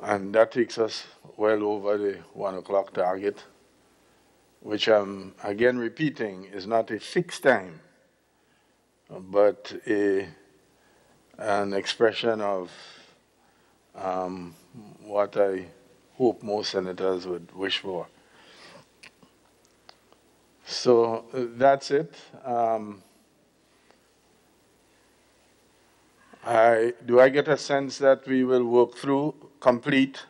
And that takes us well over the 1 o'clock target, which I'm again repeating is not a fixed time, but an expression of what I hope most senators would wish for. So that's it. Do I get a sense that we will work through, complete,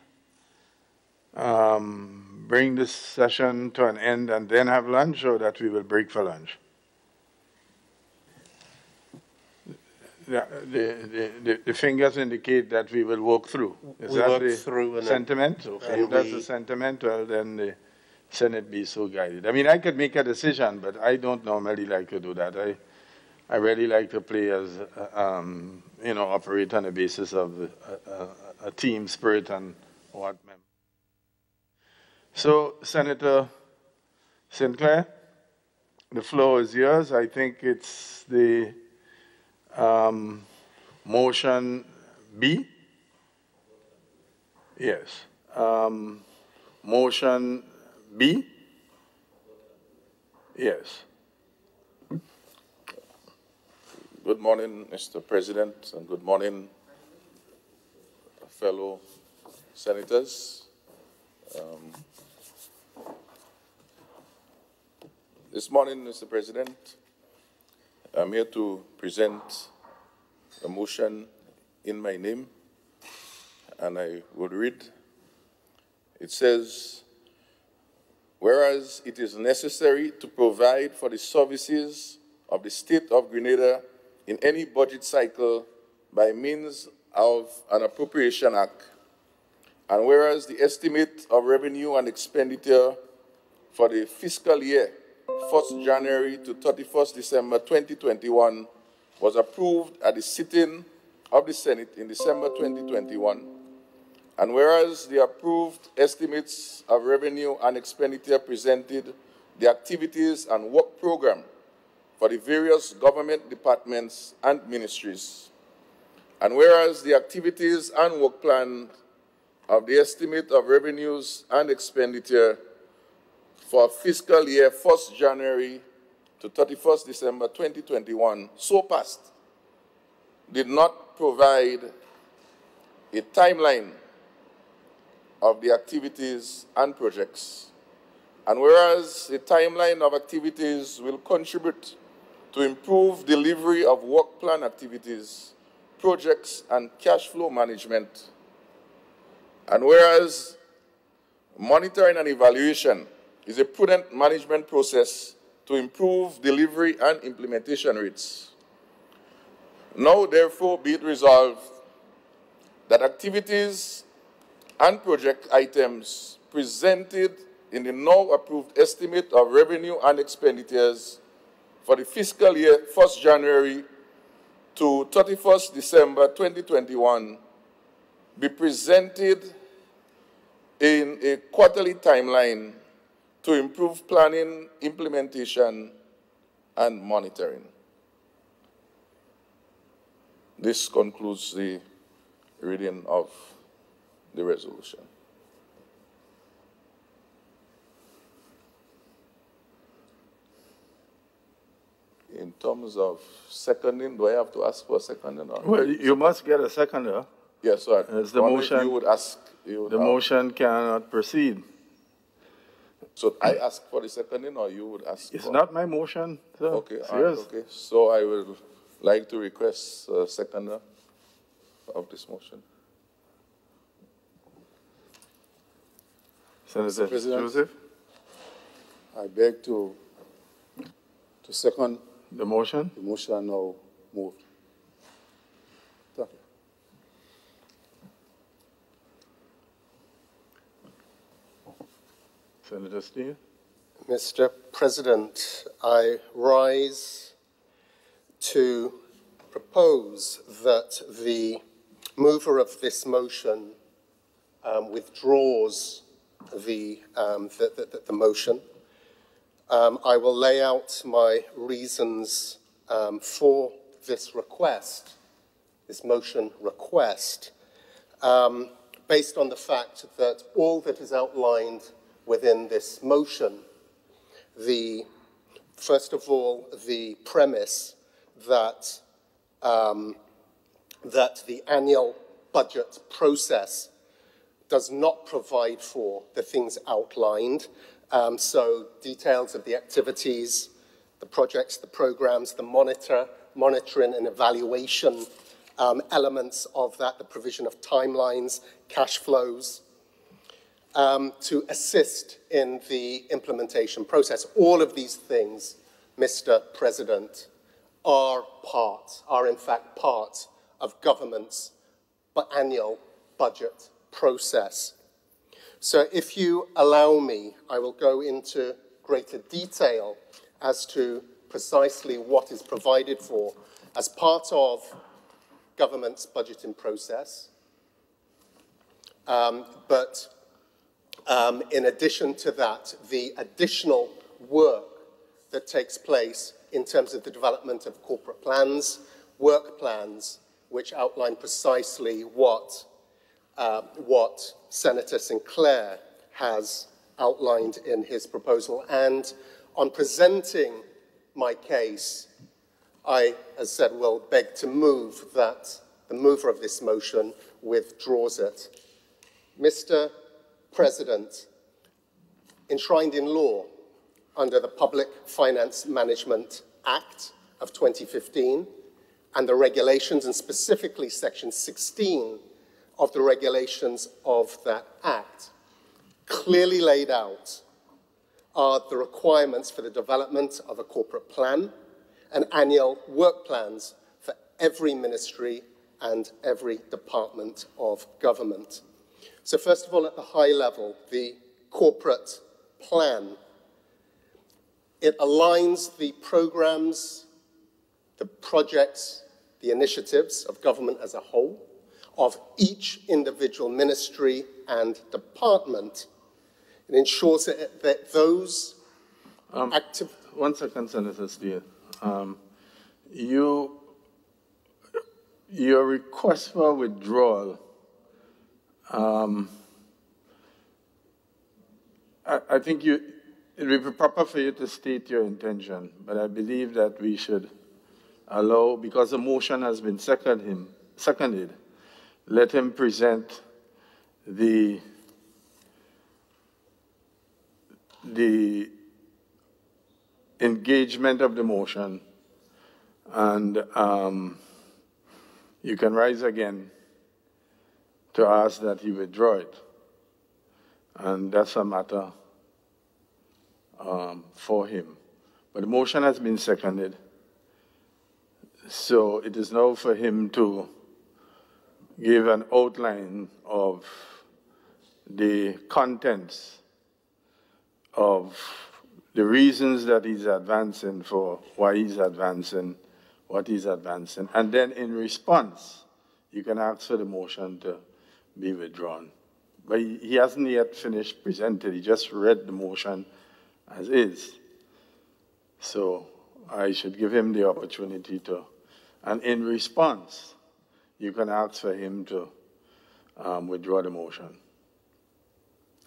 bring this session to an end and then have lunch, or that we will break for lunch? The fingers indicate that we will walk through. Is that the sentiment? Okay, if that's the sentiment, well, then the Senate be so guided. I mean, I could make a decision, but I don't normally like to do that. I really like to play as, operate on the basis of a team spirit and what. So, Senator Sinclair, the floor is yours. I think it's the motion B? Yes. Motion B? Yes. Good morning, Mr. President, and good morning, fellow senators. This morning, Mr. President, I'm here to present a motion in my name, and I would read. It says, whereas it is necessary to provide for the services of the state of Grenada in any budget cycle by means of an appropriation act, and whereas the estimate of revenue and expenditure for the fiscal year 1st January to 31st December 2021 was approved at the sitting of the Senate in December 2021, and whereas the approved estimates of revenue and expenditure presented the activities and work program for the various government departments and ministries, and whereas the activities and work plan of the estimate of revenues and expenditure for fiscal year 1st January to 31st December 2021, so passed, did not provide a timeline of the activities and projects, and whereas the timeline of activities will contribute to improve delivery of work plan activities, projects, and cash flow management, and whereas monitoring and evaluation is a prudent management process to improve delivery and implementation rates. Now, therefore, be it resolved that activities and project items presented in the now approved estimate of revenue and expenditures for the fiscal year 1st January to 31st December 2021 be presented in a quarterly timeline to improve planning, implementation, and monitoring. This concludes the reading of the resolution. In terms of seconding, do I have to ask for a seconding? Or well, you must get a seconder. Yes, sir. As the motion, you would ask. The motion cannot proceed. So I ask for the seconding, or you would ask? It's not my motion, sir. Okay, okay. So I would like to request a seconder of this motion. Senator Joseph? I beg to second the motion. The motion now moved. Thank you. Senator Steele? Mr. President, I rise to propose that the mover of this motion withdraws the motion. I will lay out my reasons for this request, this motion request, based on the fact that all that is outlined within this motion, first of all, the premise that, that the annual budget process does not provide for the things outlined. So details of the activities, the projects, the programs, the monitoring and evaluation elements of that, the provision of timelines, cash flows, to assist in the implementation process. All of these things, Mr. President, are in fact part of government's annual budget process. So if you allow me, I will go into greater detail as to precisely what is provided for as part of government's budgeting process. But in addition to that, the additional work that takes place in terms of the development of corporate plans, work plans, which outline precisely what Senator Sinclair has outlined in his proposal. And on presenting my case, I, as said, will beg to move that the mover of this motion withdraws it. Mr. President, enshrined in law under the Public Finance Management Act of 2015 and the regulations, and specifically Section 16 of the regulations of that Act, clearly laid out are the requirements for the development of a corporate plan and annual work plans for every ministry and every department of government. So first of all, at the high level, the corporate plan. It aligns the programs, the projects, the initiatives of government as a whole, of each individual ministry and department. It ensures that those active... One second, Senator Steele. Your request for withdrawal, I think it would be proper for you to state your intention, but I believe that we should allow, because the motion has been seconded, let him present the engagement of the motion, and you can rise again to ask that he withdraw it. And that's a matter for him. But the motion has been seconded, so it is now for him to give an outline of the contents of the reasons that he's advancing for why he's advancing what he's advancing. And then in response, you can ask for the motion to be withdrawn. But he hasn't yet finished presenting. He just read the motion as is. So I should give him the opportunity to. And in response, you can ask for him to withdraw the motion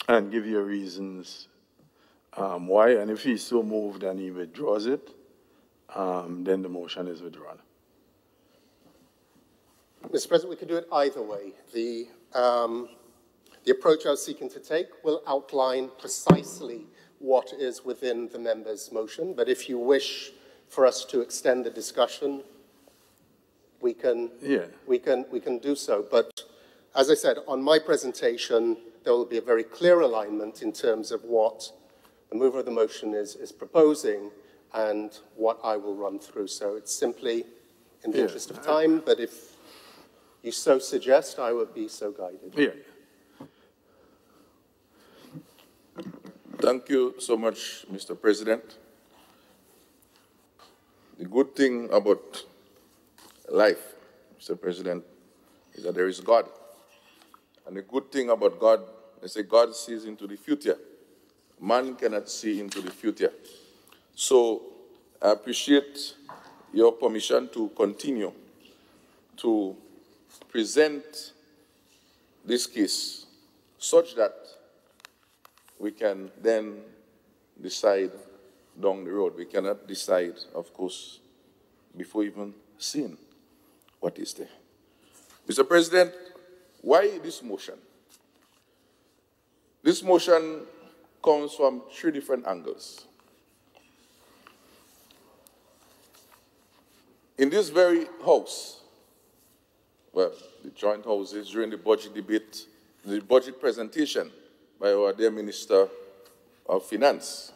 and give your reasons why. And if he's so moved and he withdraws it, then the motion is withdrawn. Mr. President, we could do it either way. The approach I was seeking to take will outline precisely what is within the member's motion, but if you wish for us to extend the discussion, we can do so. But as I said, on my presentation, there will be a very clear alignment in terms of what the mover of the motion is proposing and what I will run through. So it's simply in the interest of time, but if you so suggest, I would be so guided. Yeah. Thank you so much, Mr. President. The good thing about life, Mr. President, is that there is God. And the good thing about God, they say God sees into the future. Man cannot see into the future. So I appreciate your permission to continue to present this case such that we can then decide down the road. We cannot decide, of course, before even seeing what is there. Mr. President, why this motion? This motion comes from 3 different angles. In this very house, well, the joint houses, during the budget debate, the budget presentation by our dear Minister of Finance,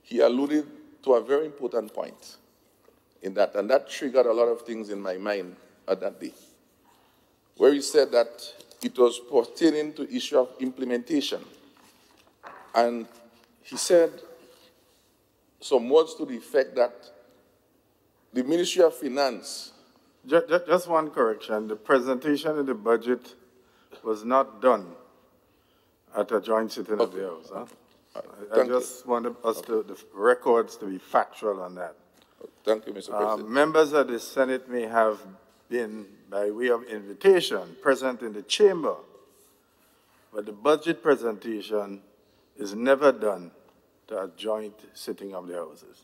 he alluded to a very important point in that, and that triggered a lot of things in my mind at that day, where he said that it was pertaining to issue of implementation. And he said some words to the effect that the Ministry of Finance... Just one correction. The presentation of the budget was not done at a joint sitting of the House. Huh? I just wanted us the records to be factual on that. Thank you, Mr. President. Members of the Senate may have been, by way of invitation, present in the chamber, but the budget presentation is never done to a joint sitting of the Houses.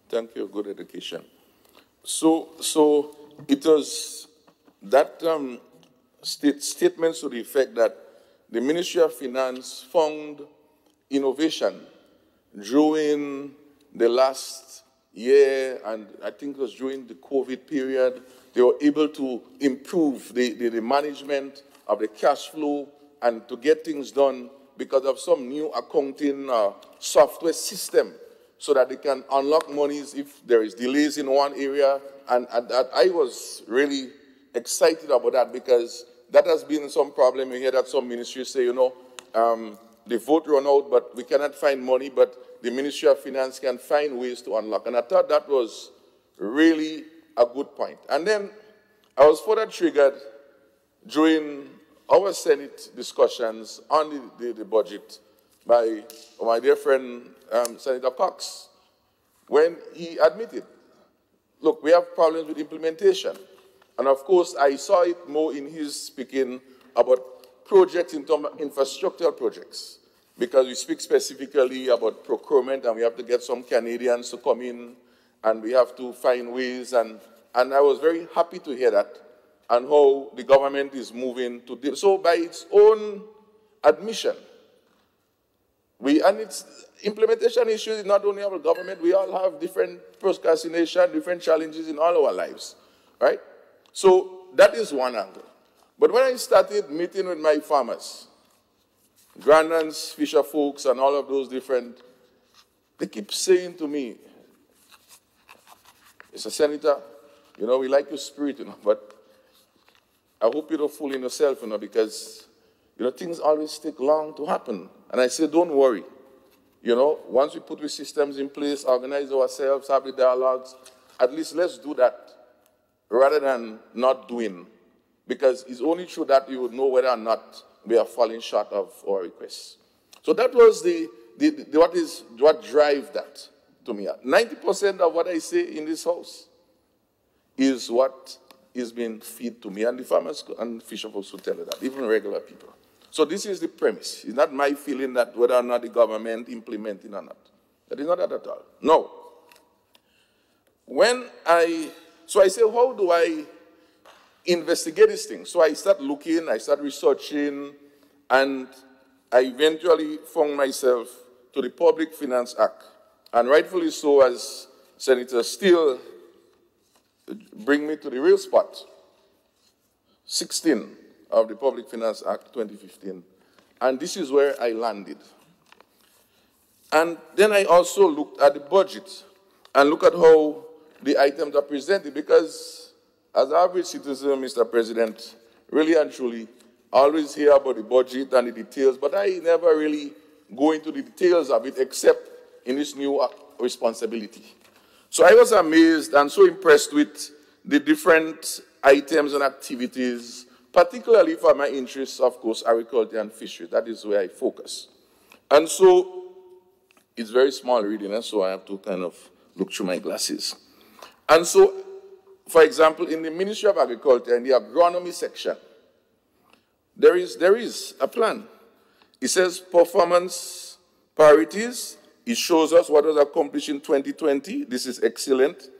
Thank you, good education. So it was that statement to the effect that the Ministry of Finance found innovation during the last year, and I think it was during the COVID period. They were able to improve the management of the cash flow and to get things done because of some new accounting software system so that they can unlock monies if there is delays in one area. And I was really excited about that because that has been some problem. You hear that some ministries say, you know, the vote run out, but we cannot find money, but the Ministry of Finance can find ways to unlock. And I thought that was really a good point. And then I was further triggered during our Senate discussions on the budget by my dear friend, Senator Cox, when he admitted, look, we have problems with implementation. And of course, I saw it more in his speaking about projects in terms of infrastructural projects, because we speak specifically about procurement and we have to get some Canadians to come in and we have to find ways. And I was very happy to hear that and how the government is moving to deal. So by its own admission, and its implementation issues is not only our government, we all have different procrastination, different challenges in all our lives, right? So that is one angle. But when I started meeting with my farmers, grandlands, fisher folks, and all of those different, they keep saying to me, Mr. Senator, you know, we like your spirit, you know, but I hope you don't fool in yourself, you know, because, you know, things always take long to happen. And I say, don't worry. You know, once we put the systems in place, organize ourselves, have the dialogues, at least let's do that rather than not doing. Because it's only through that you would know whether or not we are falling short of our requests. So that was what drives that to me. 90% of what I say in this house is what is being fed to me, and the farmers and fisher folks will tell you that, even regular people. So this is the premise. It's not my feeling that whether or not the government implementing or not. That is not that at all. No. So I say, how do I investigate these things? So I start looking, I start researching, and I eventually found myself to the Public Finance Act. And rightfully so, as Senator Steele bring me to the real spot, 16 of the Public Finance Act 2015. And this is where I landed. And then I also looked at the budget and look at how the items are presented, because as an average citizen, Mr. President, really and truly, I always hear about the budget and the details, but I never really go into the details of it except in this new responsibility. So I was amazed and so impressed with the different items and activities, particularly for my interests, of course, agriculture and fishery. That is where I focus. And so it's very small reading, and so I have to kind of look through my glasses. And so for example, in the Ministry of Agriculture, in the agronomy section, there is a plan. It says performance priorities. It shows us what was accomplished in 2020. This is excellent.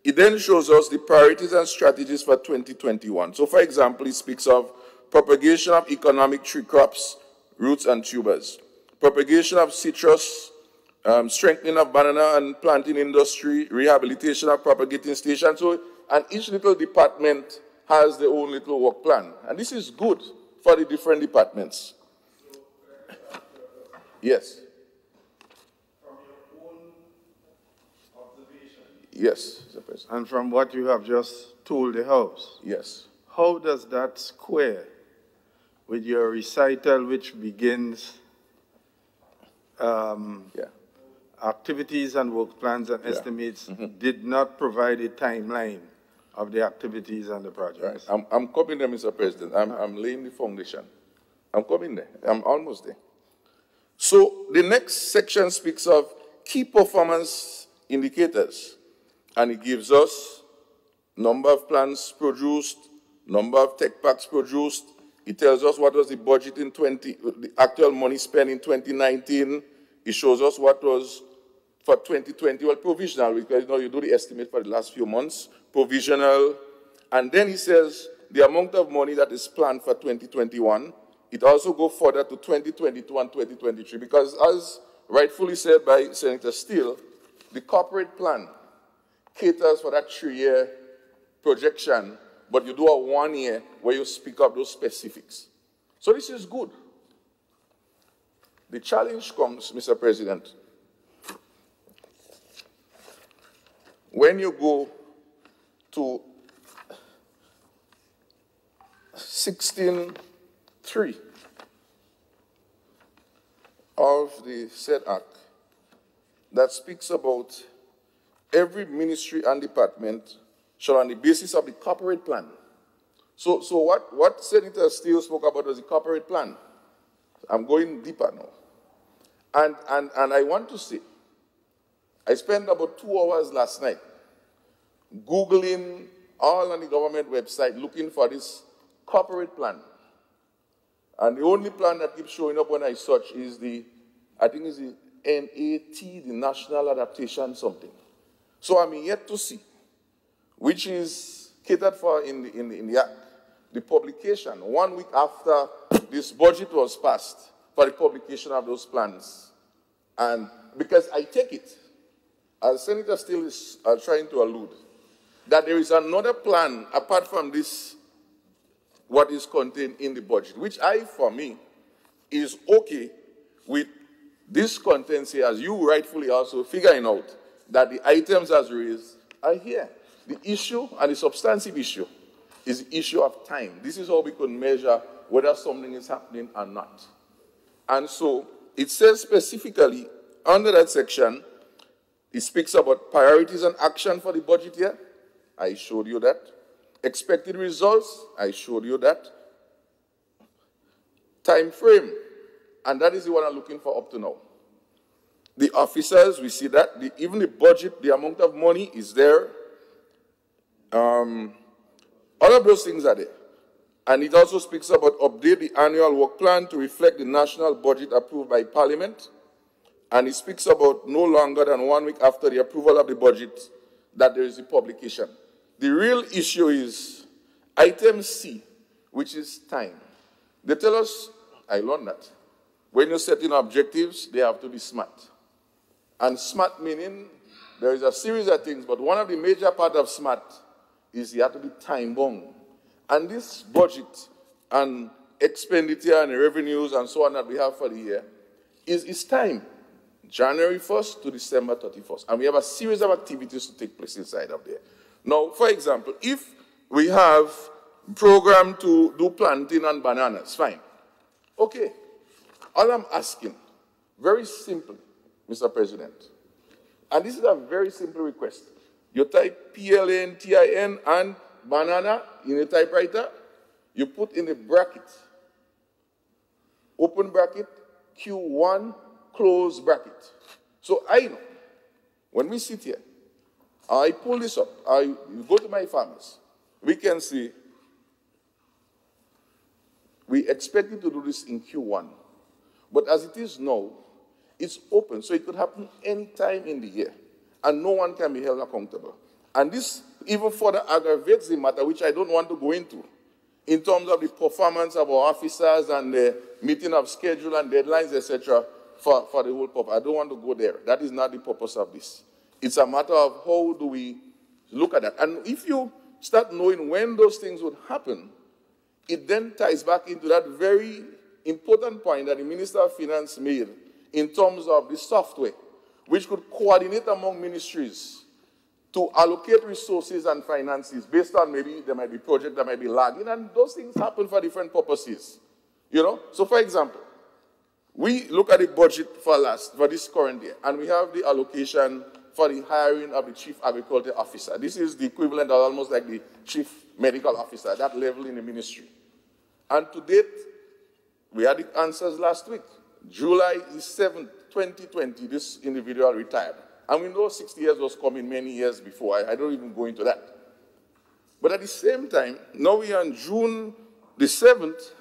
It then shows us the priorities and strategies for 2021. So, for example, it speaks of propagation of economic tree crops, roots and tubers, propagation of citrus, strengthening of banana and planting industry, rehabilitation of propagating stations. So, and each little department has their own little work plan. And this is good for the different departments. Yes. From your own observation. Yes, Mr. President. And from what you have just told the House. Yes. How does that square with your recital, which begins activities and work plans and estimates, did not provide a timeline of the activities and the projects? Right. I'm coming there, Mr. President. I'm laying the foundation. I'm coming there. I'm almost there. So the next section speaks of key performance indicators, and it gives us number of plans produced, number of tech packs produced. It tells us what was the budget in the actual money spent in 2019. It shows us what was for 2020, well, provisional, because you do the estimate for the last few months, provisional, and then it says the amount of money that is planned for 2021. It also goes further to 2022 and 2023, because as rightfully said by Senator Steele, the corporate plan caters for that 3-year projection, but you do a 1 year where you speak up those specifics. So this is good. The challenge comes, Mr. President, when you go to 16.3 of the said act that speaks about every ministry and department shall, on the basis of the corporate plan. So what Senator Steele spoke about was the corporate plan. I'm going deeper now. And I want to say, I spent about 2 hours last night Googling all on the government website looking for this corporate plan. And the only plan that keeps showing up when I search is I think it's the NAT, the National Adaptation something. So I'm yet to see, which is catered for in the act, the publication 1 week after this budget was passed for the publication of those plans. And because I take it, as Senator Steele is trying to allude, that there is another plan apart from this, what is contained in the budget, which for me, is okay with this contents here, as you rightfully also figuring out that the items as raised are here. The issue and the substantive issue is the issue of time. This is how we can measure whether something is happening or not. And so it says specifically under that section, it speaks about priorities and action for the budget year. I showed you that. Expected results, I showed you that. Time frame, and that is the one I'm looking for up to now. The officers, we see that. Even the budget, the amount of money is there. All of those things are there. And it also speaks about update the annual work plan to reflect the national budget approved by Parliament. And it speaks about no longer than 1 week after the approval of the budget that there is a publication. The real issue is item C, which is time. They tell us, I learned that, when you're setting objectives, they have to be smart. And smart meaning there is a series of things, but one of the major parts of smart is you have to be time-bound. And this budget and expenditure and revenues and so on that we have for the year is time. January 1st to December 31st. And we have a series of activities to take place inside of there. Now, for example, if we have a program to do planting and bananas, fine. Okay. All I'm asking, very simply, Mr. President, and this is a very simple request. You type PLANTIN and banana in a typewriter, you put in a bracket, open bracket, Q1, close bracket. So I know, when we sit here, I pull this up. I go to my farmers. We can see we expected to do this in Q1. But as it is now, it's open, so it could happen any time in the year, and no one can be held accountable. And this even further aggravates the matter, which I don't want to go into, in terms of the performance of our officers and the meeting of schedule and deadlines, etc., for the whole purpose. I don't want to go there. That is not the purpose of this. It's a matter of how do we look at that. And if you start knowing when those things would happen, it then ties back into that very important point that the Minister of Finance made in terms of the software, which could coordinate among ministries to allocate resources and finances based on maybe there might be projects that might be lagging, and those things happen for different purposes. You know? So for example, we look at the budget for this current year, and we have the allocation for the hiring of the Chief Agriculture Officer. This is the equivalent of almost like the Chief Medical Officer, that level in the ministry. And to date, we had the answers last week. July 7th, 2020, this individual retired. And we know 60 years was coming many years before. I don't even go into that. But at the same time, now we are on June the 7th,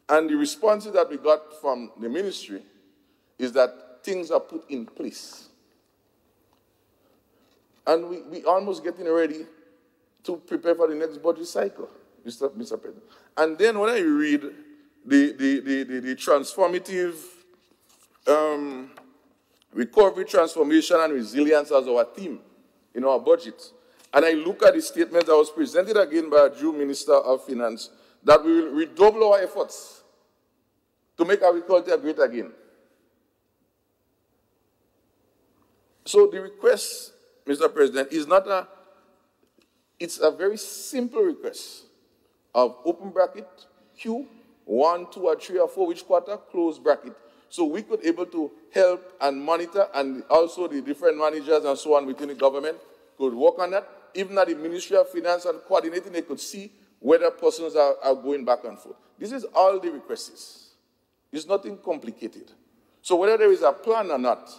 and the responses that we got from the ministry is that things are put in place. And we almost getting ready to prepare for the next budget cycle, Mr. President. And then when I read the transformative recovery, transformation, and resilience as our theme in our budget, and I look at the statement that was presented again by our Jew Minister of Finance, that we will redouble our efforts to make agriculture great again. So the request, Mr. President, is not it's a very simple request of open bracket, Q, 1, 2, or 3, or 4, which quarter, close bracket. So we could able to help and monitor, and also the different managers and so on within the government could work on that. Even at the Ministry of Finance and coordinating, they could see whether persons are going back and forth. This is all the requests. It's nothing complicated. So whether there is a plan or not,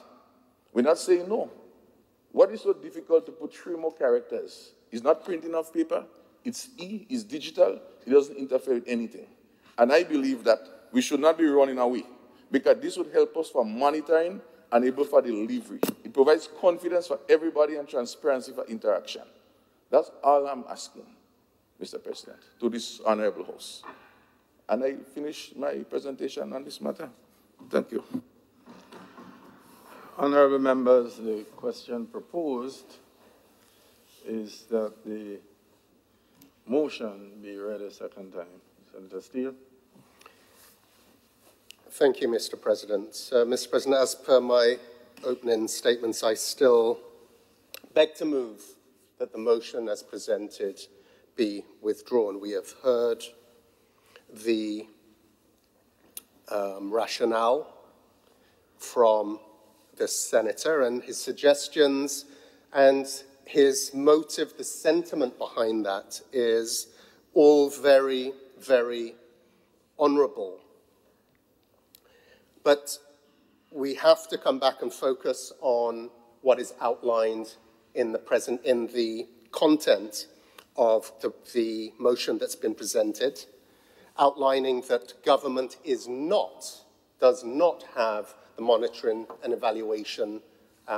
we're not saying no. What is so difficult to put 3 more characters? It's not printing off paper. It's it's digital. It doesn't interfere with anything. And I believe that we should not be running away, because this would help us for monitoring and able for delivery. It provides confidence for everybody and transparency for interaction. That's all I'm asking, Mr. President, to this honorable House. And I finish my presentation on this matter. Thank you. Honorable members, the question proposed is that the motion be read a second time. Senator Steele. Thank you, Mr. President. Mr. President, as per my opening statements, I still beg to move that the motion as presented be withdrawn. We have heard the rationale from the senator and his suggestions, and his motive, the sentiment behind that is all very, very honorable. But we have to come back and focus on what is outlined in the content of the motion that's been presented, outlining that government does not have the monitoring and evaluation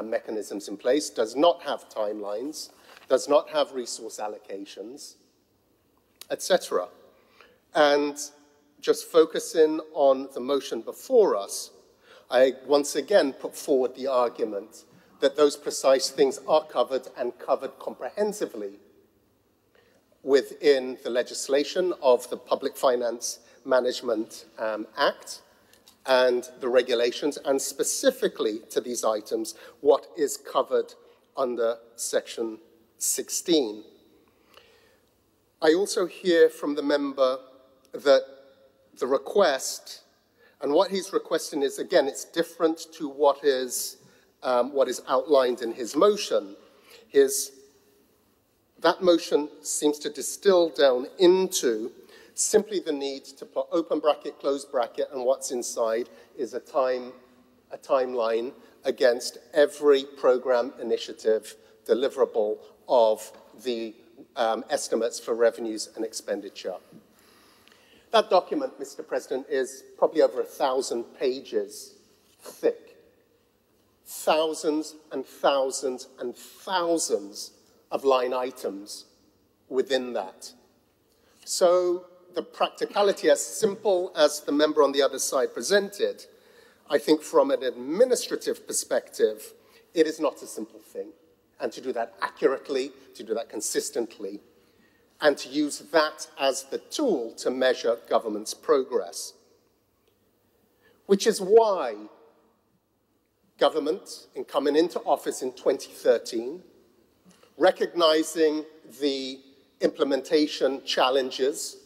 mechanisms in place, does not have timelines, does not have resource allocations, etc. And just focusing on the motion before us, I once again put forward the argument that those precise things are covered, and covered comprehensively, within the legislation of the Public Finance Management Act and the regulations, and specifically to these items, what is covered under Section 16. I also hear from the member that the request, and what he's requesting is, again, it's different to what is outlined in his motion. That motion seems to distill down into simply the need to put open bracket, close bracket, and what's inside is a timeline against every program initiative deliverable of the estimates for revenues and expenditure. That document, Mr. President, is probably over 1,000 pages thick. Thousands and thousands and thousands of line items within that. So the practicality, as simple as the member on the other side presented, I think from an administrative perspective, it is not a simple thing. And to do that accurately, to do that consistently, and to use that as the tool to measure government's progress. Which is why government, in coming into office in 2013, recognizing the implementation challenges,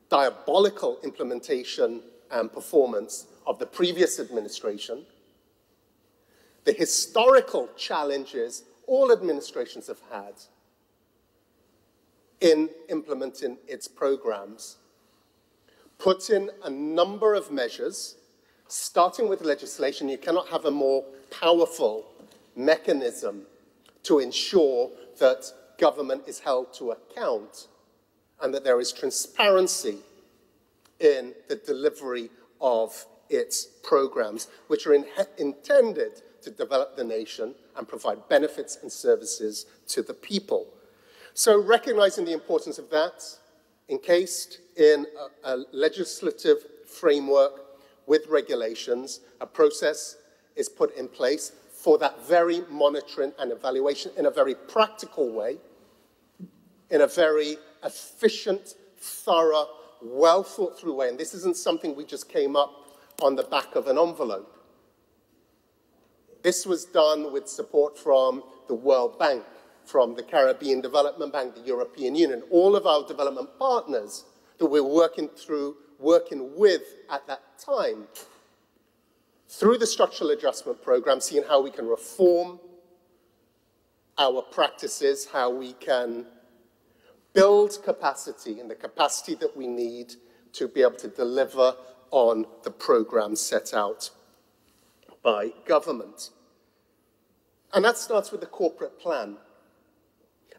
diabolical implementation and performance of the previous administration, the historical challenges all administrations have had in implementing its programs, put in a number of measures, starting with legislation. You cannot have a more powerful mechanism to ensure that government is held to account and that there is transparency in the delivery of its programs, which are intended to develop the nation and provide benefits and services to the people. So recognizing the importance of that, encased in a legislative framework with regulations, a process is put in place for that very monitoring and evaluation in a very practical way, in a very efficient, thorough, well-thought-through way. And this isn't something we just came up on the back of an envelope. This was done with support from the World Bank, from the Caribbean Development Bank, the European Union, all of our development partners that we're working with at that time, through the structural adjustment program, seeing how we can reform our practices, how we can build capacity and the capacity that we need to be able to deliver on the program set out by government. And that starts with the corporate plan.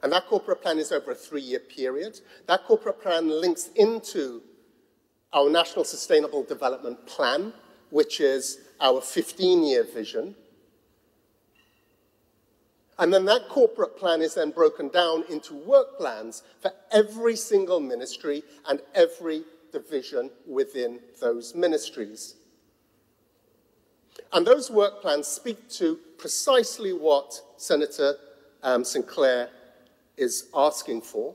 And that corporate plan is over a 3-year period. That corporate plan links into our National Sustainable Development Plan, which is our 15-year vision. And then that corporate plan is then broken down into work plans for every single ministry and every division within those ministries. And those work plans speak to precisely what Senator Sinclair is asking for,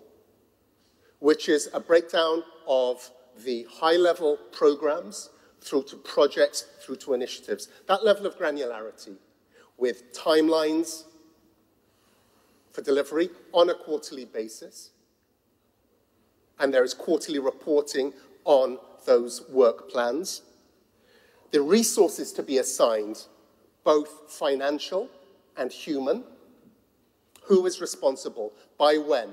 which is a breakdown of the high-level programs through to projects, through to initiatives. That level of granularity with timelines for delivery on a quarterly basis. And there is quarterly reporting on those work plans. The resources to be assigned, both financial and human. Who is responsible, by when,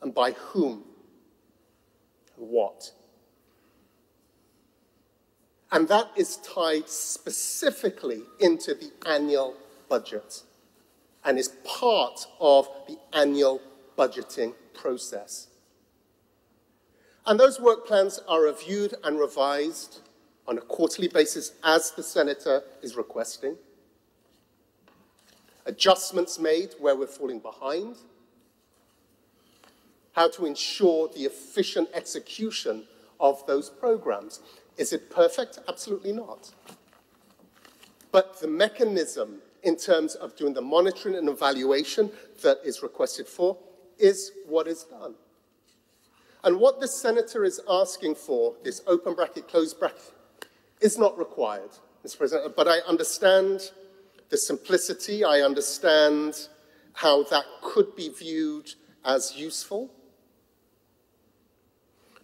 and by whom, and what. And that is tied specifically into the annual budget and is part of the annual budgeting process. And those work plans are reviewed and revised on a quarterly basis as the Senator is requesting. Adjustments made where we're falling behind. How to ensure the efficient execution of those programs. Is it perfect? Absolutely not. But the mechanism in terms of doing the monitoring and evaluation that is requested for is what is done. And what the Senator is asking for, this open bracket, closed bracket, is not required, Mr. President. But I understand the simplicity. I understand how that could be viewed as useful.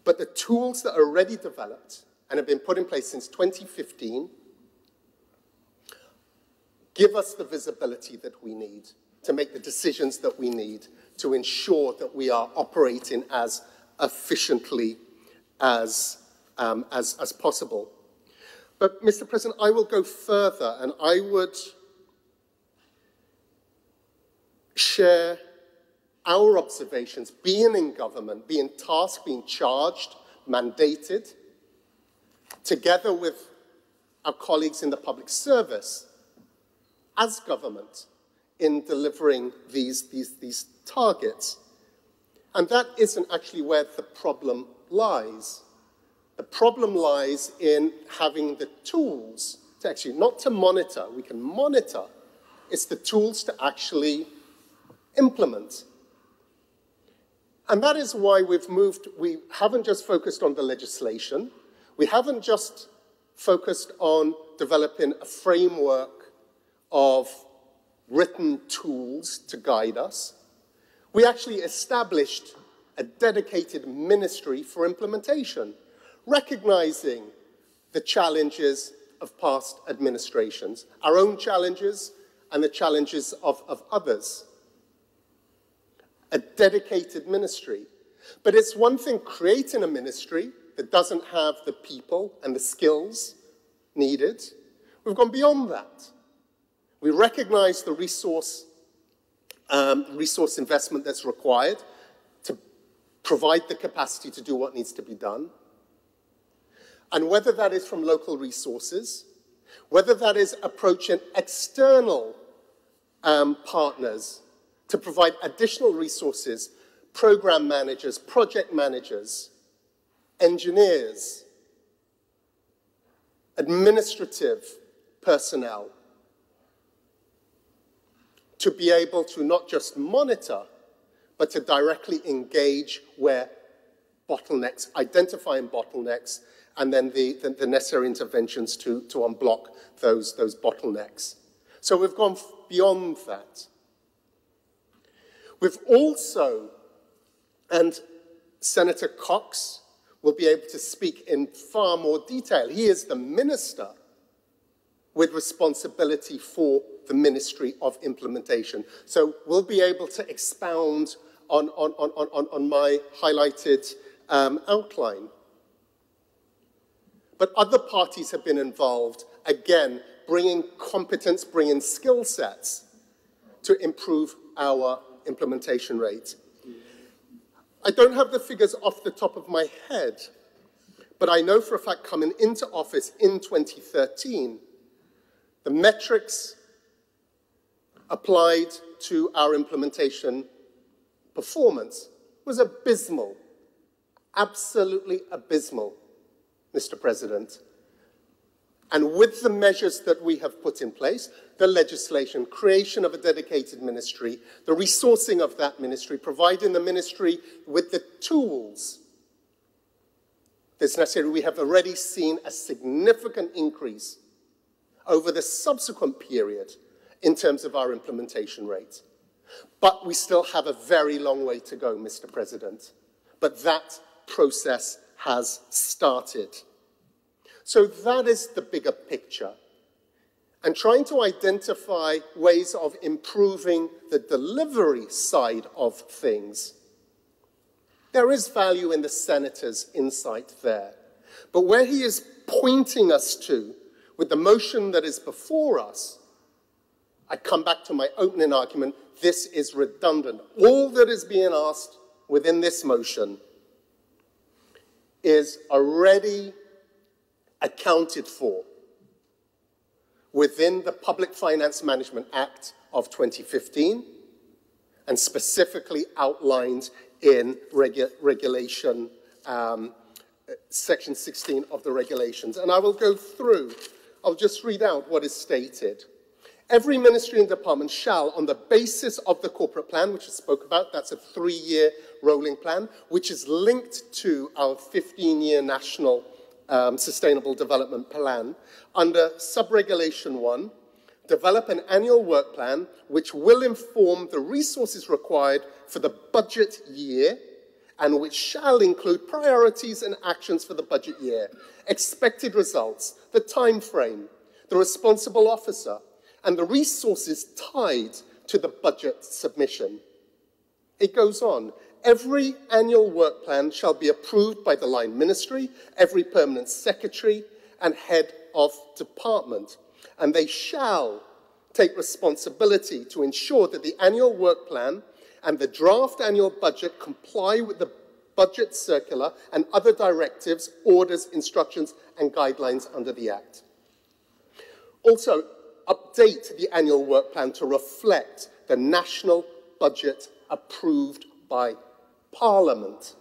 But the tools that are already developed and have been put in place since 2015 give us the visibility that we need to make the decisions that we need to ensure that we are operating as efficiently as possible. But, Mr. President, I will go further, and I would share our observations, being in government, being tasked, being charged, mandated, together with our colleagues in the public service, as government, in delivering these targets. And that isn't actually where the problem lies. The problem lies in having the tools to actually, not to monitor, we can monitor, it's the tools to actually implement. And that is why we haven't just focused on the legislation, we haven't just focused on developing a framework of written tools to guide us. We actually established a dedicated ministry for implementation, recognizing the challenges of past administrations, our own challenges and the challenges of others. A dedicated ministry. But it's one thing creating a ministry that doesn't have the people and the skills needed. We've gone beyond that. We recognize the resource investment that's required to provide the capacity to do what needs to be done. And whether that is from local resources, whether that is approaching external partners to provide additional resources, program managers, project managers, engineers, administrative personnel, to be able to not just monitor, but to directly engage where bottlenecks, identifying bottlenecks, and then the necessary interventions to unblock those bottlenecks. So we've gone beyond that. We've also, and Senator Cox will be able to speak in far more detail. He is the minister with responsibility for the Ministry of Implementation. So we'll be able to expound on my highlighted outline. But other parties have been involved, again, bringing competence, bringing skill sets to improve our implementation rate. I don't have the figures off the top of my head, but I know for a fact coming into office in 2013, the metrics applied to our implementation performance was abysmal, absolutely abysmal, Mr. President. And with the measures that we have put in place, the legislation, creation of a dedicated ministry, the resourcing of that ministry, providing the ministry with the tools that's necessary, we have already seen a significant increase over the subsequent period in terms of our implementation rate. But we still have a very long way to go, Mr. President. But that process has started. So that is the bigger picture. And trying to identify ways of improving the delivery side of things. There is value in the senator's insight there. But where he is pointing us to, with the motion that is before us, I come back to my opening argument, this is redundant. All that is being asked within this motion is already accounted for within the Public Finance Management Act of 2015 and specifically outlined in regulation, section 16 of the regulations. And I will go through, I'll just read out what is stated. Every ministry and department shall, on the basis of the corporate plan, which I spoke about, that's a 3-year rolling plan, which is linked to our 15-year national Sustainable Development Plan, under Sub-Regulation 1, develop an annual work plan which will inform the resources required for the budget year and which shall include priorities and actions for the budget year, expected results, the time frame, the responsible officer, and the resources tied to the budget submission. It goes on. Every annual work plan shall be approved by the line ministry, every permanent secretary, and head of department, and they shall take responsibility to ensure that the annual work plan and the draft annual budget comply with the budget circular and other directives, orders, instructions, and guidelines under the Act. Also, update the annual work plan to reflect the national budget approved by Parliament.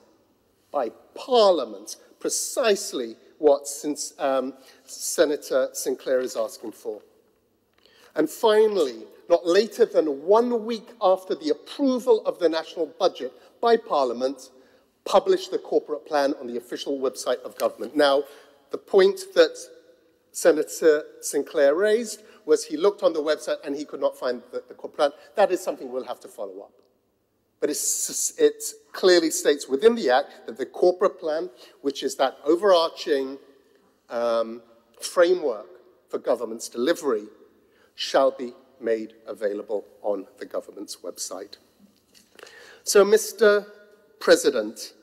By Parliament, precisely what Senator Sinclair is asking for. And finally, not later than 1 week after the approval of the national budget by Parliament, publish the corporate plan on the official website of government. Now, the point that Senator Sinclair raised was he looked on the website and he could not find the corporate plan. That is something we'll have to follow up. But it clearly states within the Act that the corporate plan, which is that overarching framework for government's delivery, shall be made available on the government's website. So, Mr. President,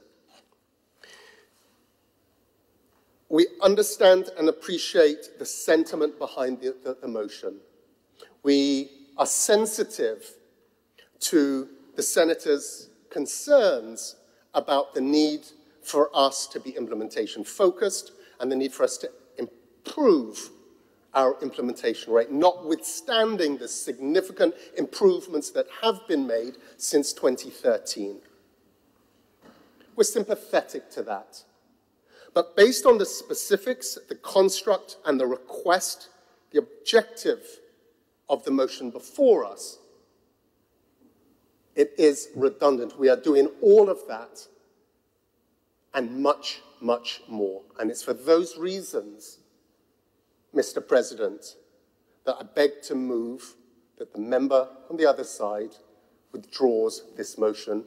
we understand and appreciate the sentiment behind the motion. We are sensitive to the Senator's concerns about the need for us to be implementation focused and the need for us to improve our implementation rate, notwithstanding the significant improvements that have been made since 2013. We're sympathetic to that. But based on the specifics, the construct, and the request, the objective of the motion before us, it is redundant. We are doing all of that and much, much more. And it's for those reasons, Mr. President, that I beg to move that the member on the other side withdraws this motion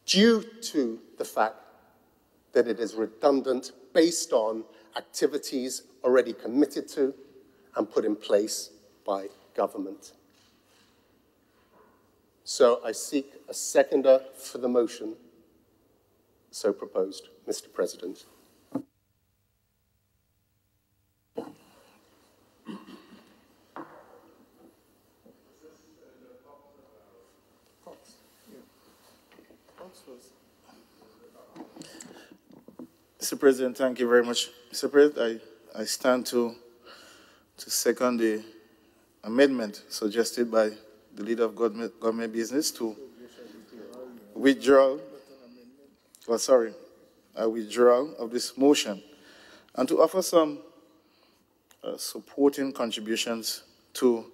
due to the fact that it is redundant based on activities already committed to and put in place by government. So I seek a seconder for the motion so proposed, Mr. President. Mr. President, thank you very much. Mr. President, I stand to second the amendment suggested by the leader of government business to withdraw, a withdrawal of this motion and to offer some supporting contributions to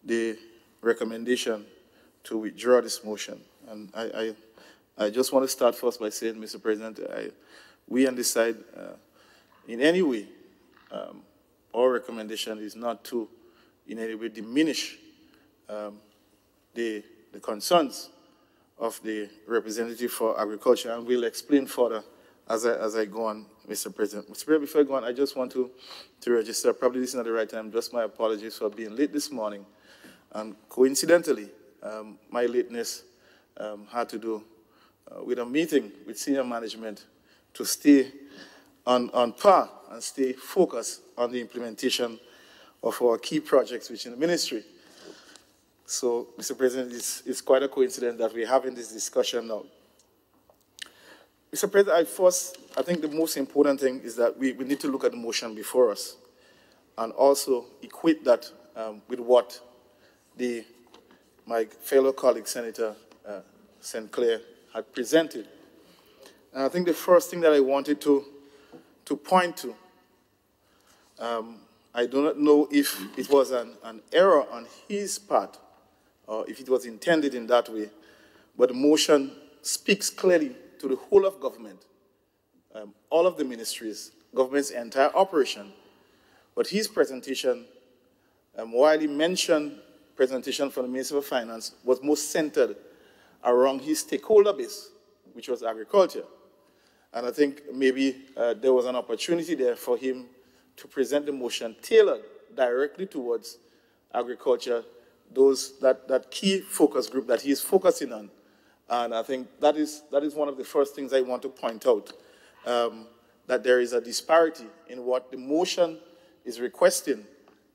the recommendation to withdraw this motion. And I just want to start first by saying, Mr. President, we on this side, in any way, our recommendation is not to in any way diminish the concerns of the representative for agriculture, and we'll explain further as I go on, Mr. President. Mr. President, before I go on, I just want to register, probably this is not the right time, just my apologies for being late this morning. And coincidentally, my lateness had to do with a meeting with senior management to stay on par and stay focused on the implementation of our key projects within the ministry. So, Mr. President, it's quite a coincidence that we're having this discussion now. Mr. President, I think the most important thing is that we need to look at the motion before us and also equate that with what my fellow colleague, Senator Sinclair, had presented. And I think the first thing that I wanted to point to, I do not know if it was an error on his part or if it was intended in that way, but the motion speaks clearly to the whole of government, all of the ministries, government's entire operation. But his presentation, while he mentioned presentation from the Minister of Finance, was most centered around his stakeholder base, which was agriculture. And I think maybe there was an opportunity there for him to present the motion tailored directly towards agriculture, that key focus group that he is focusing on. And I think that is one of the first things I want to point out. that there is a disparity in what the motion is requesting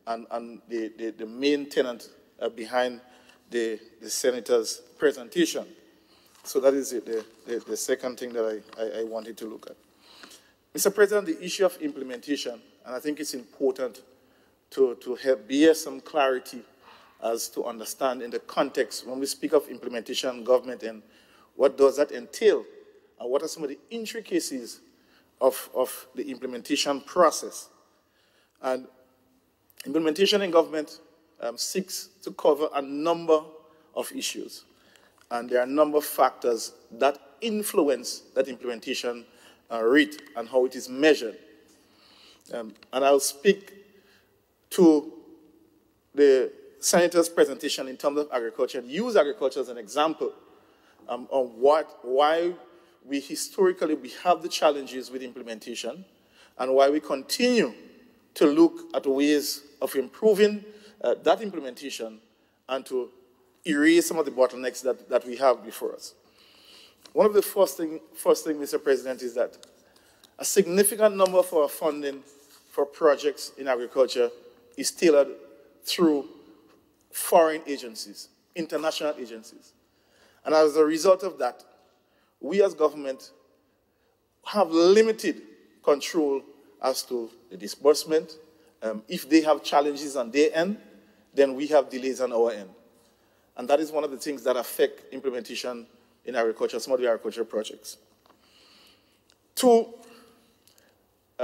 and the main tenet behind the senator's presentation. So that is the second thing that I wanted to look at. Mr. President, the issue of implementation, and I think it's important to help bear some clarity as to understand in the context when we speak of implementation government and what does that entail and what are some of the intricacies of the implementation process. And implementation in government seeks to cover a number of issues. And there are a number of factors that influence that implementation rate and how it is measured. And I'll speak to the Senator's presentation in terms of agriculture and use agriculture as an example on why we historically have the challenges with implementation and why we continue to look at ways of improving that implementation and to erase some of the bottlenecks that we have before us. One of the first thing, Mr. President, is that a significant number of our funding for projects in agriculture is tailored through foreign agencies, international agencies. And as a result of that, we as government have limited control as to the disbursement. If they have challenges on their end, then we have delays on our end. And that is one of the things that affect implementation in agriculture, some of the agricultural projects. Two,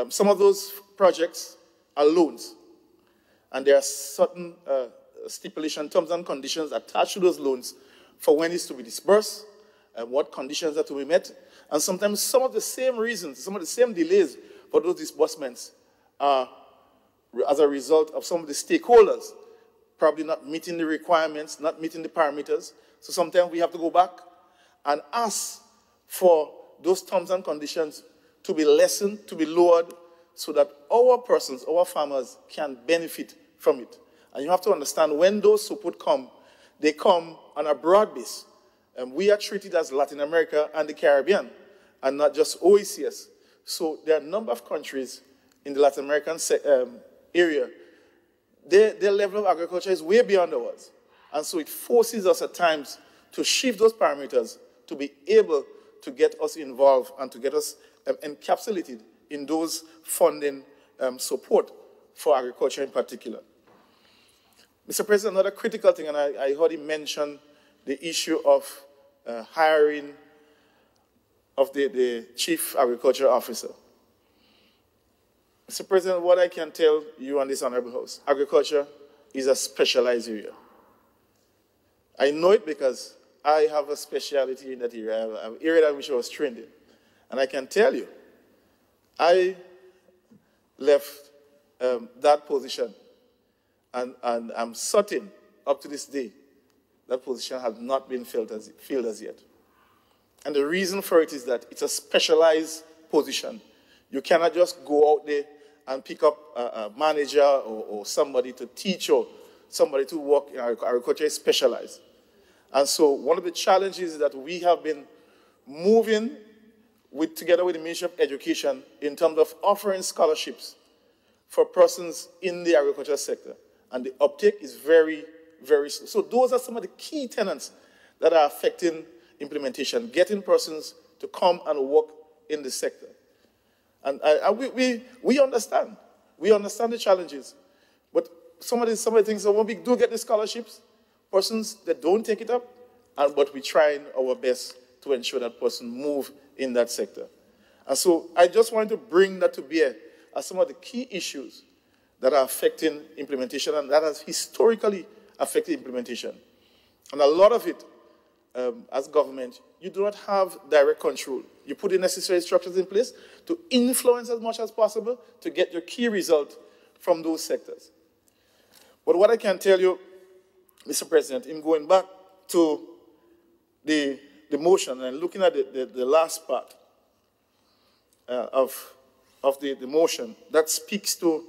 some of those projects are loans. And there are certain stipulation, terms and conditions attached to those loans for when it's to be disbursed, and what conditions are to be met. And sometimes some of the same reasons, some of the same delays for those disbursements are as a result of some of the stakeholders probably not meeting the requirements, not meeting the parameters. So sometimes we have to go back and ask for those terms and conditions to be lessened, to be lowered, so that our persons, our farmers, can benefit from it. And you have to understand, when those support come, they come on a broad base. And we are treated as Latin America and the Caribbean, and not just OECS. So there are a number of countries in the Latin American area. Their level of agriculture is way beyond ours. And so it forces us at times to shift those parameters to be able to get us involved and to get us encapsulated in those funding support for agriculture in particular. Mr. President, another critical thing, and I heard him mention the issue of hiring of the Chief Agriculture Officer. Mr. President, what I can tell you and this Honorable House, agriculture is a specialized area. I know it because I have a specialty in that area, an area in which I was trained in. And I can tell you, I left that position, and I'm certain up to this day, that position has not been filled as yet. And the reason for it is that it's a specialized position. You cannot just go out there and pick up a manager or somebody to teach or somebody to work in agriculture. Is specialized. And so one of the challenges is that we have been moving together with the Ministry of Education in terms of offering scholarships for persons in the agriculture sector. And the uptake is very, very slow. So those are some of the key tenets that are affecting implementation, getting persons to come and work in the sector. And we understand. We understand the challenges. But some of the things that when we do get the scholarships, persons that don't take it up, but we try our best to ensure that person move in that sector. And so I just wanted to bring that to bear as some of the key issues that are affecting implementation and that has historically affected implementation. And a lot of it, as government, you do not have direct control. You put the necessary structures in place to influence as much as possible to get your key result from those sectors. But what I can tell you, Mr. President, in going back to the motion and looking at the last part of the motion, that speaks to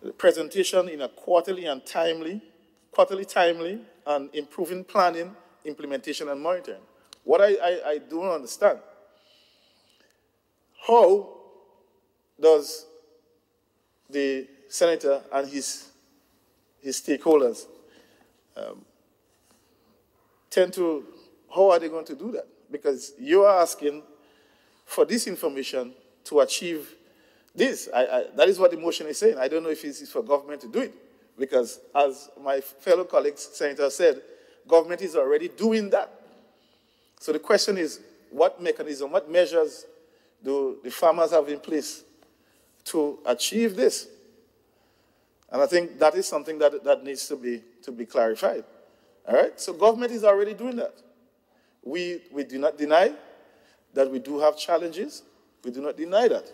the presentation in a quarterly timely, and improving planning, implementation, and monitoring. What I don't understand, how does the senator and his stakeholders tend to, how are they going to do that? Because you are asking for this information to achieve this. That is what the motion is saying. I don't know if it's for government to do it, because as my fellow colleagues, Senator said, government is already doing that. So the question is, what mechanism, what measures do the farmers have in place to achieve this? And I think that is something that needs to be clarified. All right? So government is already doing that. We do not deny that we do have challenges. We do not deny that.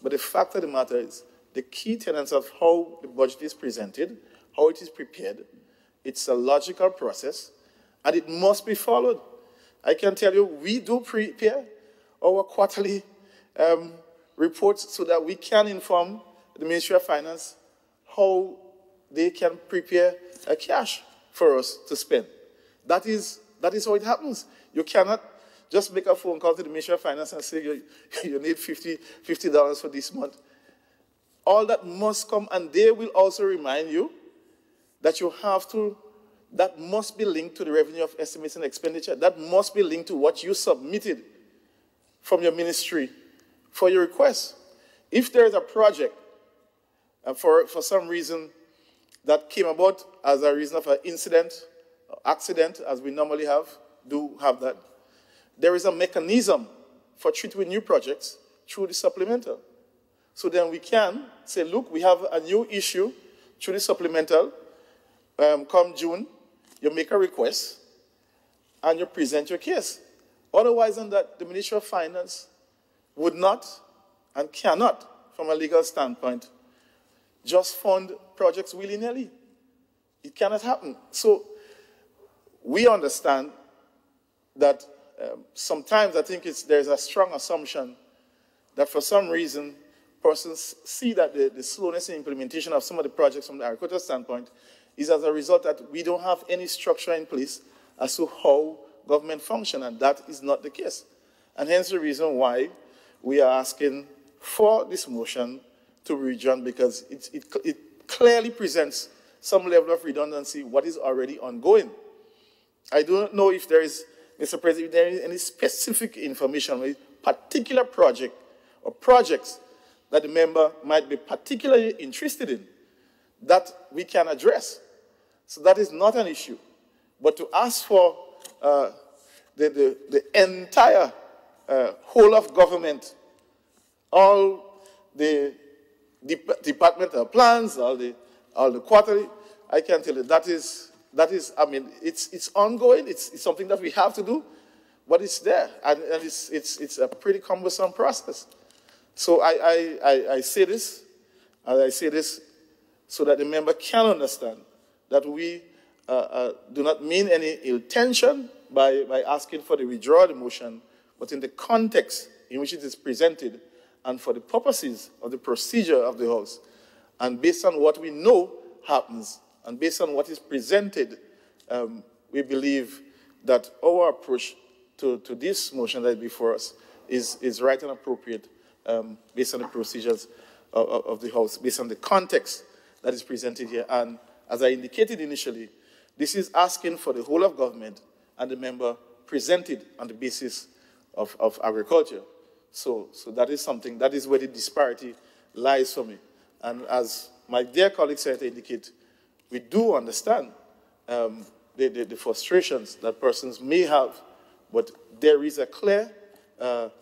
But the fact of the matter is, the key tenets of how the budget is presented, how it is prepared, it's a logical process, and it must be followed. I can tell you, we do prepare our quarterly reports so that we can inform the Ministry of Finance how they can prepare a cash for us to spend. That is how it happens. You cannot just make a phone call to the Ministry of Finance and say you need $50 for this month. All that must come, and they will also remind you that you have to, that must be linked to the revenue of estimates and expenditure. That must be linked to what you submitted from your ministry for your request. If there is a project, and for some reason that came about as a reason of an incident, or accident, as we normally do have that, there is a mechanism for treating new projects through the supplemental. So then we can say, look, we have a new issue through the supplemental. Come June, you make a request and you present your case. Otherwise than that, the Ministry of Finance would not and cannot, from a legal standpoint, just fund projects willy-nilly. It cannot happen. So we understand that sometimes I think there's a strong assumption that for some reason persons see that the slowness in implementation of some of the projects from the agricultural standpoint is as a result that we don't have any structure in place as to how government functions, and that is not the case. And hence the reason why we are asking for this motion to be withdrawn, because it clearly presents some level of redundancy, what is already ongoing. I do not know if there is, Mr. President, if there is any specific information on a particular project or projects that the member might be particularly interested in that we can address. So that is not an issue. But to ask for the entire whole of government, all the departmental plans, all the quarterly, I can tell you that is, I mean, it's ongoing. It's something that we have to do, but it's there, and it's a pretty cumbersome process. So I say this, and I say this so that the member can understand that we do not mean any ill intention by asking for the withdrawal of the motion, but in the context in which it is presented and for the purposes of the procedure of the House, and based on what we know happens, and based on what is presented, we believe that our approach to this motion that is before us is right and appropriate, based on the procedures of the House, based on the context that is presented here. And as I indicated initially, this is asking for the whole of government, and the member presented on the basis of agriculture. So that is something, that is where the disparity lies for me. And as my dear colleague said, indicate, we do understand the frustrations that persons may have, but there is a clear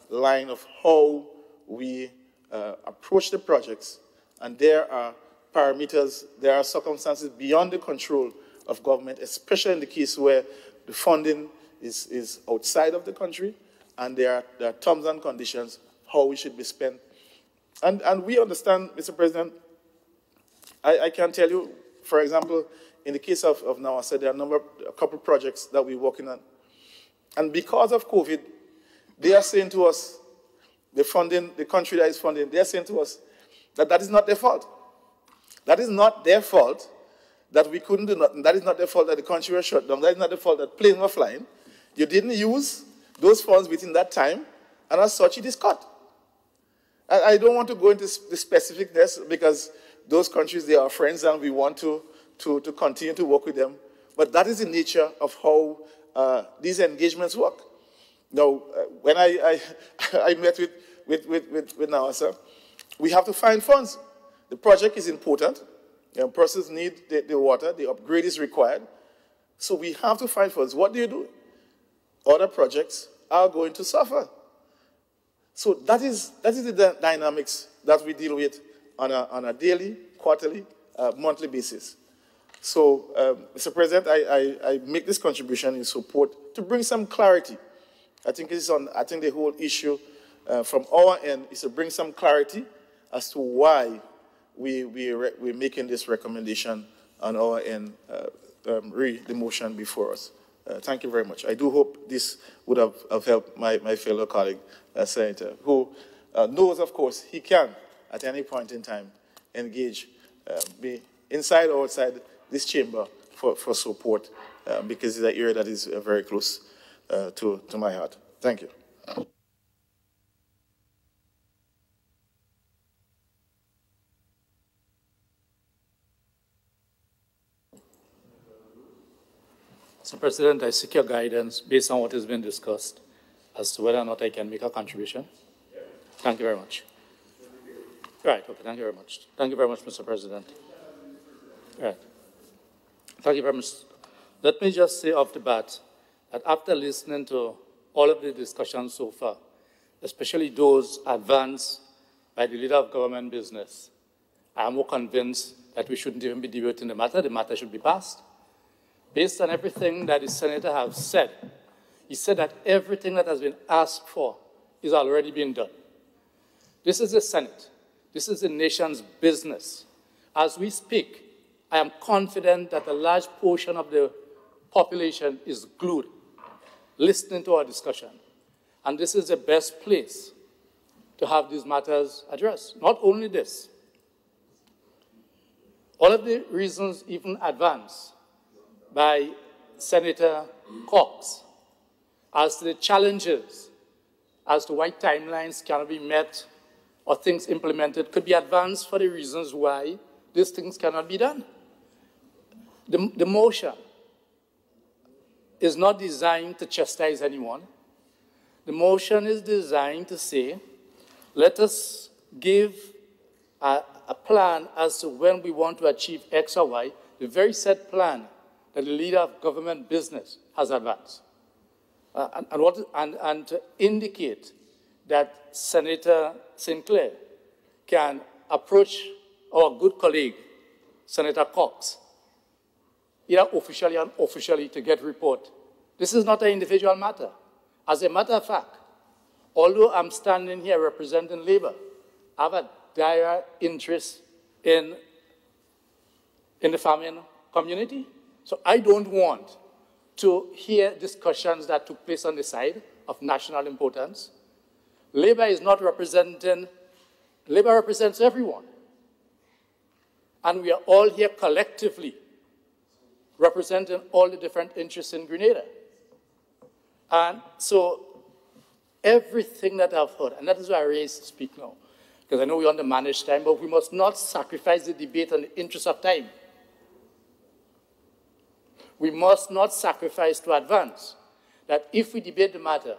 line of how we approach the projects, and there are parameters, there are circumstances beyond the control of government, especially in the case where the funding is outside of the country, and there are terms and conditions how we should be spent. And we understand, Mr. President, I can tell you, for example, in the case of now, I said there are a couple of projects that we're working on. And because of COVID, they are saying to us, the country that is funding, they are saying to us that is not their fault. That is not their fault that we couldn't do nothing. That is not their fault that the country was shut down. That is not the fault that planes were flying. You didn't use those funds within that time, and as such, it is cut. I don't want to go into the specificness because those countries, they are friends and we want to continue to work with them. But that is the nature of how these engagements work. Now, when I met with NASA, we have to find funds. The project is important. Persons need the water. The upgrade is required. So we have to find funds. What do you do? Other projects are going to suffer. So that is the dynamics that we deal with on a daily, quarterly, monthly basis. So, Mr. President, I make this contribution in support to bring some clarity. I think the whole issue from our end is to bring some clarity as to why we're making this recommendation on our end, the motion before us. Thank you very much. I do hope this would have helped my fellow colleague, Senator, who knows, of course, he can, at any point in time, engage, be inside or outside this chamber for support, because it's an area that is very close to my heart. Thank you. Mr. President, I seek your guidance based on what has been discussed as to whether or not I can make a contribution. Thank you very much. Right, okay, thank you very much. Thank you very much, Mr. President. Right. Thank you very much. Let me just say off the bat that after listening to all of the discussions so far, especially those advanced by the leader of government business, I am more convinced that we shouldn't even be debating the matter should be passed. Based on everything that the Senator has said, he said that everything that has been asked for is already being done. This is the Senate. This is the nation's business. As we speak, I am confident that a large portion of the population is glued, listening to our discussion. And this is the best place to have these matters addressed. Not only this, all of the reasons even advanced by Senator Cox as to the challenges, as to why timelines cannot be met or things implemented, could be advanced for the reasons why these things cannot be done. The motion is not designed to chastise anyone. The motion is designed to say, let us give a plan as to when we want to achieve X or Y, the very set plan that the leader of government business has advanced. And to indicate that Senator Sinclair can approach our good colleague, Senator Cox, either officially or unofficially, to get report. This is not an individual matter. As a matter of fact, although I'm standing here representing Labour, I have a dire interest in the farming community. So I don't want to hear discussions that took place on the side of national importance. Labour is not representing, Labour represents everyone. And we are all here collectively representing all the different interests in Grenada. And so everything that I've heard, and that is why I raised to speak now, because I know we're on the managed time, but we must not sacrifice the debate on the interest of time. We must not sacrifice to advance that if we debate the matter,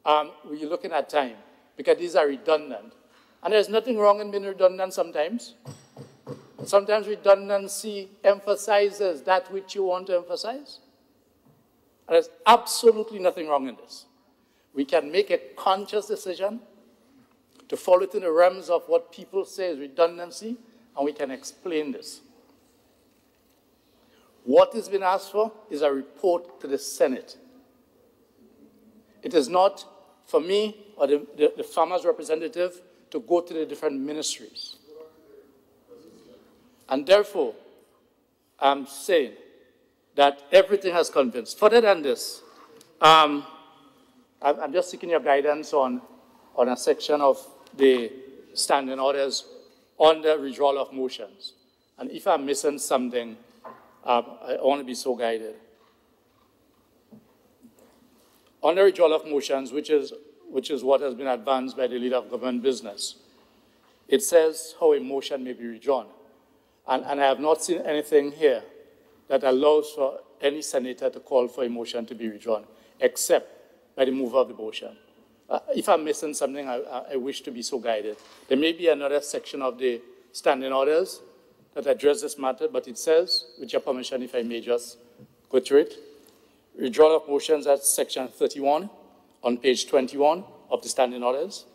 we're looking at time, because these are redundant. And there's nothing wrong in being redundant sometimes. Sometimes redundancy emphasizes that which you want to emphasize. And there's absolutely nothing wrong in this. We can make a conscious decision to fall within the realms of what people say is redundancy, and we can explain this. What is being asked for is a report to the Senate. It is not for me or the farmers' representative to go to the different ministries. And therefore, I'm saying that everything has convinced. Further than this, I'm just seeking your guidance on a section of the standing orders on the withdrawal of motions. And if I'm missing something, I want to be so guided. On the withdrawal of motions, which is what has been advanced by the leader of government business, it says how a motion may be withdrawn. And I have not seen anything here that allows for any senator to call for a motion to be withdrawn, except by the mover of the motion. If I'm missing something, I wish to be so guided. There may be another section of the standing orders that address this matter, but it says, with your permission, if I may just go through it, withdrawal of motions at section 31 on page 21 of the standing orders.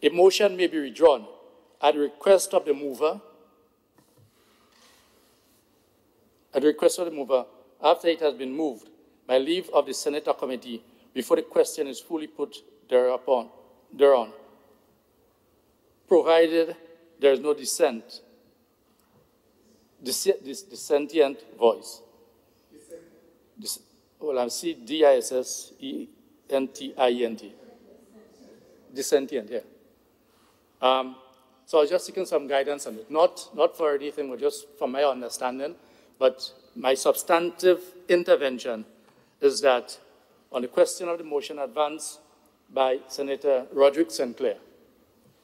A motion may be withdrawn at the request of the mover, after it has been moved by leave of the Senate or committee before the question is fully put thereon, provided there is no dissentient voice. Well, I see D-I-S-S-E-N-T-I-E-N-T. Dissentient, yeah. So I was just seeking some guidance on it, not for anything, but just from my understanding. But my substantive intervention is that on the question of the motion advanced by Senator Roderick Sinclair,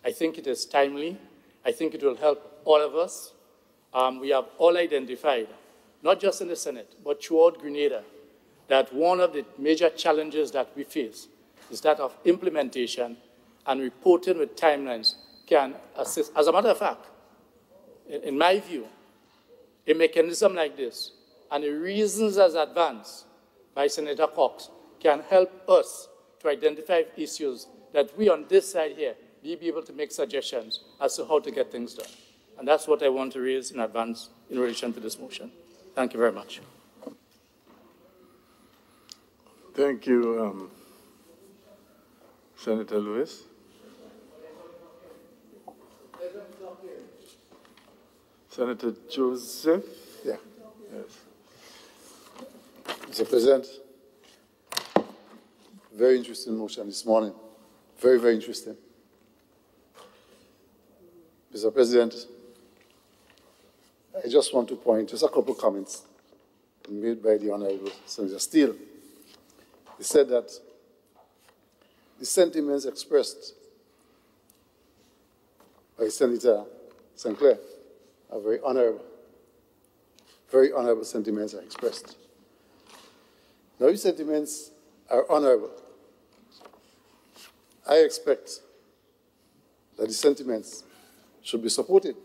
I think it is timely. I think it will help all of us. We have all identified, not just in the Senate, but throughout Grenada, that one of the major challenges that we face is that of implementation, and reporting with timelines can assist. As a matter of fact, in my view, a mechanism like this and the reasons as advanced by Senator Cox can help us to identify issues that we on this side here be able to make suggestions as to how to get things done. And that's what I want to raise in advance in relation to this motion. Thank you very much. Thank you, Senator Lewis. Senator Joseph? Yeah. Yes. Mr. President, very interesting motion this morning. Very, very interesting. Mr. President, I just want to point just a couple of comments made by the Honorable Senator Steele. He said that the sentiments expressed by Senator Sinclair are very honorable sentiments are expressed. Now, these sentiments are honorable. I expect that the sentiments should be supported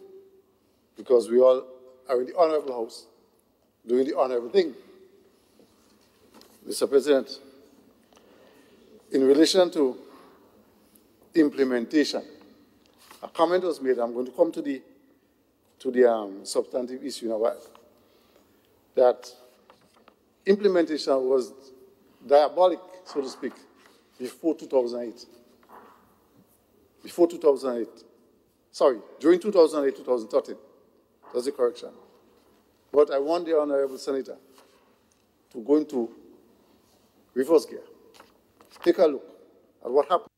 because we all are in the honorable house doing the honorable thing. Mr. President, in relation to implementation, a comment was made. I'm going to come to the substantive issue in a while. That implementation was diabolic, so to speak, before 2008. Before 2008. Sorry, during 2008, 2013. That's the correction. But I want the Honorable Senator to go into reverse gear. Take a look at what happened.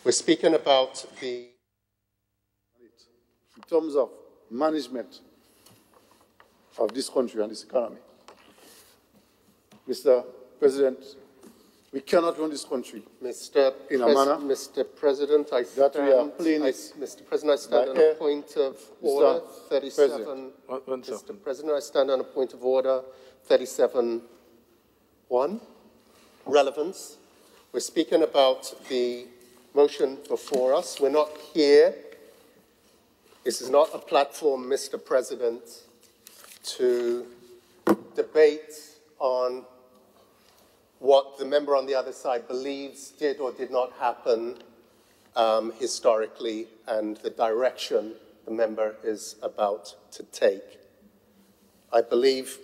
We're speaking about the... In terms of management of this country and this economy. Mr. President, we cannot run this country in a manner Mr. President, I stand on a point of order 37. Mr. President, I stand on a point of order 37.1. Relevance. We're speaking about the motion before us. We're not here. This is not a platform, Mr. President, to debate on what the member on the other side believes did or did not happen historically and the direction the member is about to take. I believe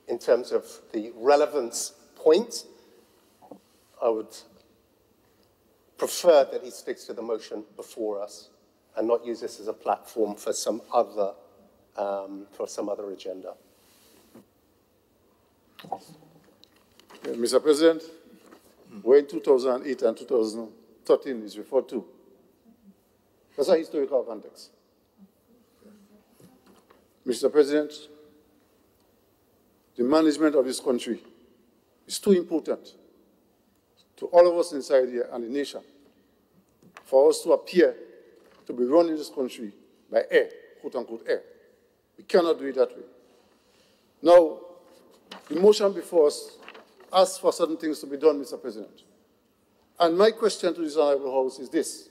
in terms of the relevance point, I would prefer that he sticks to the motion before us and not use this as a platform for some other agenda. Mr. President, when 2008 and 2013 is referred to, that's a historical context. Mr. President, the management of this country is too important to all of us inside here and the nation for us to appear to be running this country by air, quote-unquote air. We cannot do it that way. Now, the motion before us asks for certain things to be done, Mr. President. And my question to this Honorable House is this.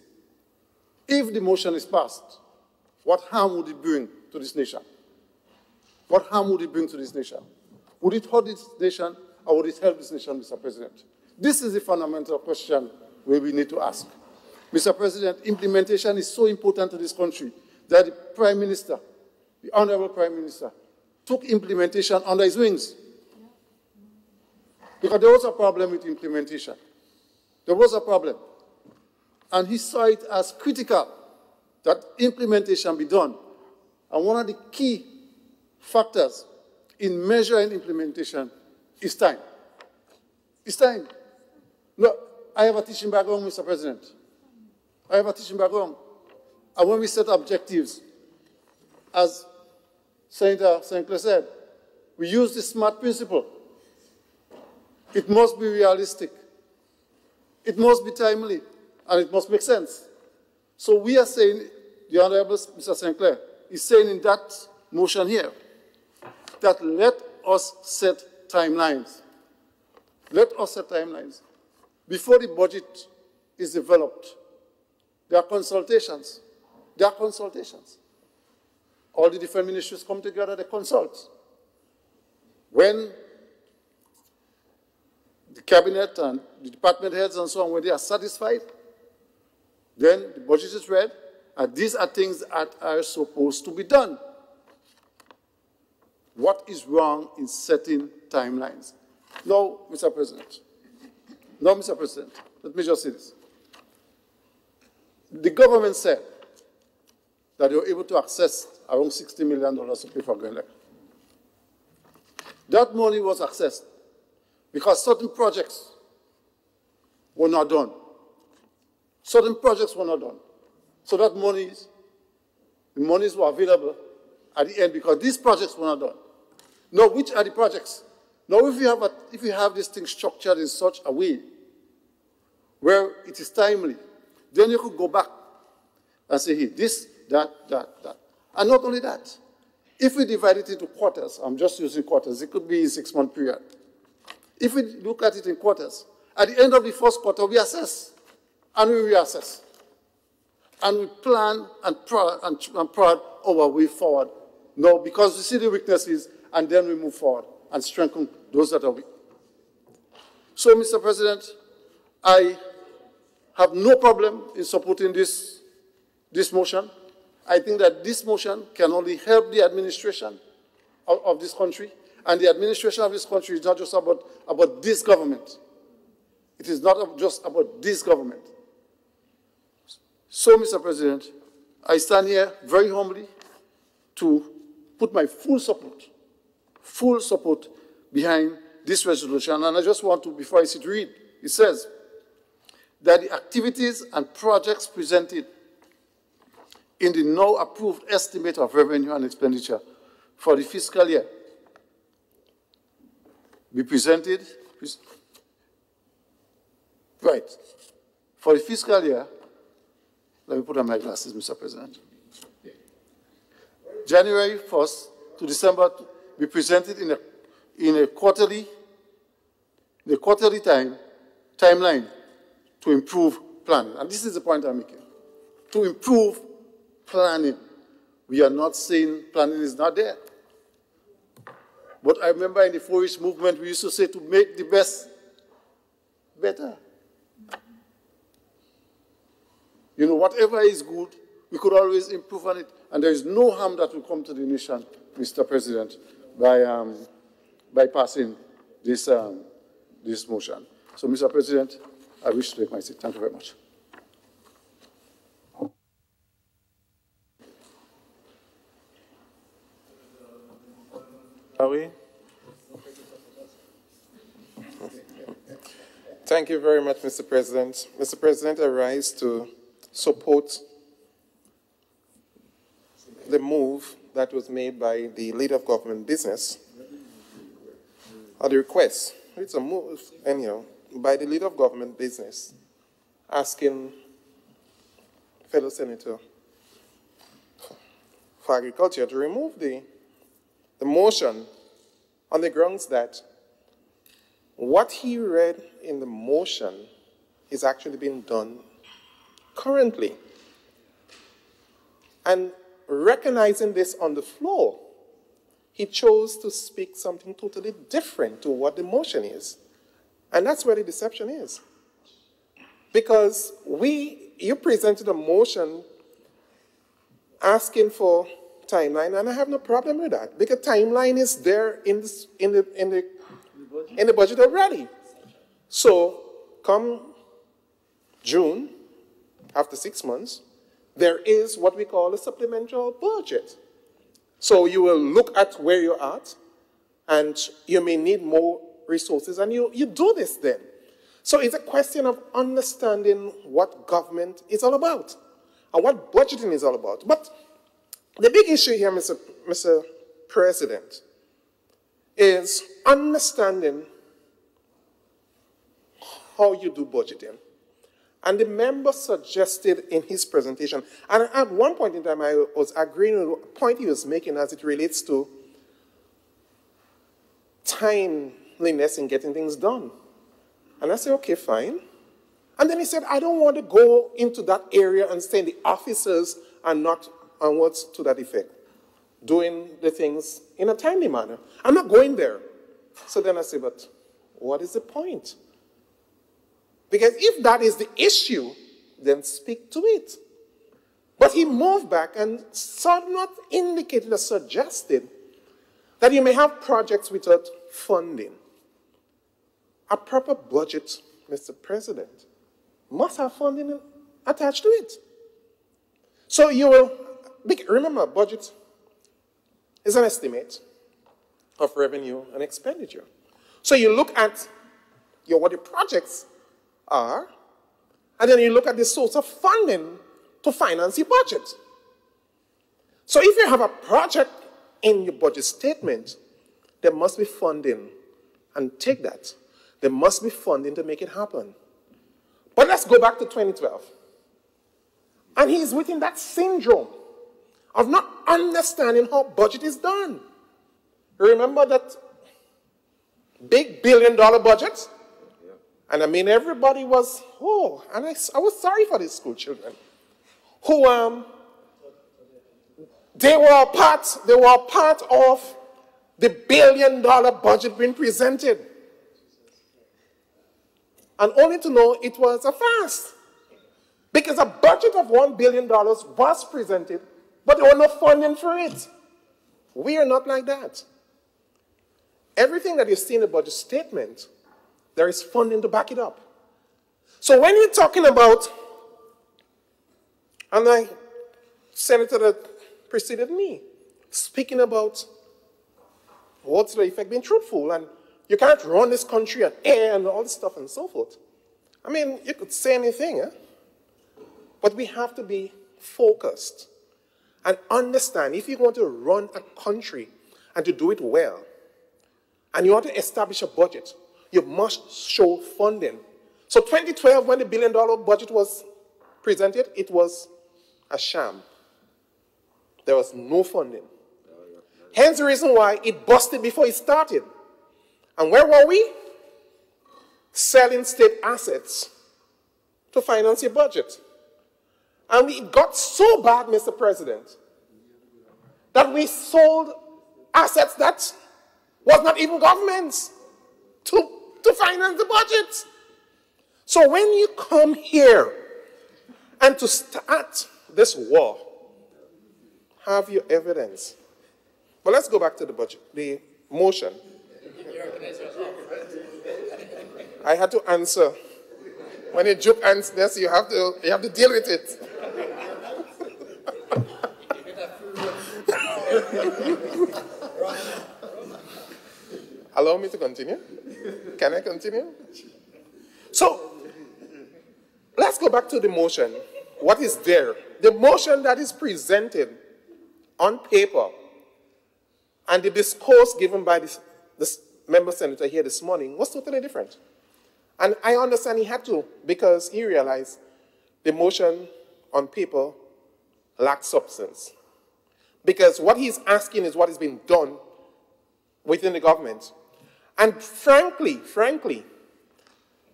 If the motion is passed, what harm would it bring to this nation? What harm would it bring to this nation? Would it hurt this nation or would it help this nation, Mr. President? This is the fundamental question we need to ask. Mr. President, implementation is so important to this country that the Prime Minister, the Honorable Prime Minister, took implementation under his wings. Because there was a problem with implementation. There was a problem. And he saw it as critical that implementation be done. And one of the key factors in measuring implementation is time. It's time. Look, I have a teaching background, Mr. President. I have a teaching background. And when we set objectives, as Senator St. Clair said, we use the SMART principle. It must be realistic. It must be timely. And it must make sense. So we are saying, the Honorable Mr. St. Clair is saying in that motion here, that let us set timelines. Let us set timelines. Before the budget is developed, there are consultations. There are consultations. All the different ministries come together, they consult. When the cabinet and the department heads and so on, when they are satisfied, then the budget is read, and these are things that are supposed to be done. What is wrong in setting timelines? No, Mr. President. No, Mr. President. Let me just say this. The government said that they were able to access around $60 million to pay for Grenada. That money was accessed because certain projects were not done. Certain projects were not done. So that the monies were available at the end because these projects were not done. Now, which are the projects? Now, if you have this thing structured in such a way where it is timely, then you could go back and say, hey, this, that. And not only that, if we divide it into quarters, I'm just using quarters, it could be a 6-month period. If we look at it in quarters, at the end of the first quarter, we assess and we reassess. And we plan and prod our way forward. No, because we see the weaknesses, and then we move forward and strengthen those that are weak. So, Mr. President, I have no problem in supporting this motion. I think that this motion can only help the administration of this country. And the administration of this country is not just about this government. It is not just about this government. So, Mr. President, I stand here very humbly to put my full support behind this resolution. And I just want to, before I sit read, it says that the activities and projects presented in the now approved estimate of revenue and expenditure for the fiscal year be presented, right, for the fiscal year, let me put on my glasses, Mr. President. January 1st to December be presented in a quarterly timeline to improve planning. And this is the point I'm making. To improve planning. We are not saying planning is not there. But I remember in the 4-H movement, we used to say to make the best better. You know, whatever is good, we could always improve on it. And there is no harm that will come to the nation, Mr. President, by passing this motion. So, Mr. President, I wish to take my seat. Thank you very much. Are we? Thank you very much, Mr. President. Mr. President, I rise to support the move that was made by the leader of government business, or the request, it's a move, anyhow, by the leader of government business, asking fellow senator for agriculture to remove the motion on the grounds that what he read in the motion is actually being done currently. And recognizing this on the floor, he chose to speak something totally different to what the motion is. And that's where the deception is. Because you presented a motion asking for timeline, and I have no problem with that, because timeline is there in the budget already. So come June, after 6 months, there is what we call a supplemental budget. So you will look at where you're at, and you may need more resources, and you do this then. So it's a question of understanding what government is all about and what budgeting is all about. But the big issue here, Mr. President, is understanding how you do budgeting. And the member suggested in his presentation, and at one point in time I was agreeing with the point he was making as it relates to timeliness in getting things done. And I said, okay, fine. And then he said, I don't want to go into that area and say the officers are not, and what's to that effect, doing the things in a timely manner. I'm not going there. So then I said, but what is the point? Because if that is the issue, then speak to it. But he moved back and somewhat indicated or suggested that you may have projects without funding. A proper budget, Mr. President, must have funding attached to it. So you will, remember, budget is an estimate of revenue and expenditure. So you look at what the projects are, and then you look at the source of funding to finance your budget. So if you have a project in your budget statement, there must be funding, and take that. There must be funding to make it happen. But let's go back to 2012. And he's within that syndrome of not understanding how budget is done. Remember that big billion-dollar budget? And I mean, everybody was, and I was sorry for these school children who, they were part of the billion-dollar budget being presented. And only to know it was a farce. Because a budget of $1 billion was presented, but there was no funding for it. We are not like that. Everything that you see in the budget statement, there is funding to back it up. So when you're talking about, and the senator that preceded me, speaking about what's the effect being truthful, and you can't run this country on air and all this stuff and so forth. I mean, you could say anything, but we have to be focused and understand if you want to run a country and to do it well, and you want to establish a budget, you must show funding. So 2012, when the billion-dollar budget was presented, it was a sham. There was no funding. Hence the reason why it busted before it started. And where were we? Selling state assets to finance your budget. And it got so bad, Mr. President, that we sold assets that was not even government's to finance the budget. So when you come here and to start this war, have your evidence. But let's go back to the budget, the motion. I had to answer. When you joke answers, you have to deal with it. Allow me to continue? Can I continue? So let's go back to the motion. What is there? The motion that is presented on paper and the discourse given by this member senator here this morning was totally different. And I understand he had to, because he realized the motion on paper lacked substance. Because what he's asking is what has been done within the government. And frankly,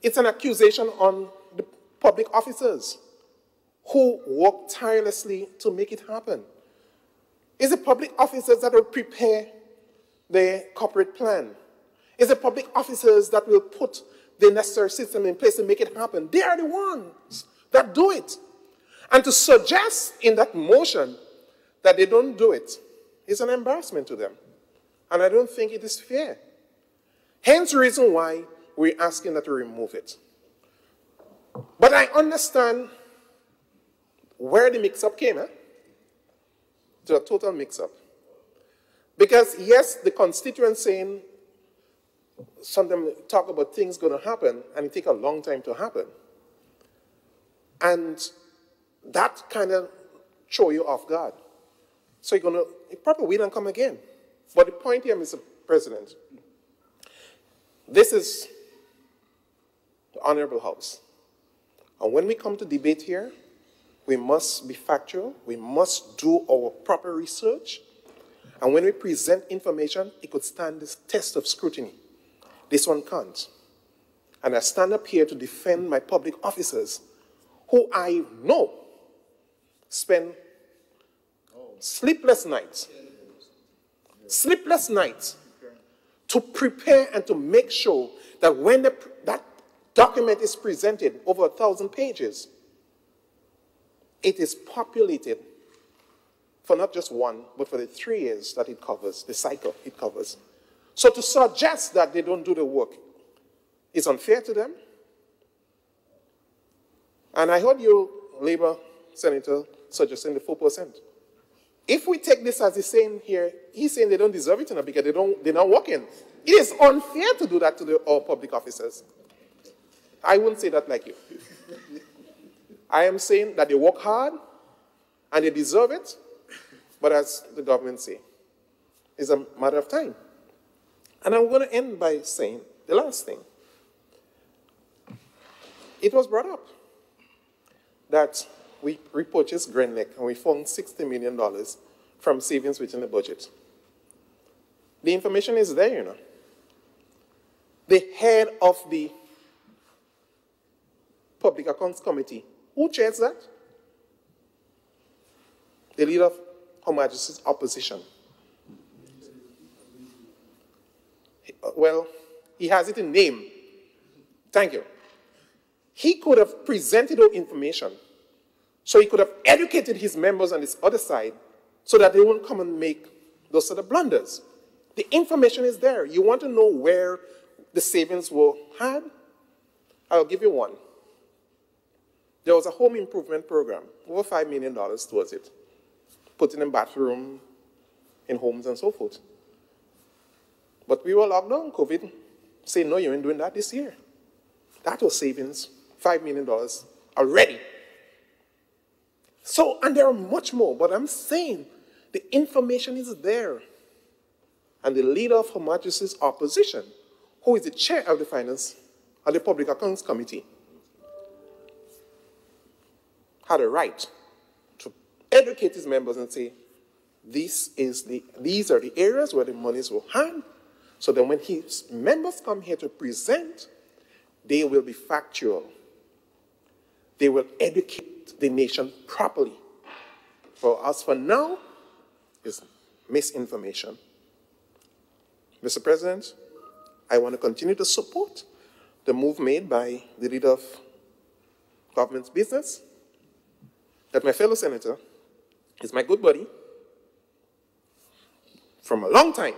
it's an accusation on the public officers who work tirelessly to make it happen. It's the public officers that will prepare the corporate plan. It's the public officers that will put the necessary system in place to make it happen. They are the ones that do it. And to suggest in that motion that they don't do it is an embarrassment to them. And I don't think it is fair. Hence the reason why we're asking that to remove it. But I understand where the mix-up came, to a total mix-up. Because yes, the constituents saying, sometimes talk about things going to happen, and it take a long time to happen. And that kind of throw you off guard. So you're going to probably wait and come again. But the point here, Mr. President, this is the Honorable House. And when we come to debate here, we must be factual. We must do our proper research. And when we present information, it could stand this test of scrutiny. This one can't. And I stand up here to defend my public officers who I know spend sleepless nights to prepare and to make sure that when that document is presented over 1,000 pages, it is populated for not just one, but for the 3 years that it covers, the cycle it covers. So to suggest that they don't do the work is unfair to them. And I heard you, Labour Senator, suggesting the 4%. If we take this as he's saying here, he's saying they don't deserve it enough because they're not working. It is unfair to do that to our public officers. I wouldn't say that like you. I am saying that they work hard and they deserve it, but as the government say, it's a matter of time. And I'm going to end by saying the last thing. It was brought up that we repurchased Grenada and we found $60 million from savings within the budget. The information is there, you know. The head of the Public Accounts Committee, who chairs that? The leader of Her Majesty's opposition. Well, he has it in name. Thank you. He could have presented all information, so he could have educated his members on this other side so that they won't come and make those sort of blunders. The information is there. You want to know where the savings were had? I'll give you one. There was a home improvement program, over $5 million towards it, putting in bathroom, in homes and so forth. But we were locked down, COVID, saying, no, you ain't doing that this year. That was savings, $5 million already. So, and there are much more, but I'm saying the information is there. And the leader of Her Majesty's opposition, who is the chair of the Finance and the Public Accounts Committee, had a right to educate his members and say, these are the areas where the monies were had. So then when his members come here to present, they will be factual. They will educate the nation properly. For us, for now, is misinformation. Mr. President, I want to continue to support the move made by the leader of government's business, that my fellow senator is my good buddy from a long time,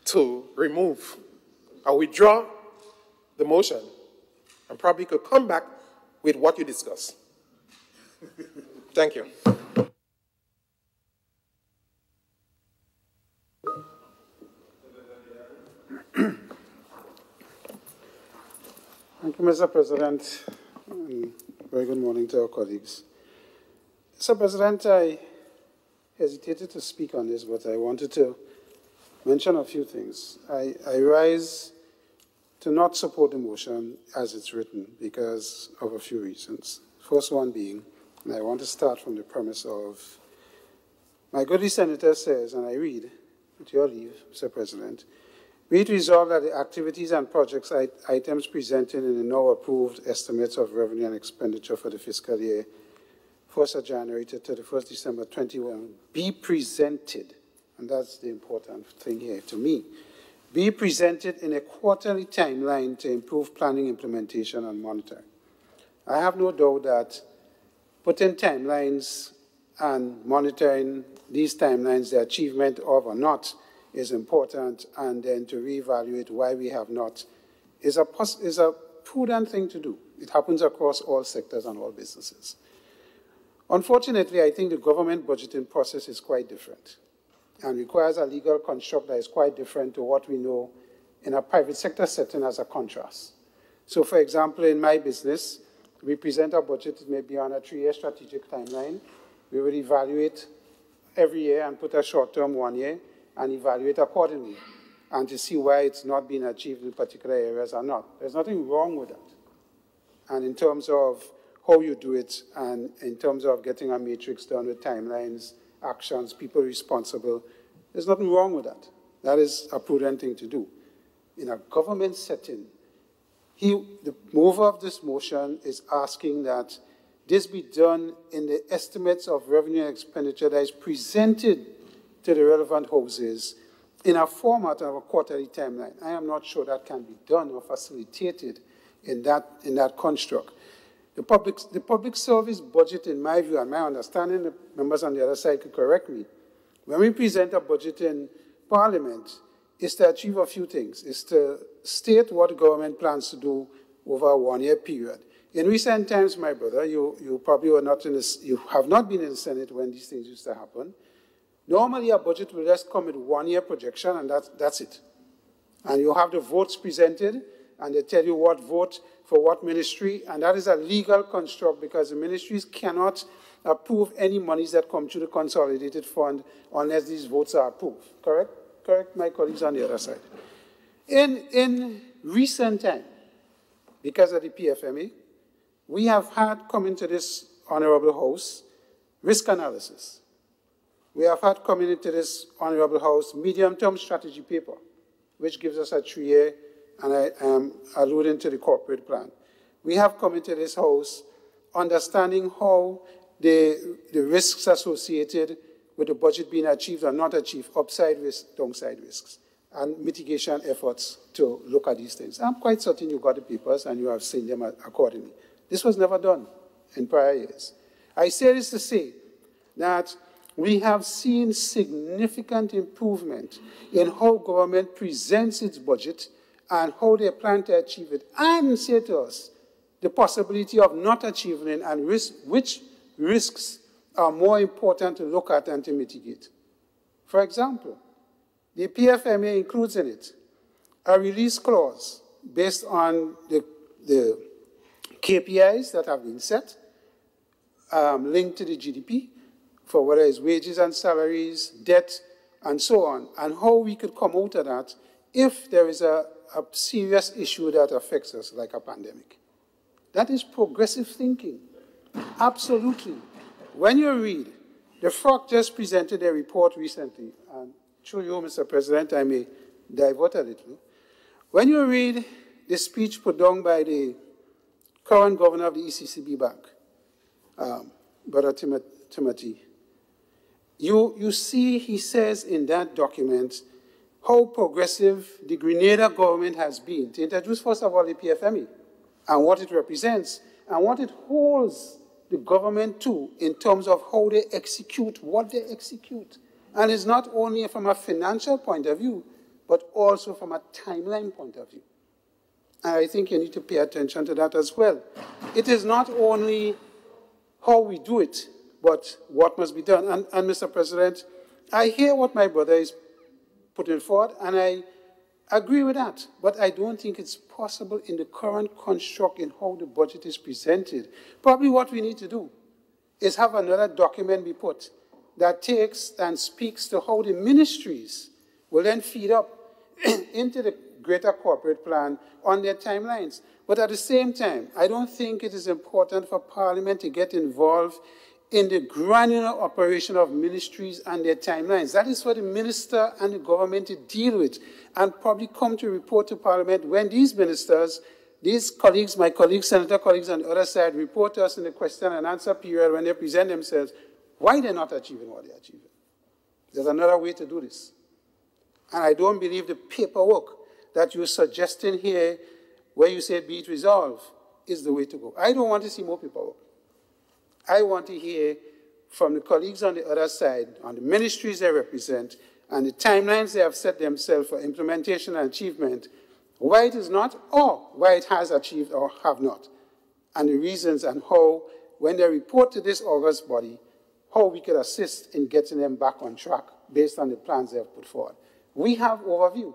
to remove or withdraw the motion and probably could come back with what you discuss. Thank you. you, Mr. President. Very good morning to our colleagues. Mr. President, I hesitated to speak on this, but I wanted to mention a few things. I rise to not support the motion as it's written because of a few reasons. First one being, and I want to start from the premise of, my goodly senator says, and I read, with your leave, Mr. President, be it resolved that the activities and projects items presented in the now approved estimates of revenue and expenditure for the fiscal year 1st of January to 31st December 21 be presented, and that's the important thing here to me, be presented in a quarterly timeline to improve planning, implementation, and monitoring. I have no doubt that putting timelines and monitoring these timelines, the achievement of or not, is important, and then to reevaluate why we have not is a prudent thing to do. It happens across all sectors and all businesses. Unfortunately, I think the government budgeting process is quite different and requires a legal construct that is quite different to what we know in a private sector setting as a contrast. So, for example, in my business, we present our budget maybe on a 3-year strategic timeline. We will evaluate every year and put a short-term 1 year and evaluate accordingly and to see why it's not being achieved in particular areas or not. There's nothing wrong with that. And in terms of how you do it and in terms of getting a matrix done with timelines, actions, people responsible, there's nothing wrong with that. That is a prudent thing to do. In a government setting, the mover of this motion is asking that this be done in the estimates of revenue and expenditure that is presented to the relevant houses in a format of a quarterly timeline. I am not sure that can be done or facilitated in that construct. The public service budget, in my view and my understanding, the members on the other side could correct me, when we present a budget in Parliament, is to achieve a few things. Is to state what the government plans to do over a 1-year period. In recent times, my brother, you probably were not in this, you have not been in the Senate when these things used to happen. Normally, a budget will just come with 1-year projection, and that's it. And you have the votes presented, and they tell you what vote for what ministry, and that is a legal construct because the ministries cannot approve any monies that come to the consolidated fund unless these votes are approved. Correct? Correct, my colleagues on the other side. In recent time, because of the PFMA, we have had come into this honorable house risk analysis. We have had come into this honorable house medium-term strategy paper, which gives us a 3-year, and I am alluding to the corporate plan. We have come into this house understanding how the risks associated with the budget being achieved or not achieved, upside risks, downside risks, and mitigation efforts to look at these things. I'm quite certain you got the papers and you have seen them accordingly. This was never done in prior years. I say this to say that we have seen significant improvement in how government presents its budget and how they plan to achieve it, and say to us the possibility of not achieving it and which risks are more important to look at and to mitigate. For example, the PFMA includes in it a release clause based on the KPIs that have been set, linked to the GDP, for whether it's wages and salaries, debt, and so on, and how we could come out of that if there is a serious issue that affects us, like a pandemic. That is progressive thinking, absolutely. When you read, the FROC just presented a report recently, and through you, Mr. President, I may divert a little. When you read the speech put down by the current governor of the ECCB Bank, Brother Timothy, you see he says in that document how progressive the Grenada government has been to introduce, first of all, the PFMA and what it represents and what it holds the government to in terms of how they execute what they execute. And it's not only from a financial point of view, but also from a timeline point of view. And I think you need to pay attention to that as well. It is not only how we do it, but what must be done. And Mr. President, I hear what my brother is putting forward, and I agree with that, but I don't think it's possible in the current construct in how the budget is presented. Probably what we need to do is have another document be put that takes and speaks to how the ministries will then feed up into the greater corporate plan on their timelines. But at the same time, I don't think it is important for Parliament to get involved in the granular operation of ministries and their timelines. That is for the minister and the government to deal with and probably come to report to Parliament when these ministers, these colleagues, my colleagues, senator colleagues on the other side, report to us in the question and answer period when they present themselves, why they're not achieving what they're achieving. There's another way to do this. And I don't believe the paperwork that you're suggesting here, where you say be it resolved, is the way to go. I don't want to see more paperwork. I want to hear from the colleagues on the other side, on the ministries they represent, and the timelines they have set themselves for implementation and achievement, why it is not, or why it has achieved or have not, and the reasons and how, when they report to this August body, how we could assist in getting them back on track based on the plans they have put forward. We have overview.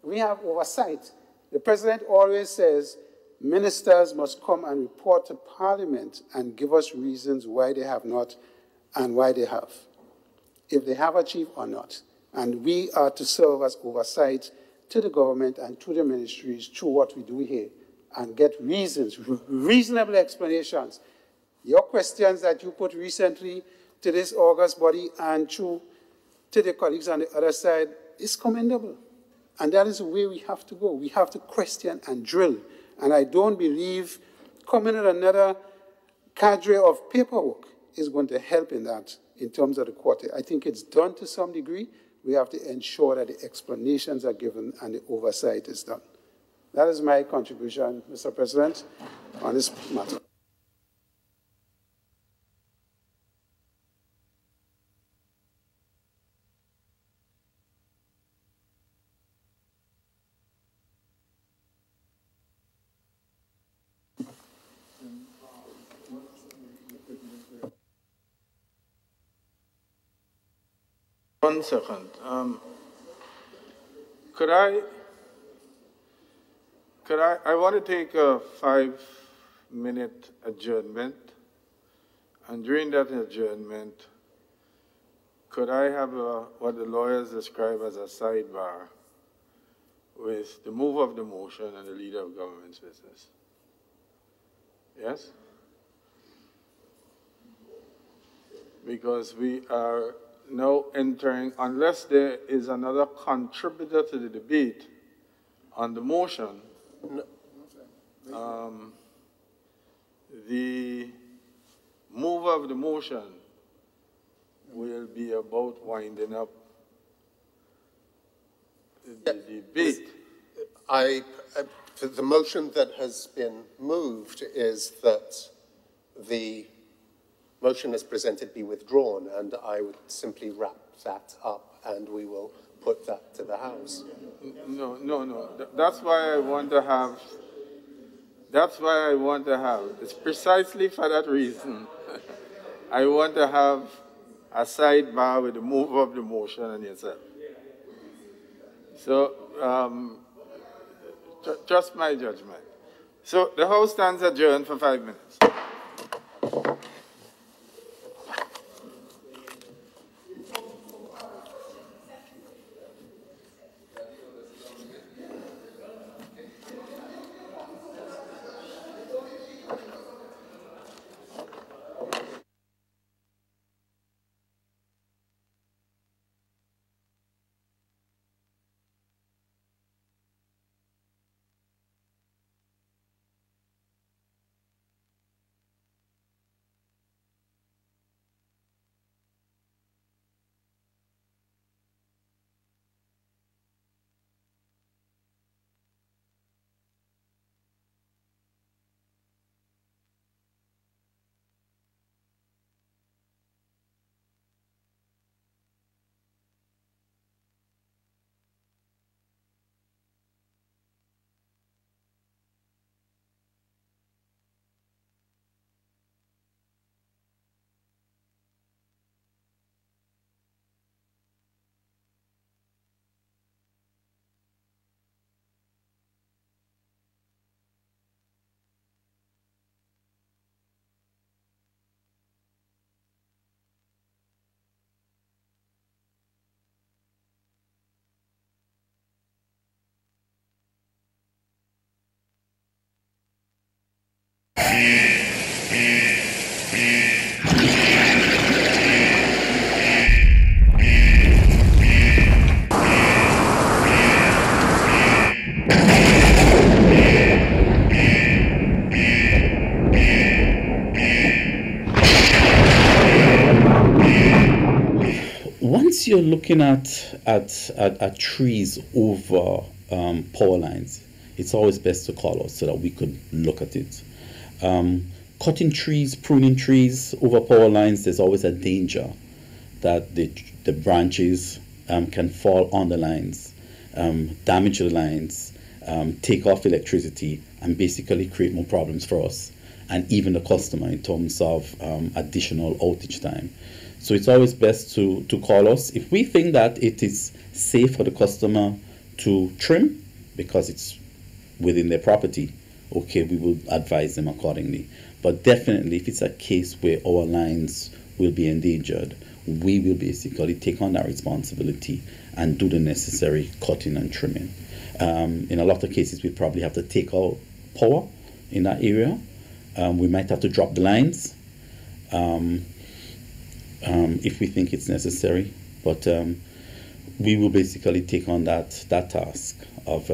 We have oversight. The president always says ministers must come and report to Parliament and give us reasons why they have not and why they have, if they have achieved or not. And we are to serve as oversight to the government and to the ministries through what we do here and get reasons, reasonable explanations. Your questions that you put recently to this August body and to the colleagues on the other side is commendable. And that is the way we have to go. We have to question and drill. And I don't believe coming with another cadre of paperwork is going to help in that in terms of the quarter. I think it's done to some degree. We have to ensure that the explanations are given and the oversight is done. That is my contribution, Mr. President, on this matter. One second. I want to take a 5-minute adjournment, and during that adjournment, could I have what the lawyers describe as a sidebar with the move of the motion and the leader of government's business? Yes? Because we are now entering, unless there is another contributor to the debate on the motion, the move of the motion will be about winding up the debate. The motion that has been moved is that the motion as presented be withdrawn, and I would simply wrap that up and we will put that to the House. No. That's why I want to have, it's precisely for that reason. I want to have a sidebar with the move of the motion and yourself. So, trust my judgment. So the House stands adjourned for 5 minutes. Once you're looking at trees over power lines, it's always best to call out so that we could look at it. Cutting trees, pruning trees over power lines, there's always a danger that the branches can fall on the lines, damage the lines, take off electricity, and basically create more problems for us and even the customer in terms of additional outage time. So it's always best to call us. If we think that it is safe for the customer to trim because it's within their property, okay, we will advise them accordingly. But definitely, if it's a case where our lines will be endangered, we will basically take on that responsibility and do the necessary cutting and trimming. In a lot of cases, we probably have to take out power in that area. We might have to drop the lines if we think it's necessary. But we will basically take on that task of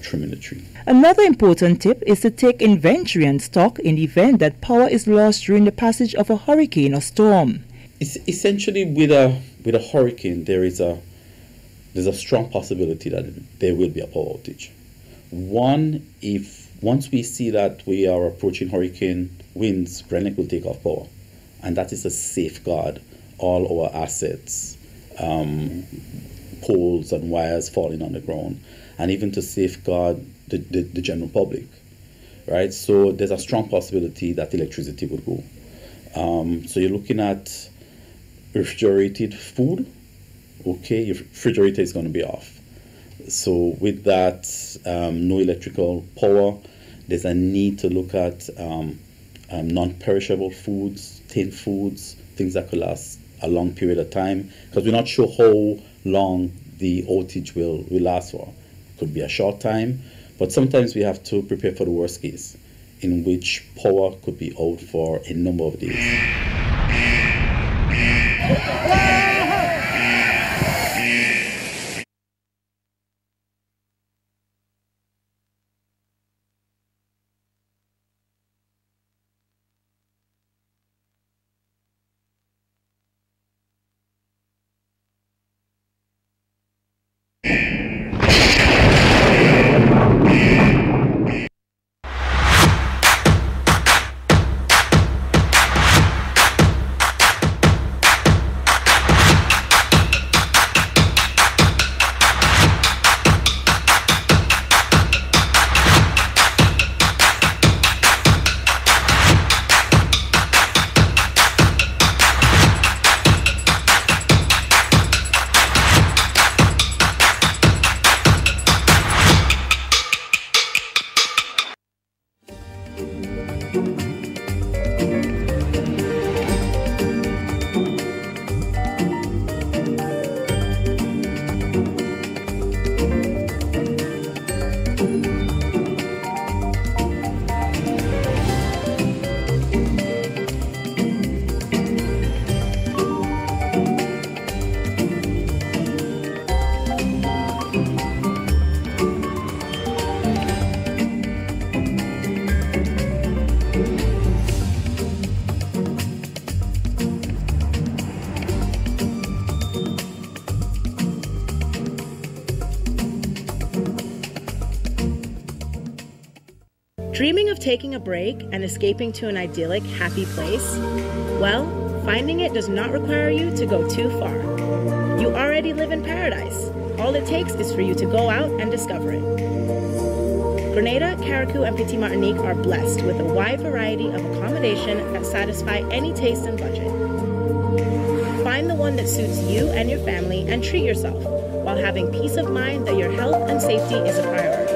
trimming the tree. Another important tip is to take inventory and stock in the event that power is lost during the passage of a hurricane or storm. It's essentially, with a hurricane, there's a strong possibility that there will be a power outage. Once we see that we are approaching hurricane winds, Grenada will take off power, and that is a safeguard all our assets, poles and wires falling on the ground, and even to safeguard the general public, right? So there's a strong possibility that electricity would go. So you're looking at refrigerated food, okay, your refrigerator is going to be off. So with that, no electrical power, there's a need to look at non-perishable foods, tinned foods, things that could last a long period of time, because we're not sure how long the outage will last for. It could be a short time, but sometimes we have to prepare for the worst case, in which power could be out for a number of days. Dreaming of taking a break and escaping to an idyllic, happy place? Well, finding it does not require you to go too far. You already live in paradise. All it takes is for you to go out and discover it. Grenada, Carriacou, and Petite Martinique are blessed with a wide variety of accommodation that satisfy any taste and budget. Find the one that suits you and your family and treat yourself while having peace of mind that your health and safety is a priority.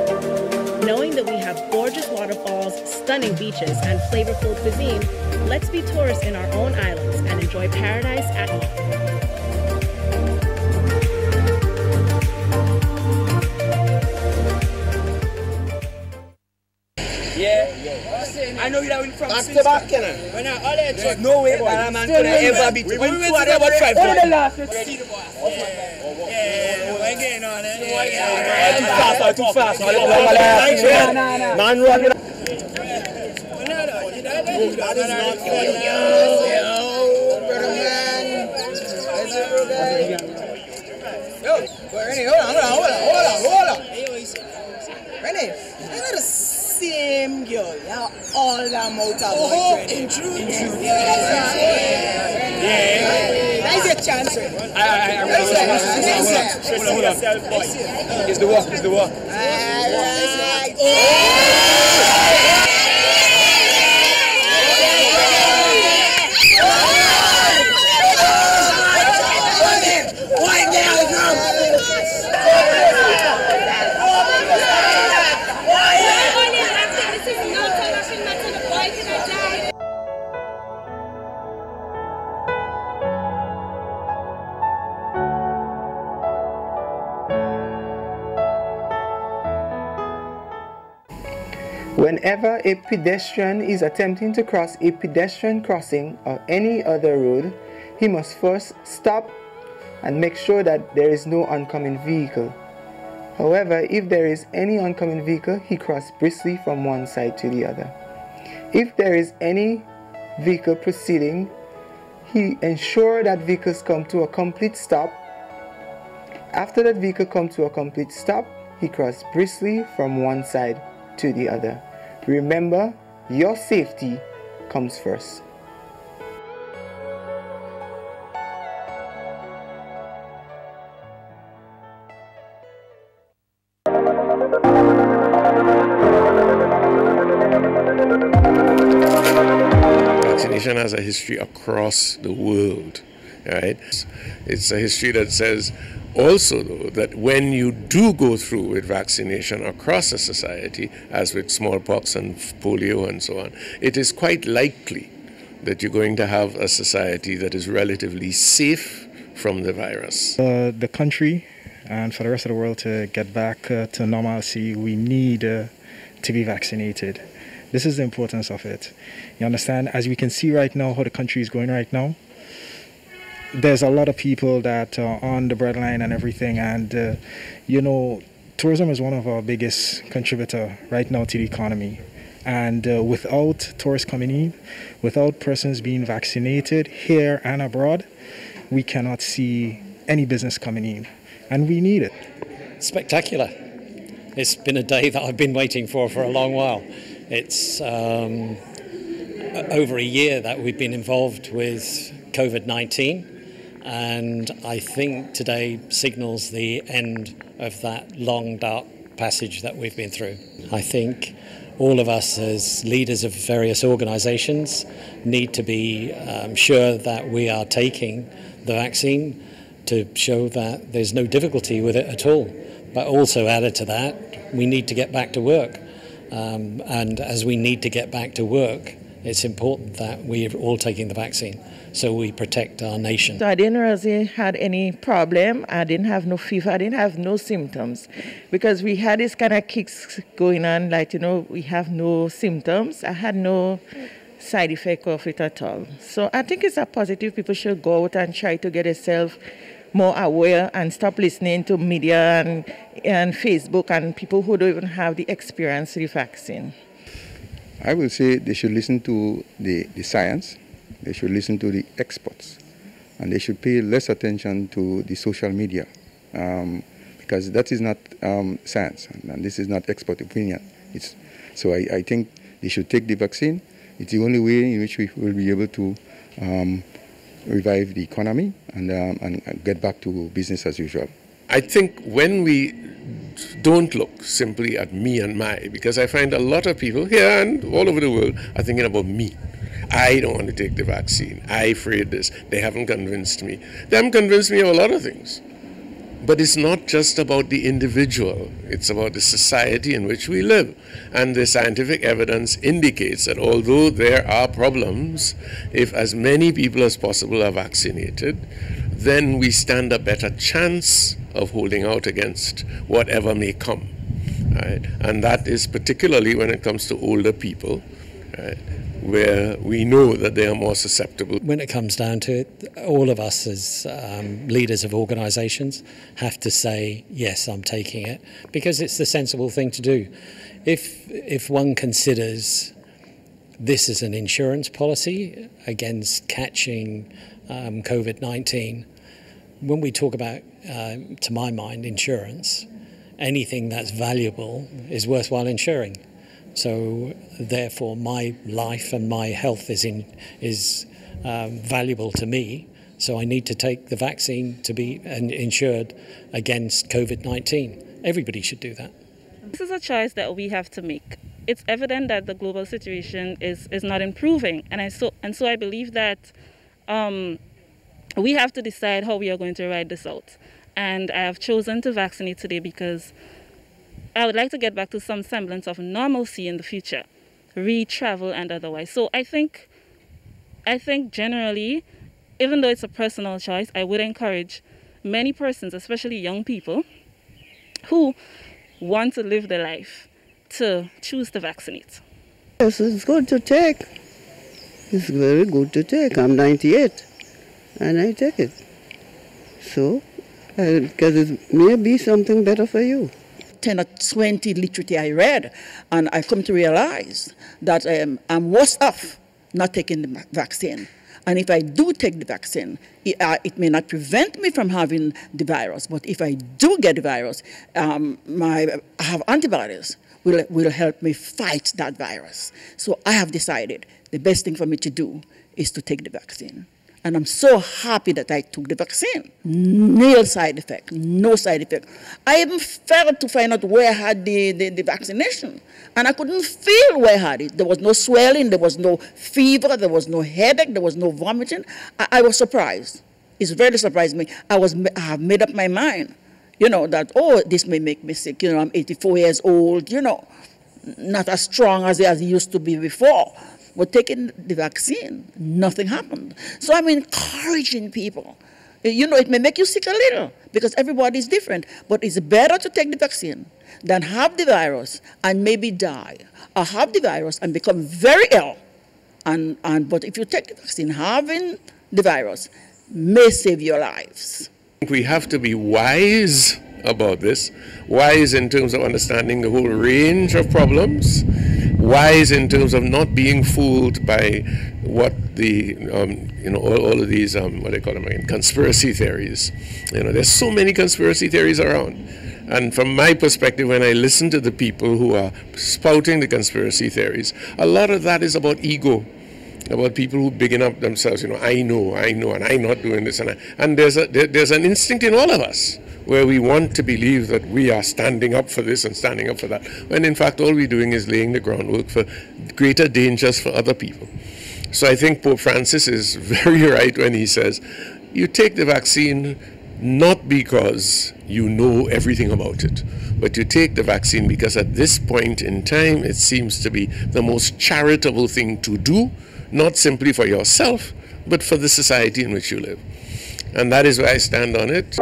Knowing that we have gorgeous waterfalls, stunning beaches, and flavorful cuisine, let's be tourists in our own islands and enjoy paradise at home. Yeah, I know you are in from since back, there's no way that a man could ever beat you. We went to about 5 again on it. Too fast. Man, run it. That is not for you. Brother man. Hold on. Rennie, you're not the same girl. You have all the amount of boyfriend. In truth. Yeah. That's your chance, Hold on. It's the walk. Whenever a pedestrian is attempting to cross a pedestrian crossing or any other road, he must first stop and make sure that there is no oncoming vehicle. However, if there is any oncoming vehicle, he crosses briskly from one side to the other. If there is any vehicle proceeding, he ensures that vehicles come to a complete stop. After that vehicle comes to a complete stop, he crosses briskly from one side to the other. Remember, your safety comes first. Vaccination has a history across the world, right? It's a history that says also, though, that when you do go through with vaccination across a society, as with smallpox and polio and so on, it is quite likely that you're going to have a society that is relatively safe from the virus. The country and for the rest of the world to get back to normalcy, we need to be vaccinated. This is the importance of it. You understand? As we can see right now, how the country is going right now, there's a lot of people that are on the breadline and everything, and you know, tourism is one of our biggest contributor right now to the economy. And without tourists coming in, without persons being vaccinated here and abroad, we cannot see any business coming in, and we need it. Spectacular. It's been a day that I've been waiting for a long while. It's over a year that we've been involved with COVID-19. And I think today signals the end of that long, dark passage that we've been through. I think all of us as leaders of various organisations need to be sure that we are taking the vaccine to show that there's no difficulty with it at all. But also added to that, we need to get back to work. And as we need to get back to work, it's important that we're all taking the vaccine so we protect our nation. So I didn't really had any problem. I didn't have no fever. I didn't have no symptoms because we had this kind of kicks going on, like, you know, we have no symptoms. I had no side effect of it at all. So I think it's a positive. People should go out and try to get themselves more aware and stop listening to media and Facebook and people who don't even have the experience with the vaccine. I will say they should listen to the science, they should listen to the experts, and they should pay less attention to the social media because that is not science and this is not expert opinion. So I think they should take the vaccine. It's the only way in which we will be able to revive the economy and get back to business as usual. I think when we don't look simply at me and my, because I find a lot of people here and all over the world are thinking about me. I don't want to take the vaccine. I'm afraid this. They haven't convinced me. They haven't convinced me of a lot of things. But it's not just about the individual. It's about the society in which we live. And the scientific evidence indicates that although there are problems, if as many people as possible are vaccinated, then we stand a better chance of holding out against whatever may come. Right? And that is particularly when it comes to older people, right, where we know that they are more susceptible. When it comes down to it, all of us as leaders of organisations have to say, yes, I'm taking it, because it's the sensible thing to do. If one considers this as an insurance policy against catching COVID-19, when we talk about, to my mind, insurance, anything that's valuable is worthwhile insuring. So therefore, my life and my health is valuable to me. So I need to take the vaccine to be insured against COVID-19. Everybody should do that. This is a choice that we have to make. It's evident that the global situation is not improving, and so I believe that we have to decide how we are going to ride this out. And I have chosen to vaccinate today because I would like to get back to some semblance of normalcy in the future, re-travel and otherwise. So I think generally, even though it's a personal choice, I would encourage many persons, especially young people, who want to live their life, to choose to vaccinate. Yes, it's good to take. It's very good to take. I'm 98 and I take it. So, because it may be something better for you. 10 or 20 literature I read, and I come to realize that I'm worse off not taking the vaccine. And if I do take the vaccine, it may not prevent me from having the virus, but if I do get the virus, I have antibodies will help me fight that virus. So I have decided the best thing for me to do is to take the vaccine. And I'm so happy that I took the vaccine. No side effect, no side effect. I even failed to find out where I had the vaccination. And I couldn't feel where I had it. There was no swelling, there was no fever, there was no headache, there was no vomiting. I was surprised. It's really surprised me. I have made up my mind, that, this may make me sick. I'm 84 years old, not as strong as I used to be before. But taking the vaccine, nothing happened. So I'm encouraging people. It may make you sick a little because everybody is different, but it's better to take the vaccine than have the virus and maybe die, or have the virus and become very ill. But if you take the vaccine, having the virus may save your lives. We have to be wise about this, wise in terms of understanding the whole range of problems, wise in terms of not being fooled by what the, all of these, what they call them again, conspiracy theories. There's so many conspiracy theories around. And from my perspective, when I listen to the people who are spouting the conspiracy theories, a lot of that is about ego, about people who bigging up themselves, I know, and I'm not doing this. And there's an instinct in all of us where we want to believe that we are standing up for this and standing up for that, when in fact all we're doing is laying the groundwork for greater dangers for other people. So I think Pope Francis is very right when he says, you take the vaccine not because you know everything about it, but you take the vaccine because at this point in time it seems to be the most charitable thing to do, not simply for yourself, but for the society in which you live. And that is why I stand on it.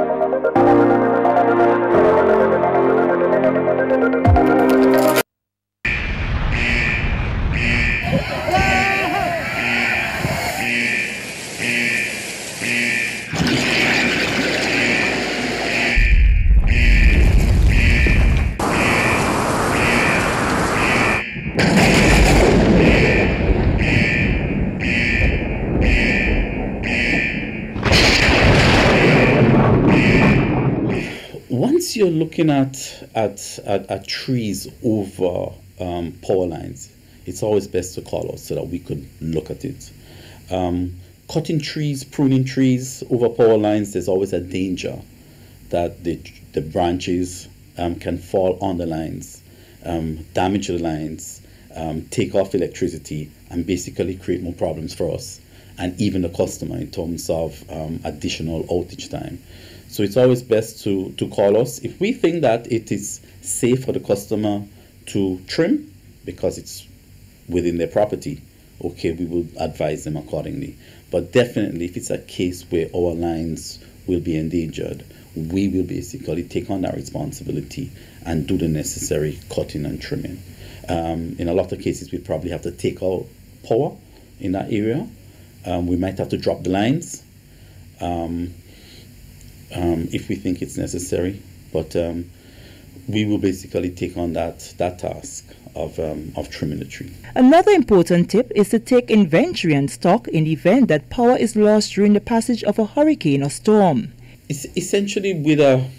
Once you're looking at trees over power lines, it's always best to call us so that we could look at it. Cutting trees, pruning trees over power lines, there's always a danger that the branches can fall on the lines, damage the lines, take off electricity, and basically create more problems for us and even the customer in terms of additional outage time. So it's always best to call us. If we think that it is safe for the customer to trim because it's within their property, okay, we will advise them accordingly. But definitely if it's a case where our lines will be endangered, we will basically take on that responsibility and do the necessary cutting and trimming. In a lot of cases, we'd probably have to take out power in that area. We might have to drop the lines if we think it's necessary. But we will basically take on that task of trimming the tree. Another important tip is to take inventory and stock in the event that power is lost during the passage of a hurricane or storm. Essentially, with a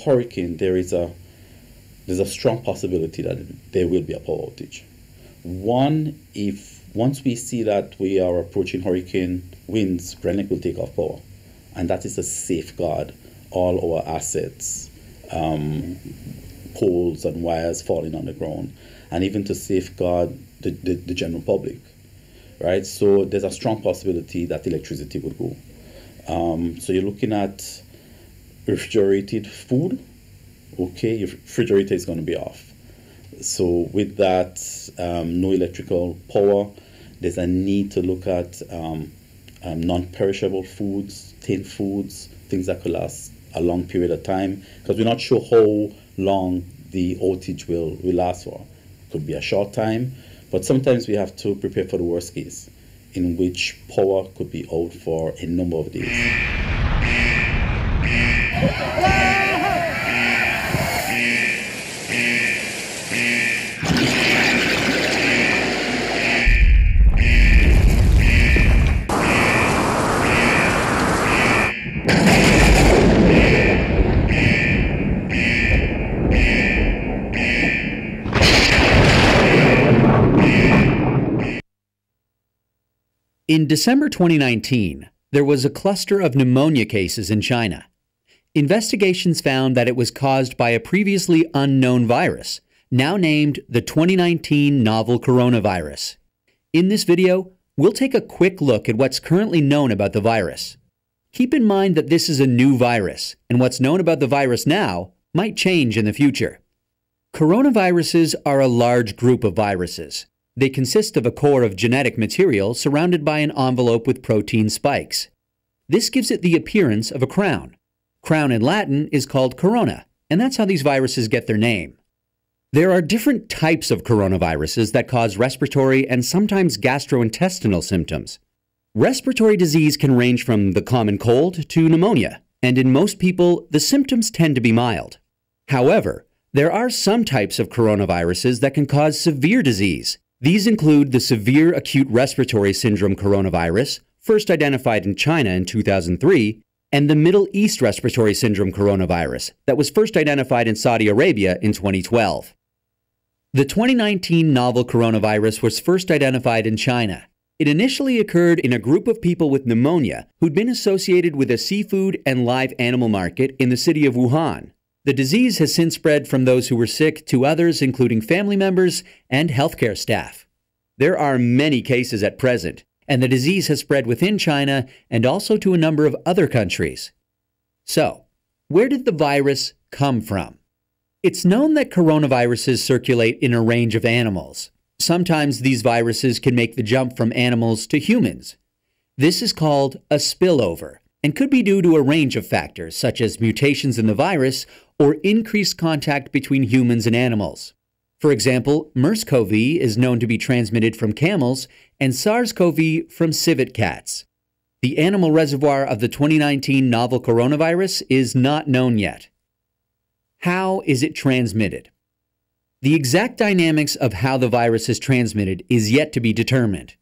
hurricane, there's a strong possibility that there will be a power outage. Once we see that we are approaching hurricane winds, Grenada will take off power, and that is to safeguard all our assets, poles and wires falling on the ground, and even to safeguard the general public, right? So there's a strong possibility that electricity would go. So you're looking at refrigerated food. Okay, your refrigerator is going to be off. So with that, no electrical power, there's a need to look at non-perishable foods, tinned foods, things that could last a long period of time, because we're not sure how long the outage will last for. Could be a short time, but sometimes we have to prepare for the worst case, in which power could be out for a number of days. In December 2019, there was a cluster of pneumonia cases in China. Investigations found that it was caused by a previously unknown virus, now named the 2019 novel coronavirus. In this video, we'll take a quick look at what's currently known about the virus. Keep in mind that this is a new virus, and what's known about the virus now might change in the future. Coronaviruses are a large group of viruses. They consist of a core of genetic material surrounded by an envelope with protein spikes. This gives it the appearance of a crown. Crown in Latin is called corona, and that's how these viruses get their name. There are different types of coronaviruses that cause respiratory and sometimes gastrointestinal symptoms. Respiratory disease can range from the common cold to pneumonia, and in most people, the symptoms tend to be mild. However, there are some types of coronaviruses that can cause severe disease. These include the severe acute respiratory syndrome coronavirus, first identified in China in 2003, and the Middle East respiratory syndrome coronavirus that was first identified in Saudi Arabia in 2012. The 2019 novel coronavirus was first identified in China. It initially occurred in a group of people with pneumonia who'd been associated with a seafood and live animal market in the city of Wuhan. The disease has since spread from those who were sick to others, including family members and healthcare staff. There are many cases at present, and the disease has spread within China and also to a number of other countries. So, where did the virus come from? It's known that coronaviruses circulate in a range of animals. Sometimes these viruses can make the jump from animals to humans. This is called a spillover, and could be due to a range of factors, such as mutations in the virus or increased contact between humans and animals. For example, MERS-CoV is known to be transmitted from camels and SARS-CoV from civet cats. The animal reservoir of the 2019 novel coronavirus is not known yet. How is it transmitted? The exact dynamics of how the virus is transmitted is yet to be determined.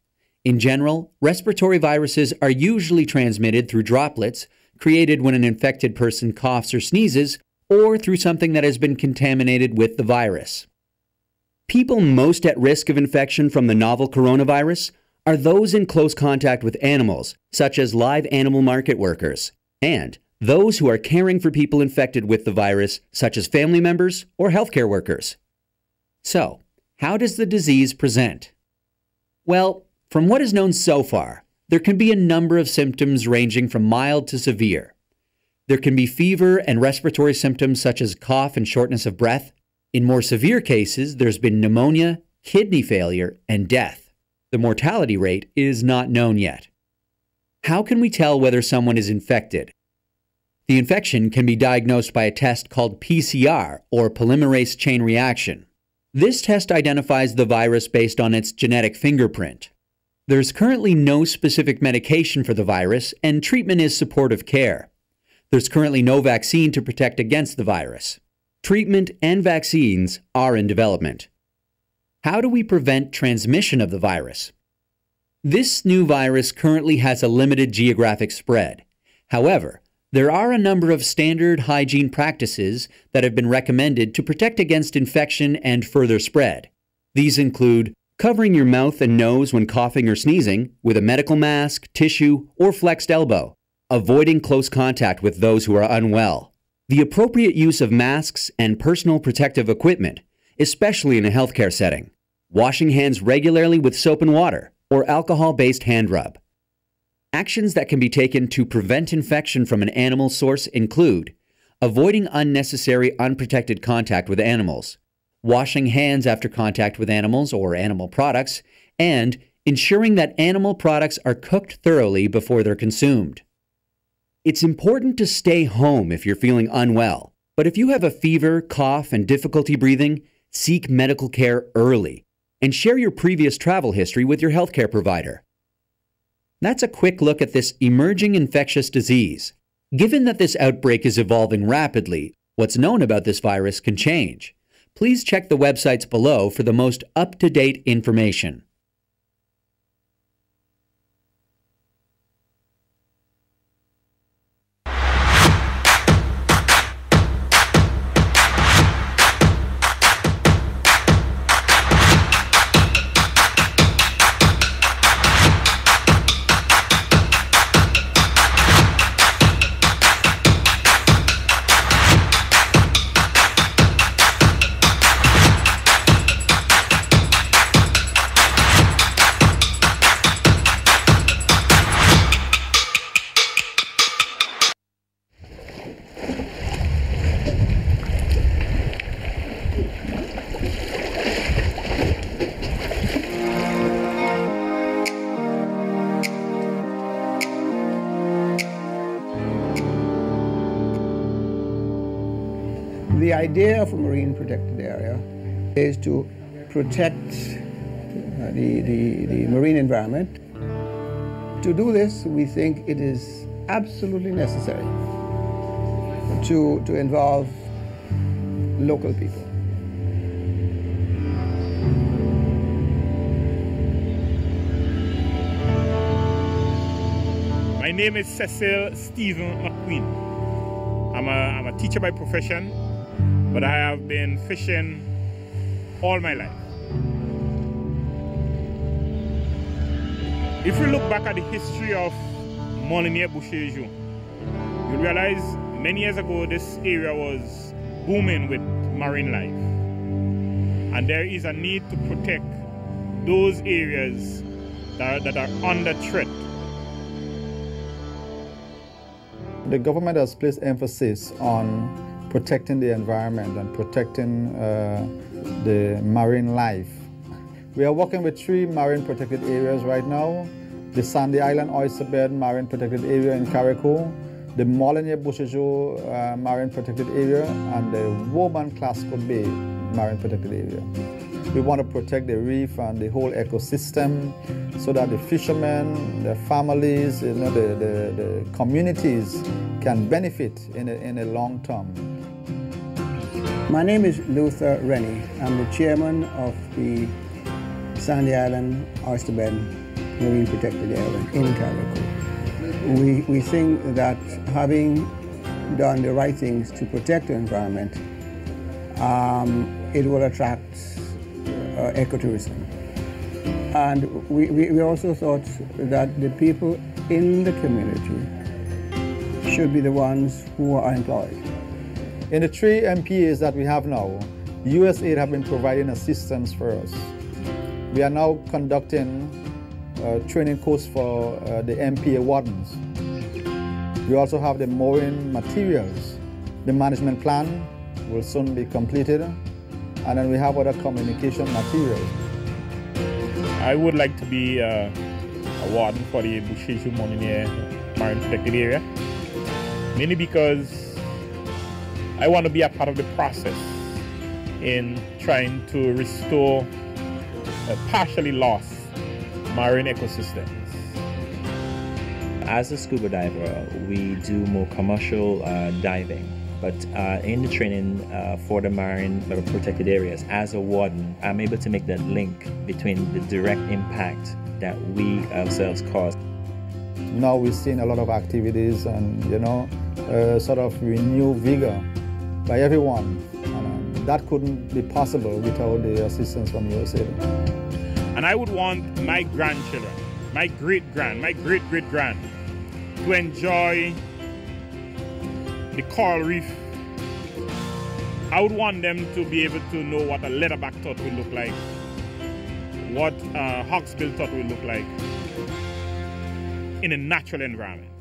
In general, respiratory viruses are usually transmitted through droplets created when an infected person coughs or sneezes, or through something that has been contaminated with the virus. People most at risk of infection from the novel coronavirus are those in close contact with animals, such as live animal market workers, and those who are caring for people infected with the virus, such as family members or healthcare workers. So, how does the disease present? Well, from what is known so far, there can be a number of symptoms ranging from mild to severe. There can be fever and respiratory symptoms such as cough and shortness of breath. In more severe cases, there's been pneumonia, kidney failure, and death. The mortality rate is not known yet. How can we tell whether someone is infected? The infection can be diagnosed by a test called PCR, or polymerase chain reaction. This test identifies the virus based on its genetic fingerprint. There's currently no specific medication for the virus, and treatment is supportive care. There's currently no vaccine to protect against the virus. Treatment and vaccines are in development. How do we prevent transmission of the virus? This new virus currently has a limited geographic spread. However, There are a number of standard hygiene practices that have been recommended to protect against infection and further spread. These include covering your mouth and nose when coughing or sneezing with a medical mask, tissue, or flexed elbow, avoiding close contact with those who are unwell, the appropriate use of masks and personal protective equipment, especially in a healthcare setting, washing hands regularly with soap and water, or alcohol-based hand rub. Actions that can be taken to prevent infection from an animal source include avoiding unnecessary unprotected contact with animals, washing hands after contact with animals or animal products, and ensuring that animal products are cooked thoroughly before they're consumed. It's important to stay home if you're feeling unwell, but if you have a fever, cough, and difficulty breathing, seek medical care early and share your previous travel history with your healthcare provider. That's a quick look at this emerging infectious disease. Given that this outbreak is evolving rapidly, what's known about this virus can change. Please check the websites below for the most up-to-date information. The idea of a marine protected area is to protect the marine environment. To do this, we think it is absolutely necessary to involve local people. My name is Cecil Stephen McQueen. I'm a teacher by profession, but I have been fishing all my life. If you look back at the history of Molinier-Bouchergeois, you realize many years ago this area was booming with marine life. And there is a need to protect those areas that are under threat. The government has placed emphasis on protecting the environment and protecting the marine life. We are working with 3 marine protected areas right now: the Sandy Island Oysterbed Marine Protected Area in Carriacou, the Molinier-Bouchergeois Marine Protected Area, and the Woburn-Classical Bay Marine Protected Area. We want to protect the reef and the whole ecosystem so that the fishermen, their families, the communities can benefit in the long term. My name is Luther Rennie. I'm the chairman of the Sandy Island Oysterbed Marine Protected Area in Carriacou. We think that having done the right things to protect the environment, it will attract ecotourism. And we also thought that the people in the community should be the ones who are employed. In the 3 MPAs that we have now, USAID have been providing assistance for us. We are now conducting a training course for the MPA wardens. We also have the mooring materials. The management plan will soon be completed, and then we have other communication materials. I would like to be a warden for the Bouchergeois-Molinier Marine Protected Area, mainly because I want to be a part of the process in trying to restore partially lost marine ecosystems. As a scuba diver, we do more commercial diving, but in the training for the marine protected areas, as a warden, I'm able to make that link between the direct impact that we ourselves cause. Now we're seeing a lot of activities and, sort of renewed vigor by everyone. And that couldn't be possible without the assistance from USA. And I would want my grandchildren, my great-great-grand, to enjoy the coral reef. I would want them to be able to know what a leatherback trout will look like, what a hawksbill trout will look like in a natural environment.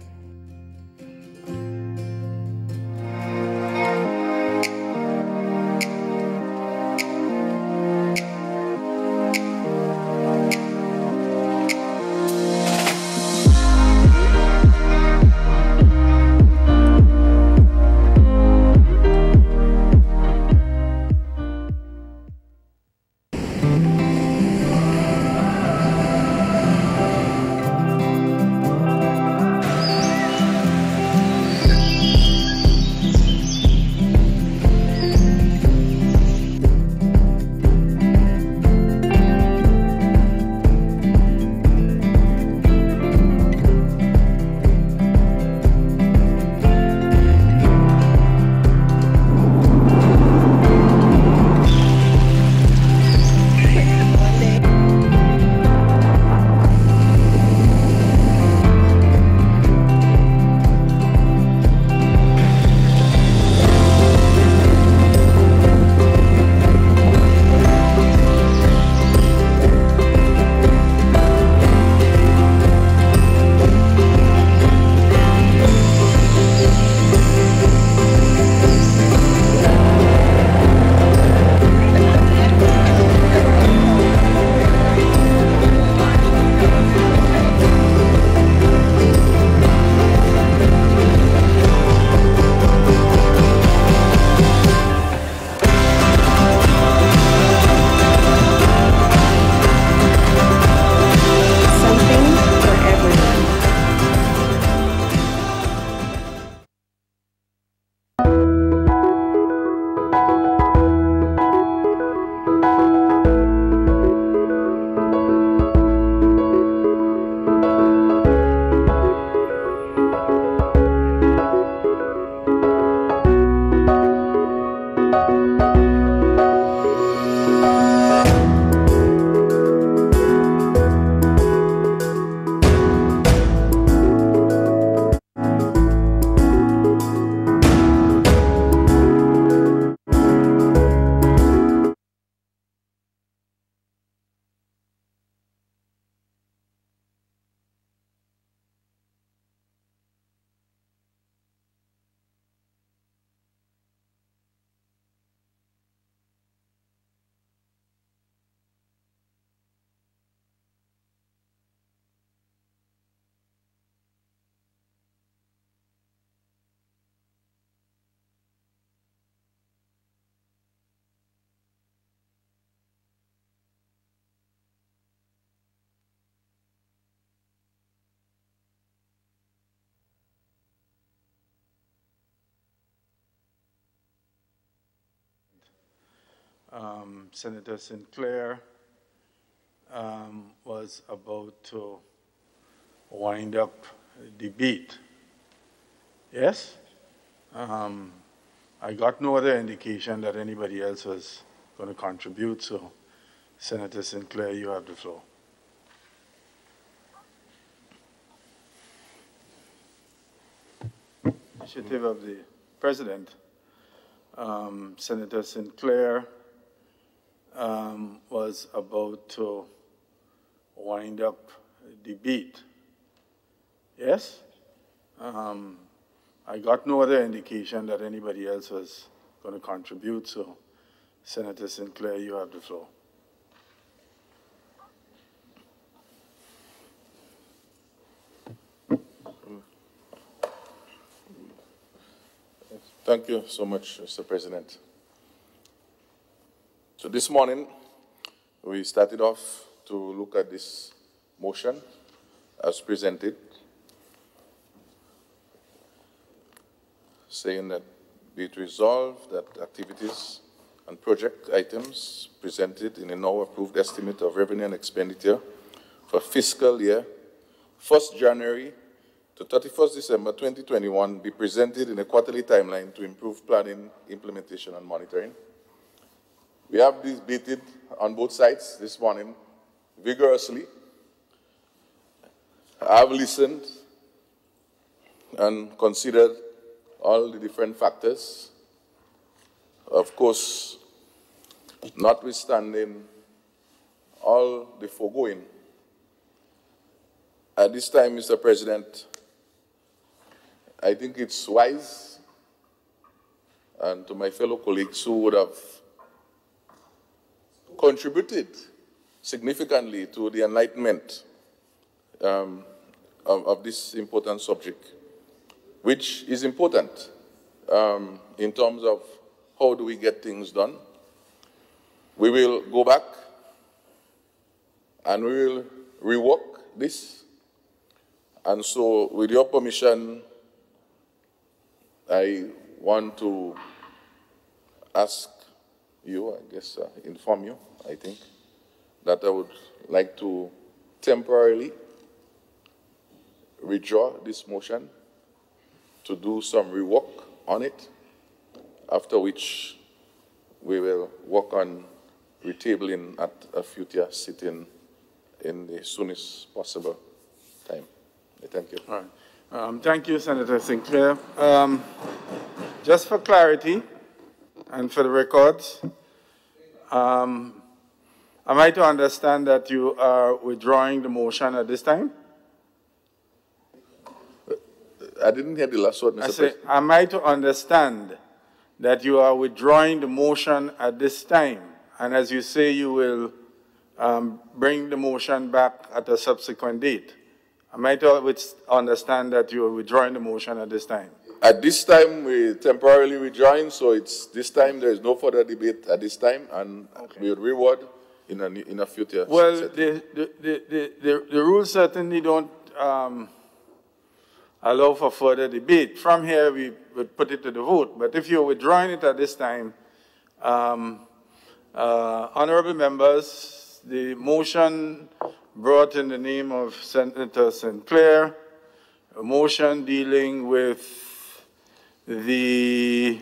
Senator Sinclair was about to wind up the debate. Yes? I got no other indication that anybody else was going to contribute, so Senator Sinclair, you have the floor. Initiative of the President, Senator Sinclair was about to wind up the debate. Yes? I got no other indication that anybody else was going to contribute, so Senator Sinclair, you have the floor. Thank you so much, Mr. President. So this morning, we started off to look at this motion as presented, saying that be it resolved that activities and project items presented in a now approved estimate of revenue and expenditure for fiscal year 1st January to 31st December 2021 be presented in a quarterly timeline to improve planning, implementation, and monitoring. We have debated on both sides this morning vigorously. I have listened and considered all the different factors. Of course, notwithstanding all the foregoing, at this time, Mr. President, I think it's wise, and to my fellow colleagues who would have contributed significantly to the enlightenment of this important subject, which is important in terms of how do we get things done. We will go back and we will rework this. And so, with your permission, I want to ask you, I guess, inform you, I think, that I would like to temporarily withdraw this motion to do some rework on it, after which we will work on retabling at a future sitting in the soonest possible time. Thank you. All right. Thank you, Senator Sinclair. Just for clarity and for the records, am I to understand that you are withdrawing the motion at this time? I didn't hear the last word, Mr. President. Am I to understand that you are withdrawing the motion at this time? And as you say, you will bring the motion back at a subsequent date. Am I to understand that you are withdrawing the motion at this time? At this time, we're temporarily withdrawing, so it's this time, there is no further debate at this time, and we will reward in a future. Well, the rules certainly don't allow for further debate. From here, we would put it to the vote. But if you're withdrawing it at this time, honorable members, the motion brought in the name of Senator Sinclair, a motion dealing with the,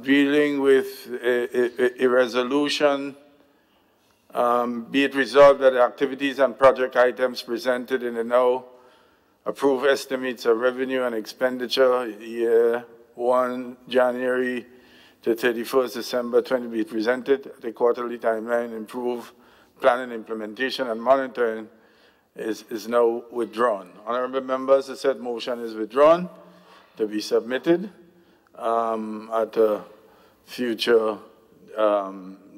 dealing with a resolution, be it resolved that the activities and project items presented in the now approved estimates of revenue and expenditure year 1 January to 31st December 20 be presented. The quarterly timeline, improve planning, implementation, and monitoring is now withdrawn. Honorable members, the said motion is withdrawn to be submitted at a future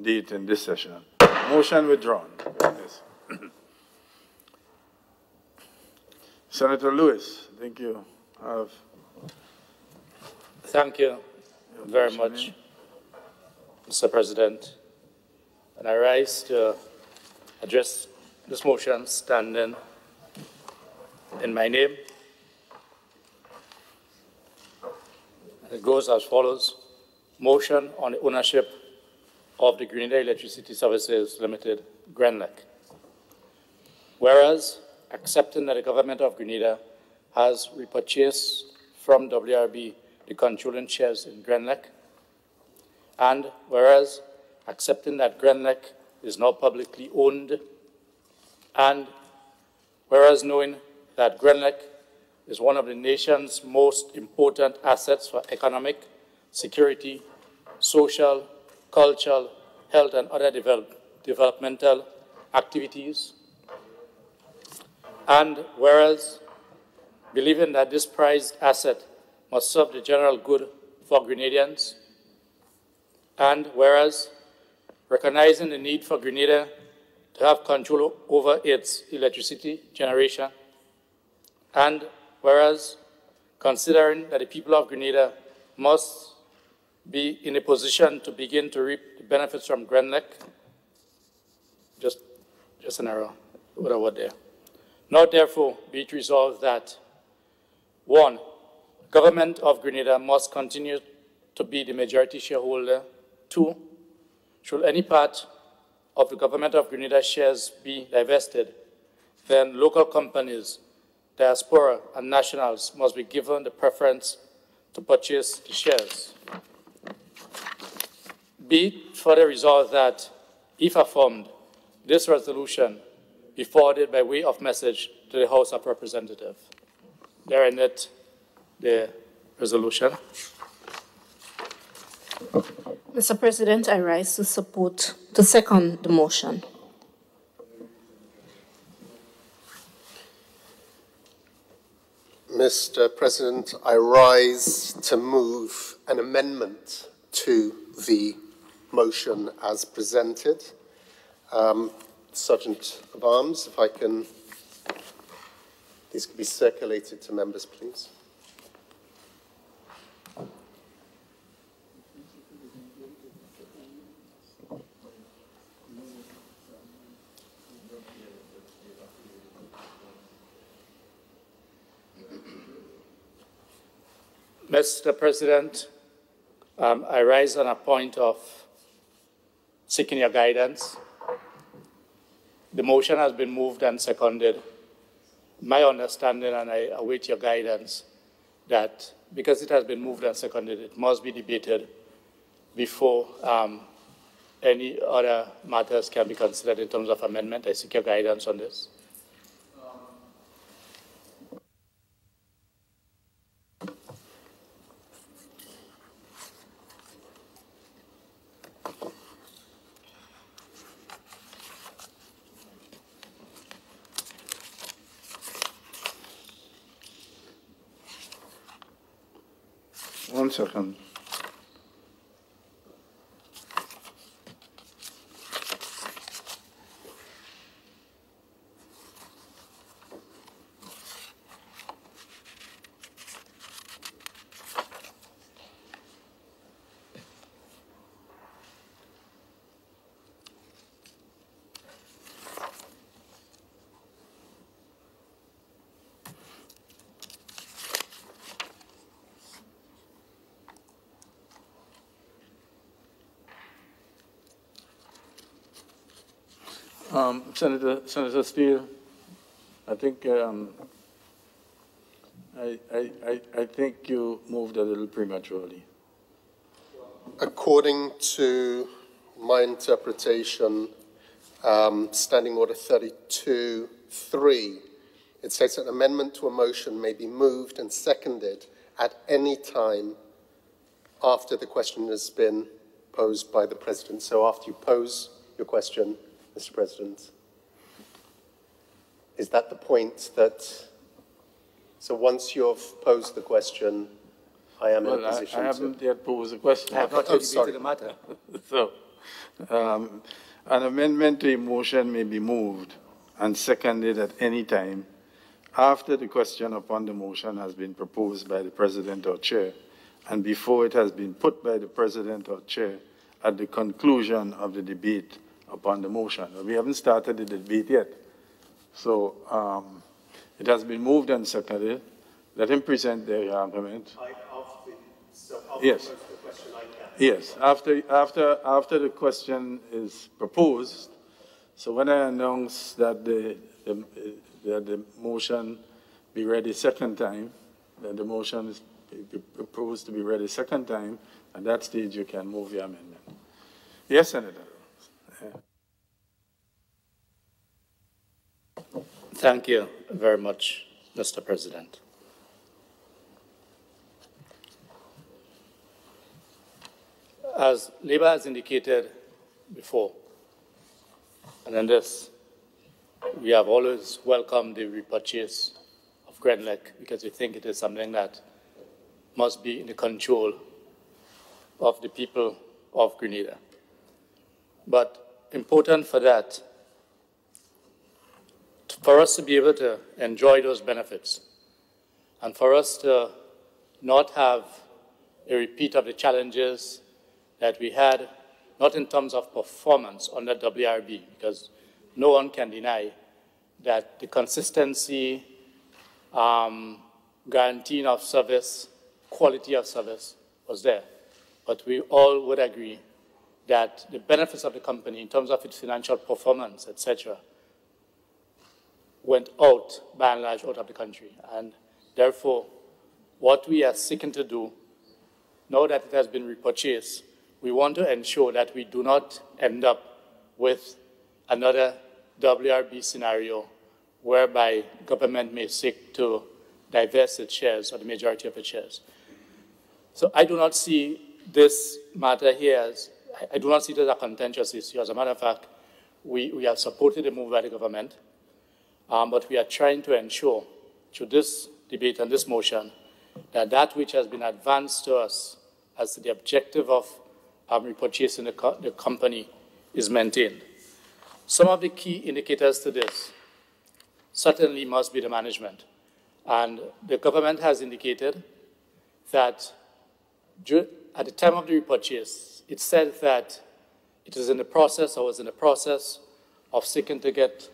date in this session. Motion withdrawn. Yes. Senator Lewis, I think you have. Thank you very much, Mr. President. And I rise to address this motion standing in my name. And it goes as follows. Motion on the ownership of the Grenada Electricity Services Limited, Grenlec. Whereas, accepting that the government of Grenada has repurchased from WRB the controlling shares in Grenlec, and whereas, accepting that Grenlec is now publicly owned, and whereas knowing that Grenlec is one of the nation's most important assets for economic, security, social, cultural, health, and other developmental activities. And whereas, believing that this prized asset must serve the general good for Grenadians, and whereas, recognizing the need for Grenada to have control over its electricity generation, and whereas, considering that the people of Grenada must be in a position to begin to reap the benefits from Grenlec, just an error with a word there. Now, therefore, be it resolved that 1, government of Grenada must continue to be the majority shareholder. 2, should any part of the government of Grenada shares be divested, then local companies, diaspora, and nationals must be given the preference to purchase the shares. Be it further resolved that, if affirmed, this resolution be forwarded by way of message to the House of Representatives. There ended the resolution. Mr. President, I rise to second the motion. Mr. President, I rise to move an amendment to the motion as presented. Sergeant of Arms, if I can, these could be circulated to members, please. Mr. President, I rise on a point of seeking your guidance. The motion has been moved and seconded. My understanding, and I await your guidance, that because it has been moved and seconded, it must be debated before any other matters can be considered in terms of amendment. I seek your guidance on this. One second. Senator Steele, I think I think you moved a little prematurely. According to my interpretation, Standing Order 32(3), it says an amendment to a motion may be moved and seconded at any time after the question has been posed by the President. So after you pose your question, Mr. President, is that the point that, so once you've posed the question, I am in a position I haven't yet posed a question. I have not yet debated the matter. So, an amendment to a motion may be moved and seconded at any time after the question upon the motion has been proposed by the President or Chair and before it has been put by the President or Chair at the conclusion of the debate upon the motion. We haven't started the debate yet. So it has been moved and seconded. Let him present the argument. Yes. Yes, after the question is proposed, so when I announce that the motion be read a second time, that the motion is proposed to be read a second time, at that stage you can move your amendment. Yes, Senator. Thank you very much, Mr. President. As Labour has indicated before, and in this, we have always welcomed the repurchase of Grenlec because we think it is something that must be in the control of the people of Grenada. But important for that, for us to be able to enjoy those benefits, and for us to not have a repeat of the challenges that we had, not in terms of performance under WRB, because no one can deny that the consistency, guaranteeing of service, quality of service was there. But we all would agree that the benefits of the company in terms of its financial performance, etc., went out, by and large, out of the country. And therefore, what we are seeking to do, now that it has been repurchased, we want to ensure that we do not end up with another WRB scenario whereby government may seek to divest its shares or the majority of its shares. So I do not see this matter here as, I do not see it as a contentious issue. As a matter of fact, we have supported the move by the government, but we are trying to ensure through this debate and this motion that that which has been advanced to us as the objective of repurchasing the company is maintained. Some of the key indicators to this certainly must be the management. And the government has indicated that at the time of the repurchase, it said that it is in the process, or was in the process, of seeking to get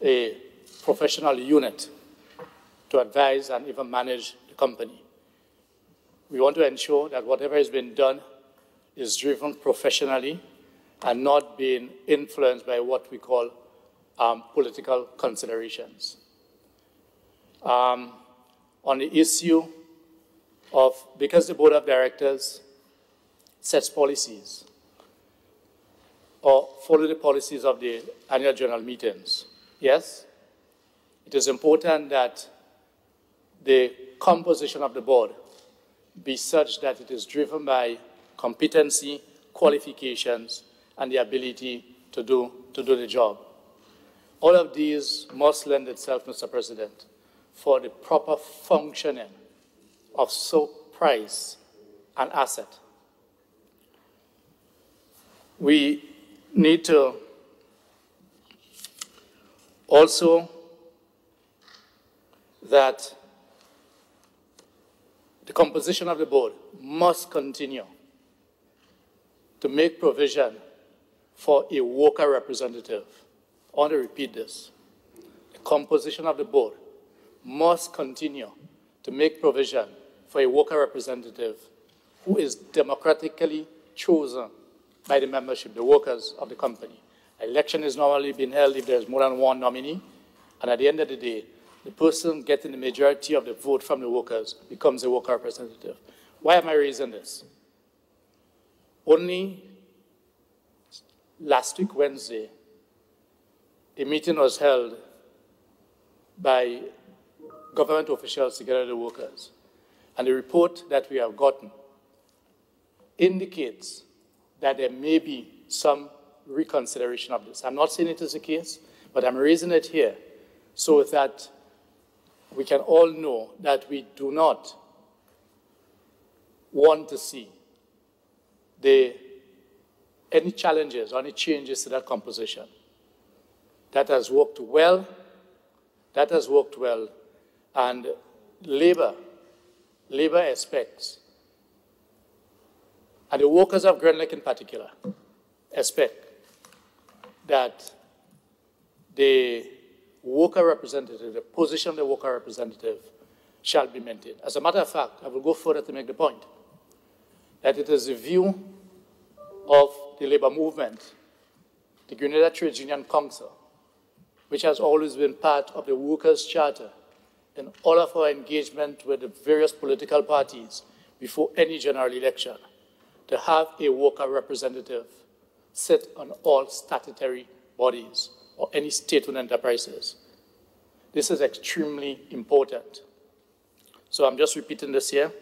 a professional unit to advise and even manage the company. We want to ensure that whatever has been done is driven professionally and not being influenced by what we call political considerations. On the issue of, because the board of directors sets policies or follow the policies of the annual general meetings, yes, it is important that the composition of the board be such that it is driven by competency, qualifications, and the ability to do the job. All of these must lend itself, Mr. President, for the proper functioning of so prized an asset. We need to also that the composition of the board must continue to make provision for a worker representative. I want to repeat this. The composition of the board must continue to make provision for a worker representative who is democratically chosen by the membership, the workers of the company. Election is normally being held if there's more than one nominee, and at the end of the day, the person getting the majority of the vote from the workers becomes a worker representative. Why am I raising this? Only last week, Wednesday, a meeting was held by government officials together with the workers. And the report that we have gotten indicates that there may be some reconsideration of this. I'm not saying it is the case, but I'm raising it here so that we can all know that we do not want to see any challenges or any changes to that composition. That has worked well. That has worked well. And labor expects, and the workers of Grand Lake in particular, expect that the worker representative, the position of the worker representative, shall be maintained. As a matter of fact, I will go further to make the point that it is the view of the labor movement, the Grenada Trades Union Council, which has always been part of the Workers' Charter in all of our engagement with the various political parties before any general election, to have a worker representative sit on all statutory bodies or any state-owned enterprises. This is extremely important. So I'm just repeating this here.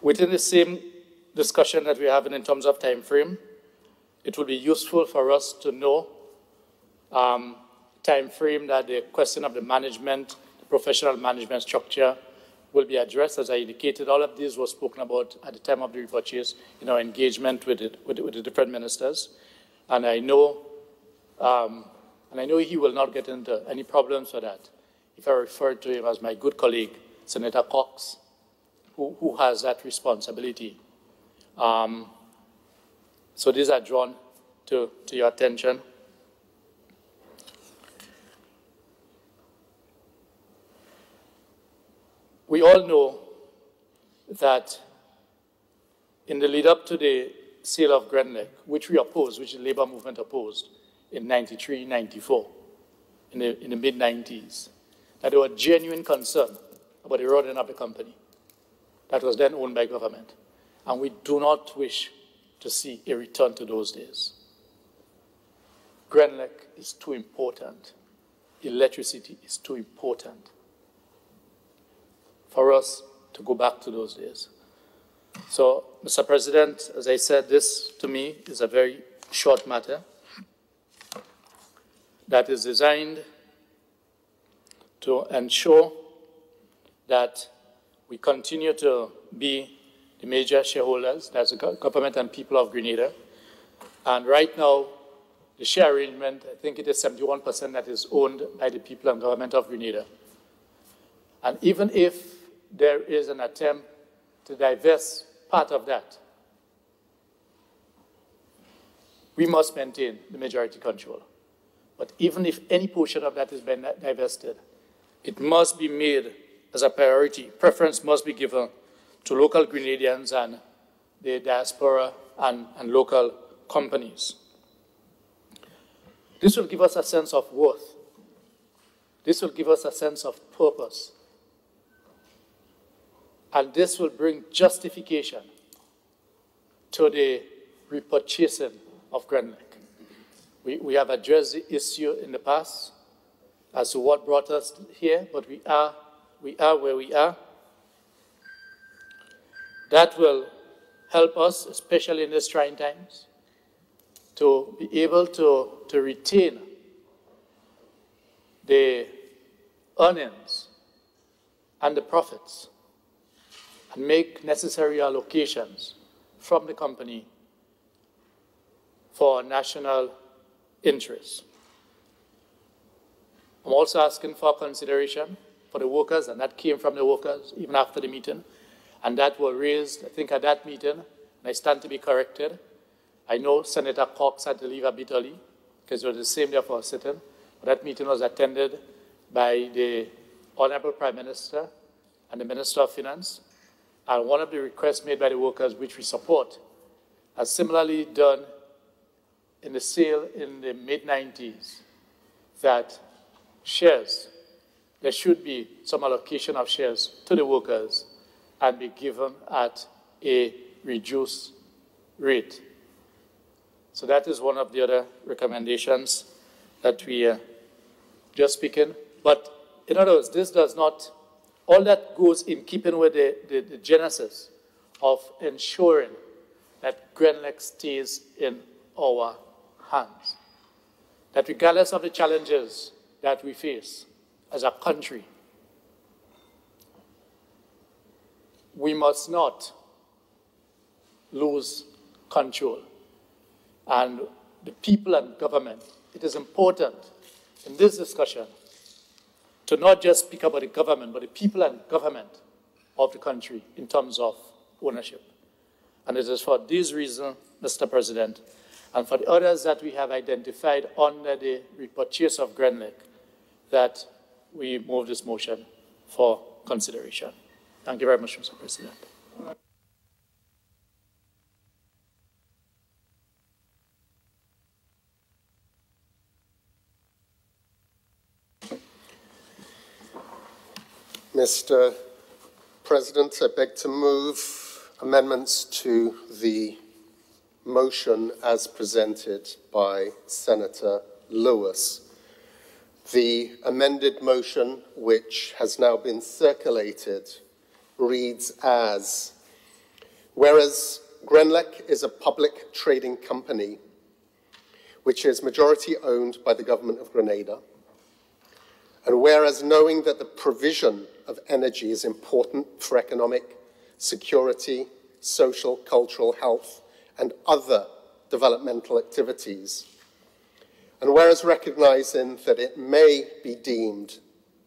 Within the same discussion that we're having in terms of time frame, it will be useful for us to know time frame that the question of the management, the professional management structure will be addressed. As I indicated, all of these was spoken about at the time of the repurchase in our engagement with the different ministers. And I know he will not get into any problems with that if I refer to him as my good colleague, Senator Cox, who has that responsibility. So these are drawn to your attention. we all know that in the lead up to the sale of Grenlec, which we opposed, which the labor movement opposed in 93, 94, in the mid-90s, that there was genuine concern about the running of the company that was then owned by government. And we do not wish to see a return to those days. Grenlec is too important. Electricity is too important for us to go back to those days. So, Mr. President, as I said, this to me is a very short matter that is designed to ensure that we continue to be the major shareholders, that's the government and people of Grenada. And right now, the share arrangement, I think it is 71% that is owned by the people and government of Grenada. And even if there is an attempt to divest part of that, we must maintain the majority control. But even if any portion of that is being divested, it must be made as a priority. Preference must be given to local Grenadians and the diaspora and local companies. This will give us a sense of worth. This will give us a sense of purpose. And this will bring justification to the repurchasing of Grenlec. We have addressed the issue in the past as to what brought us here, but we are where we are. That will help us, especially in these trying times, to be able to retain the earnings and the profits and make necessary allocations from the company for national interests. I'm also asking for consideration for the workers, and that came from the workers even after the meeting, and that was raised, I think, at that meeting, and I stand to be corrected. I know Senator Cox had to leave a bit early because it was the same day for a sitting, but that meeting was attended by the Honorable Prime Minister and the Minister of Finance, and one of the requests made by the workers, which we support, as similarly done in the sale in the mid-90s, that shares, there should be some allocation of shares to the workers and be given at a reduced rate. So that is one of the other recommendations that we are just speaking. But in other words, this does not, all that goes in keeping with the genesis of ensuring that Grenlec stays in our hands. That regardless of the challenges that we face as a country, we must not lose control. And the people and government, it is important in this discussion to not just speak about the government, but the people and government of the country in terms of ownership. And it is for this reason, Mr. President, and for the others that we have identified under the repurchase of Grenlec, that we move this motion for consideration. Thank you very much, Mr. President. Mr. President, I beg to move amendments to the motion as presented by Senator Lewis. The amended motion, which has now been circulated, reads as, whereas Grenlec is a public trading company which is majority owned by the government of Grenada, and whereas knowing that the provision of energy is important for economic, security, social, cultural, health, and other developmental activities, and whereas recognizing that it may be deemed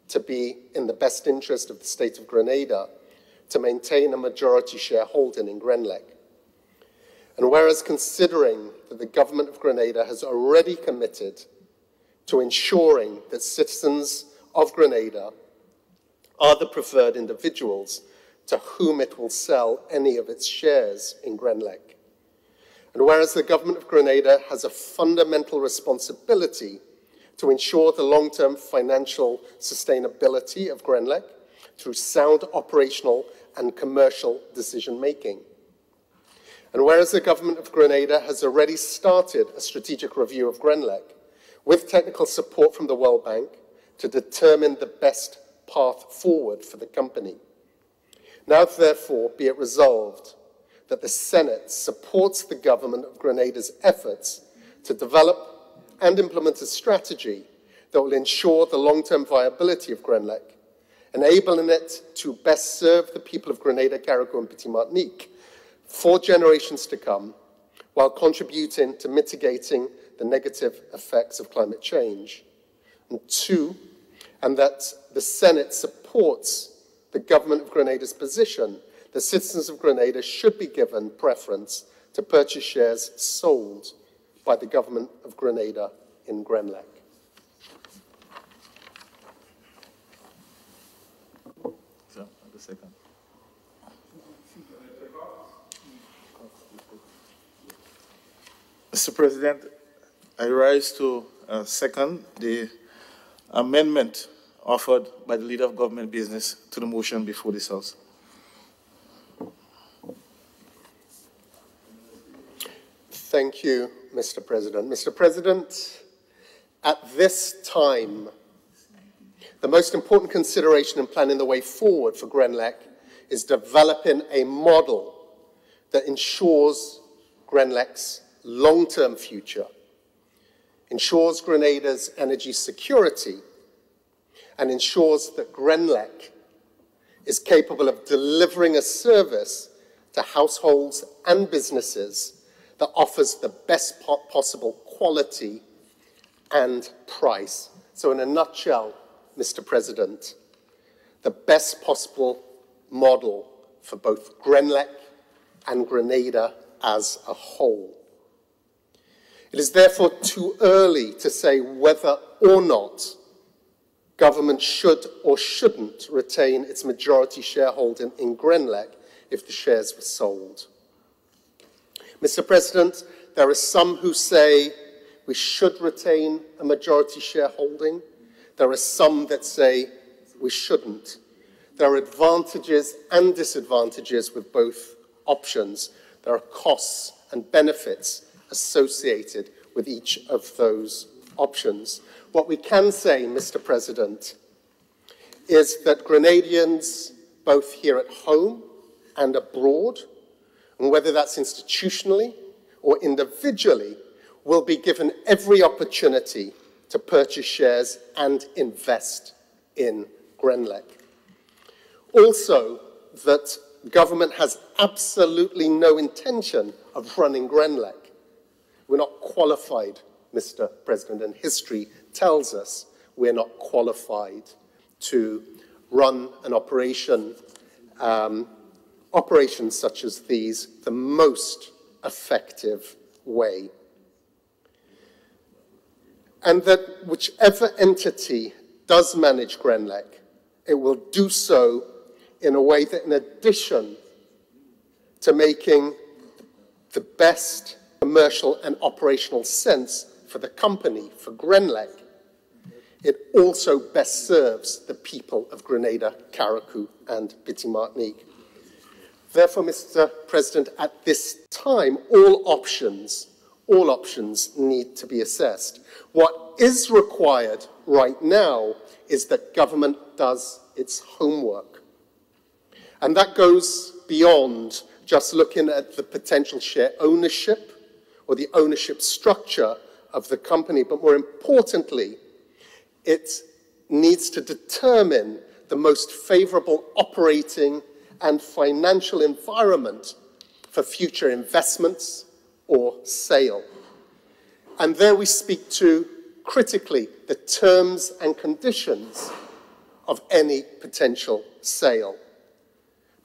to be in the best interest of the state of Grenada to maintain a majority shareholding in Grenlec, and whereas considering that the government of Grenada has already committed to ensuring that citizens of Grenada are the preferred individuals to whom it will sell any of its shares in Grenlec. And whereas the government of Grenada has a fundamental responsibility to ensure the long-term financial sustainability of Grenlec through sound operational and commercial decision-making. And whereas the government of Grenada has already started a strategic review of Grenlec with technical support from the World Bank to determine the best path forward for the company. Now, therefore, be it resolved that the Senate supports the government of Grenada's efforts to develop and implement a strategy that will ensure the long-term viability of Grenlec, enabling it to best serve the people of Grenada, Carriacou, and Petite Martinique for generations to come, while contributing to mitigating the negative effects of climate change. And two, and that the Senate supports the government of Grenada's position that citizens of Grenada should be given preference to purchase shares sold by the government of Grenada in Grenlec. Mr. President, I rise to second the amendment offered by the Leader of Government Business to the motion before this House. Thank you, Mr. President. Mr. President, at this time, the most important consideration in planning the way forward for Grenlec is developing a model that ensures Grenlec's long-term future, ensures Grenada's energy security, and ensures that Grenlec is capable of delivering a service to households and businesses that offers the best possible quality and price. So in a nutshell, Mr. President, the best possible model for both Grenlec and Grenada as a whole. It is therefore too early to say whether or not government should or shouldn't retain its majority shareholding in Grenlec if the shares were sold. Mr. President, there are some who say we should retain a majority shareholding. There are some that say we shouldn't. There are advantages and disadvantages with both options. There are costs and benefits associated with each of those options. What we can say, Mr. President, is that Grenadians, both here at home and abroad, and whether that's institutionally or individually, will be given every opportunity to purchase shares and invest in Grenlec. Also, that government has absolutely no intention of running Grenlec. We're not qualified, Mr. President, and history tells us we're not qualified to run an operation, operations such as these, the most effective way. And that whichever entity does manage Grenlec, it will do so in a way that, in addition to making the best commercial and operational sense for the company, for Grenlec, it also best serves the people of Grenada, Carriacou, and Petite Martinique. Therefore, Mr. President, at this time, all options need to be assessed. What is required right now is that government does its homework. And that goes beyond just looking at the potential share ownership or the ownership structure of the company, but more importantly, it needs to determine the most favorable operating and financial environment for future investments or sale. And there we speak to, critically, the terms and conditions of any potential sale.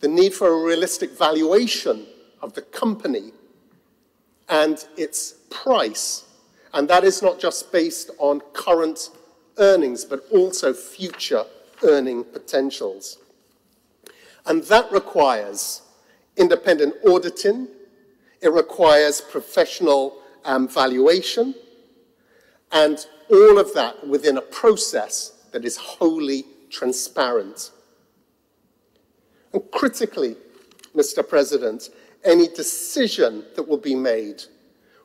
The need for a realistic valuation of the company and its price. And that is not just based on current earnings, but also future earning potentials. And that requires independent auditing, it requires professional valuation, and all of that within a process that is wholly transparent. And critically, Mr. President, any decision that will be made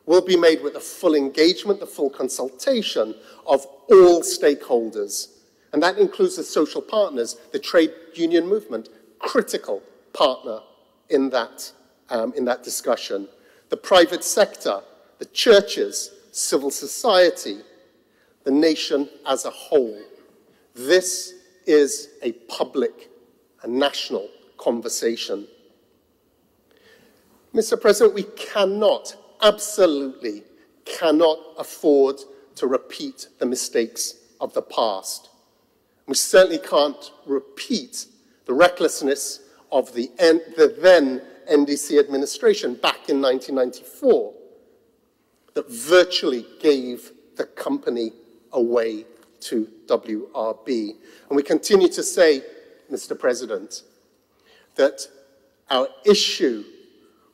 with the full engagement, the full consultation of all stakeholders. And that includes the social partners, the trade union movement, critical partner in that discussion. The private sector, the churches, civil society, the nation as a whole. This is a public and national conversation. Mr. President, we cannot, absolutely cannot afford to repeat the mistakes of the past. We certainly can't repeat the recklessness of the then NDC administration back in 1994 that virtually gave the company away to WRB. And we continue to say, Mr. President, that our issue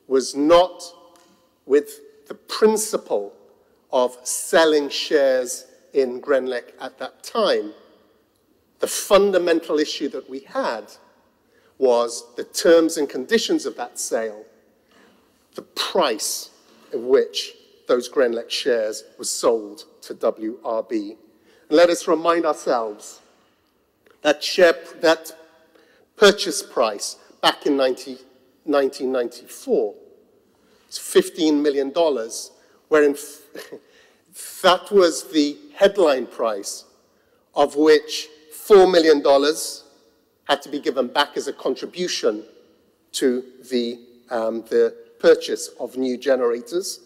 was not with the principle of selling shares in Grenlec at that time. The fundamental issue that we had was the terms and conditions of that sale, the price at which those Grenlec shares were sold to WRB. And let us remind ourselves that purchase price back in 1994 was $15 million, wherein that was the headline price, of which $4 million had to be given back as a contribution to the purchase of new generators,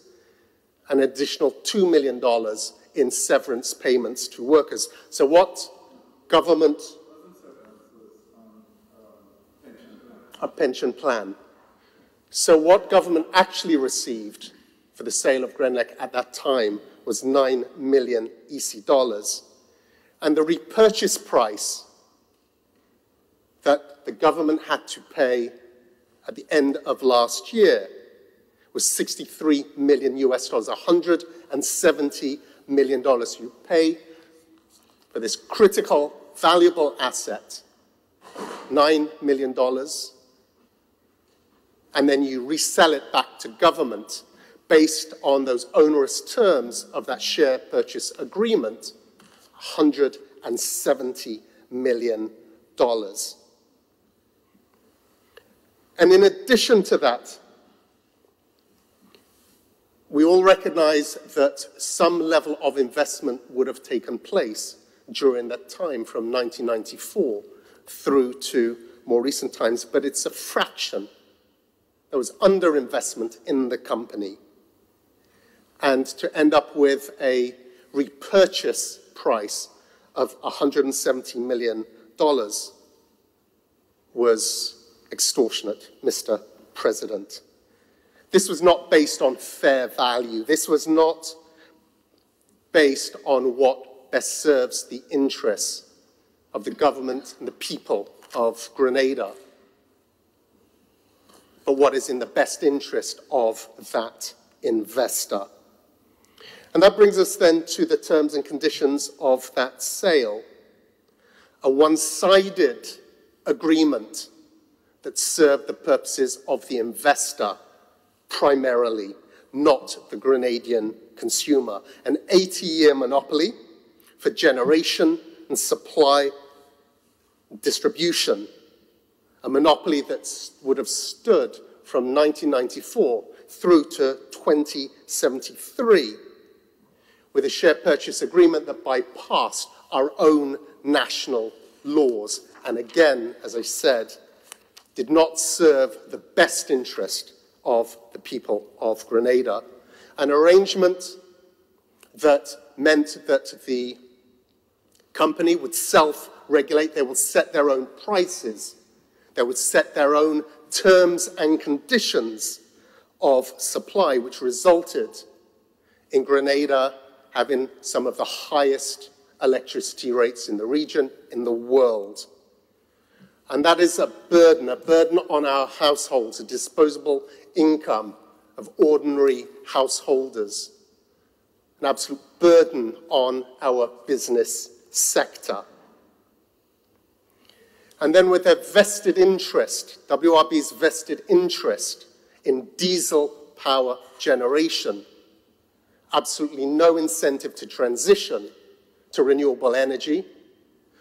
an additional $2 million in severance payments to workers. So what government... A pension plan. So what government actually received for the sale of Grenlec at that time was 9 million EC dollars. And the repurchase price that the government had to pay at the end of last year was $63 million US dollars, $170 million you pay for this critical, valuable asset, $9 million, and then you resell it back to government based on those onerous terms of that share purchase agreement, $170 million. And in addition to that, we all recognize that some level of investment would have taken place during that time from 1994 through to more recent times, but it's a fraction. There was underinvestment in the company. And to end up with a repurchase price of $170 million was extortionate, Mr. President. This was not based on fair value. This was not based on what best serves the interests of the government and the people of Grenada, but what is in the best interest of that investor. And that brings us then to the terms and conditions of that sale. A one-sided agreement that served the purposes of the investor primarily, not the Grenadian consumer. An 80-year monopoly for generation and supply distribution. A monopoly that would have stood from 1994 through to 2073 with a share purchase agreement that bypassed our own national laws. And again, as I said, did not serve the best interest of the people of Grenada. An arrangement that meant that the company would self-regulate, they would set their own prices, they would set their own terms and conditions of supply, which resulted in Grenada having some of the highest electricity rates in the region, in the world. And that is a burden on our households, a disposable income of ordinary householders, an absolute burden on our business sector. And then with their vested interest, WRB's vested interest in diesel power generation, absolutely no incentive to transition to renewable energy,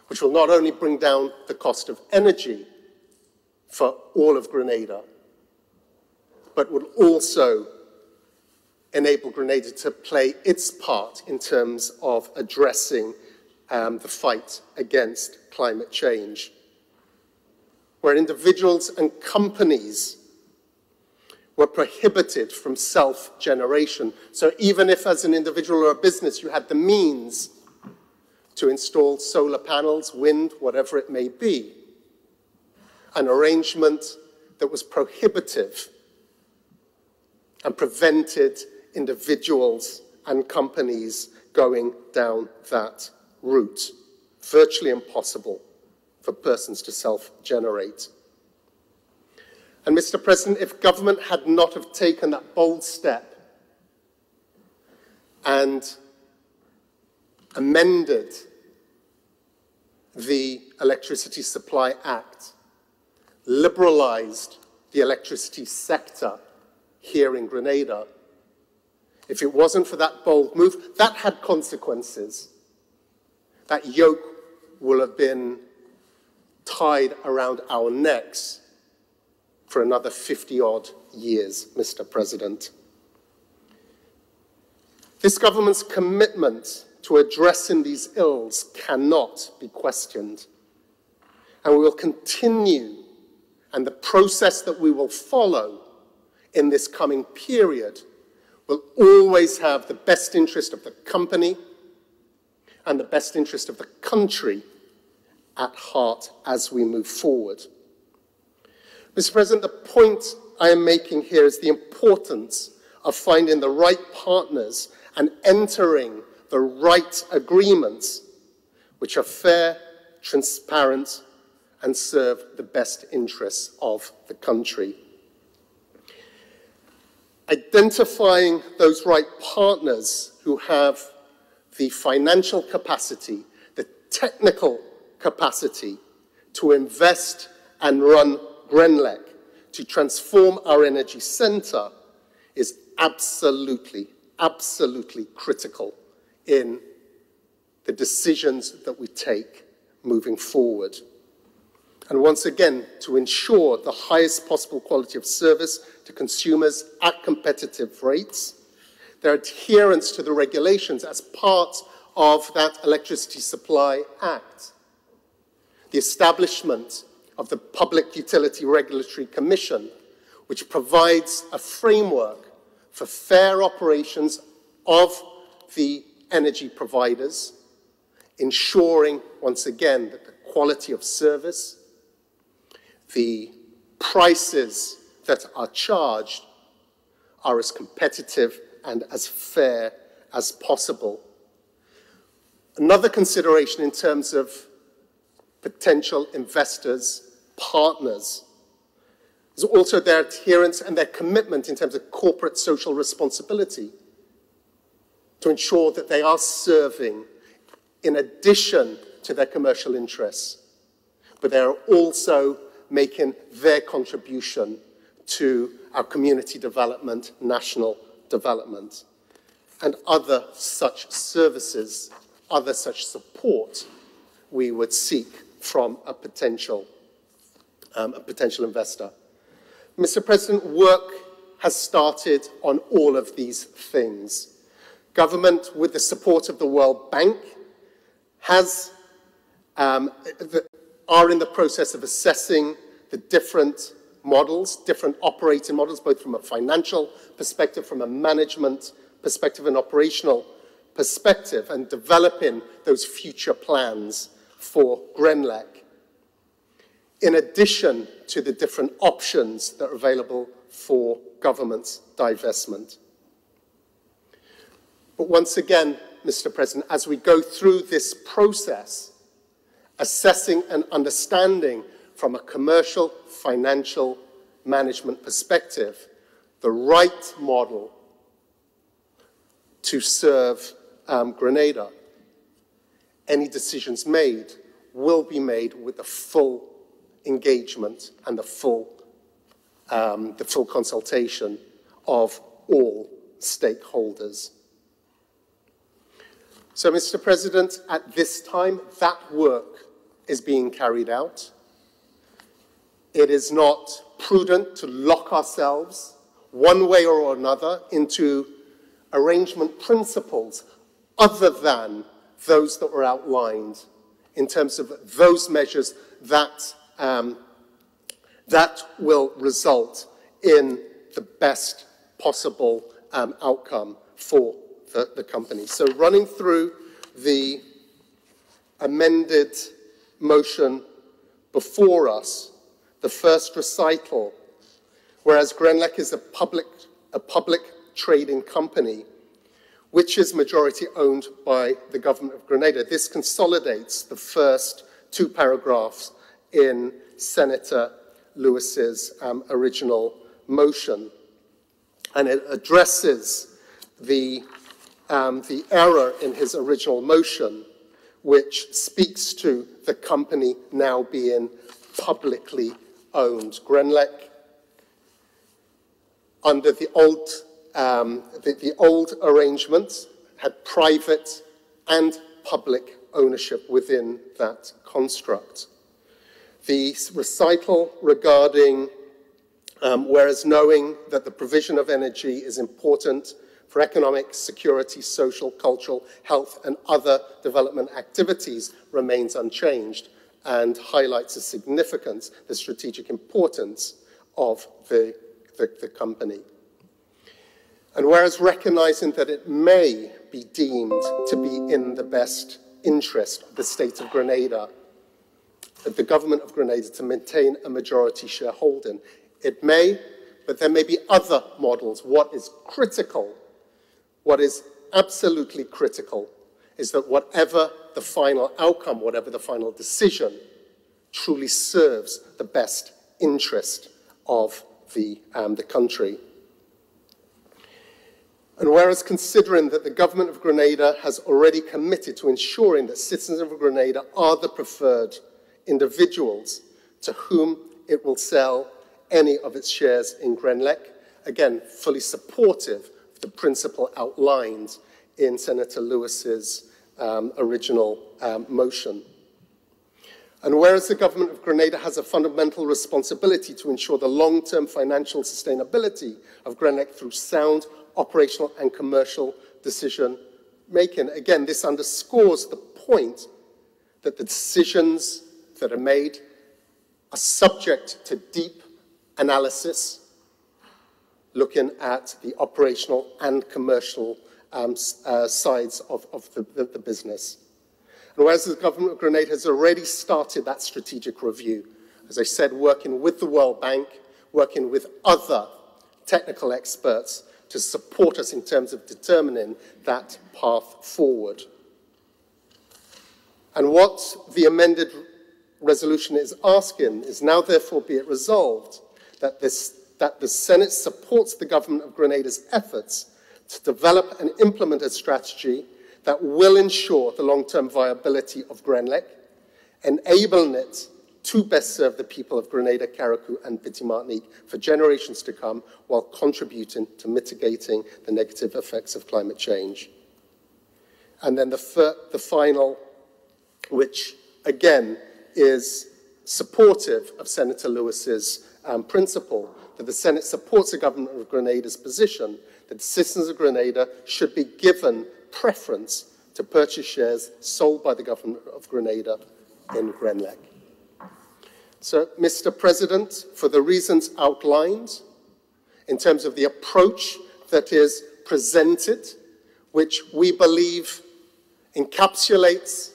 which will not only bring down the cost of energy for all of Grenada, but would also enable Grenada to play its part in terms of addressing the fight against climate change, where individuals and companies were prohibited from self-generation. So even if as an individual or a business you had the means to install solar panels, wind, whatever it may be, an arrangement that was prohibitive and prevented individuals and companies going down that route. Virtually impossible for persons to self-generate. And Mr. President, if government had not have taken that bold step and amended the Electricity Supply Act, liberalized the electricity sector here in Grenada, if it wasn't for that bold move, that had consequences. That yoke will have been tied around our necks for another 50-odd years, Mr. President. This government's commitment to addressing these ills cannot be questioned. And we will continue, and the process that we will follow in this coming period will always have the best interest of the company and the best interest of the country at heart as we move forward. Mr. President, the point I am making here is the importance of finding the right partners and entering the right agreements which are fair, transparent, and serve the best interests of the country. Identifying those right partners who have the financial capacity, the technical capacity to invest and run Grenlec, to transform our energy center, is absolutely, absolutely critical in the decisions that we take moving forward. And once again, to ensure the highest possible quality of service to consumers at competitive rates, their adherence to the regulations as part of that Electricity Supply Act, the establishment of the Public Utility Regulatory Commission, which provides a framework for fair operations of the energy providers, ensuring, once again, that the quality of service, the prices that are charged are as competitive and as fair as possible. Another consideration in terms of potential investors, partners, is also their adherence and their commitment in terms of corporate social responsibility to ensure that they are serving in addition to their commercial interests, but they are also making their contribution to our community development, national development, and other such services, other such support we would seek from a potential investor. Mr. President, work has started on all of these things. Government, with the support of the World Bank, are in the process of assessing the different models, different operating models, both from a financial perspective, from a management perspective, and operational perspective, and developing those future plans for Grenlec, in addition to the different options that are available for government's divestment. But once again, Mr. President, as we go through this process, assessing and understanding from a commercial, financial management perspective, the right model to serve Grenada. Any decisions made will be made with the full engagement and the full consultation of all stakeholders. So, Mr. President, at this time, that work is being carried out. It is not prudent to lock ourselves one way or another into arrangement principles other than those that were outlined in terms of those measures that, that will result in the best possible outcome for the company. So running through the amended motion before us, the first recital, whereas Grenlec is a public trading company, which is majority owned by the government of Grenada. This consolidates the first two paragraphs in Senator Lewis's original motion, and it addresses the error in his original motion, which speaks to the company now being publicly owned. Grenlec, under the old arrangements, had private and public ownership within that construct. The recital regarding, whereas knowing that the provision of energy is important for economic, security, social, cultural, health, and other development activities, remains unchanged and highlights the significance, the strategic importance of the company. And whereas recognizing that it may be deemed to be in the best interest of the state of Grenada, the government of Grenada, to maintain a majority shareholding, it may, but there may be other models. What is critical, what is absolutely critical, is that whatever the final outcome, whatever the final decision, truly serves the best interest of the country. And whereas considering that the government of Grenada has already committed to ensuring that citizens of Grenada are the preferred individuals to whom it will sell any of its shares in Grenlec, again, fully supportive of the principle outlined in Senator Lewis's original motion. And whereas the government of Grenada has a fundamental responsibility to ensure the long-term financial sustainability of Grenlec through sound operational and commercial decision-making, again, this underscores the point that the decisions that are made are subject to deep analysis, looking at the operational and commercial sides of the business. And whereas the government of Grenada has already started that strategic review, as I said, working with the World Bank, working with other technical experts to support us in terms of determining that path forward. And what the amended resolution is asking is now therefore be it resolved that the Senate supports the government of Grenada's efforts to develop and implement a strategy that will ensure the long-term viability of Grenlec, enabling it to best serve the people of Grenada, Carriacou, and Petit Martinique for generations to come, while contributing to mitigating the negative effects of climate change. And then the final, which again is supportive of Senator Lewis's principle, that the Senate supports the government of Grenada's position that citizens of Grenada should be given preference to purchase shares sold by the government of Grenada in Grenlec. So, Mr. President, for the reasons outlined, in terms of the approach that is presented, which we believe encapsulates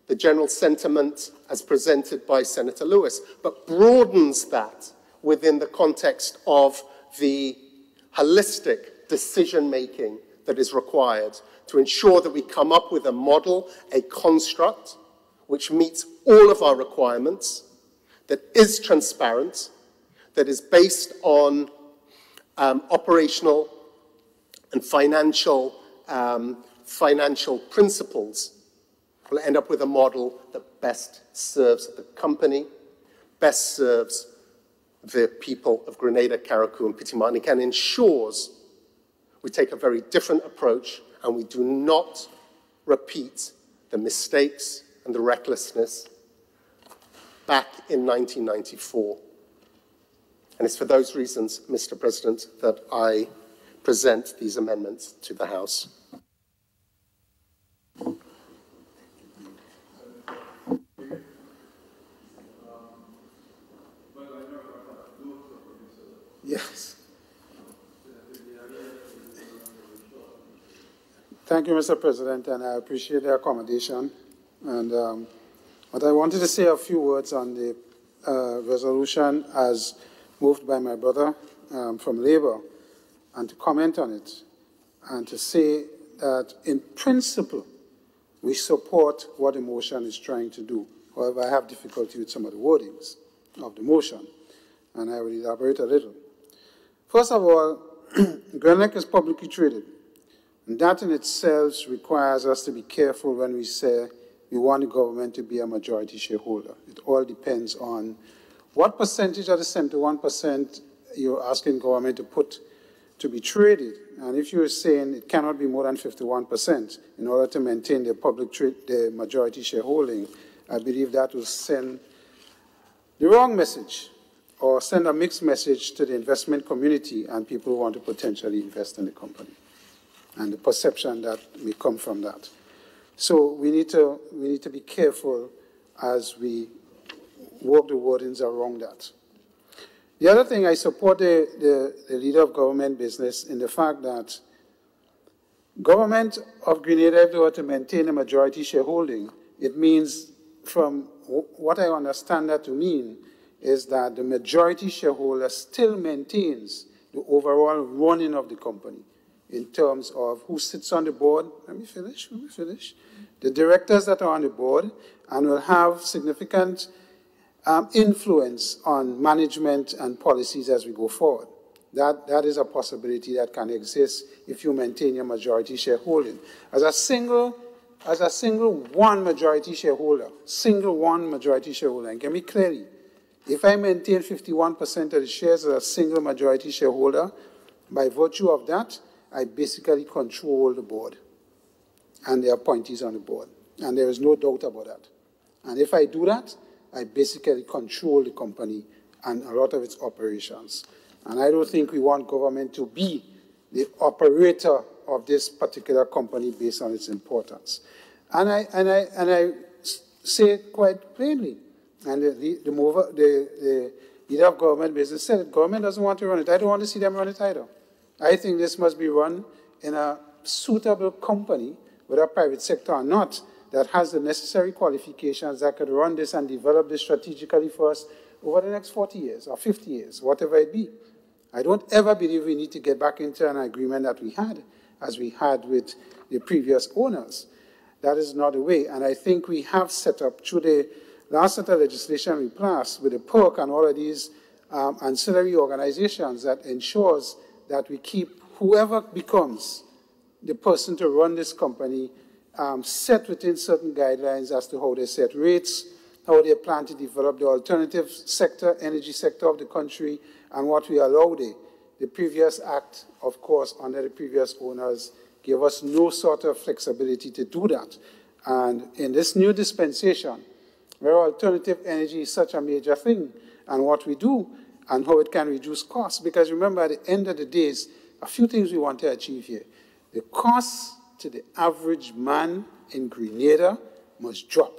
the general sentiment as presented by Senator Lewis, but broadens that within the context of the holistic decision-making that is required to ensure that we come up with a model, a construct, which meets all of our requirements, that is transparent, that is based on operational and financial principles. We'll end up with a model that best serves the company, best serves the people of Grenada, Carriacou, and Petit Martinique, and ensures we take a very different approach and we do not repeat the mistakes and the recklessness back in 1994. And it's for those reasons, Mr. President, that I present these amendments to the House. Yes. Thank you, Mr. President, and I appreciate the accommodation. And but I wanted to say a few words on the resolution as moved by my brother from Labour, and to comment on it, and to say that in principle, we support what the motion is trying to do. However, I have difficulty with some of the wordings of the motion, and I will elaborate a little. First of all, Grenada is publicly traded, and that in itself requires us to be careful when we say we want the government to be a majority shareholder. It all depends on what percentage of the 71% you're asking government to put to be traded. And if you're saying it cannot be more than 51% in order to maintain the majority shareholding, I believe that will send the wrong message, or send a mixed message to the investment community and people who want to potentially invest in the company, and the perception that may come from that. So we need to be careful as we work the wordings around that. The other thing, I support the leader of government business in the fact that government of Grenada, if they were to maintain a majority shareholding, it means, from what I understand that to mean, is that the majority shareholder still maintains the overall running of the company in terms of who sits on the board. Let me finish. The directors that are on the board, and will have significant influence on management and policies as we go forward. That is a possibility that can exist if you maintain your majority shareholding. As a single one majority shareholder, and get me clearly, if I maintain 51% of the shares as a single majority shareholder, by virtue of that, I basically control the board and the appointees on the board. And there is no doubt about that. And if I do that, I basically control the company and a lot of its operations. And I don't think we want government to be the operator of this particular company based on its importance. And I say it quite plainly. And the leader of government business said it. Government doesn't want to run it. I don't want to see them run it either. I think this must be run in a suitable company, whether private sector or not, that has the necessary qualifications that could run this and develop this strategically for us over the next 40 years or 50 years, whatever it be. I don't ever believe we need to get back into an agreement that we had, as we had with the previous owners. That is not the way. And I think we have set up, through the last set of legislation we passed, with the PERC and all of these ancillary organizations, that ensures that we keep whoever becomes the person to run this company set within certain guidelines as to how they set rates, how they plan to develop the alternative sector, energy sector of the country, and what we allow the previous act, of course, under the previous owners, gave us no sort of flexibility to do that. And in this new dispensation, where alternative energy is such a major thing, and what we do, and how it can reduce costs, because remember, at the end of the day, a few things we want to achieve here. The costs to the average man in Grenada must drop,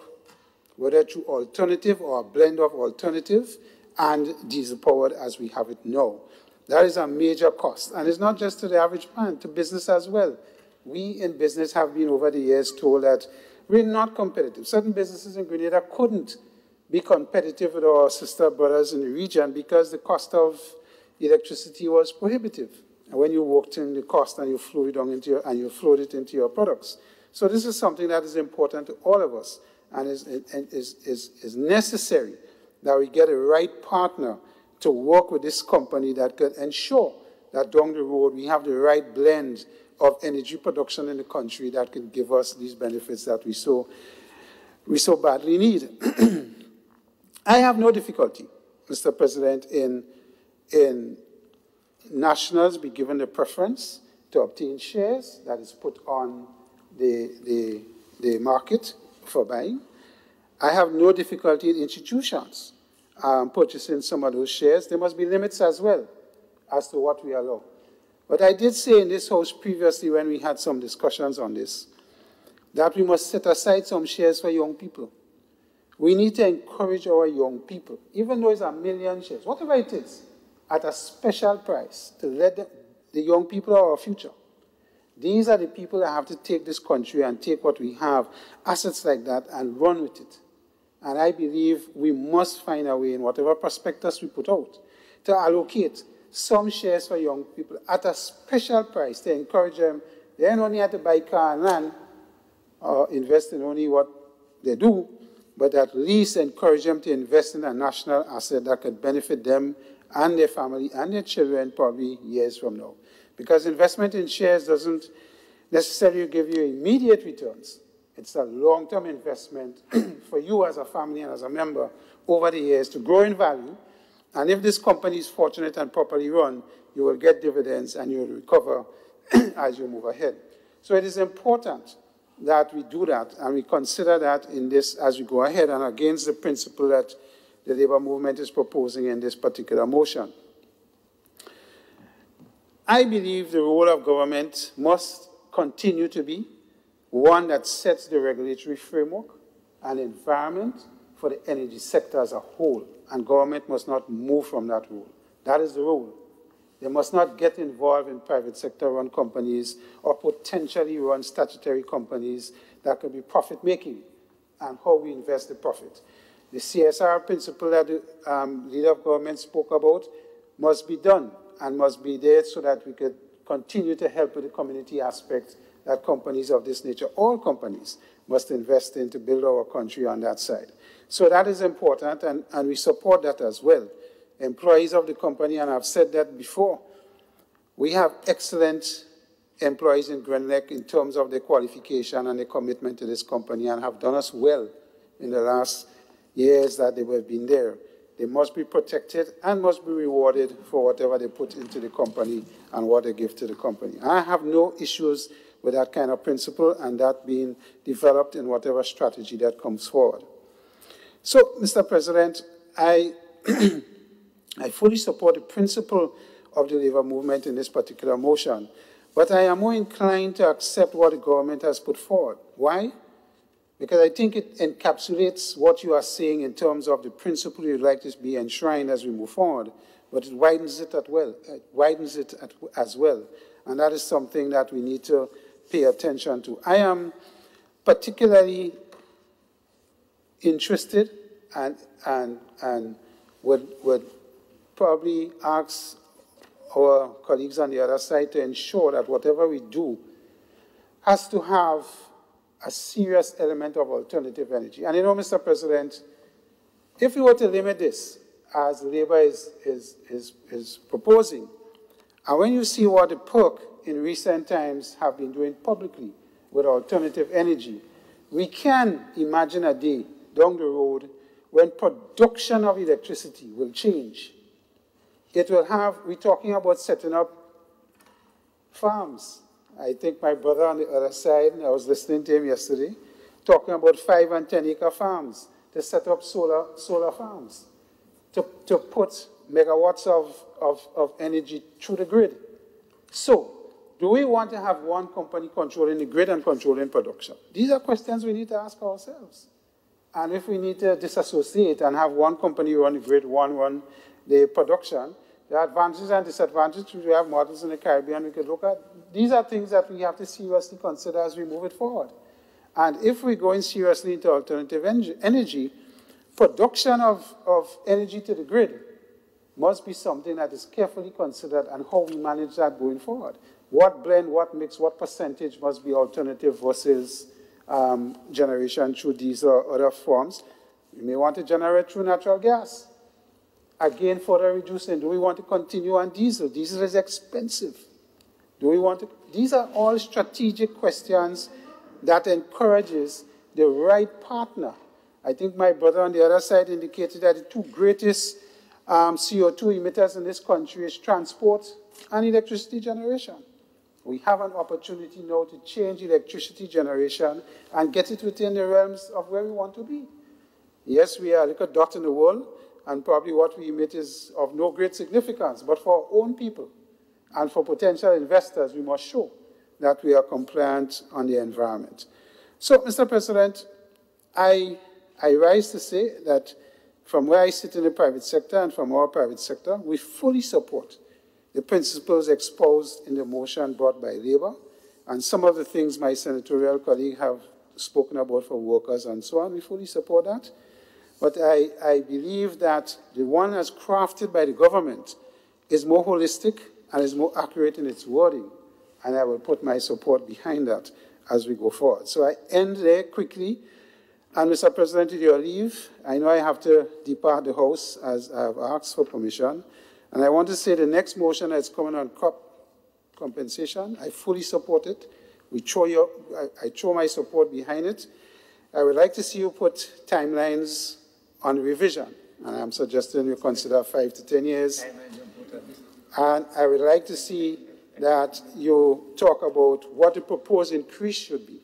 whether through alternative or a blend of alternative and diesel-powered as we have it now. That is a major cost. And it's not just to the average man, to business as well. We in business have been over the years told that we're not competitive. Certain businesses in Grenada couldn't be competitive with our sister brothers in the region because the cost of electricity was prohibitive. and when you worked in the cost and you flow it down into your, and you flowed it into your products. So this is something that is important to all of us, and is necessary that we get a right partner to work with this company that could ensure that down the road we have the right blend of energy production in the country that can give us these benefits that we so badly need. I have no difficulty, Mr. President, in nationals be given the preference to obtain shares that is put on the market for buying. I have no difficulty in institutions purchasing some of those shares. There must be limits as well as to what we allow. But I did say in this House previously when we had some discussions on this, that we must set aside some shares for young people. We need to encourage our young people, even though it's 1 million shares, whatever it is, at a special price to let the young people are our future. These are the people that have to take this country and take what we have, assets like that, and run with it. And I believe we must find a way in whatever prospectus we put out to allocate some shares for young people at a special price to encourage them. They don't only have to buy car and land or invest in only what they do, but at least encourage them to invest in a national asset that could benefit them and their family and their children probably years from now. Because investment in shares doesn't necessarily give you immediate returns. It's a long-term investment for you as a family and as a member over the years to grow in value. And if this company is fortunate and properly run, you will get dividends and you will recover as you move ahead. So it is important that we do that and we consider that in this as we go ahead and against the principle that the labor movement is proposing in this particular motion. I believe the role of government must continue to be one that sets the regulatory framework and environment for the energy sector as a whole, and government must not move from that role. That is the role. They must not get involved in private sector-run companies or potentially run statutory companies that could be profit-making and how we invest the profit. The CSR principle that the leader of government spoke about must be done and must be there so that we could continue to help with the community aspect that companies of this nature, all companies, must invest in to build our country on that side. So that is important, and we support that as well. Employees of the company, and I've said that before, we have excellent employees in Grenada in terms of their qualification and their commitment to this company and have done us well in the last years that they have been there. They must be protected and must be rewarded for whatever they put into the company and what they give to the company. I have no issues with that kind of principle and that being developed in whatever strategy that comes forward. So, Mr. President, I fully support the principle of the labor movement in this particular motion, but I am more inclined to accept what the government has put forward. Why? Because I think it encapsulates what you are saying in terms of the principle you'd like to be enshrined as we move forward, but it widens it as well. And that is something that we need to pay attention to. I am particularly interested and would probably ask our colleagues on the other side to ensure that whatever we do has to have a serious element of alternative energy. And you know, Mr. President, if we were to limit this, as Labour is proposing, and when you see what the PERC in recent times have been doing publicly with alternative energy, we can imagine a day down the road when production of electricity will change. It will have, we're talking about setting up farms. I think my brother on the other side, I was listening to him yesterday, talking about 5 and 10 acre farms to set up solar farms, to put megawatts of energy through the grid. So, do we want to have one company controlling the grid and controlling production? These are questions we need to ask ourselves. And if we need to disassociate and have one company run the grid, one run the production, the advantages and disadvantages, we have models in the Caribbean we could look at. These are things that we have to seriously consider as we move it forward. And if we're going seriously into alternative energy, production of energy to the grid must be something that is carefully considered and how we manage that going forward. What blend, what mix, what percentage must be alternative versus generation through these or other forms. We may want to generate through natural gas. Again, further reducing. Do we want to continue on diesel? Diesel is expensive. Do we want to? These are all strategic questions that encourages the right partner. I think my brother on the other side indicated that the two greatest CO2 emitters in this country is transport and electricity generation. We have an opportunity now to change electricity generation and get it within the realms of where we want to be. Yes, we are a little dot in the world, and probably what we emit is of no great significance, but for our own people and for potential investors, we must show that we are compliant on the environment. So, Mr. President, I rise to say that from where I sit in the private sector and from our private sector, we fully support the principles exposed in the motion brought by Labour, and some of the things my senatorial colleague have spoken about for workers and so on, we fully support that. But I believe that the one as crafted by the government is more holistic and is more accurate in its wording, and I will put my support behind that as we go forward. So I end there quickly. And Mr. President, with your leave, I know I have to depart the House as I have asked for permission. And I want to say the next motion that's coming on crop compensation, I fully support it. I throw my support behind it. I would like to see you put timelines on revision. And I'm suggesting you consider 5 to 10 years. And I would like to see that you talk about what the proposed increase should be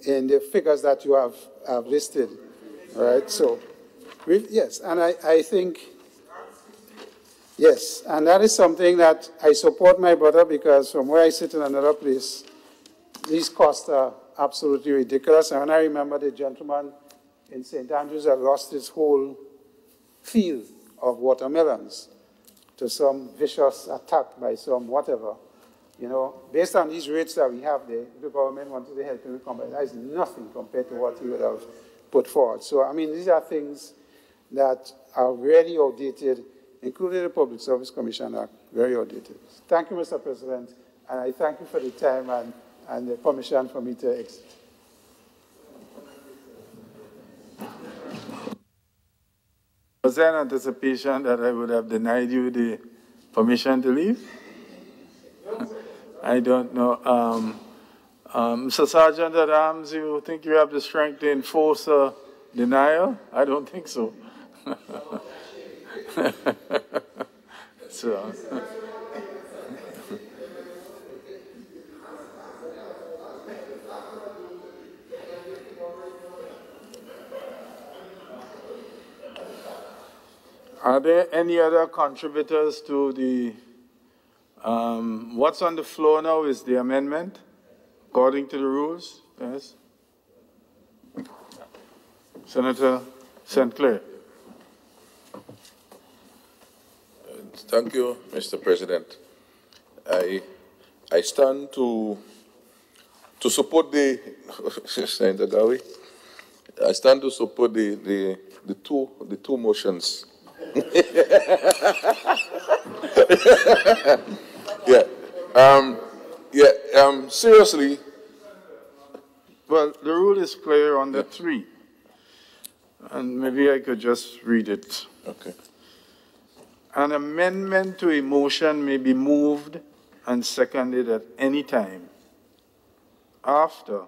in the figures that you have listed. All right, so, yes, and I think, yes, and that is something that I support my brother, because from where I sit in another place, these costs are absolutely ridiculous. And when I remember the gentleman in St. Andrews had lost his whole field of watermelons to some vicious attack by some whatever, you know, based on these rates that we have there, the government wanted to help him recover. That is nothing compared to what he would have put forward. So, I mean, these are things that are really outdated, including the Public Service Commission Act, very outdated. Thank you, Mr. President, and I thank you for the time and the permission for me to exit. Was there an anticipation that I would have denied you the permission to leave? I don't know. Mr. Sergeant at Arms, you think you have the strength to enforce a denial? I don't think so. So. Are there any other contributors to the, what's on the floor now is the amendment, according to the rules? Yes. Senator St. Clair. Thank you, Mr. President. I stand to support the Senator Gawi. I stand to support the two motions. Seriously. Well, the rule is clear on the three, and maybe I could just read it. Okay. An amendment to a motion may be moved and seconded at any time after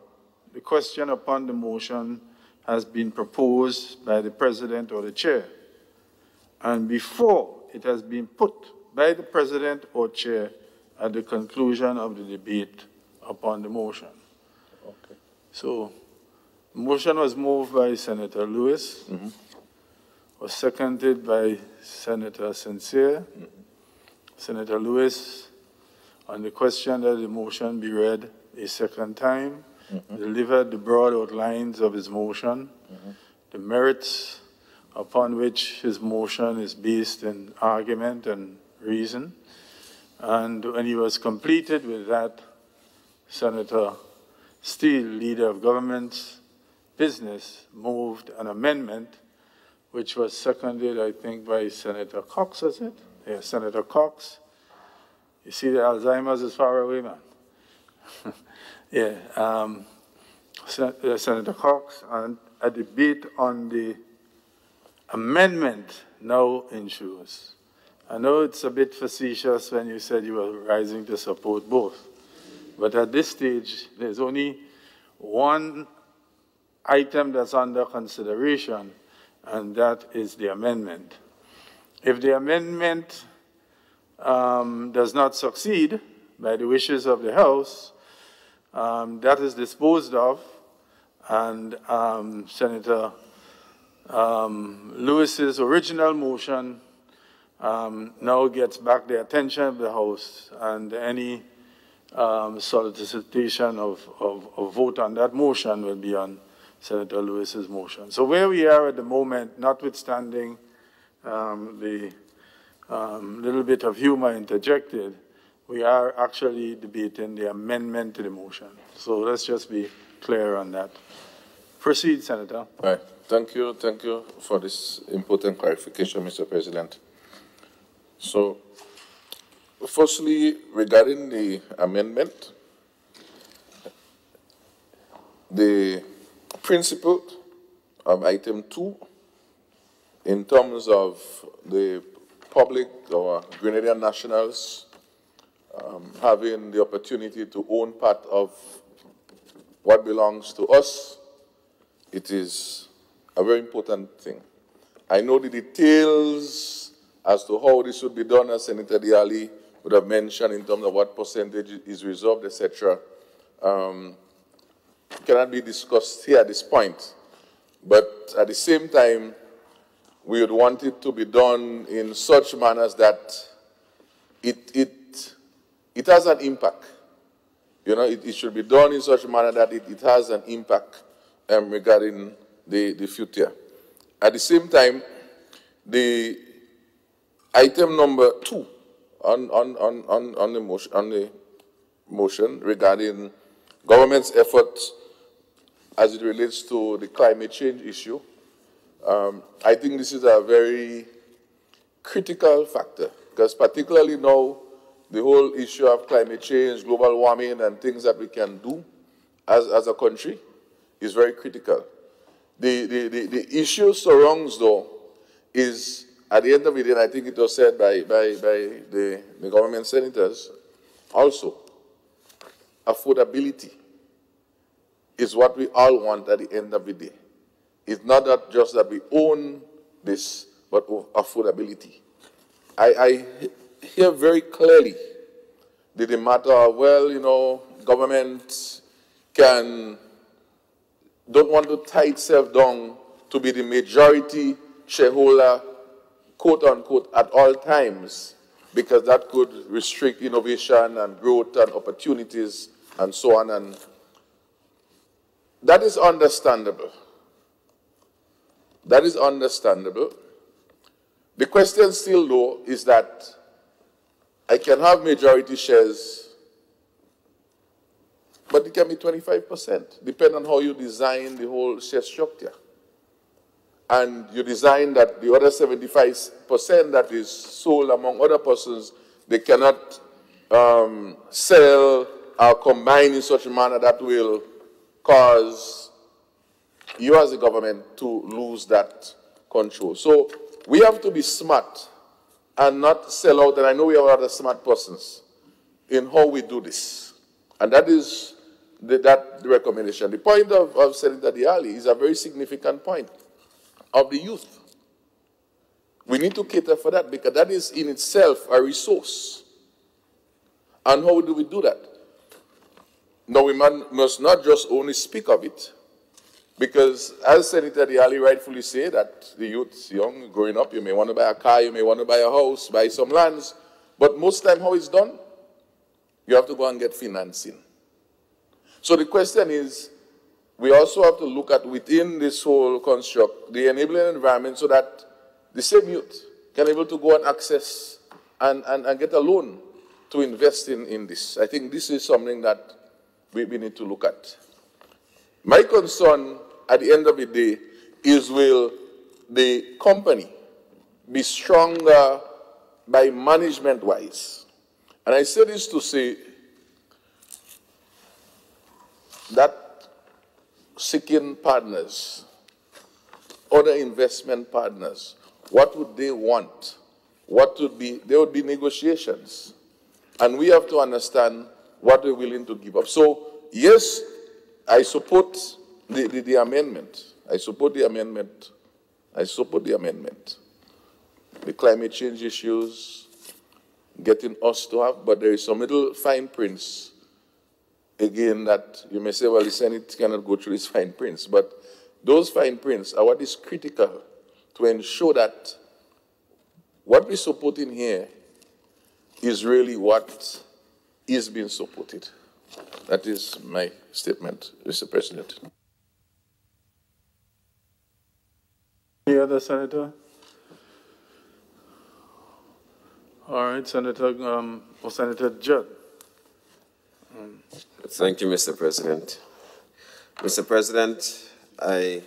the question upon the motion has been proposed by the President or the Chair, and before it has been put by the President or Chair at the conclusion of the debate upon the motion. Okay. So, the motion was moved by Senator Lewis, was seconded by Senator Sincere. Senator Lewis, on the question that the motion be read a second time, delivered the broad outlines of his motion, the merits upon which his motion is based in argument and reason. And when he was completed with that, Senator Steele, Leader of Government's Business, moved an amendment which was seconded, I think, by Senator Cox, is it? Yeah, Senator Cox. You see, the Alzheimer's is far away, man. Yeah, Senator Cox, and a debate on the amendment now ensures. I know it's a bit facetious when you said you were rising to support both, but at this stage, there's only one item that's under consideration, and that is the amendment. If the amendment does not succeed by the wishes of the House, that is disposed of, and Senator Lewis's original motion now gets back the attention of the House, and any solicitation of vote on that motion will be on Senator Lewis's motion. So where we are at the moment, notwithstanding the little bit of humor interjected, we are actually debating the amendment to the motion. So let's just be clear on that. Proceed, Senator. All right. Thank you for this important clarification, Mr. President. So, firstly, regarding the amendment, the principle of item 2, in terms of the public or Grenadian nationals having the opportunity to own part of what belongs to us, it is a very important thing. I know the details as to how this should be done, as Senator Diali would have mentioned, in terms of what percentage is reserved, etc. Cannot be discussed here at this point. But at the same time, we would want it to be done in such manners that it has an impact. You know, it should be done in such a manner that it has an impact regarding the future. At the same time, the item number 2 on the motion regarding government's efforts as it relates to the climate change issue, I think this is a very critical factor, because particularly now, the whole issue of climate change, global warming, and things that we can do as a country is very critical. The issue surrounds, though, is, at the end of the day, and I think it was said by the government senators also, affordability is what we all want at the end of the day. It's not that just that we own this, but affordability. I hear very clearly the matter of, well, you know, government don't want to tie itself down to be the majority shareholder, quote unquote, at all times, because that could restrict innovation and growth and opportunities and so on. And that is understandable. That is understandable. The question still, though, is that I can have majority shares, but it can be 25%, depending on how you design the whole share structure. And you design that the other 75% that is sold among other persons, they cannot sell or combine in such a manner that will cause you as a government to lose that control. So we have to be smart and not sell out, and I know we have other smart persons in how we do this. And that is the recommendation. The point of Senator Diali is a very significant point of the youth. We need to cater for that, because that is in itself a resource. And how do we do that? Now, we must not just only speak of it, because as Senator Diali rightfully said, that the youth, young, growing up, you may want to buy a car, you may want to buy a house, buy some lands, but most time how it's done, you have to go and get financing. So the question is, we also have to look at within this whole construct, the enabling environment, so that the same youth can be able to go and access and get a loan to invest in this. I think this is something that we need to look at. My concern at the end of the day is, will the company be stronger by management-wise. And I say this to say that seeking partners, other investment partners, what would they want? What would be, there would be negotiations. And we have to understand what we're willing to give up. So, yes, I support the amendment. I support the amendment. I support the amendment. The climate change issues, getting us to have, but there is some little fine prints, again, that you may say, well, the Senate cannot go through these fine prints, but those fine prints are what is critical to ensure that what we're supporting here is really what is being supported. That is my statement, Mr. President. Any other senator? All right, Senator Judd. Thank you, Mr. President. Mr. President, I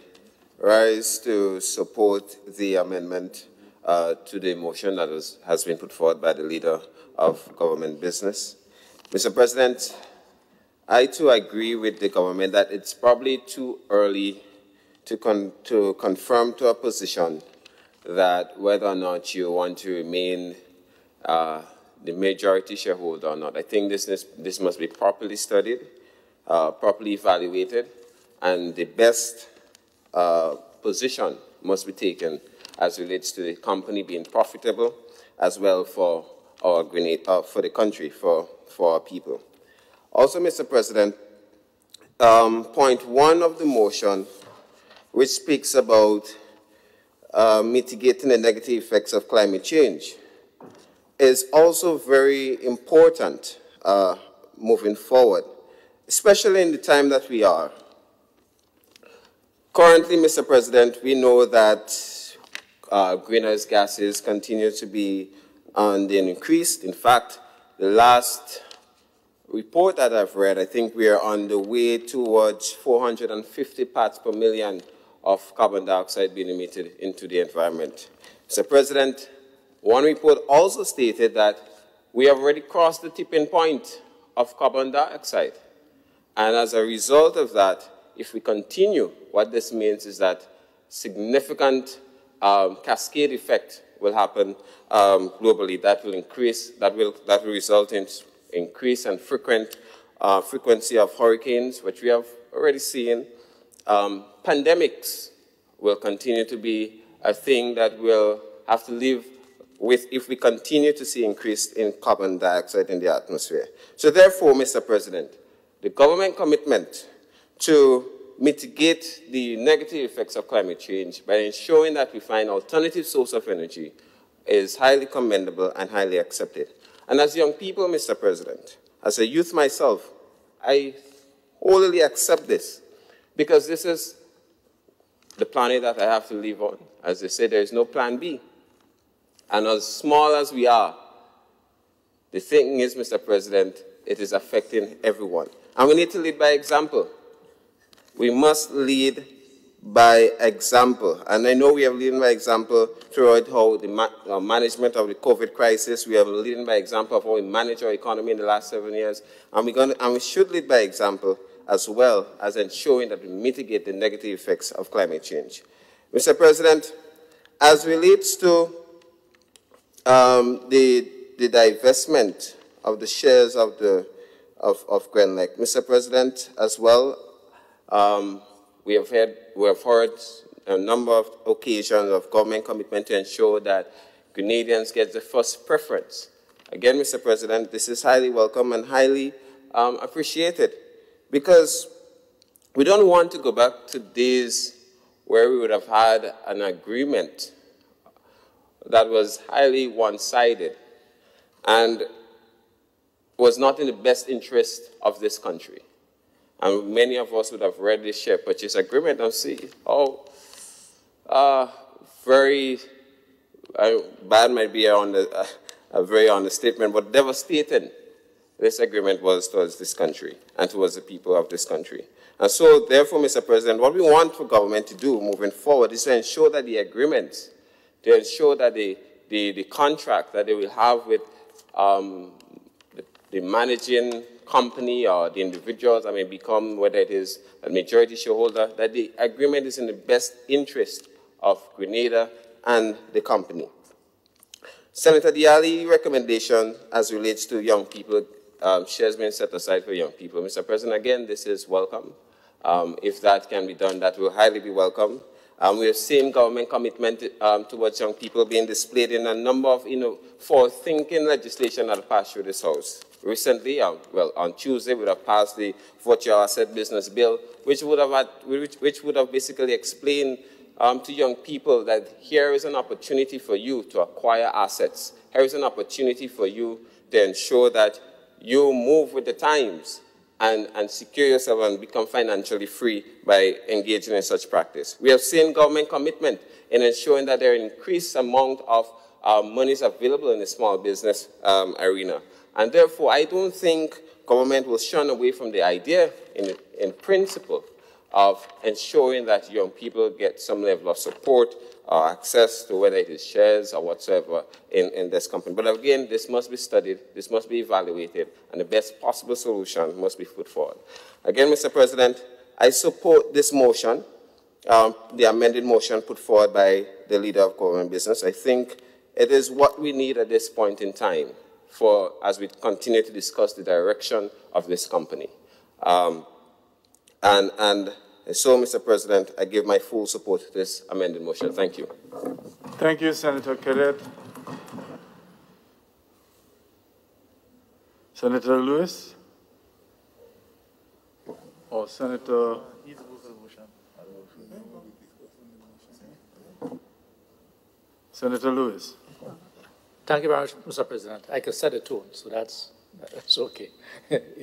rise to support the amendment to the motion that has been put forward by the Leader of Government Business. Mr. President, I too agree with the government that it's probably too early to confirm to a position that whether or not you want to remain the majority shareholder or not. I think this must be properly studied, properly evaluated, and the best position must be taken as relates to the company being profitable, as well for our for the country, for our people. Also, Mr. President, point 1 of the motion, which speaks about mitigating the negative effects of climate change, is also very important moving forward, especially in the time that we are. Currently, Mr. President, we know that greenhouse gases continue to be on the increase. In fact, the last report that I've read, I think we are on the way towards 450 parts per million of carbon dioxide being emitted into the environment. Mr. President, one report also stated that we have already crossed the tipping point of carbon dioxide. And as a result of that, if we continue, what this means is that significant cascade effect will happen globally that will increase, that will result in increase and frequency of hurricanes, which we have already seen. Pandemics will continue to be a thing that we'll have to live with if we continue to see increase in carbon dioxide in the atmosphere. So therefore, Mr. President, the government commitment to mitigate the negative effects of climate change by ensuring that we find alternative source of energy is highly commendable and highly accepted. And as young people, Mr. President, as a youth myself, I wholly accept this because this is the planet that I have to live on. As they say, there is no plan B. And as small as we are, the thing is, Mr. President, it is affecting everyone. And we need to lead by example. We must lead by example. And I know we have led by example throughout how the management of the COVID crisis. We have led by example of how we manage our economy in the last 7 years. And we should lead by example as well as ensuring that we mitigate the negative effects of climate change. Mr. President, as relates to the divestment of the shares of Grenada, Mr. President, as well, we have heard a number of occasions of government commitment to ensure that Grenadians get the first preference. Again, Mr. President, this is highly welcome and highly appreciated because we don't want to go back to days where we would have had an agreement that was highly one-sided and was not in the best interest of this country. And many of us would have read the share purchase agreement and see how very bad might be a very understatement, but devastating this agreement was towards this country and towards the people of this country. And so, therefore, Mr. President, what we want for government to do moving forward is to ensure that the agreements, to ensure that the contract that they will have with the managing company or the individuals that may become, whether it is a majority shareholder, that the agreement is in the best interest of Grenada and the company. Senator Dialli's recommendation as relates to young people, shares being set aside for young people. Mr. President, again, this is welcome. If that can be done, that will highly be welcome. We have seen government commitment towards young people being displayed in a number of forward-thinking legislation that passed through this House. Recently, well, on Tuesday, we would have passed the Virtual Asset Business Bill, which would have basically explained to young people that here is an opportunity for you to acquire assets. Here is an opportunity for you to ensure that you move with the times and secure yourself and become financially free by engaging in such practice. We have seen government commitment in ensuring that there are an increased amount of monies available in the small business arena. And therefore, I don't think government will shun away from the idea in principle of ensuring that young people get some level of support or access to whether it is shares or whatsoever in this company. But again, this must be studied, this must be evaluated, and the best possible solution must be put forward. Again, Mr. President, I support this motion, the amended motion put forward by the Leader of Government Business. I think it is what we need at this point in time as we continue to discuss the direction of this company. And so, Mr. President, I give my full support to this amended motion. Thank you. Thank you, Senator Cadet. Senator Lewis? Or Senator... Senator Lewis. Thank you very much, Mr. President. I can set the tone, so that's okay.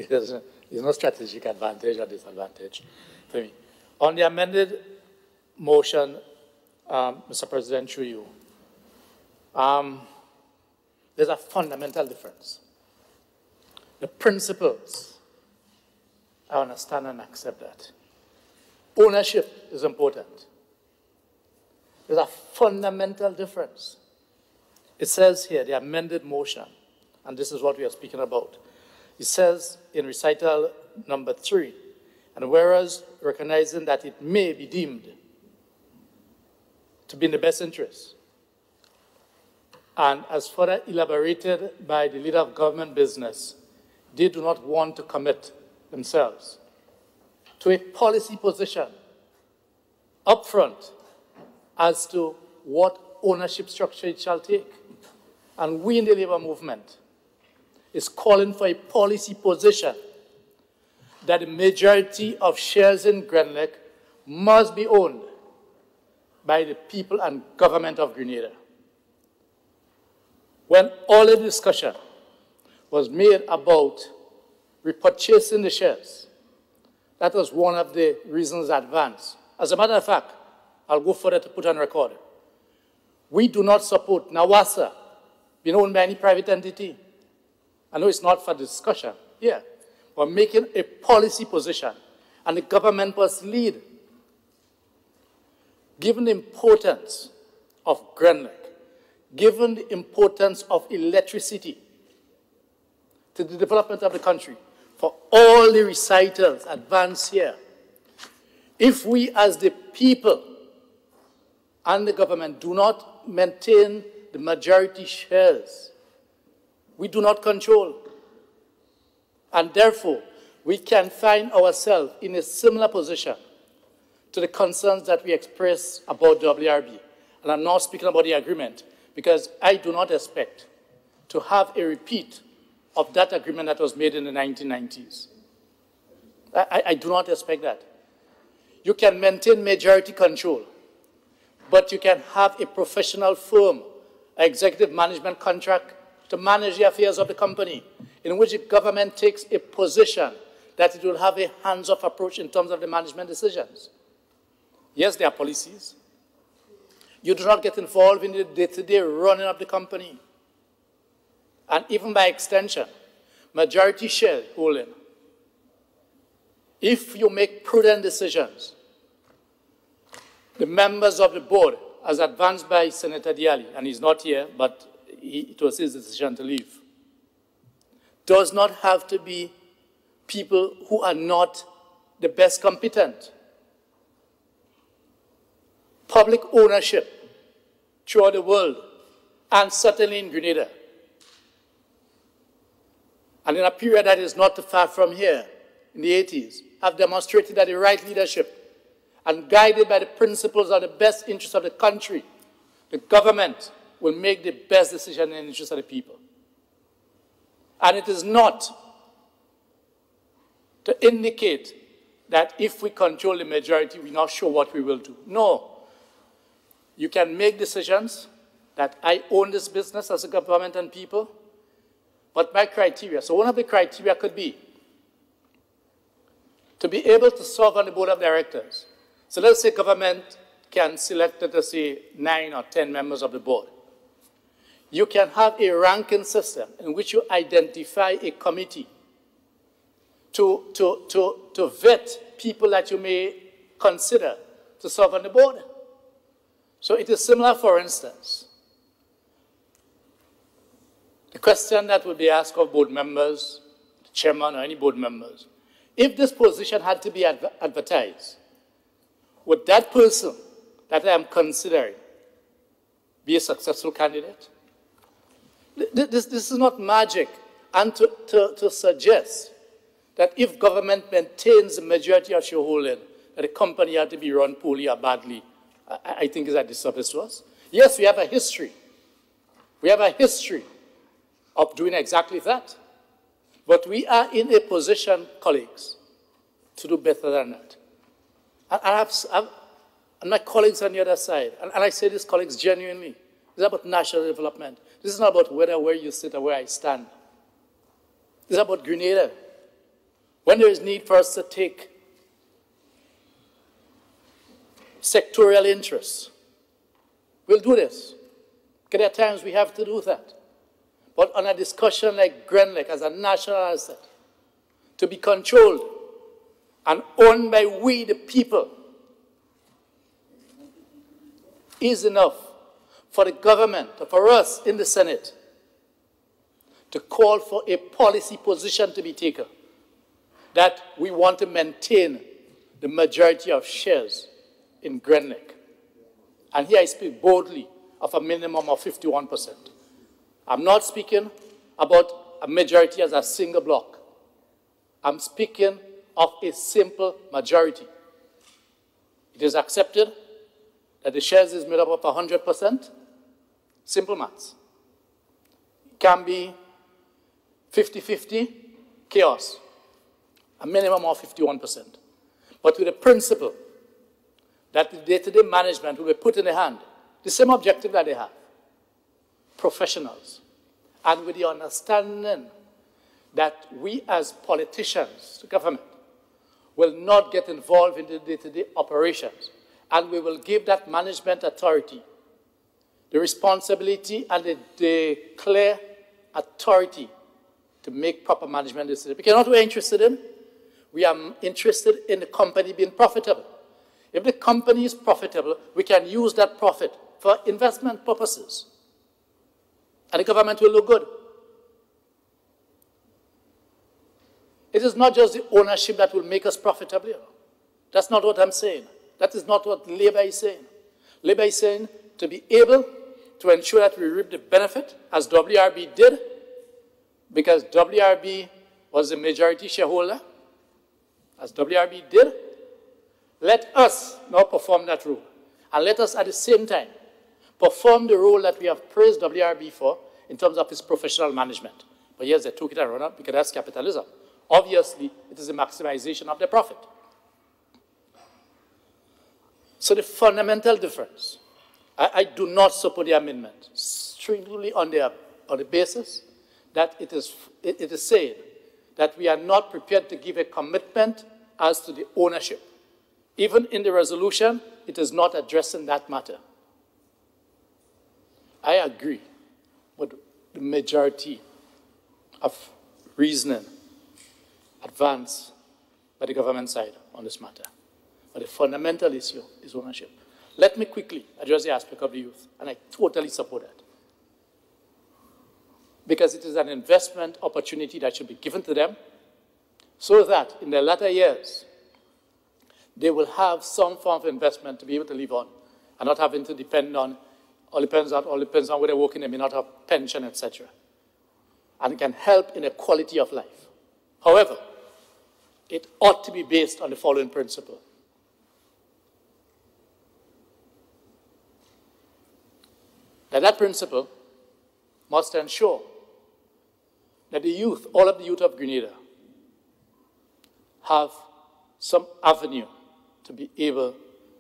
There's no strategic advantage or disadvantage for me. On the amended motion, Mr. President, through you, there's a fundamental difference. The principles, I understand and accept that. Ownership is important. There's a fundamental difference. It says here, the amended motion, and this is what we are speaking about. It says in recital number 3, and whereas recognizing that it may be deemed to be in the best interest, and as further elaborated by the Leader of Government Business, they do not want to commit themselves to a policy position upfront as to what ownership structure it shall take. And we in the labor movement is calling for a policy position that the majority of shares in Grenlec must be owned by the people and government of Grenada. When all the discussion was made about repurchasing the shares, that was one of the reasons advanced. As a matter of fact, I'll go further to put on record. We do not support Nawasa being owned by any private entity. I know it's not for discussion here. We're making a policy position, and the government must lead. Given the importance of Grenlec, given the importance of electricity to the development of the country, for all the recitals advanced here, if we as the people and the government do not maintain the majority shares, we do not control. And therefore, we can find ourselves in a similar position to the concerns that we express about WRB. And I'm not speaking about the agreement, because I do not expect to have a repeat of that agreement that was made in the 1990s. I do not expect that. You can maintain majority control, but you can have a professional firm, executive management contract to manage the affairs of the company, in which the government takes a position that it will have a hands-off approach in terms of the management decisions. Yes, there are policies. You do not get involved in the day-to-day running of the company. And even by extension, majority shareholding, if you make prudent decisions, the members of the board, as advanced by Senator Dialli, and he's not here, but it was his decision to leave, does not have to be people who are not the best competent. Public ownership throughout the world, and certainly in Grenada, and in a period that is not too far from here, in the 80s, have demonstrated that the right leadership and guided by the principles of the best interests of the country, the government will make the best decision in the interest of the people. And it is not to indicate that if we control the majority, we're not sure what we will do. No. You can make decisions that I own this business as a government and people, but my criteria. So one of the criteria could be to be able to serve on the board of directors. So let's say government can select, let us say, 9 or 10 members of the board. You can have a ranking system in which you identify a committee to vet people that you may consider to serve on the board. So it is similar, for instance. The question that would be asked of board members, the chairman or any board members, if this position had to be advertised, would that person that I am considering be a successful candidate? This is not magic. And to suggest that if government maintains the majority of shareholding, that a company had to be run poorly or badly, I think is a disservice to us. Yes, we have a history. We have a history of doing exactly that. But we are in a position, colleagues, to do better than that. And my colleagues on the other side, and I say this, colleagues, genuinely, this is about national development. This is not about where you sit or where I stand. This is about Grenada. When there is need for us to take sectorial interests, we'll do this. Because there are times we have to do that. But on a discussion like Grenada as a national asset, to be controlled and owned by we, the people, is enough for the government, or for us in the Senate, to call for a policy position to be taken, that we want to maintain the majority of shares in Grenada. And here I speak boldly of a minimum of 51%. I'm not speaking about a majority as a single block. I'm speaking of a simple majority. It is accepted that the shares is made up of 100%. Simple maths. It can be 50-50, chaos. A minimum of 51%. But with the principle that the day-to-day management will be put in the hand, the same objective that they have, professionals, and with the understanding that we as politicians, the government, will not get involved in the day-to-day operations, and we will give that management authority the responsibility and the clear authority to make proper management decisions. Because what we're interested in, we are interested in the company being profitable. If the company is profitable, we can use that profit for investment purposes. And the government will look good. It is not just the ownership that will make us profitable. That's not what I'm saying. That is not what Labour is saying. Labour is saying to be able to ensure that we reap the benefit, as WRB did, because WRB was the majority shareholder, as WRB did. Let us now perform that role. And let us, at the same time, perform the role that we have praised WRB for in terms of its professional management. But yes, they took it and run up because that's capitalism. Obviously, it is a maximization of the profit. So the fundamental difference, I do not support the amendment, strictly on the basis that it is saying that we are not prepared to give a commitment as to the ownership. Even in the resolution, it is not addressing that matter. I agree with the majority of reasoning advanced by the government side on this matter. But the fundamental issue is ownership. Let me quickly address the aspect of the youth, and I totally support that. Because it is an investment opportunity that should be given to them so that in their latter years, they will have some form of investment to be able to live on and not having to depend on, all depends on where they're working, they may not have pension, etc. And it can help in a quality of life. However, it ought to be based on the following principle. That principle must ensure that the youth, all of the youth of Grenada, have some avenue to be able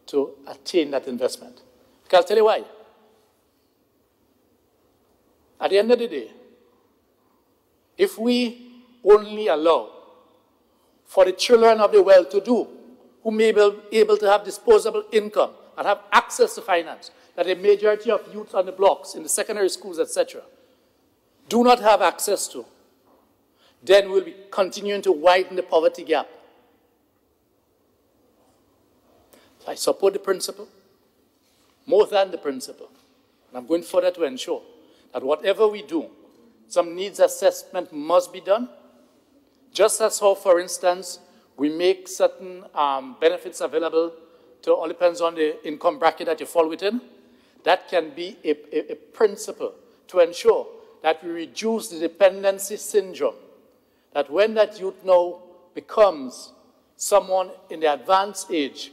to attain that investment. Because I'll tell you why. At the end of the day, if we only allow for the children of the well-to-do, who may be able to have disposable income and have access to finance, that a majority of youth on the blocks, in the secondary schools, etc., do not have access to, then we'll be continuing to widen the poverty gap. So I support the principle, more than the principle. And I'm going further to ensure that whatever we do, some needs assessment must be done, just as how, for instance, we make certain benefits available to, all depends on the income bracket that you fall within. That can be a principle to ensure that we reduce the dependency syndrome, that when that youth now becomes someone in the advanced age,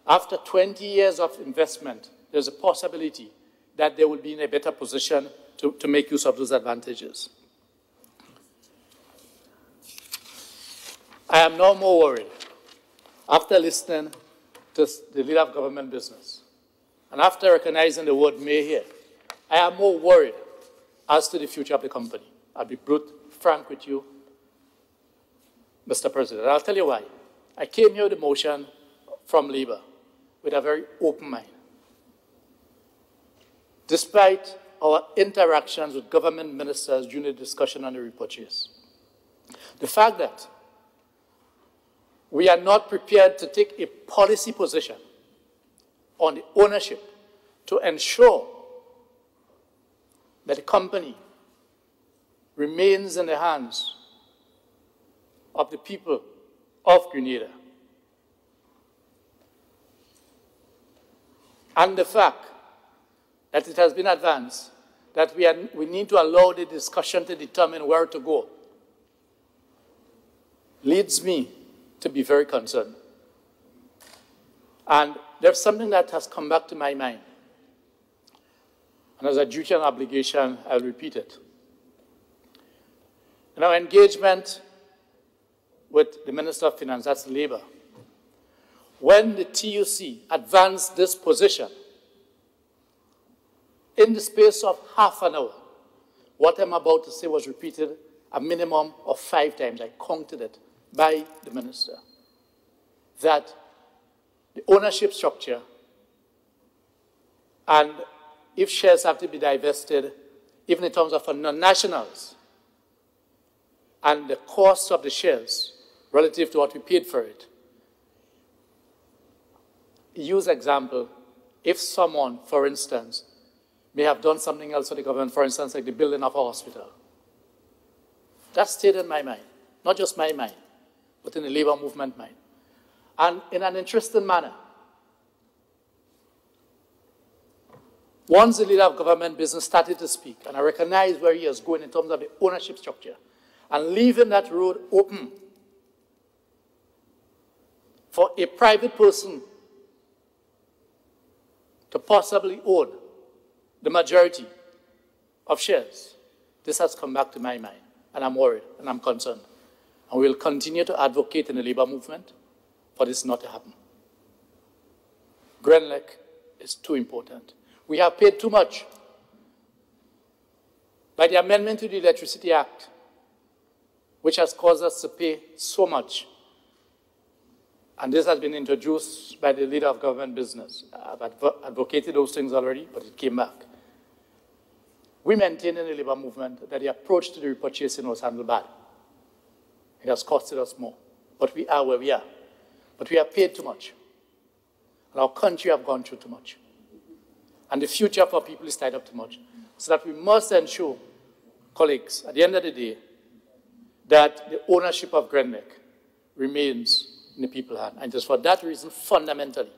after 20 years of investment, there's a possibility that they will be in a better position to make use of those advantages. I am now more worried, after listening to the leader of government business, and after recognizing the word may here, I am more worried as to the future of the company. I'll be frank with you, Mr. President. I'll tell you why. I came here with a motion from Labour with a very open mind. Despite our interactions with government ministers during the discussion on the repurchase, the fact that we are not prepared to take a policy position on the ownership to ensure that the company remains in the hands of the people of Grenada. And the fact that it has been advanced, that we need to allow the discussion to determine where to go, leads me to be very concerned. And there's something that has come back to my mind. And as a duty and obligation, I'll repeat it. In our engagement with the Minister of Finance, that's Labour, when the TUC advanced this position, in the space of half an hour, what I'm about to say was repeated a minimum of 5 times. I counted it by the minister. That the ownership structure, and if shares have to be divested, even in terms of non-nationals, and the cost of the shares relative to what we paid for it. Use example, if someone, for instance, may have done something else for the government, for instance, like the building of a hospital. That stayed in my mind, not just my mind, but in the labor movement mind. And in an interesting manner, once the leader of government business started to speak, and I recognized where he was going in terms of the ownership structure, and leaving that road open for a private person to possibly own the majority of shares, this has come back to my mind, and I'm worried, and I'm concerned. And we will continue to advocate in the labor movement for this not to happen. Grenlec is too important. We have paid too much. By the amendment to the Electricity Act, which has caused us to pay so much, and this has been introduced by the leader of government business. I've advocated those things already, but it came back. We maintain in the labor movement that the approach to the repurchasing was handled bad. It has costed us more. But we are where we are. But we have paid too much. And our country have gone through too much. And the future of our people is tied up too much. So that we must ensure, colleagues, at the end of the day, that the ownership of Grenada remains in the people's hand. And just for that reason, fundamentally,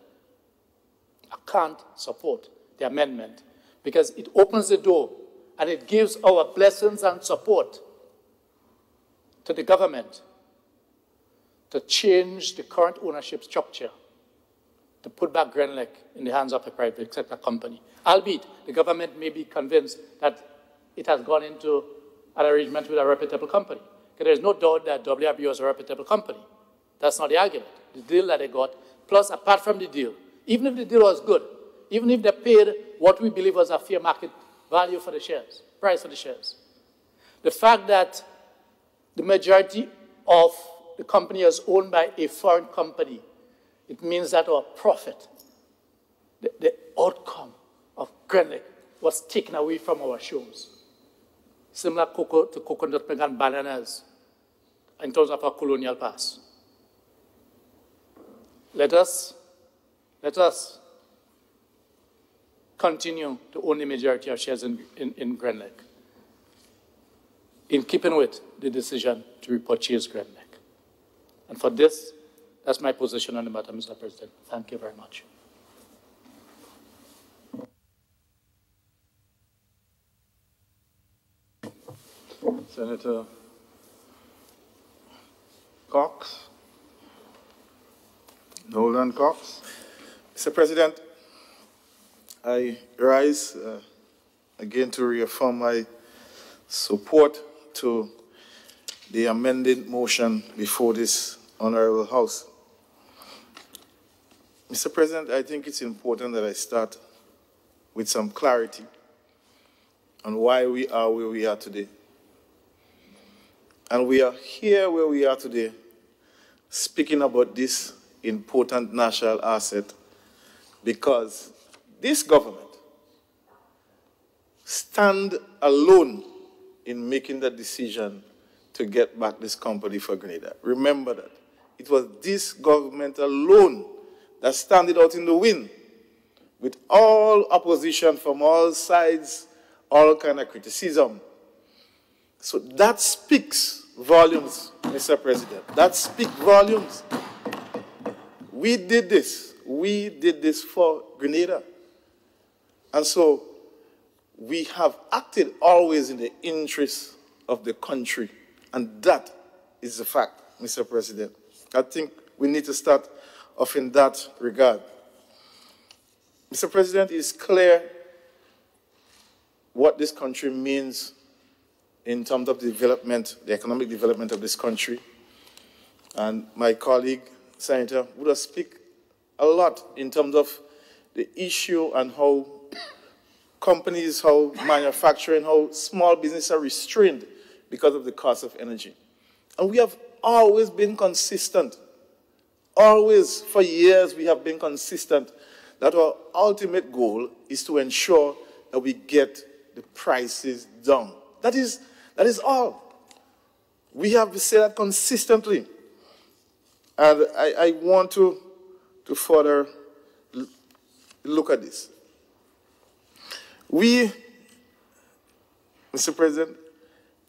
I can't support the amendment because it opens the door and it gives our blessings and support to the government to change the current ownership structure, to put back Grenada in the hands of a private sector company. Albeit, the government may be convinced that it has gone into an arrangement with a reputable company. Because there is no doubt that WIB was a reputable company. That's not the argument. The deal that they got, plus apart from the deal, even if the deal was good, even if they paid what we believe was a fair market value for the shares, price for the shares, the fact that the majority of the company is owned by a foreign company, it means that our profit, the outcome of Grenada was taken away from our shores. Similar to coconut milk and bananas in terms of our colonial past. Let us continue to own the majority of shares in Grenada, in keeping with the decision to repurchase Grenada. And for this, that's my position on the matter, Mr. President. Thank you very much. Senator Cox. Nolan Cox. Mr. President, I rise again to reaffirm my support to the amended motion before this Honorable House. Mr. President, I think it's important that I start with some clarity on why we are where we are today. And we are here where we are today speaking about this important national asset because this government stand alone in making the decision to get back this company for Grenada. Remember that. It was this government alone that standed out in the wind with all opposition from all sides, all kind of criticism. So that speaks volumes, Mr. President. That speaks volumes. We did this. We did this for Grenada. And so we have acted always in the interest of the country. And that is the fact, Mr. President. I think we need to start off in that regard. Mr. President, it's clear what this country means in terms of development, the economic development of this country. And my colleague, Senator, would have speak a lot in terms of the issue and how companies, how manufacturing, how small businesses are restrained because of the cost of energy. And we have always been consistent. Always, for years, we have been consistent that our ultimate goal is to ensure that we get the prices down. That is all. We have to say that consistently. And I want to further look at this. We, Mr. President,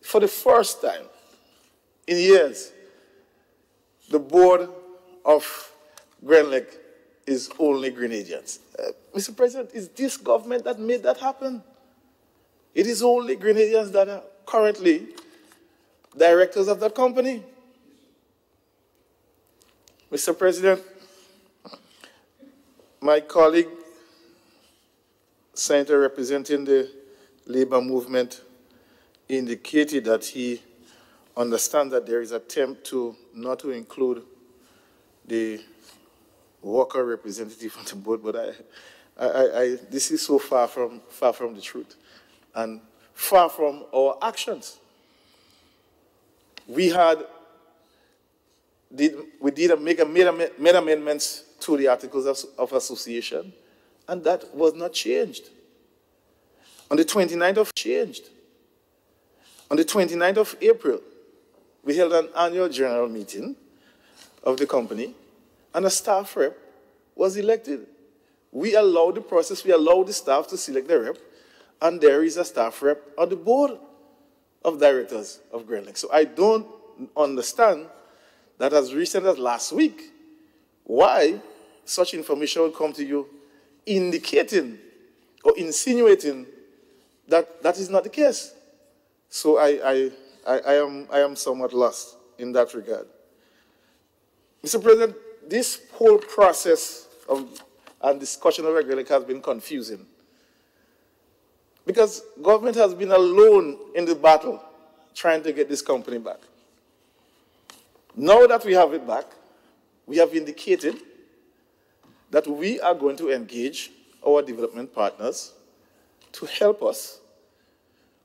for the first time in years, the board of Grenada is only Grenadians. Mr. President, it's this government that made that happen. It is only Grenadians that are currently directors of that company. Mr. President, my colleague, Senator representing the labor movement, indicated that he understands that there is an attempt to not to include the worker representative on the board, but this is so far from the truth and far from our actions. We made amendments to the Articles of Association, and that was not changed. On the 29th of April, we held an annual general meeting of the company, and a staff rep was elected. We allowed the process, we allowed the staff to select the rep, and there is a staff rep on the board of directors of GrenLink. So I don't understand that as recent as last week, why such information will come to you indicating or insinuating that that is not the case. So I am somewhat lost in that regard. Mr. President, this whole process and discussion of GrenLink has been confusing because government has been alone in the battle trying to get this company back. Now that we have it back, we have indicated that we are going to engage our development partners to help us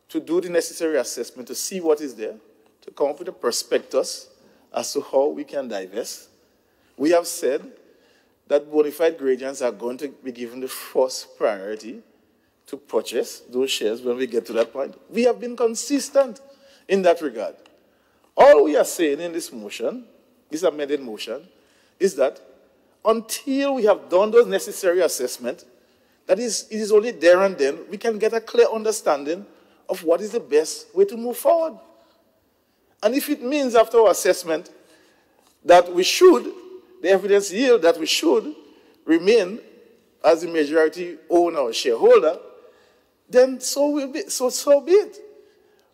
to do the necessary assessment, to see what is there, to come up with a prospectus as to how we can divest. We have said that bona fide gradients are going to be given the first priority to purchase those shares when we get to that point. We have been consistent in that regard. All we are saying in this motion, this amended motion, is that until we have done those necessary assessments, that is, it is only there and then we can get a clear understanding of what is the best way to move forward. And if it means after our assessment that we should, the evidence yield that we should remain as the majority owner or shareholder, then so be it.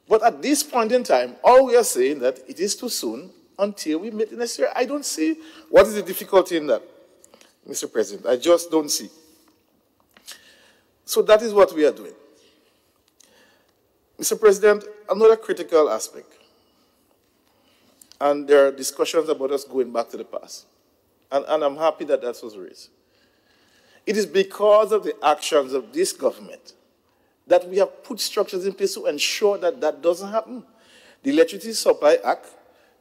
But at this point in time, all we are saying that it is too soon until we make the necessary. I don't see what is the difficulty in that, Mr. President. I just don't see. So that is what we are doing. Mr. President, another critical aspect, and there are discussions about us going back to the past, and I'm happy that that was raised. It is because of the actions of this government that we have put structures in place to ensure that that doesn't happen. The Electricity Supply Act,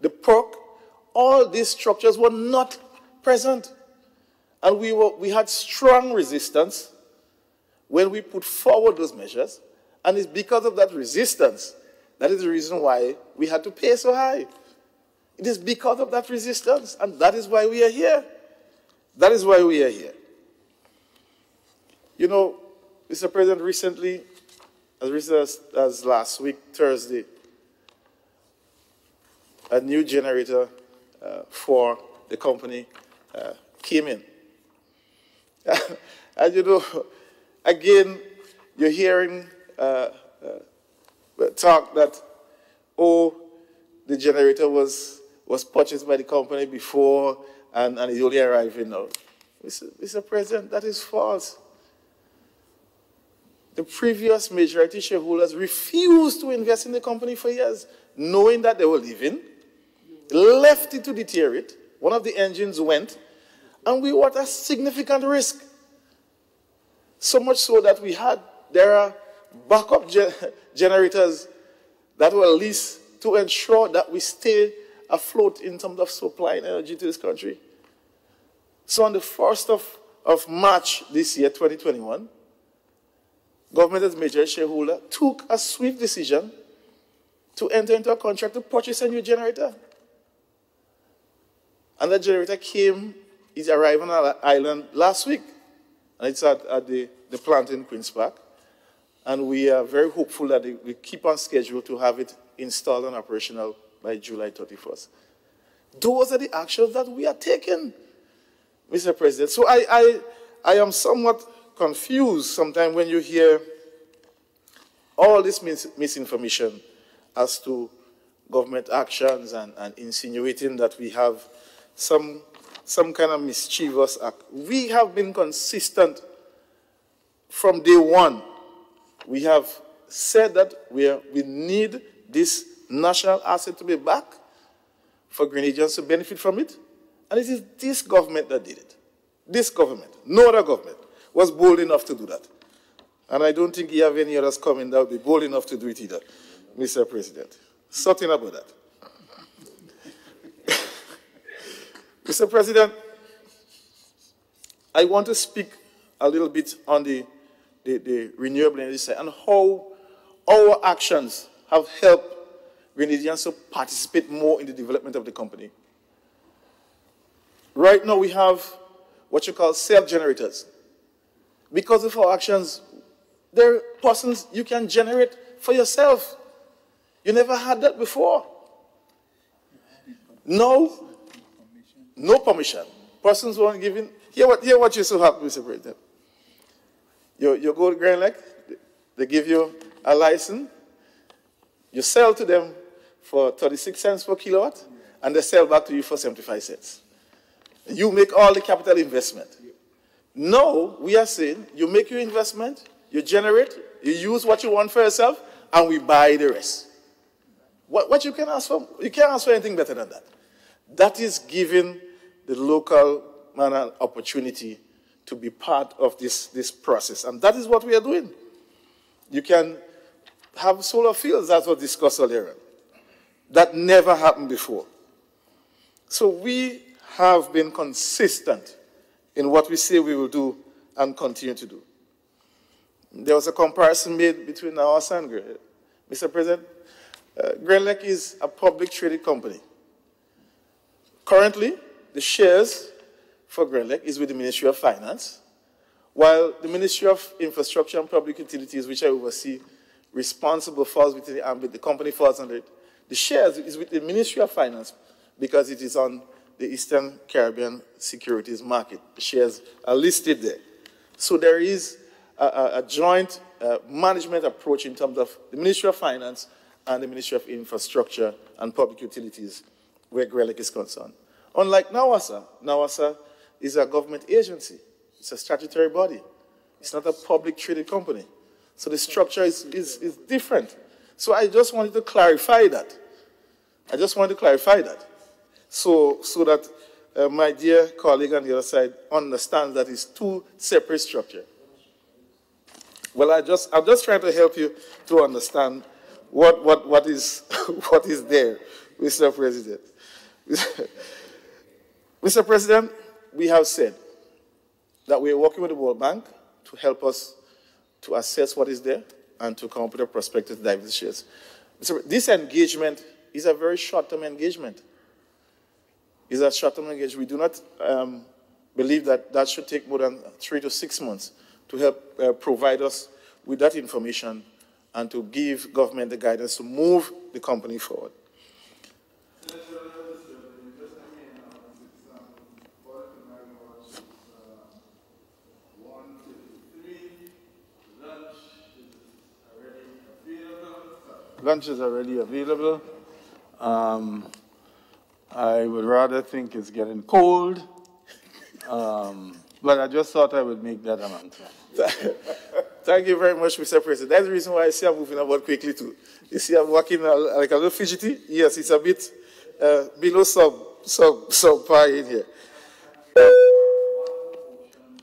the PERC, all these structures were not present. And we had strong resistance when we put forward those measures, and it's because of that resistance that is the reason why we had to pay so high. It is because of that resistance, and that is why we are here. That is why we are here. You know, Mr. President, recently, as recent as last week, Thursday, a new generator for the company came in. And you know, again, you're hearing talk that, oh, the generator was purchased by the company before and it's only arriving now. Mr. President, that is false. The previous majority shareholders refused to invest in the company for years, knowing that they were leaving, left it to deteriorate. One of the engines went, and we were at a significant risk. So much so that there are backup generators that were leased to ensure that we stay afloat in terms of supplying energy to this country. So on the 1st of March this year, 2021, government as major shareholder took a swift decision to enter into a contract to purchase a new generator. And that generator is arriving on our island last week. And it's at the plant in Queen's Park. And we are very hopeful that we keep on schedule to have it installed and operational by July 31st. Those are the actions that we are taking, Mr. President. So I am somewhat confused sometimes when you hear all this misinformation as to government actions and insinuating that we have some kind of mischievous act. We have been consistent from day one. We have said that we need this national asset to be back for Grenadians to benefit from it. And it is this government that did it. This government, no other government, was bold enough to do that. And I don't think you have any others coming that will be bold enough to do it either, Mr. President. Something about that. Mr. President, I want to speak a little bit on the renewable energy side and how our actions have helped Grenadians to participate more in the development of the company. Right now we have what you call self-generators. Because of our actions, there are persons you can generate for yourself. You never had that before. No permission. Persons weren't given. Hear what you so happy, Mr. President. You go to Grand Lake, they give you a license, you sell to them for 36 cents per kilowatt, and they sell back to you for 75 cents. You make all the capital investment. No, we are saying you make your investment, you generate, you use what you want for yourself, and we buy the rest. What you can ask for? You can't ask for anything better than that. That is giving the local man an opportunity to be part of this process. And that is what we are doing. You can have solar fields, that was discussed earlier. That never happened before. So we have been consistent in what we say we will do and continue to do. There was a comparison made between NAWASA and Grand Lake. Mr. President, Grand Lake is a public traded company. Currently, the shares for Grand Lake is with the Ministry of Finance, while the Ministry of Infrastructure and Public Utilities, which I oversee, responsible falls within the ambit, the company falls under it. The shares is with the Ministry of Finance because it is on the Eastern Caribbean Securities Market. The shares are listed there. So there is a joint management approach in terms of the Ministry of Finance and the Ministry of Infrastructure and Public Utilities, where Grand Lake is concerned. Unlike NAWASA, NAWASA is a government agency. It's a statutory body. It's not a public traded company. So the structure is different. So I just wanted to clarify that. So that my dear colleague on the other side understands that it's two separate structures. Well, I'm just trying to help you to understand what is there, Mr. President. Mr. President, we have said that we are working with the World Bank to help us to assess what is there and to come up with a prospectus to dive into shares. This engagement is a very short-term engagement. It's a short-term engagement. We do not believe that should take more than 3 to 6 months to help provide us with that information and to give government the guidance to move the company forward. Lunch is already available. I would rather think it's getting cold, but I just thought I would make that announcement. Thank you very much, Mr. President. That's the reason why I see I'm moving about quickly too. You see I'm walking like a little fidgety. Yes, it's a bit below sub par in here.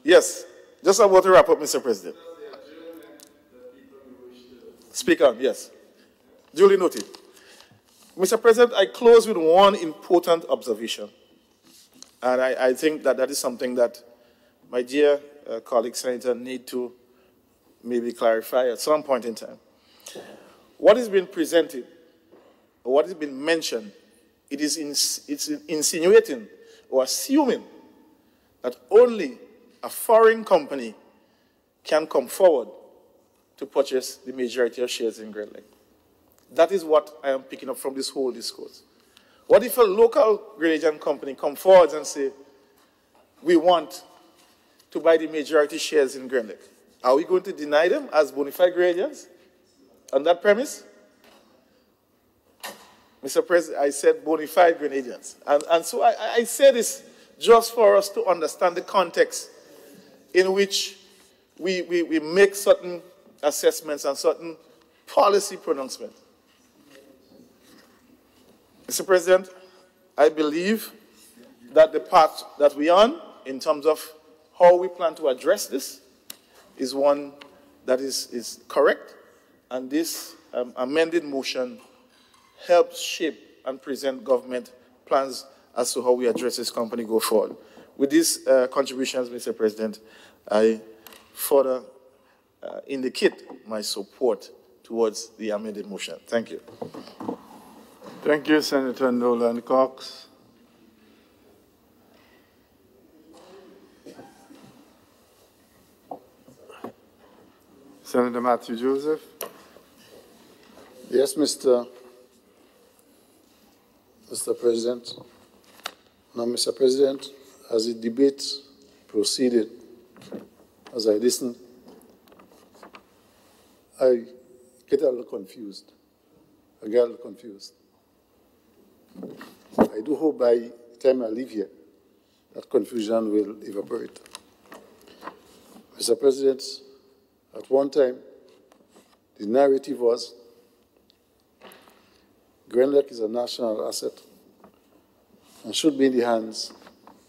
Yes, just about to wrap up, Mr. President. Speak on, yes. Duly noted. Mr. President, I close with one important observation. And I think that is something that my dear colleague Senator need to maybe clarify at some point in time. What is being presented, or what is being mentioned, it's insinuating or assuming that only a foreign company can come forward to purchase the majority of shares in Grand Lake. That is what I am picking up from this whole discourse. What if a local Grenadian company come forward and say, we want to buy the majority shares in Grand Lake? Are we going to deny them as bona fide Grenadians on that premise? Mr. President, I said bona fide Grenadians. And so I say this just for us to understand the context in which we make certain assessments and certain policy pronouncements. Mr. President, I believe that the path that we're on in terms of how we plan to address this is one that is correct, and this amended motion helps shape and present government plans as to how we address this company go forward. With these contributions, Mr. President, I further indicate my support towards the amended motion. Thank you. Thank you, Senator Nolan Cox. Senator Matthew Joseph. Yes, Mr. President. Now, Mr. President, as the debate proceeded, as I listened, I get a little confused. I get a little confused. I do hope by the time I leave here, that confusion will evaporate. Mr. President, at one time, the narrative was Grenada is a national asset and should be in the hands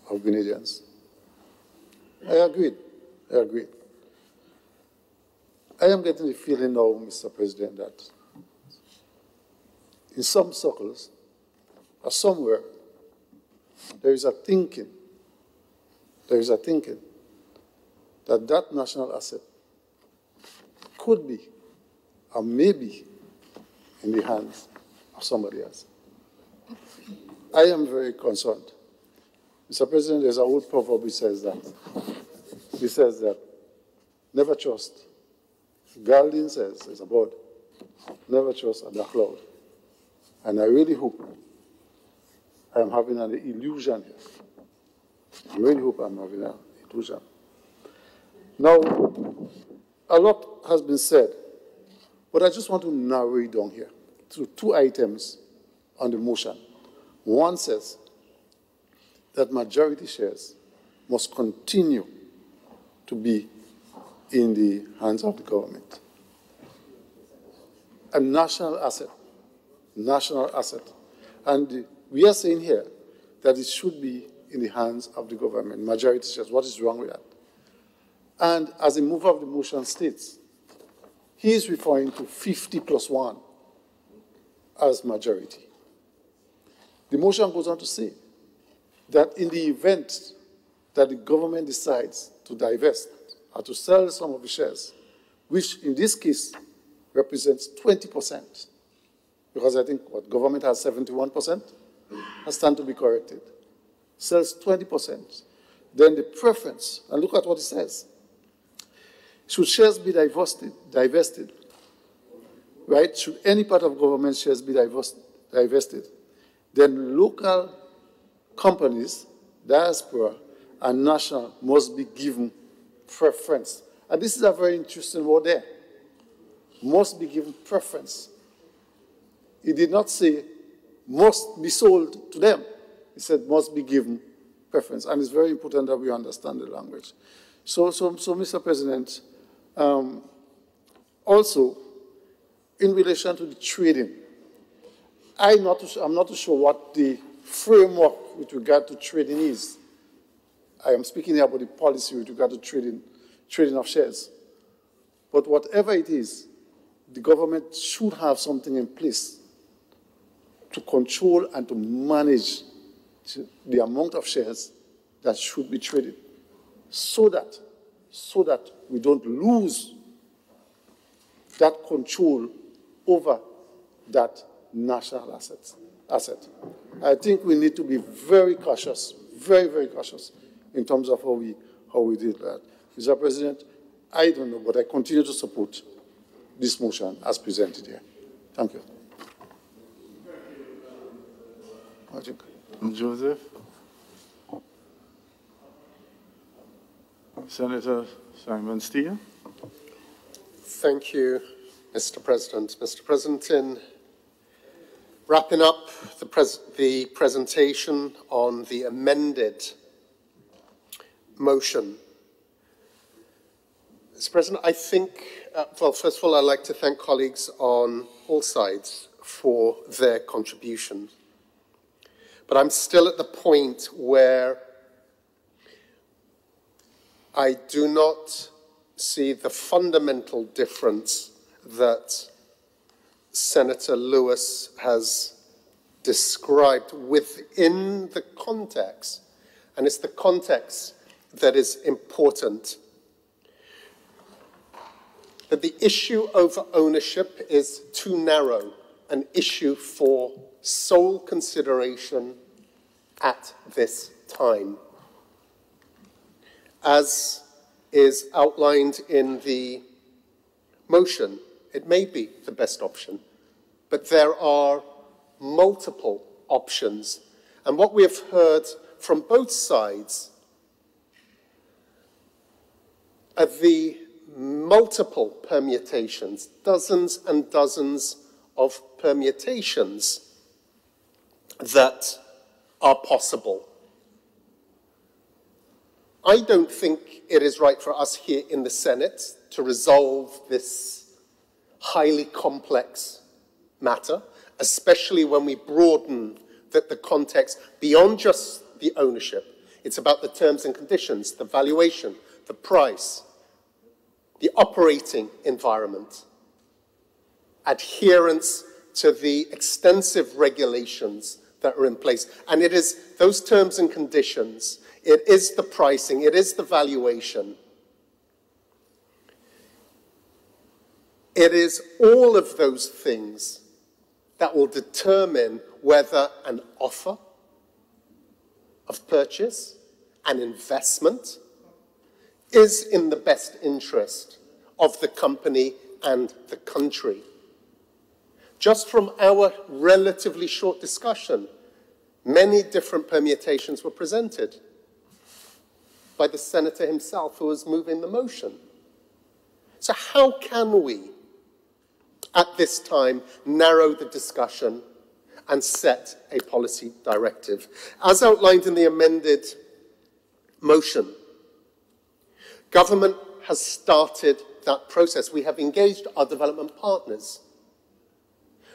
of Grenadians. I agreed. I agreed. I am getting the feeling now, Mr. President, that in some circles or somewhere, there is a thinking that that national asset could be or may be in the hands of somebody else. I am very concerned. Mr. President, there's an old proverb which says that never trust. Galdin says, it's a bird, never trust a dark cloud. And I really hope I am having an illusion here. I really hope I'm having an illusion. Now, a lot has been said, but I just want to narrow it down here to two items on the motion. One says that majority shares must continue to be in the hands of the government. A national asset. And we are saying here that it should be in the hands of the government, majority shares. What is wrong with that? And as the mover of the motion states, he is referring to 50+1 as majority. The motion goes on to say that in the event that the government decides to divest or to sell some of the shares, which in this case represents 20%, because I think what government has 71%, has stand to be corrected, sells 20%, then the preference, and look at what it says, should shares be divested, right? Should any part of government shares be divested, then local companies, diaspora, and national must be given preference. And this is a very interesting word there. Must be given preference. He did not say must be sold to them. He said must be given preference. And it's very important that we understand the language. So Mr. President, also, in relation to the trading, I'm not too sure what the framework with regard to trading is. I am speaking here about the policy with regard to trading of shares. But whatever it is, the government should have something in place to control and to manage the amount of shares that should be traded so that we don't lose that control over that national asset. I think we need to be very cautious, very, very cautious in terms of how we did that. Mr. President, I don't know, but I continue to support this motion as presented here. Thank you. Joseph. Senator Simon Steele. Thank you, Mr. President. Mr. President, in wrapping up the presentation on the amended motion, Mr. President, I think, well, first of all, I'd like to thank colleagues on all sides for their contribution. But I'm still at the point where I do not see the fundamental difference that Senator Lewis has described within the context, and it's the context that is important. That the issue over ownership is too narrow an issue for sole consideration at this time. As is outlined in the motion, it may be the best option, but there are multiple options. And what we have heard from both sides are the multiple permutations, dozens and dozens of permutations that are possible. I don't think it is right for us here in the Senate to resolve this highly complex matter, especially when we broaden the context beyond just the ownership. It's about the terms and conditions, the valuation, the price, the operating environment, adherence to the extensive regulations that are in place. And it is those terms and conditions, it is the pricing, it is the valuation. It is all of those things that will determine whether an offer of purchase, an investment, is in the best interest of the company and the country. Just from our relatively short discussion, many different permutations were presented by the senator himself who was moving the motion. So how can we, at this time, narrow the discussion and set a policy directive? As outlined in the amended motion, government has started that process. We have engaged our development partners.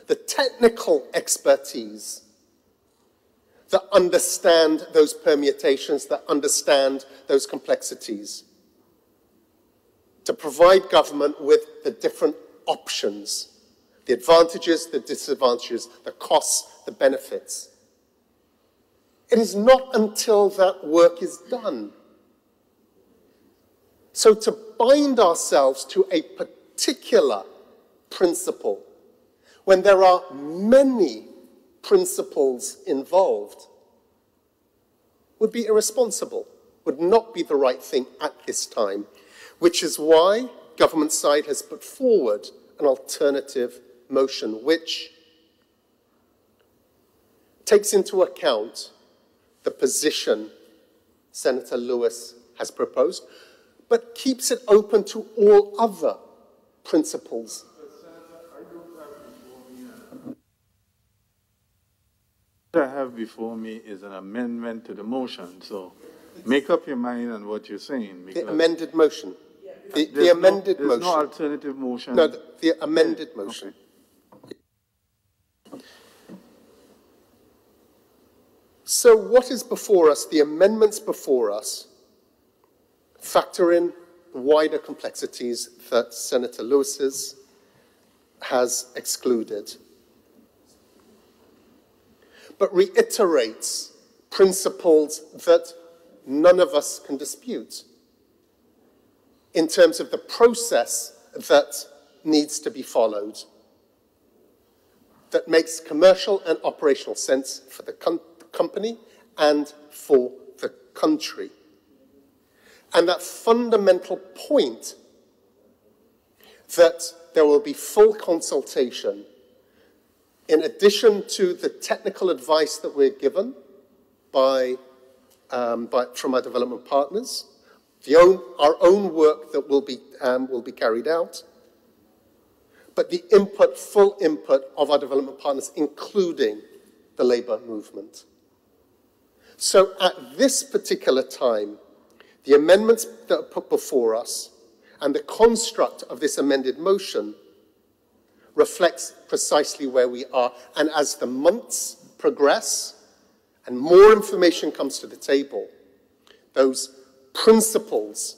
The technical expertise that understand those permutations, that understand those complexities, to provide government with the different options, the advantages, the disadvantages, the costs, the benefits. It is not until that work is done. So to bind ourselves to a particular principle, when there are many principles involved, would be irresponsible, would not be the right thing at this time, which is why government side has put forward an alternative motion which takes into account the position Senator Lewis has proposed, but keeps it open to all other principles. What I have before me is an amendment to the motion, so make up your mind on what you're saying. The amended motion. The amended motion. There's no alternative motion. No, the amended motion. Okay. So what is before us, the amendments before us, factor in the wider complexities that Senator Lewis has excluded, but reiterates principles that none of us can dispute in terms of the process that needs to be followed, that makes commercial and operational sense for the company and for the country. And that fundamental point that there will be full consultation in addition to the technical advice that we're given from our development partners, our own work that will be carried out, but the input, full input of our development partners, including the labour movement. So at this particular time, the amendments that are put before us and the construct of this amended motion reflects precisely where we are. And as the months progress and more information comes to the table, those principles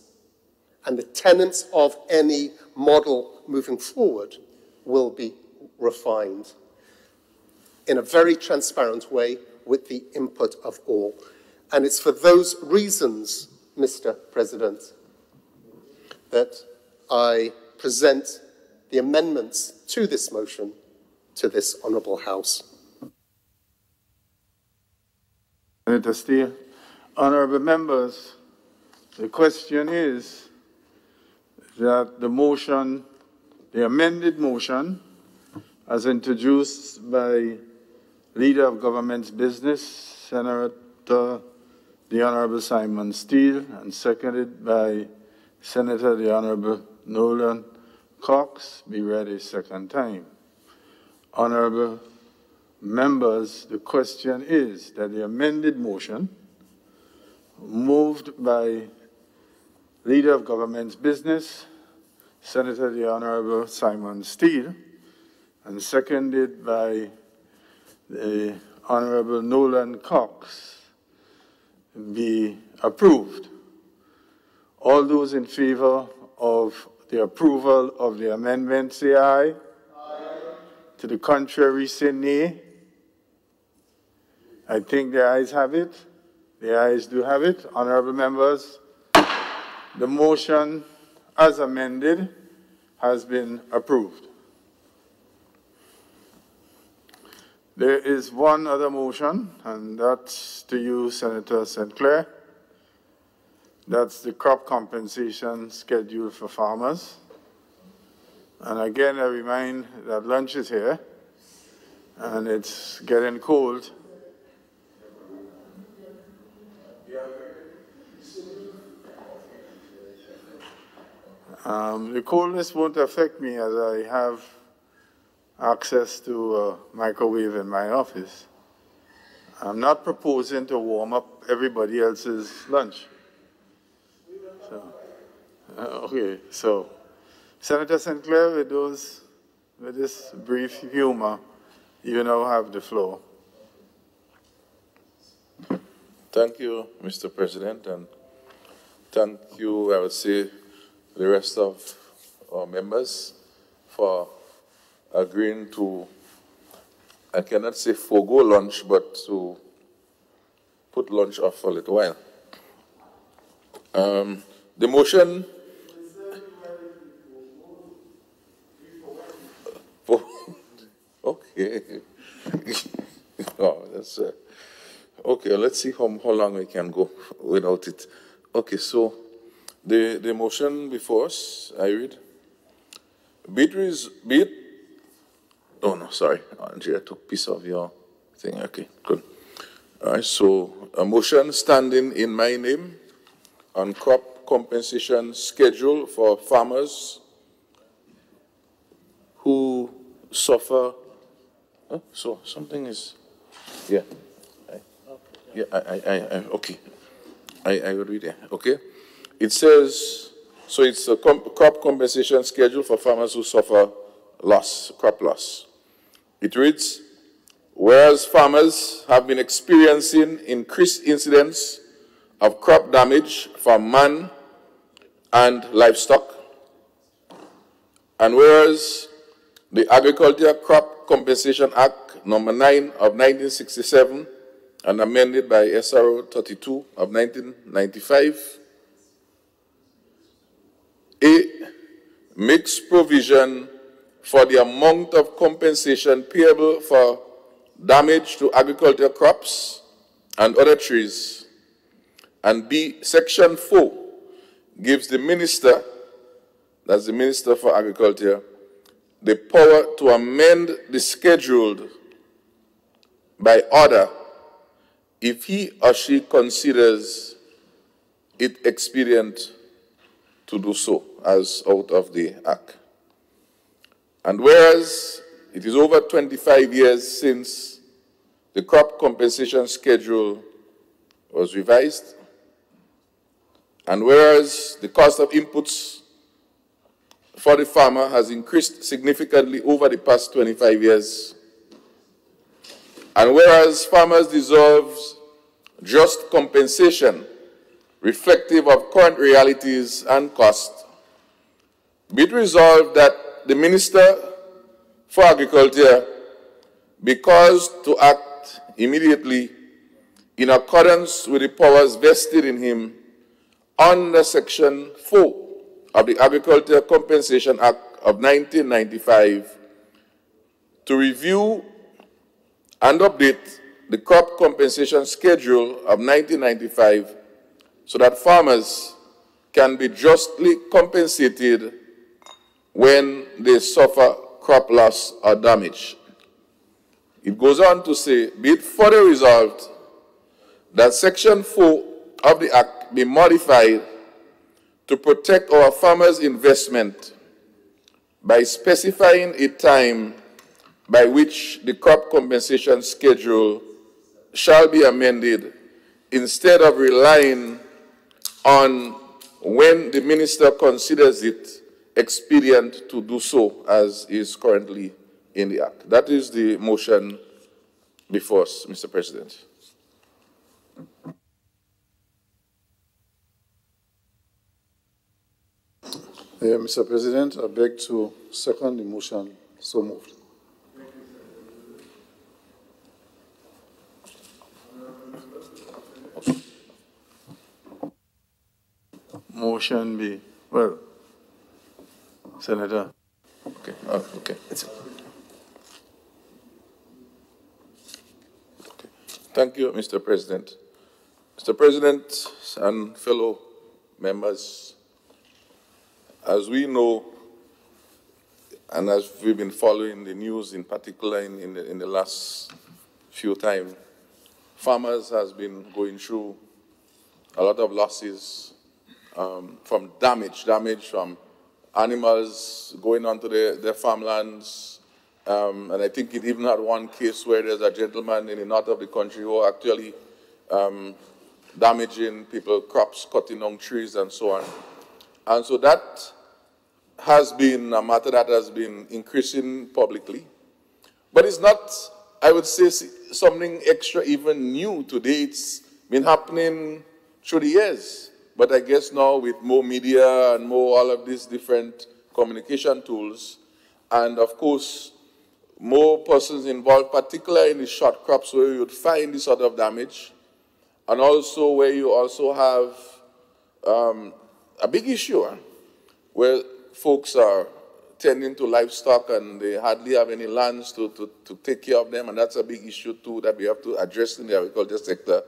and the tenets of any model moving forward will be refined in a very transparent way with the input of all. And it's for those reasons, Mr. President, that I present the amendments to this motion to this Honourable House. Senator Steele, honourable members, the question is that the motion, the amended motion, as introduced by Leader of Government's Business, Senator the Honourable Simon Steele, and seconded by Senator the Honourable Nolan Cox, be read a second time. Honourable members, the question is that the amended motion, moved by Leader of Government's Business, Senator the Honourable Simon Steele, and seconded by the Honourable Nolan Cox, be approved. All those in favour of the approval of the amendment, say aye. Aye. To the contrary, say nay. I think the ayes have it. The ayes do have it. Honourable members, the motion as amended has been approved. There is one other motion, and that's to you, Senator St. Clair. That's the crop compensation schedule for farmers. And again, I remind that lunch is here, and it's getting cold. The coldness won't affect me as I have access to a microwave in my office. I'm not proposing to warm up everybody else's lunch. Okay, so Senator St. Clair, with this brief humor, you now have the floor. Thank you, Mr. President, and thank you, I would say, the rest of our members for agreeing to, I cannot say forego lunch, but to put lunch off for a little while. The motion... Okay. Oh, that's... okay, let's see how long we can go without it. Okay, so the motion before us, I read. Oh, no, sorry. Andrea took a piece of your thing. Okay, good. All right, so a motion standing in my name on crop compensation schedule for farmers who suffer. Oh, so something is, yeah. Okay. I will read it. Okay. It says, so it's a crop compensation schedule for farmers who suffer loss, crop loss. It reads, whereas farmers have been experiencing increased incidents of crop damage from man and livestock, and whereas the Agriculture Crop Compensation Act No. 9 of 1967 and amended by SRO 32 of 1995, makes provision for the amount of compensation payable for damage to agricultural crops and other trees. And B, Section 4 gives the minister, that's the Minister for Agriculture, the power to amend the schedule by order if he or she considers it expedient to do so, as out of the Act. And whereas it is over 25 years since the crop compensation schedule was revised, and whereas the cost of inputs for the farmer has increased significantly over the past 25 years, and whereas farmers deserve just compensation reflective of current realities and costs, be it resolved that the Minister for Agriculture be caused to act immediately in accordance with the powers vested in him under Section 4 of the Agriculture Compensation Act of 1995, to review and update the crop compensation schedule of 1995 so that farmers can be justly compensated when they suffer crop loss or damage. It goes on to say, be it further resolved that Section 4 of the Act be modified to protect our farmers' investment by specifying a time by which the crop compensation schedule shall be amended instead of relying on when the minister considers it expedient to do so, as is currently in the Act. That is the motion before us, Mr. President. Mr. President, I beg to second the motion. So moved. Motion B. Well, Senator. Okay. Okay. Thank you, Mr. President. Mr. President and fellow members, as we know, and as we've been following the news in particular in the last few times, farmers has been going through a lot of losses from damage from animals going onto their farmlands. And I think it even had one case where there's a gentleman in the north of the country who actually damaging people's crops, cutting down trees and so on. And so that has been a matter that has been increasing publicly. But it's not, I would say, something extra even new today. It's been happening through the years. But I guess now with more media and more all of these different communication tools, and of course, more persons involved, particularly in the short crops where you would find this sort of damage, and also where you also have a big issue where folks are tending to livestock and they hardly have any lands to take care of them, and that's a big issue too that we have to address in the agriculture sector.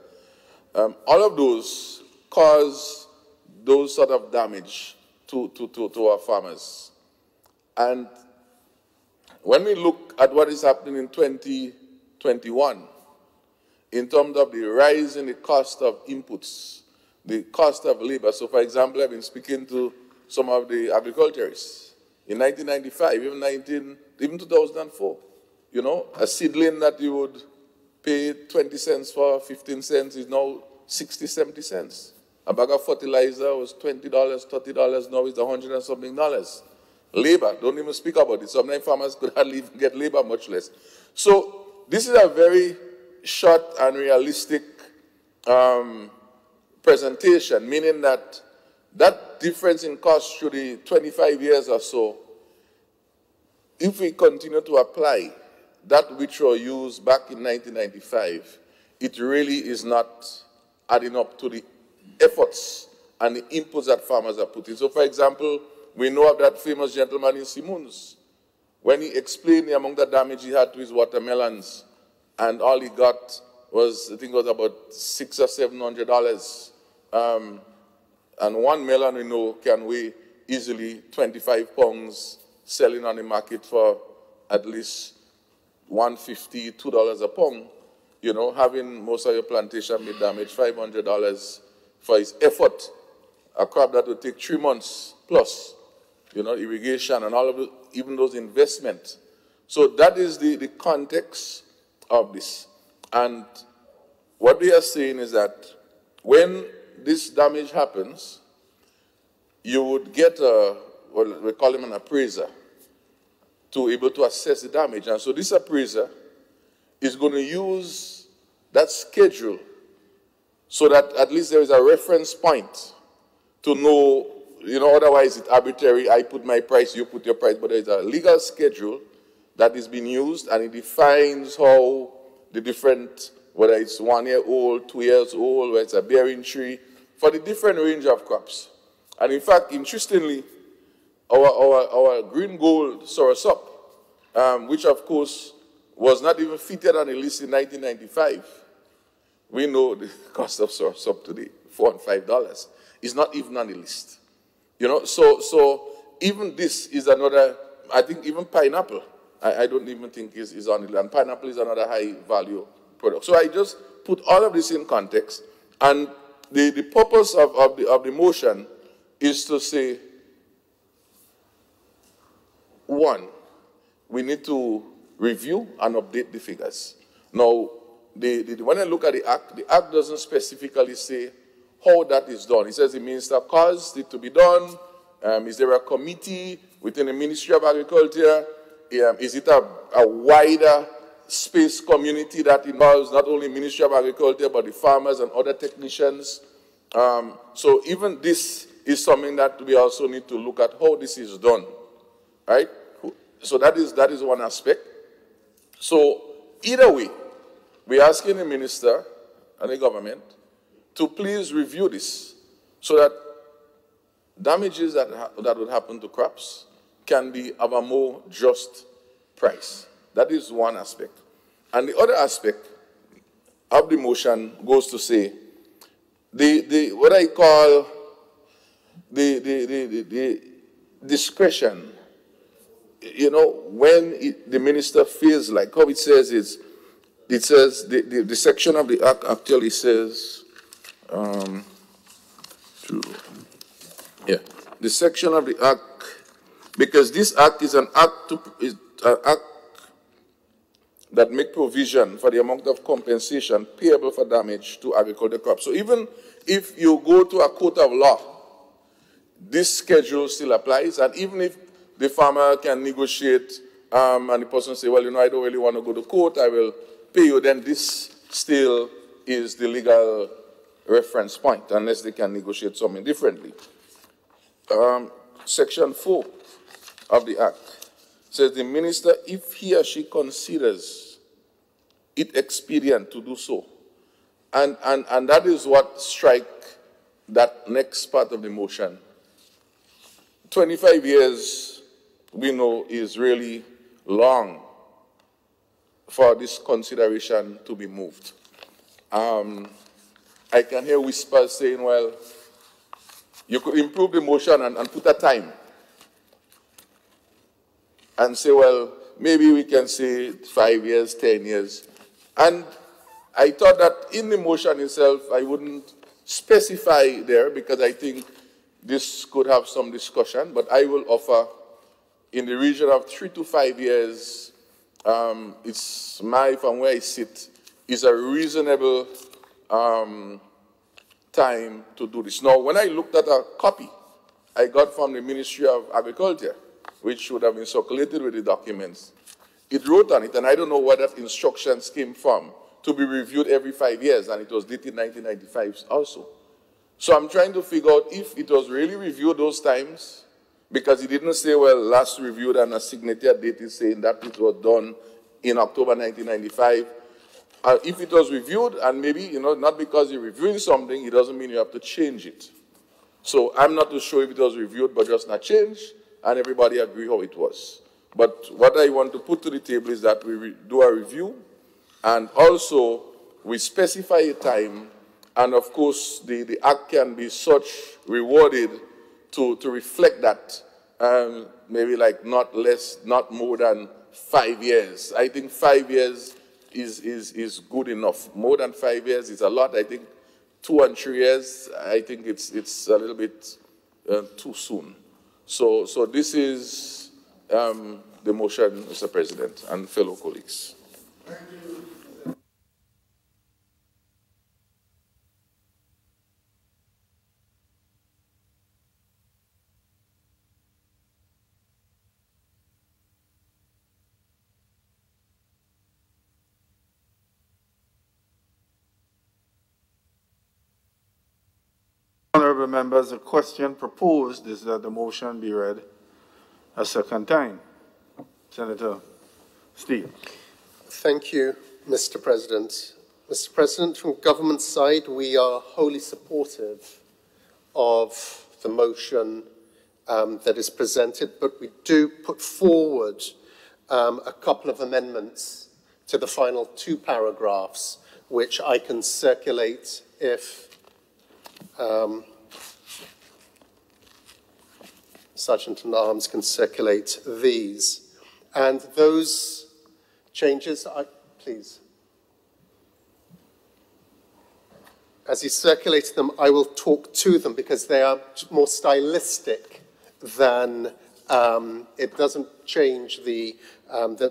All of those cause those sort of damage to our farmers. And when we look at what is happening in 2021, in terms of the rise in the cost of inputs, the cost of labor. So, for example, I've been speaking to some of the agriculturists. In 1995, even 2004, you know, a seedling that you would pay 20 cents for, 15 cents, is now 60, 70 cents. A bag of fertilizer was $20, $30, now it's $100 and something. Labor, don't even speak about it. Sometimes farmers could hardly even get labor, much less. So this is a very short and realistic presentation, meaning that that difference in cost through the 25 years or so, if we continue to apply that which was used back in 1995, it really is not adding up to the efforts and the inputs that farmers are putting. So, for example, we know of that famous gentleman in Simmons, when he explained the amount of damage he had to his watermelons, and all he got was, I think it was about $600 or $700. And one melon, we know, can weigh easily 25 pounds, selling on the market for at least $1.50, $2 a pound. You know, having most of your plantation be damaged, $500 for his effort, a crop that would take 3 months plus, you know, irrigation and all of it, even those investments. So that is the context of this. And what we are saying is that when this damage happens, you would get well, we call him an appraiser, to be able to assess the damage. And so this appraiser is going to use that schedule so that at least there is a reference point to know, you know, otherwise it's arbitrary. I put my price, you put your price, but there is a legal schedule that is being used, and it defines how the different, whether it's 1 year old, 2 years old, whether it's a bearing tree, for the different range of crops. And in fact, interestingly, our green gold source up, which of course was not even featured on the list in 1995. We know the cost of soursop today, $4 and $5. It's not even on the list. You know, so even this is another, I think even pineapple, I don't even think is on the list. And pineapple is another high value product. So I just put all of this in context. And the purpose of the motion is to say, one, we need to review and update the figures. Now, when I look at the Act doesn't specifically say how that is done. It says the minister caused it to be done. Is there a committee within the Ministry of Agriculture? Is it a wider space community that involves not only Ministry of Agriculture, but the farmers and other technicians? So even this is something that we also need to look at how this is done, right? So that is one aspect. So either way, we're asking the minister and the government to please review this so that damages that would happen to crops can be of a more just price. That is one aspect. And the other aspect of the motion goes to say, what I call the discretion, you know, when the minister feels like, how it says is, it says, the section of the Act actually says, the section of the Act, because this Act is an act that make provision for the amount of compensation payable for damage to agricultural crops. So even if you go to a court of law, this schedule still applies, and even if the farmer can negotiate and the person say, well, you know, I don't really want to go to court, I will pay you, then this still is the legal reference point, unless they can negotiate something differently. Section 4 of the Act says the minister, if he or she considers it expedient to do so, and that is what strike that next part of the motion. 25 years, we know, is really long for this consideration to be moved. I can hear whispers saying, well, you could improve the motion and put a time and say, well, maybe we can say 5 years, 10 years. And I thought that in the motion itself, I wouldn't specify there because I think this could have some discussion, but I will offer in the region of 3 to 5 years. It's from where I sit, is a reasonable time to do this. Now, when I looked at a copy I got from the Ministry of Agriculture, which should have been circulated with the documents, it wrote on it, and I don't know where that instructions came from, to be reviewed every 5 years, and it was dated 1995 also. So I'm trying to figure out if it was really reviewed those times, because it didn't say, well, last reviewed and a signature date is saying that it was done in October 1995. If it was reviewed, and maybe, you know, not because you're reviewing something, it doesn't mean you have to change it. So I'm not too sure if it was reviewed but just not changed, and everybody agree how it was. But what I want to put to the table is that we do a review, and also we specify a time, and of course the Act can be such rewarded to reflect that, maybe like not more than 5 years. I think 5 years is good enough. More than 5 years is a lot. I think 2 and 3 years, I think it's a little bit too soon. So this is the motion, Mr. President and fellow colleagues. Honorable members, the question proposed is that the motion be read a second time. Senator Steve. Thank you, Mr. President. Mr. President, from government side, we are wholly supportive of the motion that is presented, but we do put forward a couple of amendments to the final 2 paragraphs, which I can circulate if Sergeant-at-Arms can circulate these. And those changes, please. As he circulates them, I will talk to them because they are more stylistic than it doesn't change the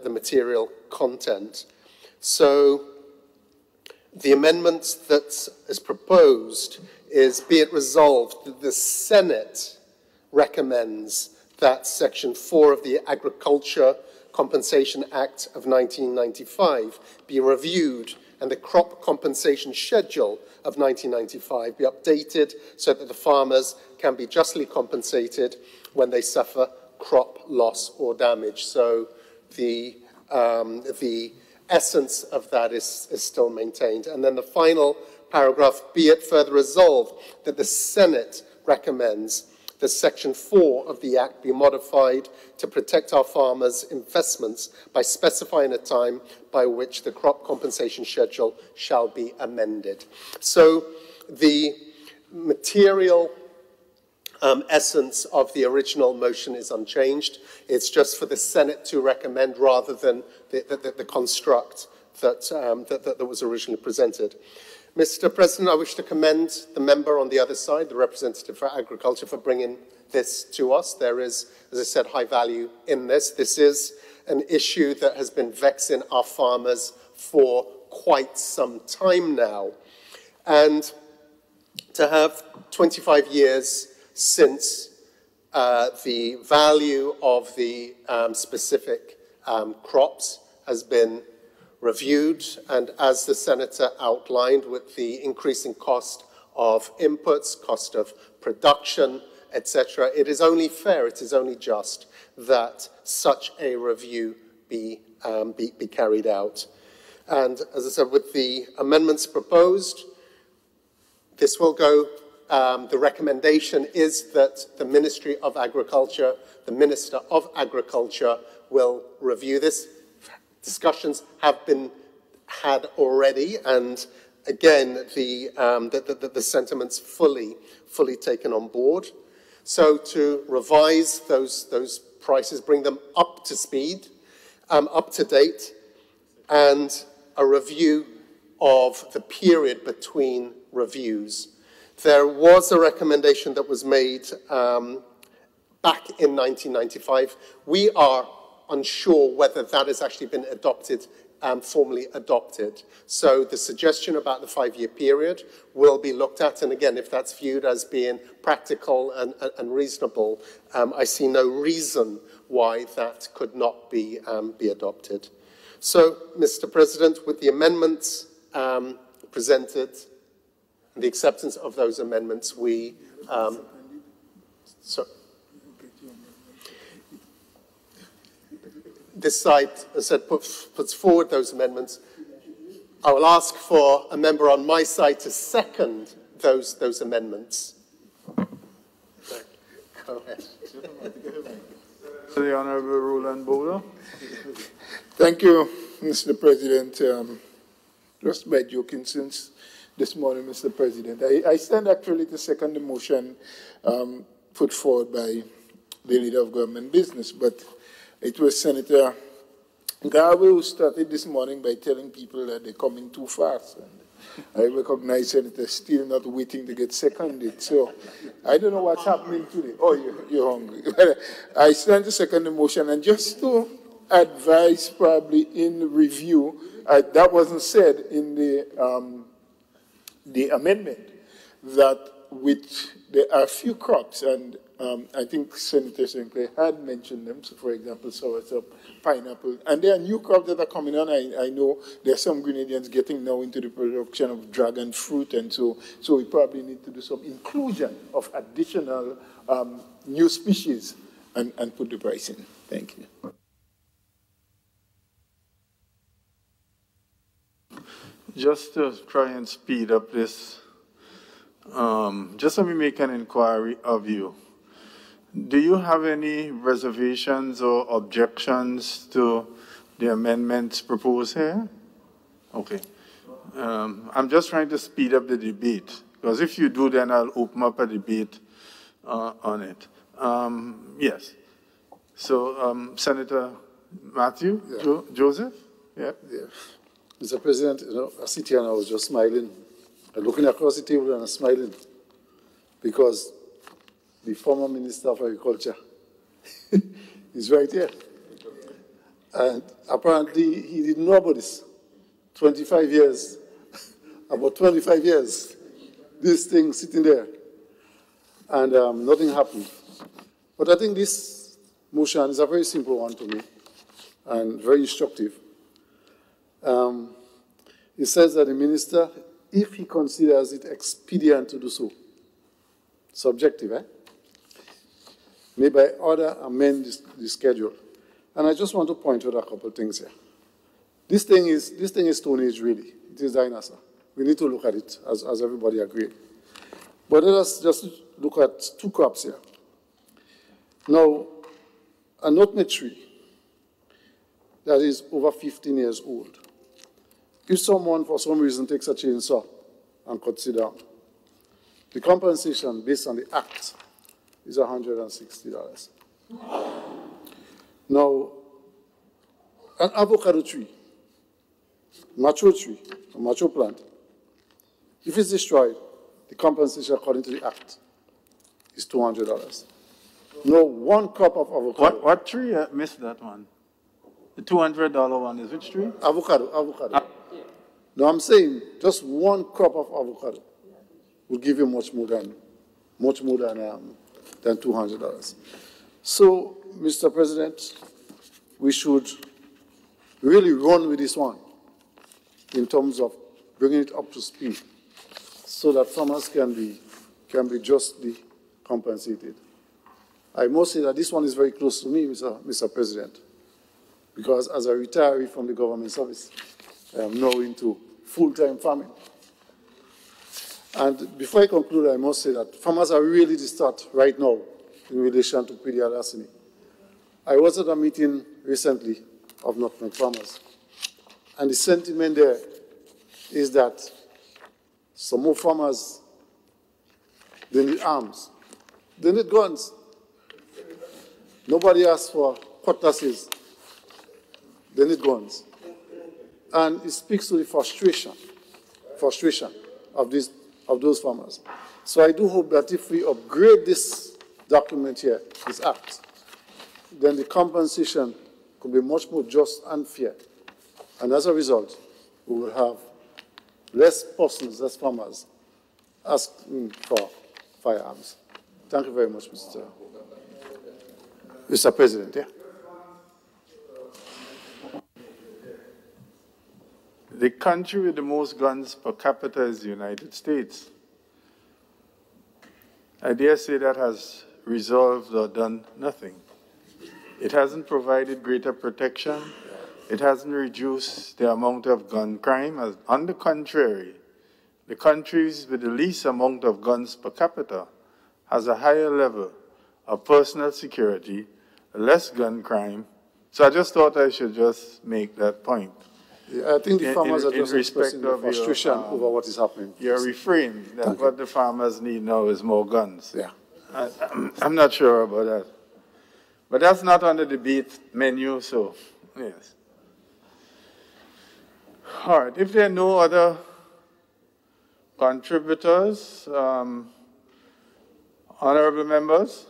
material content. So the amendment that is proposed is, be it resolved that the Senate recommends that Section 4 of the Agriculture Compensation Act of 1995 be reviewed and the crop compensation schedule of 1995 be updated so that the farmers can be justly compensated when they suffer crop loss or damage. So the essence of that is still maintained. And then the final paragraph, be it further resolved that the Senate recommends that Section 4 of the Act be modified to protect our farmers' investments by specifying a time by which the crop compensation schedule shall be amended. So the material essence of the original motion is unchanged. It's just for the Senate to recommend rather than the construct that was originally presented. Mr. President, I wish to commend the member on the other side, the representative for Agriculture, for bringing this to us. There is, as I said, high value in this. This is an issue that has been vexing our farmers for quite some time now. And to have 25 years since the value of the specific crops has been reviewed, and as the Senator outlined, with the increasing cost of inputs, cost of production, etc., it is only fair, it is only just that such a review be carried out. And as I said, with the amendments proposed, this will go, the recommendation is that the Ministry of Agriculture, the Minister of Agriculture will review this. Discussions have been had already, and again, the sentiments fully taken on board. So to revise those prices, bring them up to speed, up to date, and a review of the period between reviews. There was a recommendation that was made back in 1995. We are unsure whether that has actually been adopted, formally adopted. So the suggestion about the 5-year period will be looked at, and again, if that's viewed as being practical and reasonable, I see no reason why that could not be adopted. So, Mr. President, with the amendments presented and the acceptance of those amendments, we this side, as I said, puts forward those amendments. I will ask for a member on my side to second those amendments. Go ahead. The Honourable Roland Bowler. Thank you, Mr. President. Just by joking since this morning, Mr. President, I stand actually to second the motion put forward by the Leader of Government Business, but it was Senator Garvey who started this morning by telling people that they're coming too fast. And I recognize Senator Steele not waiting to get seconded. So I don't know what's happening today. Oh, you're hungry. I stand to second the motion. And just to advise, probably in review, that wasn't said in the amendment, that there are a few crops, and I think Senator Sinclair had mentioned them. So, for example, soursop, pineapple, and there are new crops that are coming on. I know there are some Grenadians getting now into the production of dragon fruit, and so we probably need to do some inclusion of additional new species and put the price in. Thank you. Just to try and speed up this, just let me make an inquiry of you. Do you have any reservations or objections to the amendments proposed here? Okay. I'm just trying to speed up the debate, because if you do, then I'll open up a debate on it. Yes. So, Senator Matthew, yeah. Joseph? Yeah. Mr. President, you know, I sit here and I was just smiling. I'm looking across the table and I'm smiling because the former Minister of Agriculture is right here. And apparently he didn't know about this. 25 years, about 25 years, this thing sitting there, and nothing happened. But I think this motion is a very simple one to me and very instructive. It says that the minister, if he considers it expedient to do so, subjective, may by order amend the schedule. And I just want to point out a couple of things here. This thing is Stone Age, really. It is dinosaur. We need to look at it, as everybody agreed. But let us just look at two crops here. Now, a nutmeg tree that is over 15 years old, if someone, for some reason, takes a chainsaw and cuts it down, the compensation based on the act is $160. Now, an avocado tree, mature tree, a mature plant, if it's destroyed, the compensation according to the act is $200. No, one crop of avocado. What tree? I missed that one. The $200 one is which tree? Avocado. No, I'm saying just one crop of avocado will give you much more than $200. So, Mr. President, we should really run with this one in terms of bringing it up to speed so that farmers can be justly compensated. I must say that this one is very close to me, Mr. President, because as a retiree from the government service, I am now into full-time farming. And before I conclude, I must say that farmers are really distraught right now in relation to PD larceny. I was at a meeting recently of nutmeg farmers, and the sentiment there is that some more farmers, they need arms, they need guns. Nobody asks for cutlasses, they need guns. And it speaks to the frustration of those farmers. So I do hope that if we upgrade this document here, this act, then the compensation could be much more just and fair. And as a result, we will have less persons, less farmers asking for firearms. Thank you very much, Mr. President. Yeah. The country with the most guns per capita is the United States. I dare say that has resolved or done nothing. It hasn't provided greater protection. It hasn't reduced the amount of gun crime. On the contrary, the countries with the least amount of guns per capita has a higher level of personal security, less gun crime. So I just thought I should just make that point. Yeah, I think the farmers are just expressing their frustration over what is happening. Your refrain that what the farmers need now is more guns. Yeah. I'm not sure about that. But that's not on the debate menu, so yes. All right, if there are no other contributors, honorable members,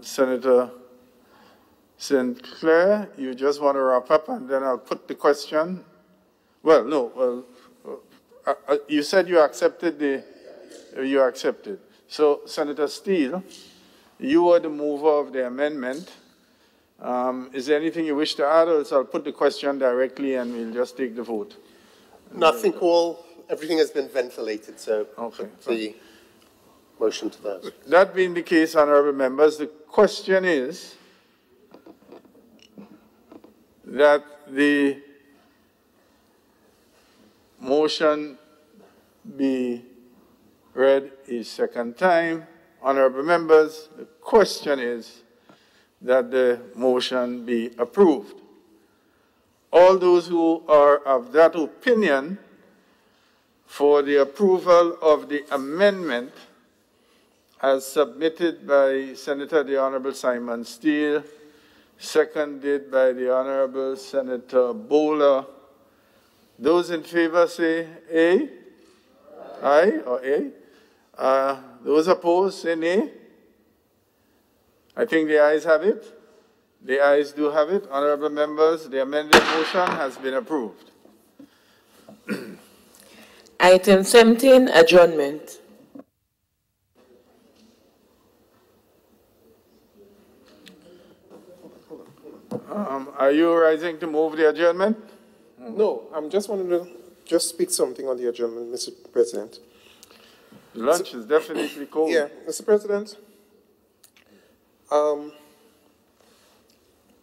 Senator St. Clair, you just want to wrap up and then I'll put the question. Well, no, you said you accepted you accepted. So, Senator Steele, you are the mover of the amendment. Is there anything you wish to add, or else I'll put the question directly and we'll just take the vote? Nothing, everything has been ventilated, so okay. The motion to that. That being the case, honorable members, the question is that the motion be read a second time honorable members, the question is that the motion be approved. All those who are of that opinion for the approval of the amendment as submitted by Senator the Honorable Simon Steele, seconded by the Honorable Senator Bowler. Those in favor say aye. Aye or aye. Those opposed say nay. I think the ayes have it. The ayes do have it. Honorable members, the amended motion has been approved. Item 17, adjournment. Are you rising to move the adjournment? No, I'm just wanting to speak something on the adjournment, Mr. President. Lunch is definitely cold. Yeah, Mr. President.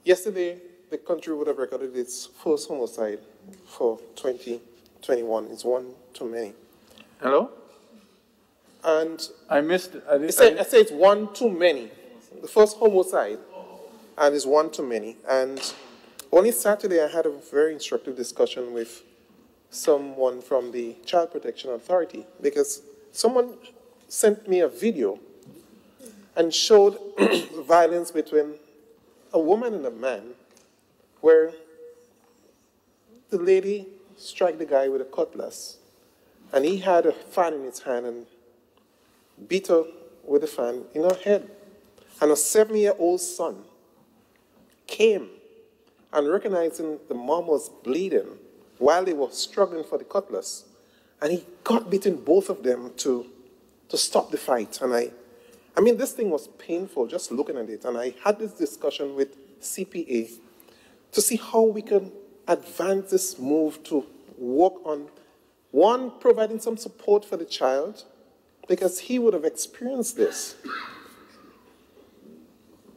Yesterday, the country would have recorded its first homicide for 2021. It's one too many. Hello? And I missed it. I said it's one too many. The first homicide, and it's one too many. And only Saturday, I had a very instructive discussion with someone from the Child Protection Authority, because someone sent me a video and showed violence between a woman and a man, where the lady struck the guy with a cutlass, and he had a fan in his hand and beat her with the fan in her head. And a 7-year-old son came and recognizing the mom was bleeding while they were struggling for the cutlass, and he got between both of them to stop the fight. And I mean, this thing was painful just looking at it. And I had this discussion with CPA to see how we can advance this move to work on, one, providing some support for the child, because he would have experienced this.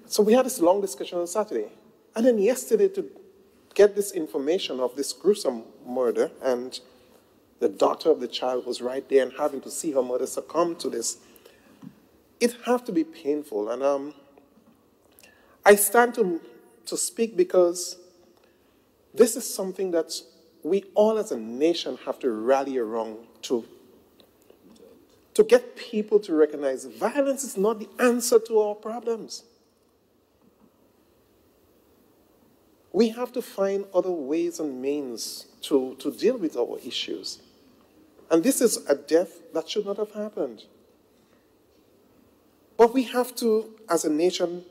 So we had this long discussion on Saturday. And then yesterday, to get this information of this gruesome murder, and the daughter of the child was right there and having to see her mother succumb to this, it has to be painful. And I stand to speak because this is something that we all as a nation have to rally around to get people to recognize violence is not the answer to our problems. We have to find other ways and means to deal with our issues. And this is a death that should not have happened. But we have to, as a nation,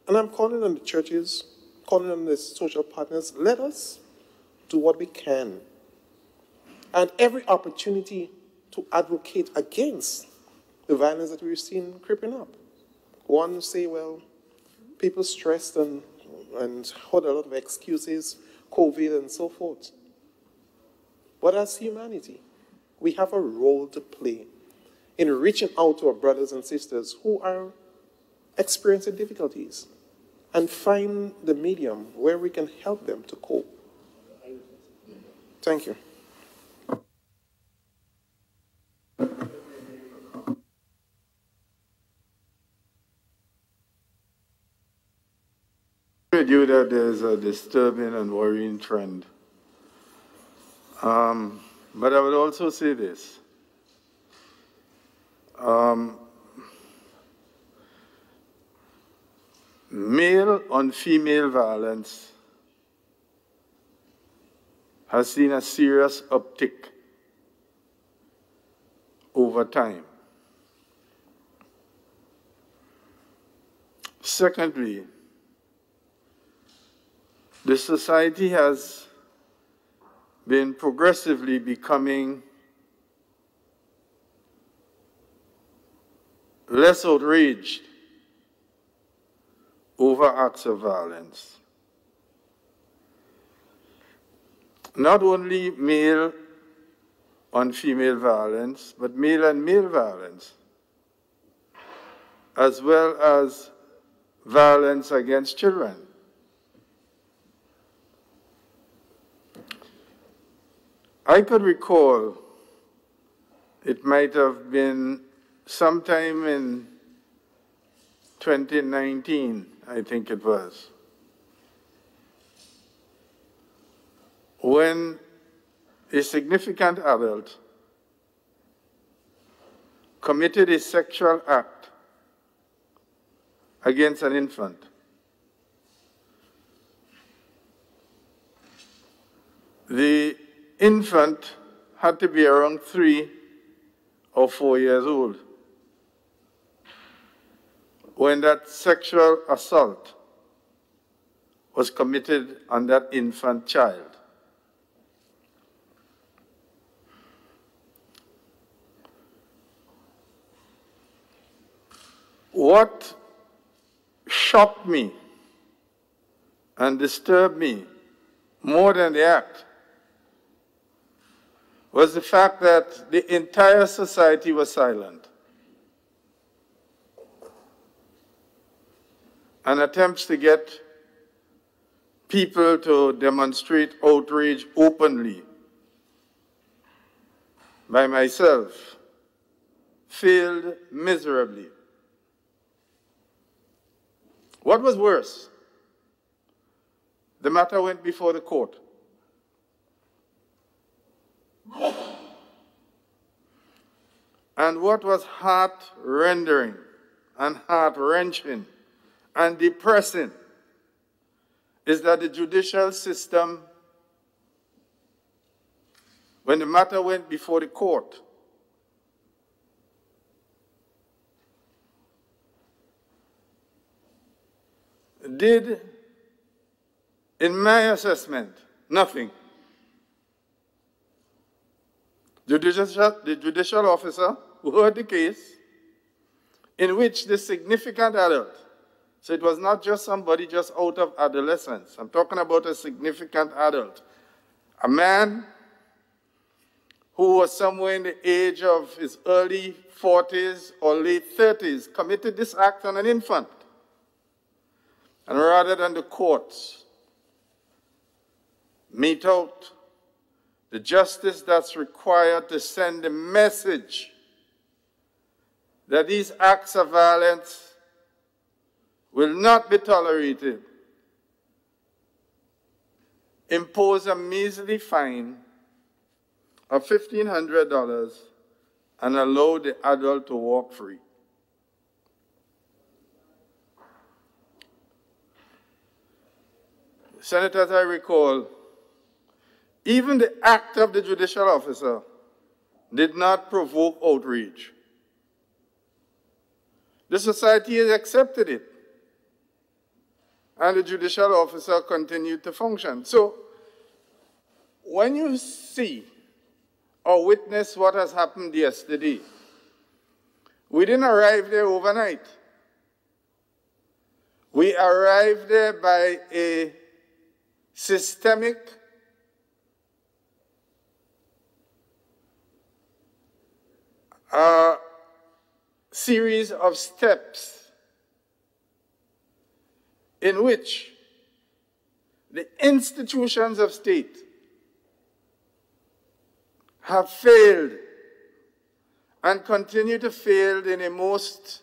and I'm calling on the churches, calling on the social partners, let us do what we can. And every opportunity to advocate against the violence that we're seeing creeping up. One say, well, people stressed and heard a lot of excuses, COVID and so forth. But as humanity, we have a role to play in reaching out to our brothers and sisters who are experiencing difficulties and find the medium where we can help them to cope. Thank you. With you that there's a disturbing and worrying trend. But I would also say this. Male on female violence has seen a serious uptick over time. Secondly, the society has been progressively becoming less outraged over acts of violence. Not only male on female violence, but male and male violence, as well as violence against children. I could recall, it might have been sometime in 2019, I think it was, when a significant adult committed a sexual act against an infant. The infant had to be around 3 or 4 years old when that sexual assault was committed on that infant child. What shocked me and disturbed me more than the act was the fact that the entire society was silent. And attempts to get people to demonstrate outrage openly by myself failed miserably. What was worse? The matter went before the court. And what was heart-rendering and heart-wrenching and depressing is that the judicial system, when the matter went before the court, did, in my assessment, nothing. The judicial officer who heard the case, in which the significant adult, so it was not just somebody just out of adolescence, I'm talking about a significant adult, a man who was somewhere in the age of his early 40s or late 30s, committed this act on an infant. And rather than the courts mete out the justice that's required to send the message that these acts of violence will not be tolerated, impose a measly fine of $1,500 and allow the adult to walk free. Senators, I recall, even the act of the judicial officer did not provoke outrage. The society has accepted it, and the judicial officer continued to function. So, when you see or witness what has happened yesterday, we didn't arrive there overnight. We arrived there by a systemic series of steps in which the institutions of state have failed and continue to fail in a most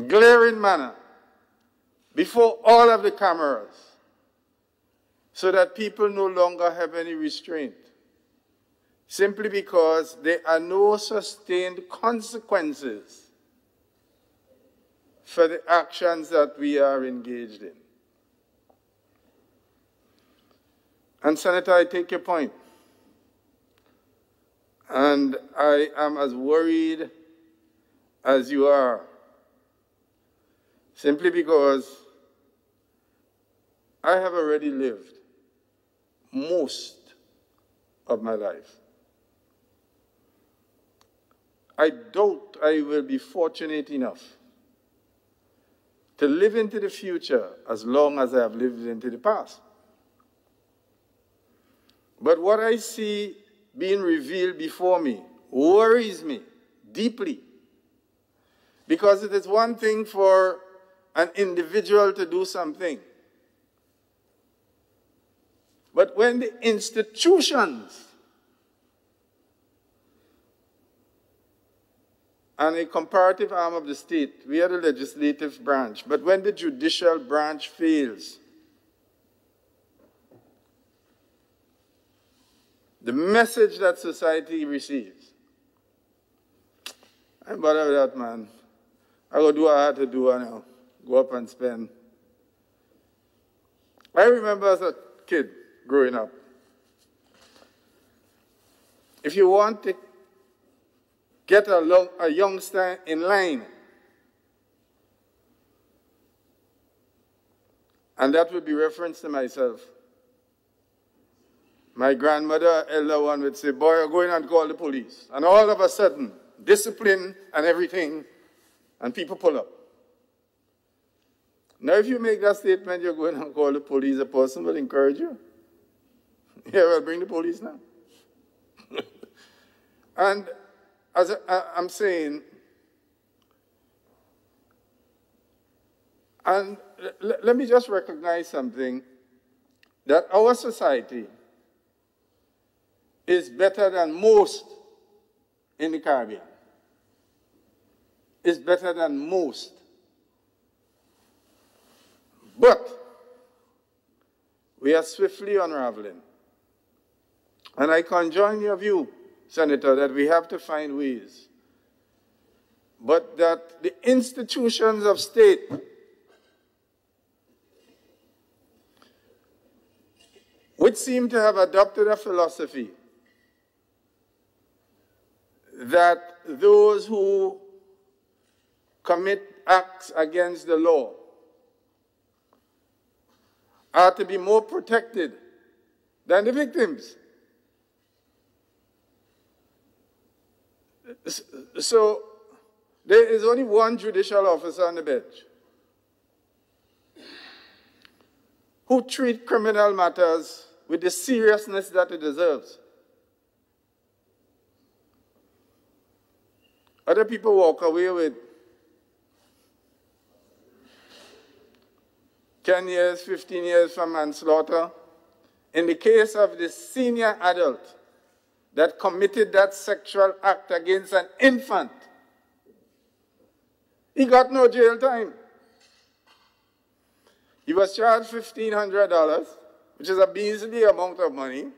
glaring manner before all of the cameras, so that people no longer have any restraint, simply because there are no sustained consequences for the actions that we are engaged in. And Senator, I take your point. And I am as worried as you are, simply because I have already lived most of my life. I doubt I will be fortunate enough to live into the future as long as I have lived into the past. But what I see being revealed before me worries me deeply, because it is one thing for an individual to do something, but when the institutions and a comparative arm of the state. We are the legislative branch. But when the judicial branch fails, the message that society receives, I'm bothered with that, man. I go do what I had to do now. Go up and spend. I remember as a kid growing up, if you want to get a youngster in line, and that would be reference to myself. My grandmother, elder one, would say, boy, you're going and call the police. And all of a sudden, discipline and everything, and people pull up. Now, if you make that statement, you're going and call the police, a person will encourage you. Yeah, well, bring the police now. And as I'm saying, and let me just recognize something, that our society is better than most in the Caribbean. It's better than most. But we are swiftly unraveling. And I conjoin your view, Senator, that we have to find ways, but that the institutions of state which seem to have adopted a philosophy that those who commit acts against the law are to be more protected than the victims. So there is only one judicial officer on the bench who treats criminal matters with the seriousness that it deserves. Other people walk away with 10 years, 15 years for manslaughter. In the case of the senior adult that committed that sexual act against an infant, he got no jail time. He was charged $1,500, which is a measly amount of money,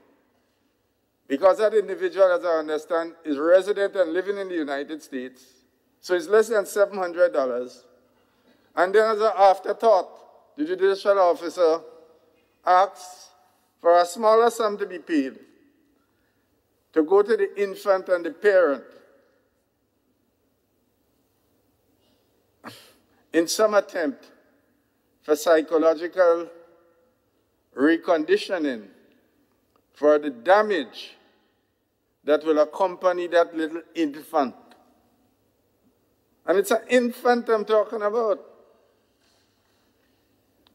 because that individual, as I understand, is resident and living in the United States, so it's less than $700. And then as an afterthought, the judicial officer asks for a smaller sum to be paid to go to the infant and the parent in some attempt for psychological reconditioning for the damage that will accompany that little infant. And it's an infant I'm talking about.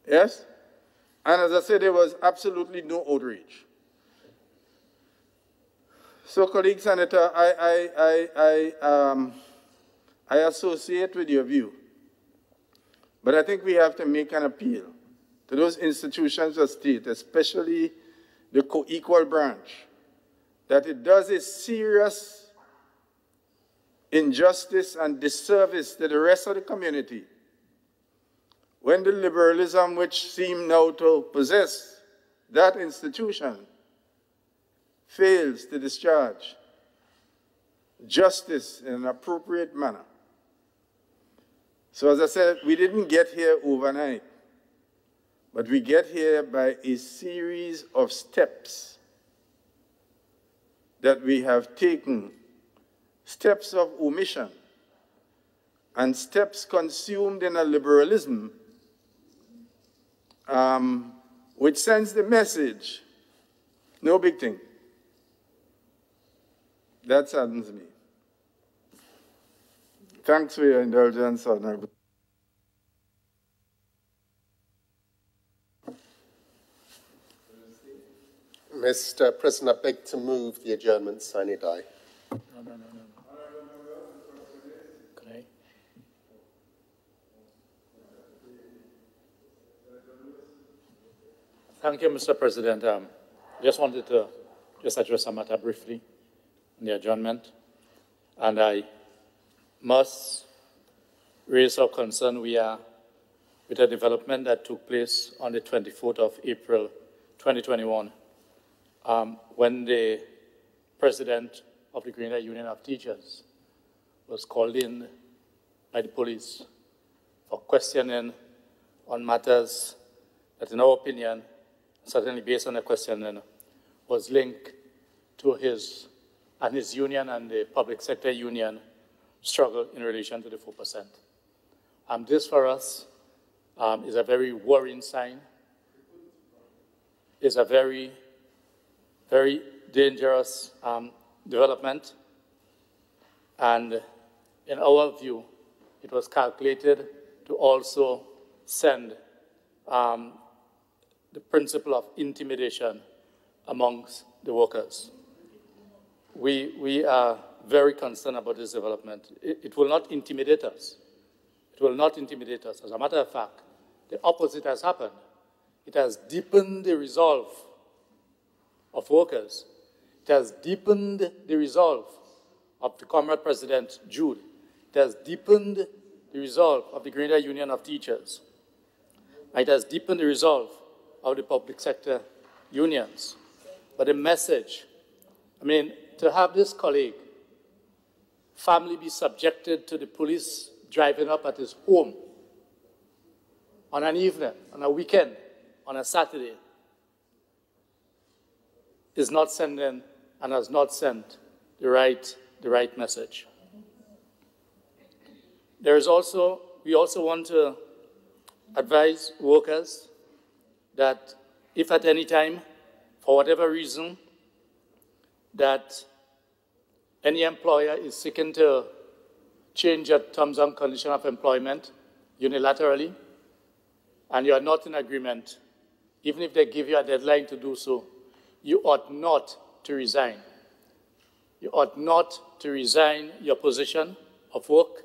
Yes? And as I said, there was absolutely no outrage. So, colleague Senator, I associate with your view. But I think we have to make an appeal to those institutions of state, especially the co-equal branch, that it does a serious injustice and disservice to the rest of the community when the liberalism which seem now to possess that institution fails to discharge justice in an appropriate manner. So as I said, we didn't get here overnight, but we get here by a series of steps that we have taken, steps of omission, and steps consumed in a liberalism which sends the message, no big thing. That saddens me. Thanks for your indulgence, Honorable. Mr. President, I beg to move the adjournment sine die. No. Could I? Thank you, Mr. President. Just wanted to address a matter briefly on the adjournment. And I must raise our concern with a development that took place on the 24th of April, 2021, when the president of the Grenada Union of Teachers was called in by the police for questioning on matters that, in our opinion, certainly based on the questioning, was linked to his union and the public sector union struggle in relation to the 4%. This for us is a very worrying sign. It's a very, very dangerous development. And in our view, it was calculated to also send the principle of intimidation amongst the workers. We are very concerned about this development. It will not intimidate us. It will not intimidate us. As a matter of fact, the opposite has happened. It has deepened the resolve of workers. It has deepened the resolve of the Comrade President Jude. It has deepened the resolve of the Grenada Union of Teachers. It has deepened the resolve of the public sector unions. But the message, to have this colleague, family be subjected to the police driving up at his home on an evening, on a weekend, on a Saturday, is not sending and has not sent the right message. We also want to advise workers that if at any time, for whatever reason, that any employer is seeking to change your terms and conditions of employment unilaterally, and you are not in agreement, even if they give you a deadline to do so, you ought not to resign. You ought not to resign your position of work.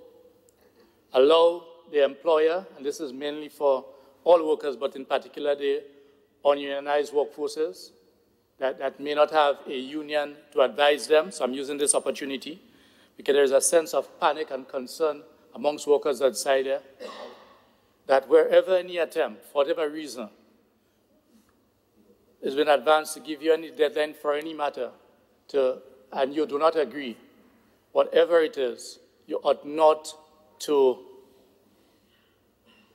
Allow the employer, and this is mainly for all workers, but in particular the ununionized workforces that may not have a union to advise them. So I'm using this opportunity because there's a sense of panic and concern amongst workers outside there that wherever any attempt, for whatever reason, has been advanced to give you any deadline for any matter, and you do not agree, whatever it is, you ought not to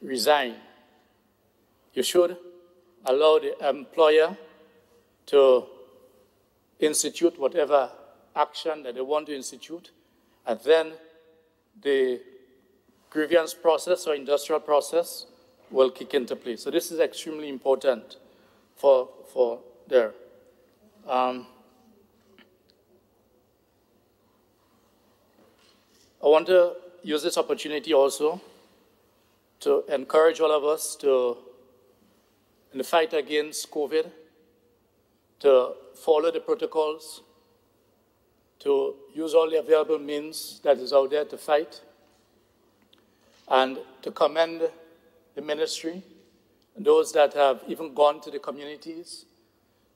resign. You should allow the employer to institute whatever action that they want to institute, and then the grievance process or industrial process will kick into place. So this is extremely important for there. I want to use this opportunity also to encourage all of us to, in the fight against COVID, to follow the protocols, to use all the available means that is out there to fight, and to commend the ministry and those that have even gone to the communities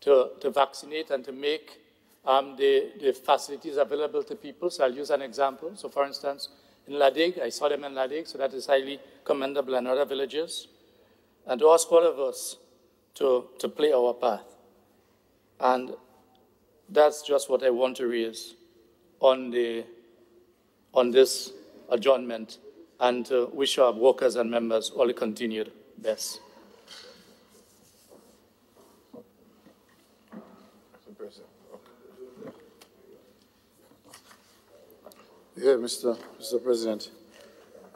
to vaccinate and to make the facilities available to people. So I'll use an example. So for instance, in Ladig, I saw them in Ladig, so that is highly commendable, and other villages. And to ask all of us to play our part. And that's just what I want to raise on this adjournment, and to wish our workers and members all the continued best. Yeah, Mr. President.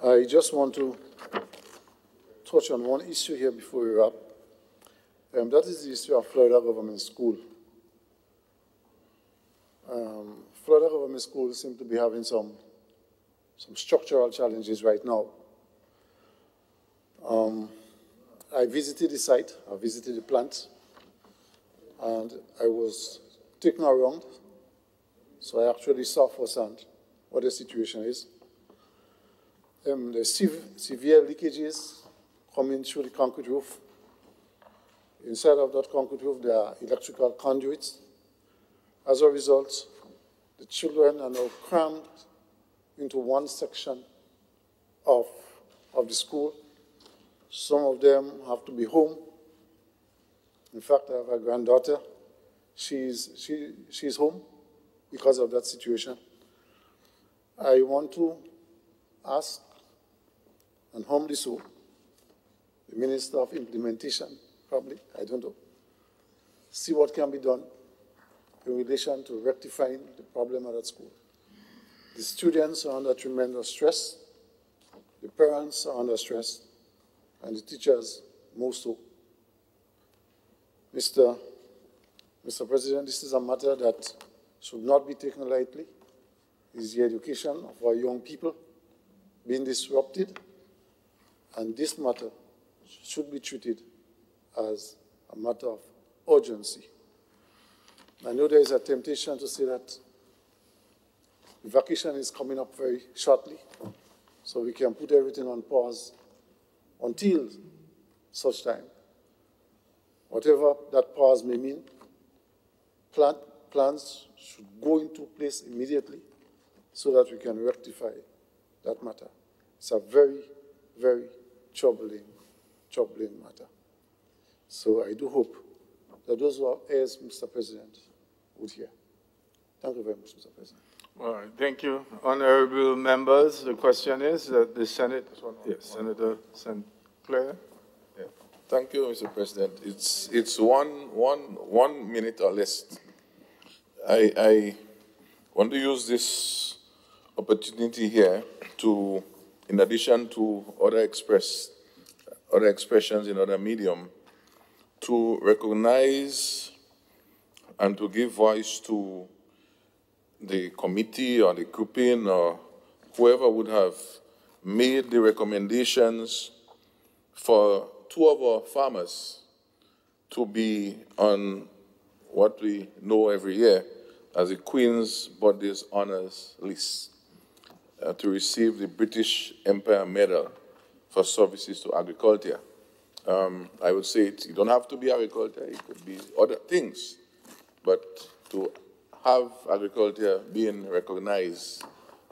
I just want to touch on one issue here before we wrap. That is the issue of Florida Government School. Florida Government School seems to be having some structural challenges right now. I visited the site, I visited the plant, and I was taken around, so I actually saw firsthand what the situation is. There's severe leakages coming through the concrete roof. Inside of that concrete roof, there are electrical conduits. As a result, the children are now crammed into one section of the school. Some of them have to be home. In fact, I have a granddaughter. She's home because of that situation. I want to ask, and humbly so, the Minister of Implementation, probably, I don't know, see what can be done in relation to rectifying the problem at that school. The students are under tremendous stress, the parents are under stress, and the teachers more so. Mr. President, this is a matter that should not be taken lightly. It is the education of our young people being disrupted, and this matter should be treated as a matter of urgency. I know there is a temptation to say that the vacation is coming up very shortly, so we can put everything on pause until such time. Whatever that pause may mean, plans should go into place immediately so that we can rectify that matter. It's a very, very troubling matter. So I do hope that those who are heirs, Mr. President, would hear. Thank you very much, Mr. President. All right, thank you. Honorable members, the question is that the Senate, yes, Senator St. Clair. Yeah. Thank you, Mr. President. It's one minute or less. I want to use this opportunity here to, in addition to other expressions in other medium, to recognize and to give voice to the committee or the grouping or whoever would have made the recommendations for two of our farmers to be on what we know every year as the Queen's Bodies Honours List, to receive the British Empire Medal for services to agriculture. I would say you don't have to be agriculture, it could be other things, but to have agriculture being recognized,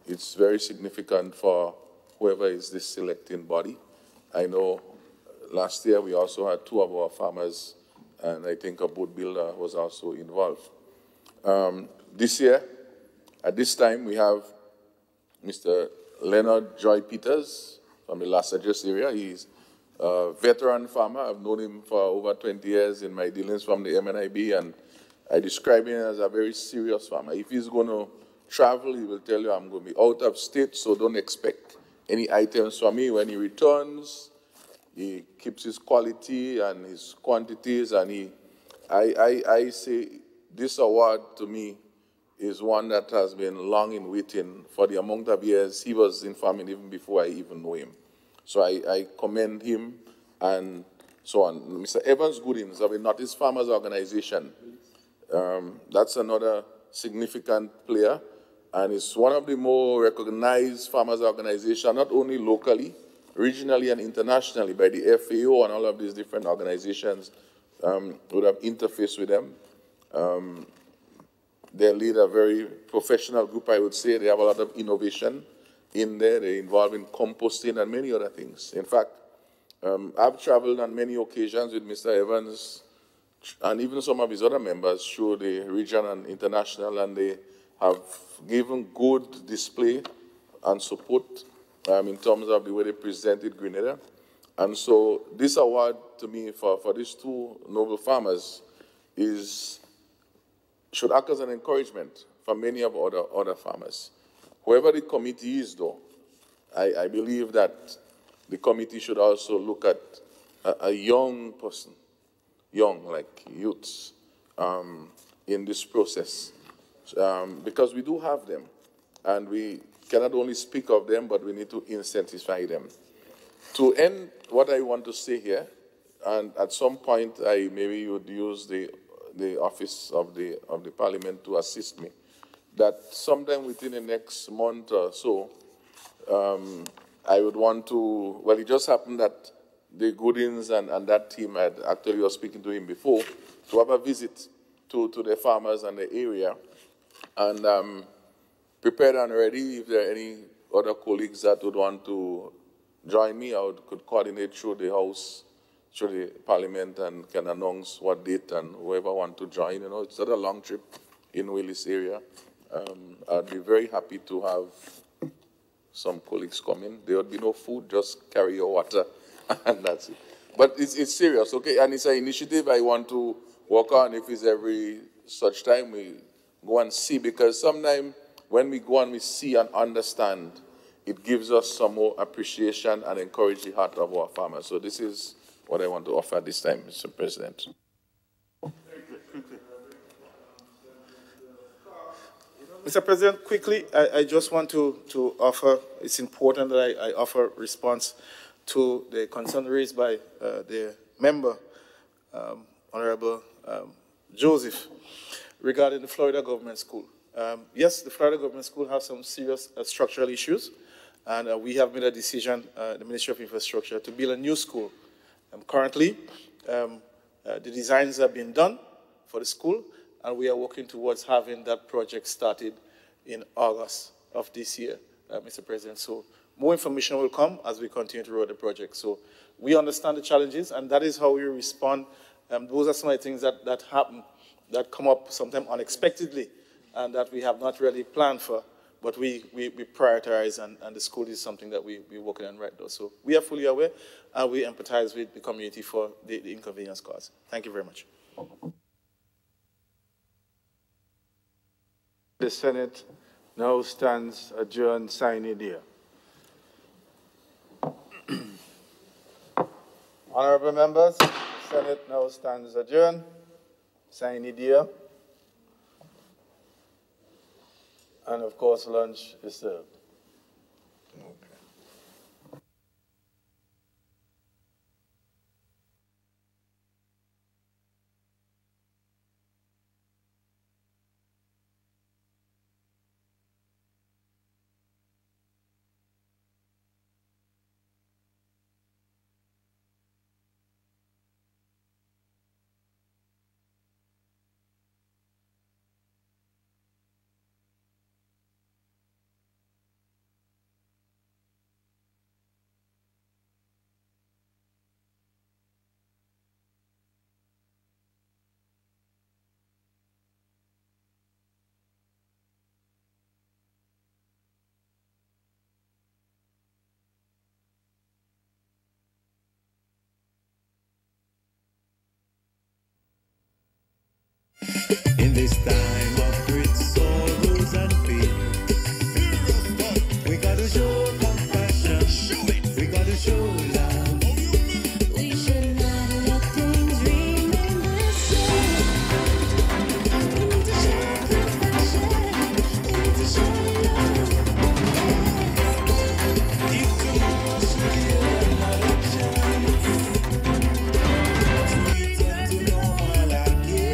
it's very significant for whoever is this selecting body. I know last year we also had two of our farmers, and I think a boat builder was also involved. This year, at this time, we have Mr. Leonard Joy Peters from the Las Vegas area. He's a veteran farmer. I've known him for over 20 years in my dealings from the MNIB, and I describe him as a very serious farmer. If he's going to travel, he will tell you, I'm going to be out of state, so don't expect any items from me. When he returns, he keeps his quality and his quantities, and I say this award to me is one that has been long in waiting for the amount of years he was in farming even before I even know him. So I commend him and so on. Mr. Evans Goodings of the Northeast Farmers Organization, that's another significant player, and it's one of the more recognized farmers organizations, not only locally, regionally and internationally by the FAO and all of these different organizations would have interfaced with them. They lead a very professional group, I would say. They have a lot of innovation in there. They're involved in composting and many other things. In fact, I've traveled on many occasions with Mr. Evans and even some of his other members through the region and international, and they have given good display and support in terms of the way they presented Grenada. And so this award to me for these two noble farmers should act as an encouragement for many of other farmers. Whoever the committee is, though, I believe that the committee should also look at a young person, young, like youths, in this process. Because we do have them, and we cannot only speak of them, but we need to incentivize them. To end what I want to say here, and at some point I maybe would use the office of the Parliament to assist me, that sometime within the next month or so, I would want to, well, it just happened that the Goodings and that team had actually was speaking to him before, to have a visit to the farmers and the area, and prepared and ready if there are any other colleagues that would want to join me, could coordinate through the House, through the Parliament, and can announce what date and whoever want to join. You know, it's not a long trip in Willis area. I'd be very happy to have some colleagues come in. There would be no food, just carry your water, and that's it. But it's serious, okay? And it's an initiative I want to work on. If it's every such time we go and see, because sometimes when we go and we see and understand, it gives us some more appreciation and encourage the heart of our farmers. So this is what I want to offer this time, Mr. President. Mr. President, quickly, I just want to offer, it's important that I offer response to the concern raised by the member, Honorable Joseph, regarding the Florida Government School. Yes, the Florida Government School has some serious structural issues, and we have made a decision, the Ministry of Infrastructure, to build a new school. Currently, the designs have been done for the school, and we are working towards having that project started in August of this year, Mr. President. So more information will come as we continue to roll the project. So we understand the challenges, and that is how we respond. Those are some of the things that happen, that come up sometimes unexpectedly, and that we have not really planned for, but we prioritize, and the school is something that we're working on right now. So we are fully aware, and we empathize with the community for the inconvenience caused. Thank you very much. The Senate now stands adjourned sine die. Honorable members, the Senate now stands adjourned sine die. And of course, lunch is served. In this time of great sorrows and pain, we gotta show compassion, we gotta show love. We should not let things remain the same. We need to show compassion, we need to show love. If tomorrow should be another chance to return to normal again.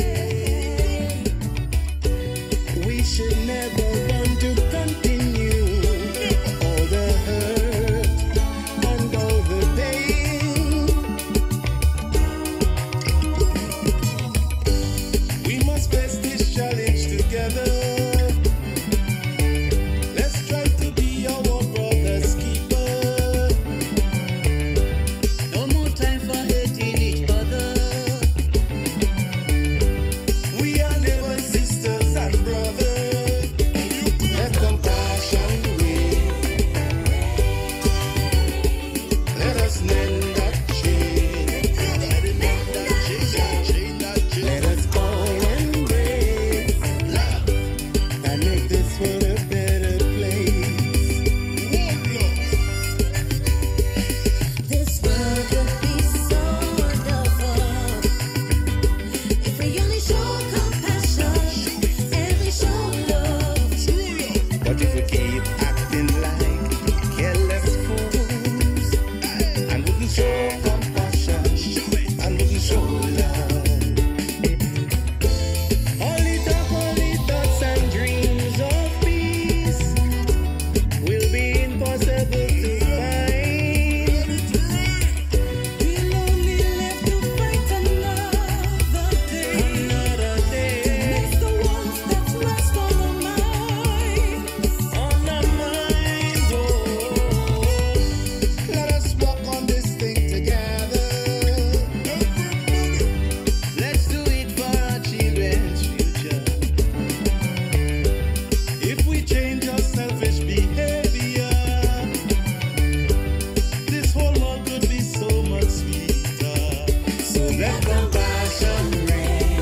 Let compassion reign.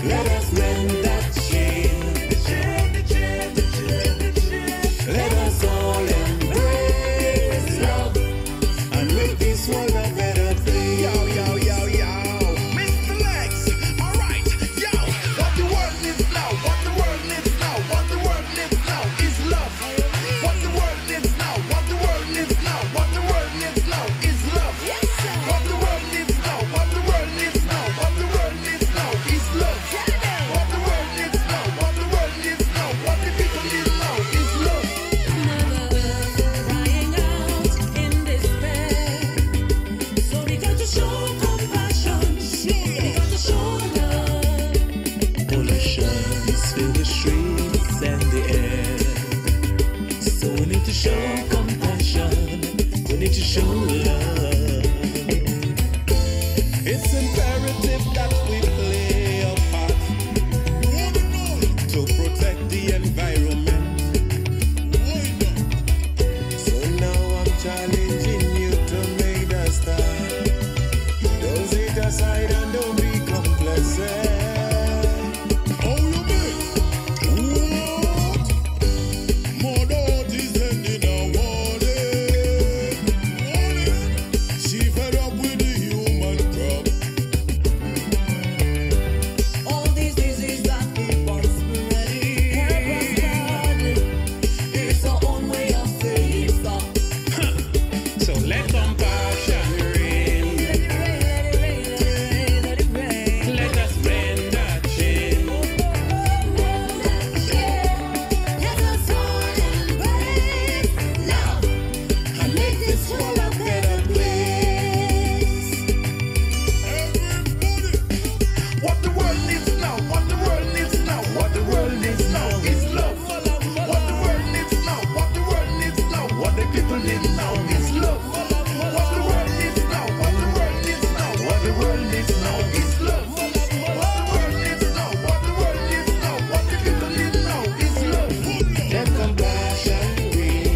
Let us mend that chain. Let us all embrace love and make this world a better place. Yo, yo, yo, yo. Mr. Lex, alright, yo. What the world needs now, what the world needs now, what the world needs now is love. What the world needs now, what the world needs now, what the world needs now is love. What the world needs now, what the world needs now, what the world needs now is love. What the world needs now, what the world needs now, what the people need now is love. Crying out in despair. So we got to show compassion. We got to show love. Pollutions fill the streets and the air. So we need to show compassion. We need to show love. It's imperative that we play a part to protect the environment. So now I'm challenging you to make the start. Don't sit aside and don't be complacent. Oh, you mean? What? More doubt is ending a warning. She fed up with the human crop. All these diseases that keep on spreading. Help us, God. It's our own way of saying stop. So let compassion reign. Let us mend that chain. Let us all embrace love And make this world a better place. What the world needs now, what the world needs now, what the world needs now is love. What the world needs now, what the world needs now, what the people need now is love. What the world needs now, what the world needs now, what the world needs now is love. What the world needs now, what the world needs now, what the people need now is love. Let compassion reign.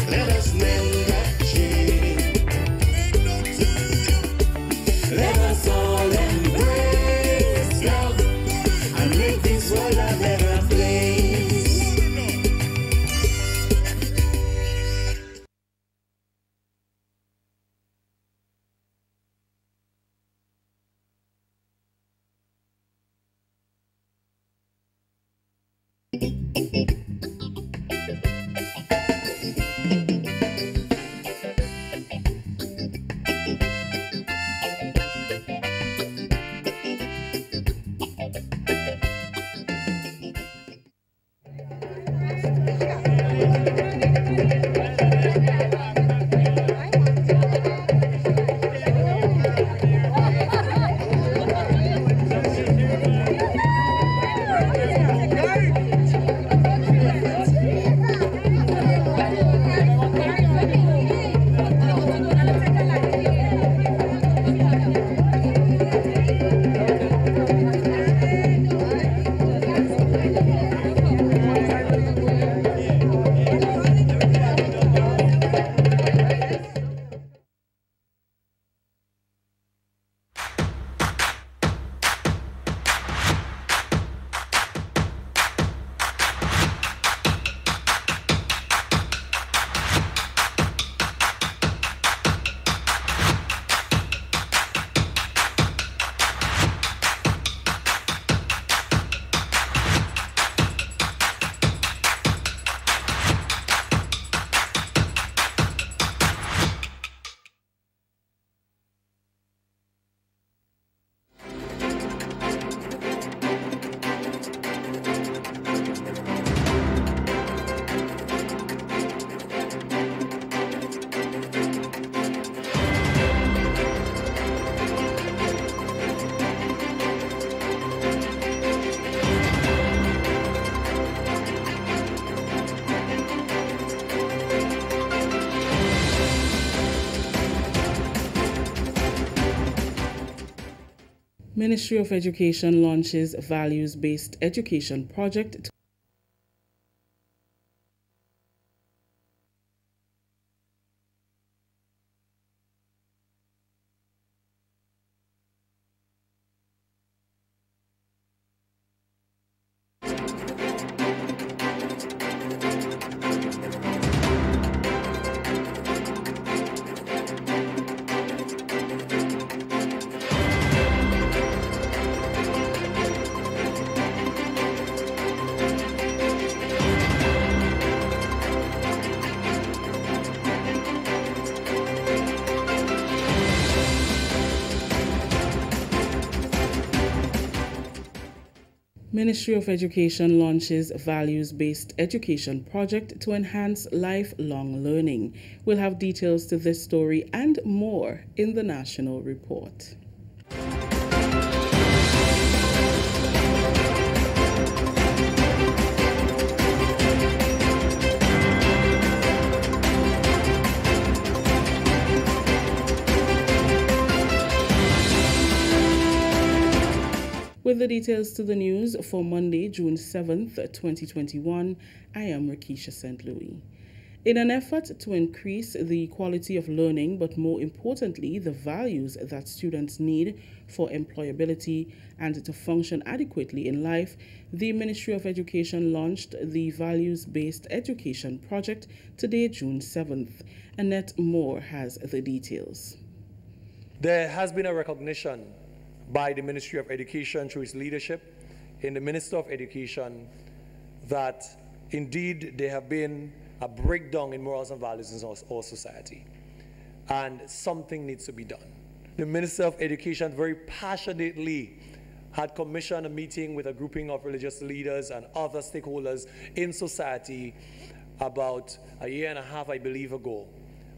Let us mend that chain. Let us all embrace love and make this world a better place. Ministry of Education launches values-based education project. Ministry of Education launches values-based education project to enhance lifelong learning. We'll have details to this story and more in the National Report. With the details to the news for Monday, June 7th, 2021, I am Rakisha St. Louis. In an effort to increase the quality of learning, but more importantly, the values that students need for employability and to function adequately in life, the Ministry of Education launched the Values-Based Education Project today, June 7th. Annette Moore has the details. There has been a recognition by the Ministry of Education through its leadership in the Minister of Education that indeed there have been a breakdown in morals and values in our society, and something needs to be done. The Minister of Education very passionately had commissioned a meeting with a grouping of religious leaders and other stakeholders in society about a year and a half, I believe, ago.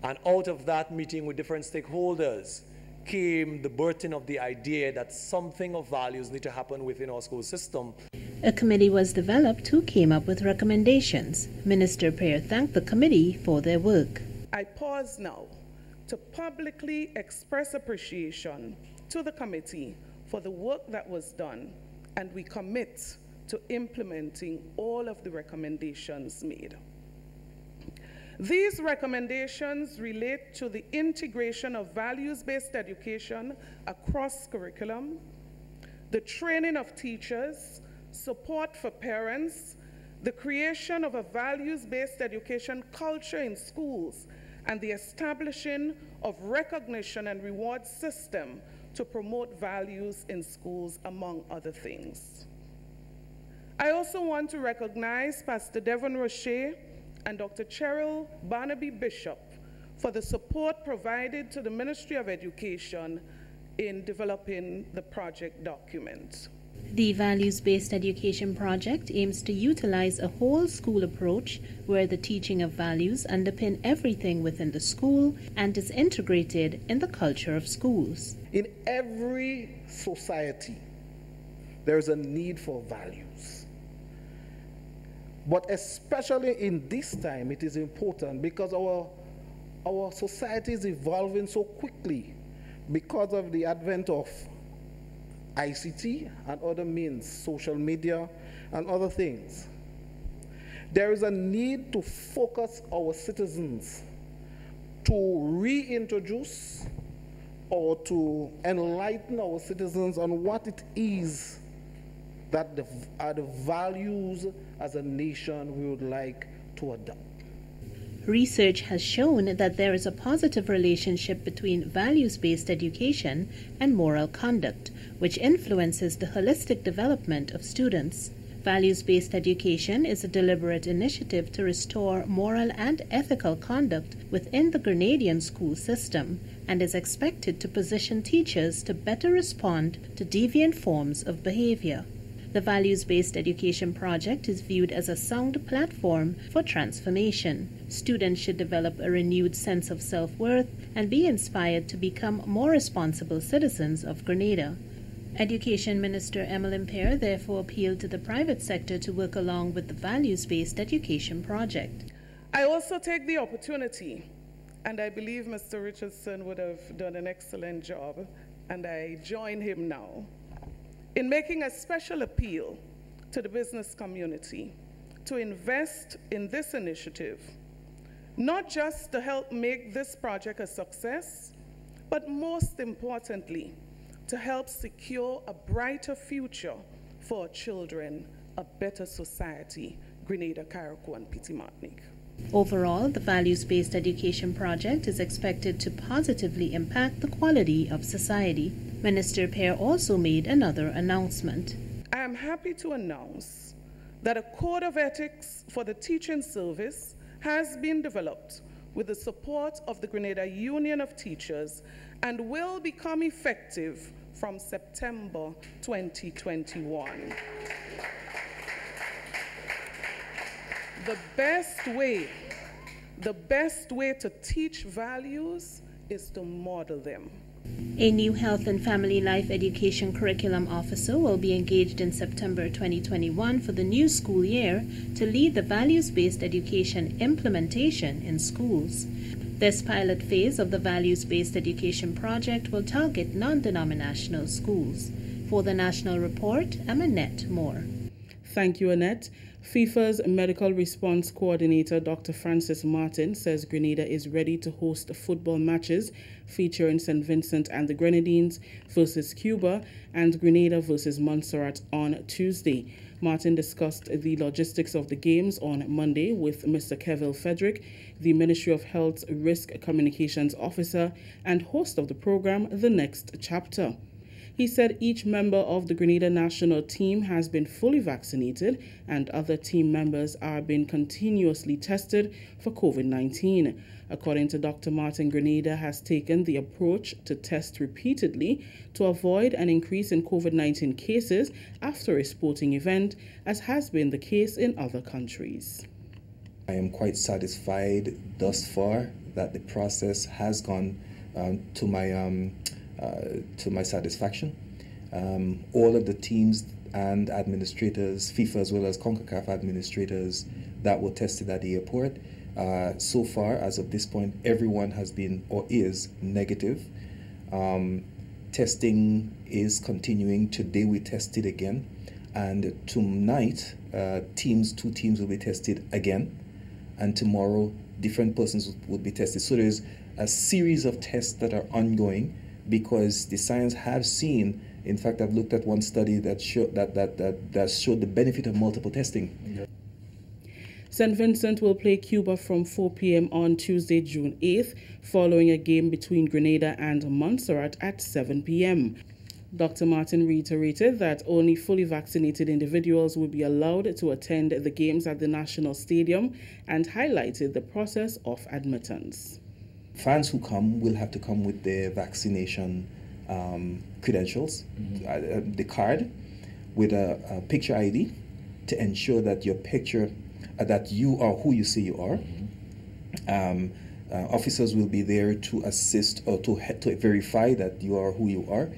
And out of that meeting with different stakeholders came the birthing of the idea that something of values need to happen within our school system. A committee was developed who came up with recommendations. Minister Pear thanked the committee for their work. I pause now to publicly express appreciation to the committee for the work that was done, and we commit to implementing all of the recommendations made. These recommendations relate to the integration of values-based education across curriculum, the training of teachers, support for parents, the creation of a values-based education culture in schools, and the establishing of recognition and reward system to promote values in schools, among other things. I also want to recognize Pastor Devon Roche and Dr. Cheryl Barnaby Bishop for the support provided to the Ministry of Education in developing the project document. The Values-Based Education Project aims to utilize a whole school approach where the teaching of values underpin everything within the school and is integrated in the culture of schools. In every society, there is a need for values. But especially in this time, it is important because our society is evolving so quickly because of the advent of ICT and other means, social media and other things. There is a need to focus our citizens to reintroduce or to enlighten our citizens on what it is that are the values as a nation we would like to adopt. Research has shown that there is a positive relationship between values-based education and moral conduct, which influences the holistic development of students. Values-based education is a deliberate initiative to restore moral and ethical conduct within the Grenadian school system and is expected to position teachers to better respond to deviant forms of behavior. The Values-Based Education Project is viewed as a sound platform for transformation. Students should develop a renewed sense of self-worth and be inspired to become more responsible citizens of Grenada. Education Minister Emmeline Pear therefore appealed to the private sector to work along with the Values-Based Education Project. I also take the opportunity, and I believe Mr. Richardson would have done an excellent job, and I join him now, in making a special appeal to the business community to invest in this initiative, not just to help make this project a success, but most importantly, to help secure a brighter future for our children, a better society, Grenada, Carriacou, and Petit Martinique. Overall, the Values-Based Education Project is expected to positively impact the quality of society. Minister Pear also made another announcement. I am happy to announce that a code of ethics for the teaching service has been developed with the support of the Grenada Union of Teachers and will become effective from September 2021. The best way to teach values is to model them. A new Health and Family Life Education Curriculum Officer will be engaged in September 2021 for the new school year to lead the values-based education implementation in schools. This pilot phase of the values-based education project will target non-denominational schools. For the National Report, I'm Annette Moore. Thank you, Annette. FIFA's Medical Response Coordinator, Dr. Francis Martin, says Grenada is ready to host football matches featuring St. Vincent and the Grenadines versus Cuba and Grenada versus Montserrat on Tuesday. Martin discussed the logistics of the games on Monday with Mr. Kevil Frederick, the Ministry of Health's Risk Communications Officer and host of the program, The Next Chapter. He said each member of the Grenada national team has been fully vaccinated and other team members are being continuously tested for COVID-19. According to Dr. Martin, Grenada has taken the approach to test repeatedly to avoid an increase in COVID-19 cases after a sporting event, as has been the case in other countries. I am quite satisfied thus far that the process has gone to my satisfaction. All of the teams and administrators, FIFA as well as CONCACAF administrators that were tested at the airport, so far as of this point, everyone has been or is negative. Testing is continuing. Today we tested again, and tonight two teams will be tested again, and tomorrow different persons will be tested. So there's a series of tests that are ongoing, because the science have seen, in fact, I've looked at one study that showed that showed the benefit of multiple testing. St. Vincent will play Cuba from 4 p.m. on Tuesday, June 8th, following a game between Grenada and Montserrat at 7 p.m. Dr. Martin reiterated that only fully vaccinated individuals will be allowed to attend the games at the National Stadium and highlighted the process of admittance. Fans who come will have to come with their vaccination credentials, the card, with a picture ID to ensure that your picture, that you are who you say you are. Officers will be there to assist or to verify that you are who you are.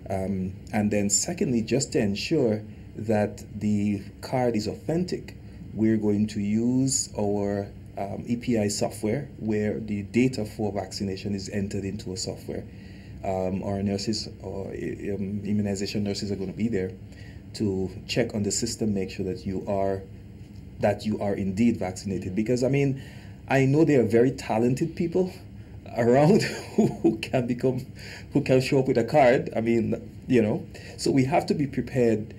And then secondly, just to ensure that the card is authentic, we're going to use our EPI software, where the data for vaccination is entered into a software. Our nurses or immunization nurses are going to be there to check on the system, make sure that you are indeed vaccinated. Because I mean, I know there are very talented people around who can show up with a card. I mean, you know, so we have to be prepared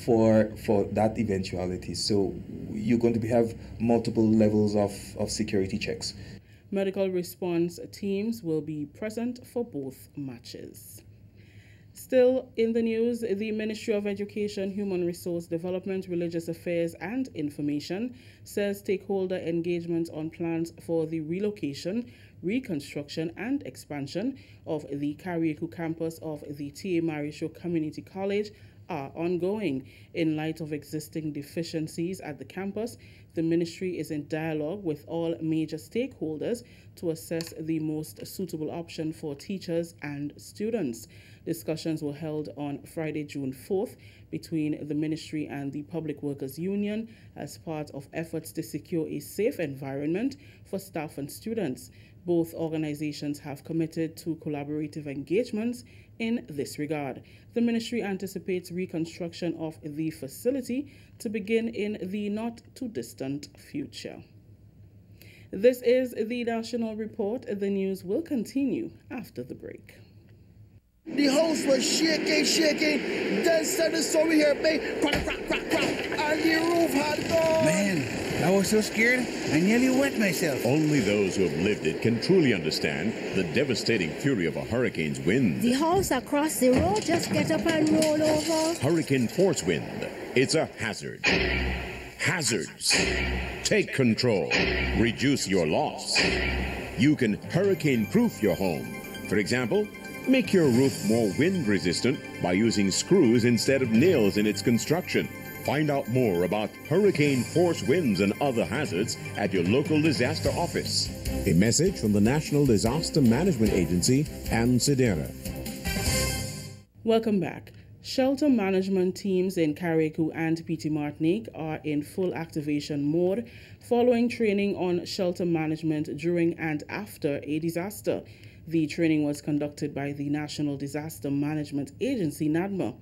for that eventuality. So you're going to have multiple levels of security checks. Medical response teams will be present for both matches. Still in the news, the Ministry of Education, Human Resource Development, Religious Affairs and Information says stakeholder engagement on plans for the relocation, reconstruction and expansion of the Carriacou campus of the T.A. Marisho Community College are ongoing. In light of existing deficiencies at the campus, the ministry is in dialogue with all major stakeholders to assess the most suitable option for teachers and students. Discussions were held on Friday, June 4th, between the ministry and the Public Workers Union as part of efforts to secure a safe environment for staff and students. Both organizations have committed to collaborative engagements in this regard. The ministry anticipates reconstruction of the facility to begin in the not-too-distant future. This is the National Report. The news will continue after the break. The house was shaking, then suddenly saw me here, bang, crack, crack, crack, crack, and the roof had gone. Man, I was so scared, I nearly wet myself. Only those who have lived it can truly understand the devastating fury of a hurricane's wind. The house across the road just get up and roll over. Hurricane force wind. It's a hazard. Hazards. Take control. Reduce your loss. You can hurricane-proof your home. For example, Make your roof more wind resistant by using screws instead of nails in its construction. Find out more about hurricane force winds and other hazards at your local disaster office. A message from the National Disaster Management Agency and CIDERA. Welcome back. Shelter management teams in Carriacou and Petite Martinique are in full activation mode following training on shelter management during and after a disaster. The training was conducted by the National Disaster Management Agency, NADMA.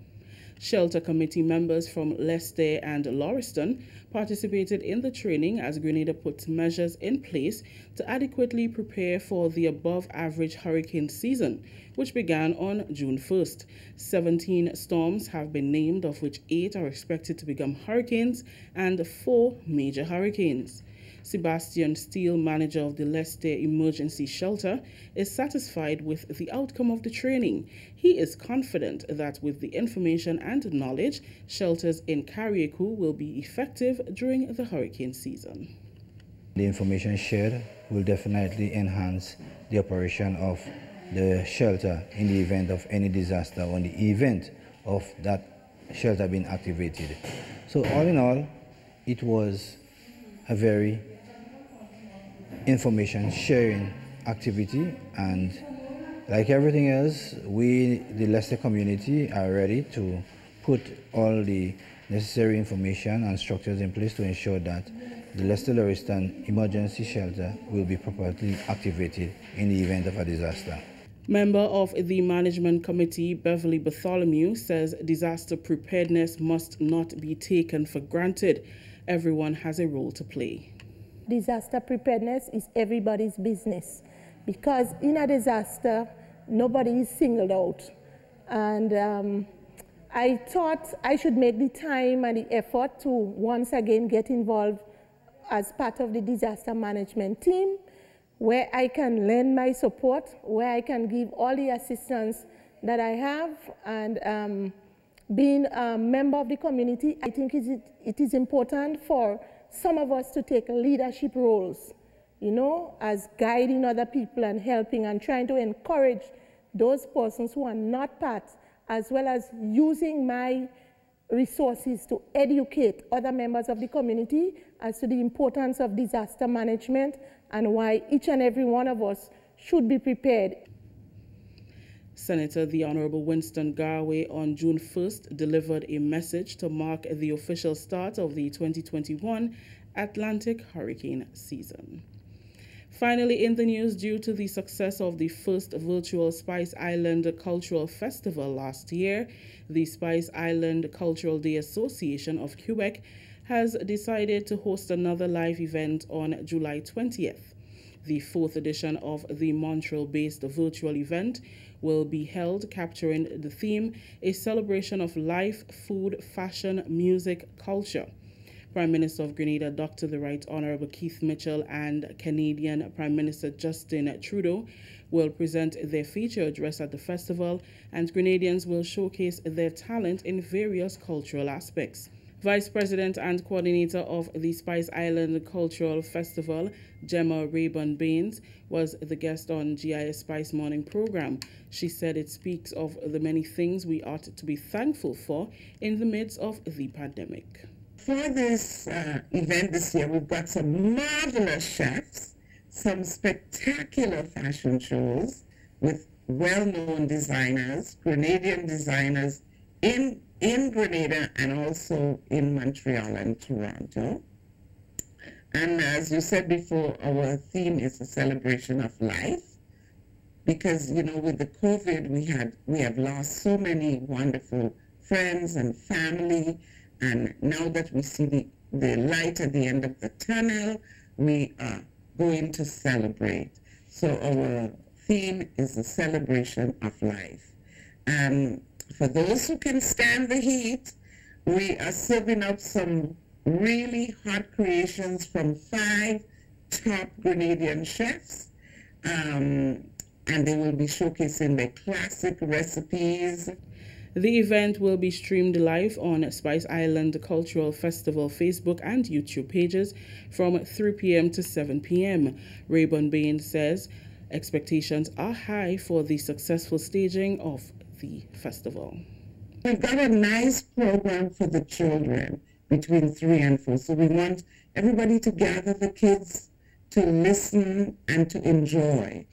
Shelter committee members from Leicester and Lauriston participated in the training as Grenada puts measures in place to adequately prepare for the above-average hurricane season, which began on June 1st. 17 storms have been named, of which 8 are expected to become hurricanes and 4 major hurricanes. Sebastian Steele, manager of the Leicester Emergency Shelter, is satisfied with the outcome of the training. He is confident that with the information and knowledge, shelters in Carriacou will be effective during the hurricane season. The information shared will definitely enhance the operation of the shelter in the event of any disaster or in the event of that shelter being activated. So all in all, it was a very information sharing activity, and like everything else, we, the Leicester community, are ready to put all the necessary information and structures in place to ensure that the Leicester Lauriston Emergency Shelter will be properly activated in the event of a disaster. Member of the Management Committee, Beverly Bartholomew, says disaster preparedness must not be taken for granted. Everyone has a role to play. Disaster preparedness is everybody's business, because in a disaster, nobody is singled out. And I thought I should make the time and the effort to once again get involved as part of the disaster management team, where I can lend my support, where I can give all the assistance that I have. And being a member of the community, I think it is important for some of us to take leadership roles, you know, as guiding other people and helping and trying to encourage those persons who are not part, as well as using my resources to educate other members of the community as to the importance of disaster management and why each and every one of us should be prepared. Senator the Honorable Winston Garway on June 1st delivered a message to mark the official start of the 2021 Atlantic hurricane season. Finally, in the news, due to the success of the first virtual Spice Island Cultural Festival last year, the Spice Island Cultural Day Association of Quebec has decided to host another live event on July 20th. The 4th edition of the Montreal-based virtual event will be held capturing the theme, a celebration of life, food, fashion, music, culture. Prime Minister of Grenada, Dr. the Right Honorable Keith Mitchell, and Canadian Prime Minister Justin Trudeau will present their feature address at the festival, and Grenadians will showcase their talent in various cultural aspects. Vice President and Coordinator of the Spice Island Cultural Festival, Gemma Rayburn-Baines, was the guest on GIS Spice Morning program. She said it speaks of the many things we ought to be thankful for in the midst of the pandemic. For this event this year, we've got some marvelous chefs, some spectacular fashion shows with well-known designers, Grenadian designers in Grenada and also in Montreal and Toronto. And as you said before, our theme is a celebration of life, because, you know, with the COVID, we have lost so many wonderful friends and family, and now that we see the light at the end of the tunnel, we are going to celebrate. So our theme is a celebration of life. And for those who can stand the heat, we are serving up some really hot creations from 5 top Grenadian chefs. And they will be showcasing their classic recipes. The event will be streamed live on Spice Island Cultural Festival Facebook and YouTube pages from 3 p.m. to 7 p.m. Rayburn-Baines says Expectations are high for the successful staging of the festival. We've got a nice program for the children between 3 and 4. So we want everybody to gather the kids to listen and to enjoy.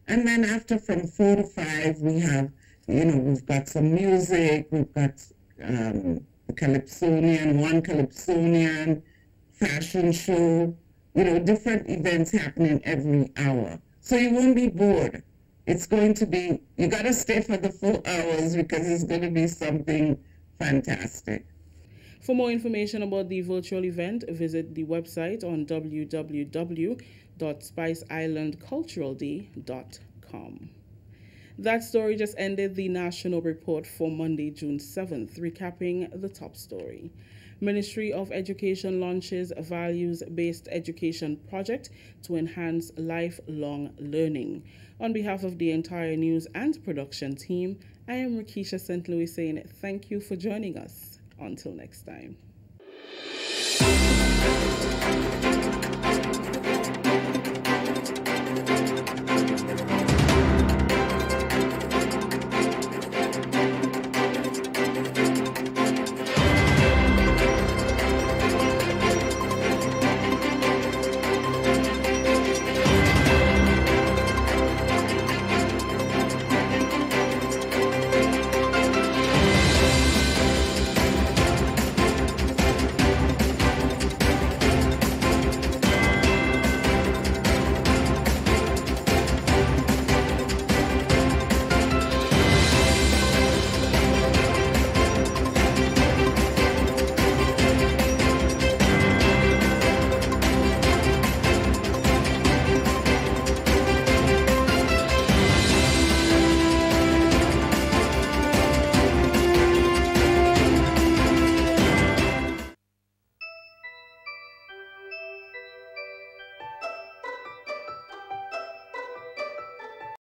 And then after from 4 to 5, we have, we've got some music, we've got the Calypsonian, one Calypsonian, fashion show, different events happening every hour. So you won't be bored. It's going to be, you got to stay for the 4 hours because it's going to be something fantastic. For more information about the virtual event, visit the website on www.spiceislandculturalday.com. That story just ended the national report for Monday, June 7th, recapping the top story. Ministry of Education launches a values-based education project to enhance lifelong learning. On behalf of the entire news and production team, I am Rakisha St. Louis saying thank you for joining us. Until next time.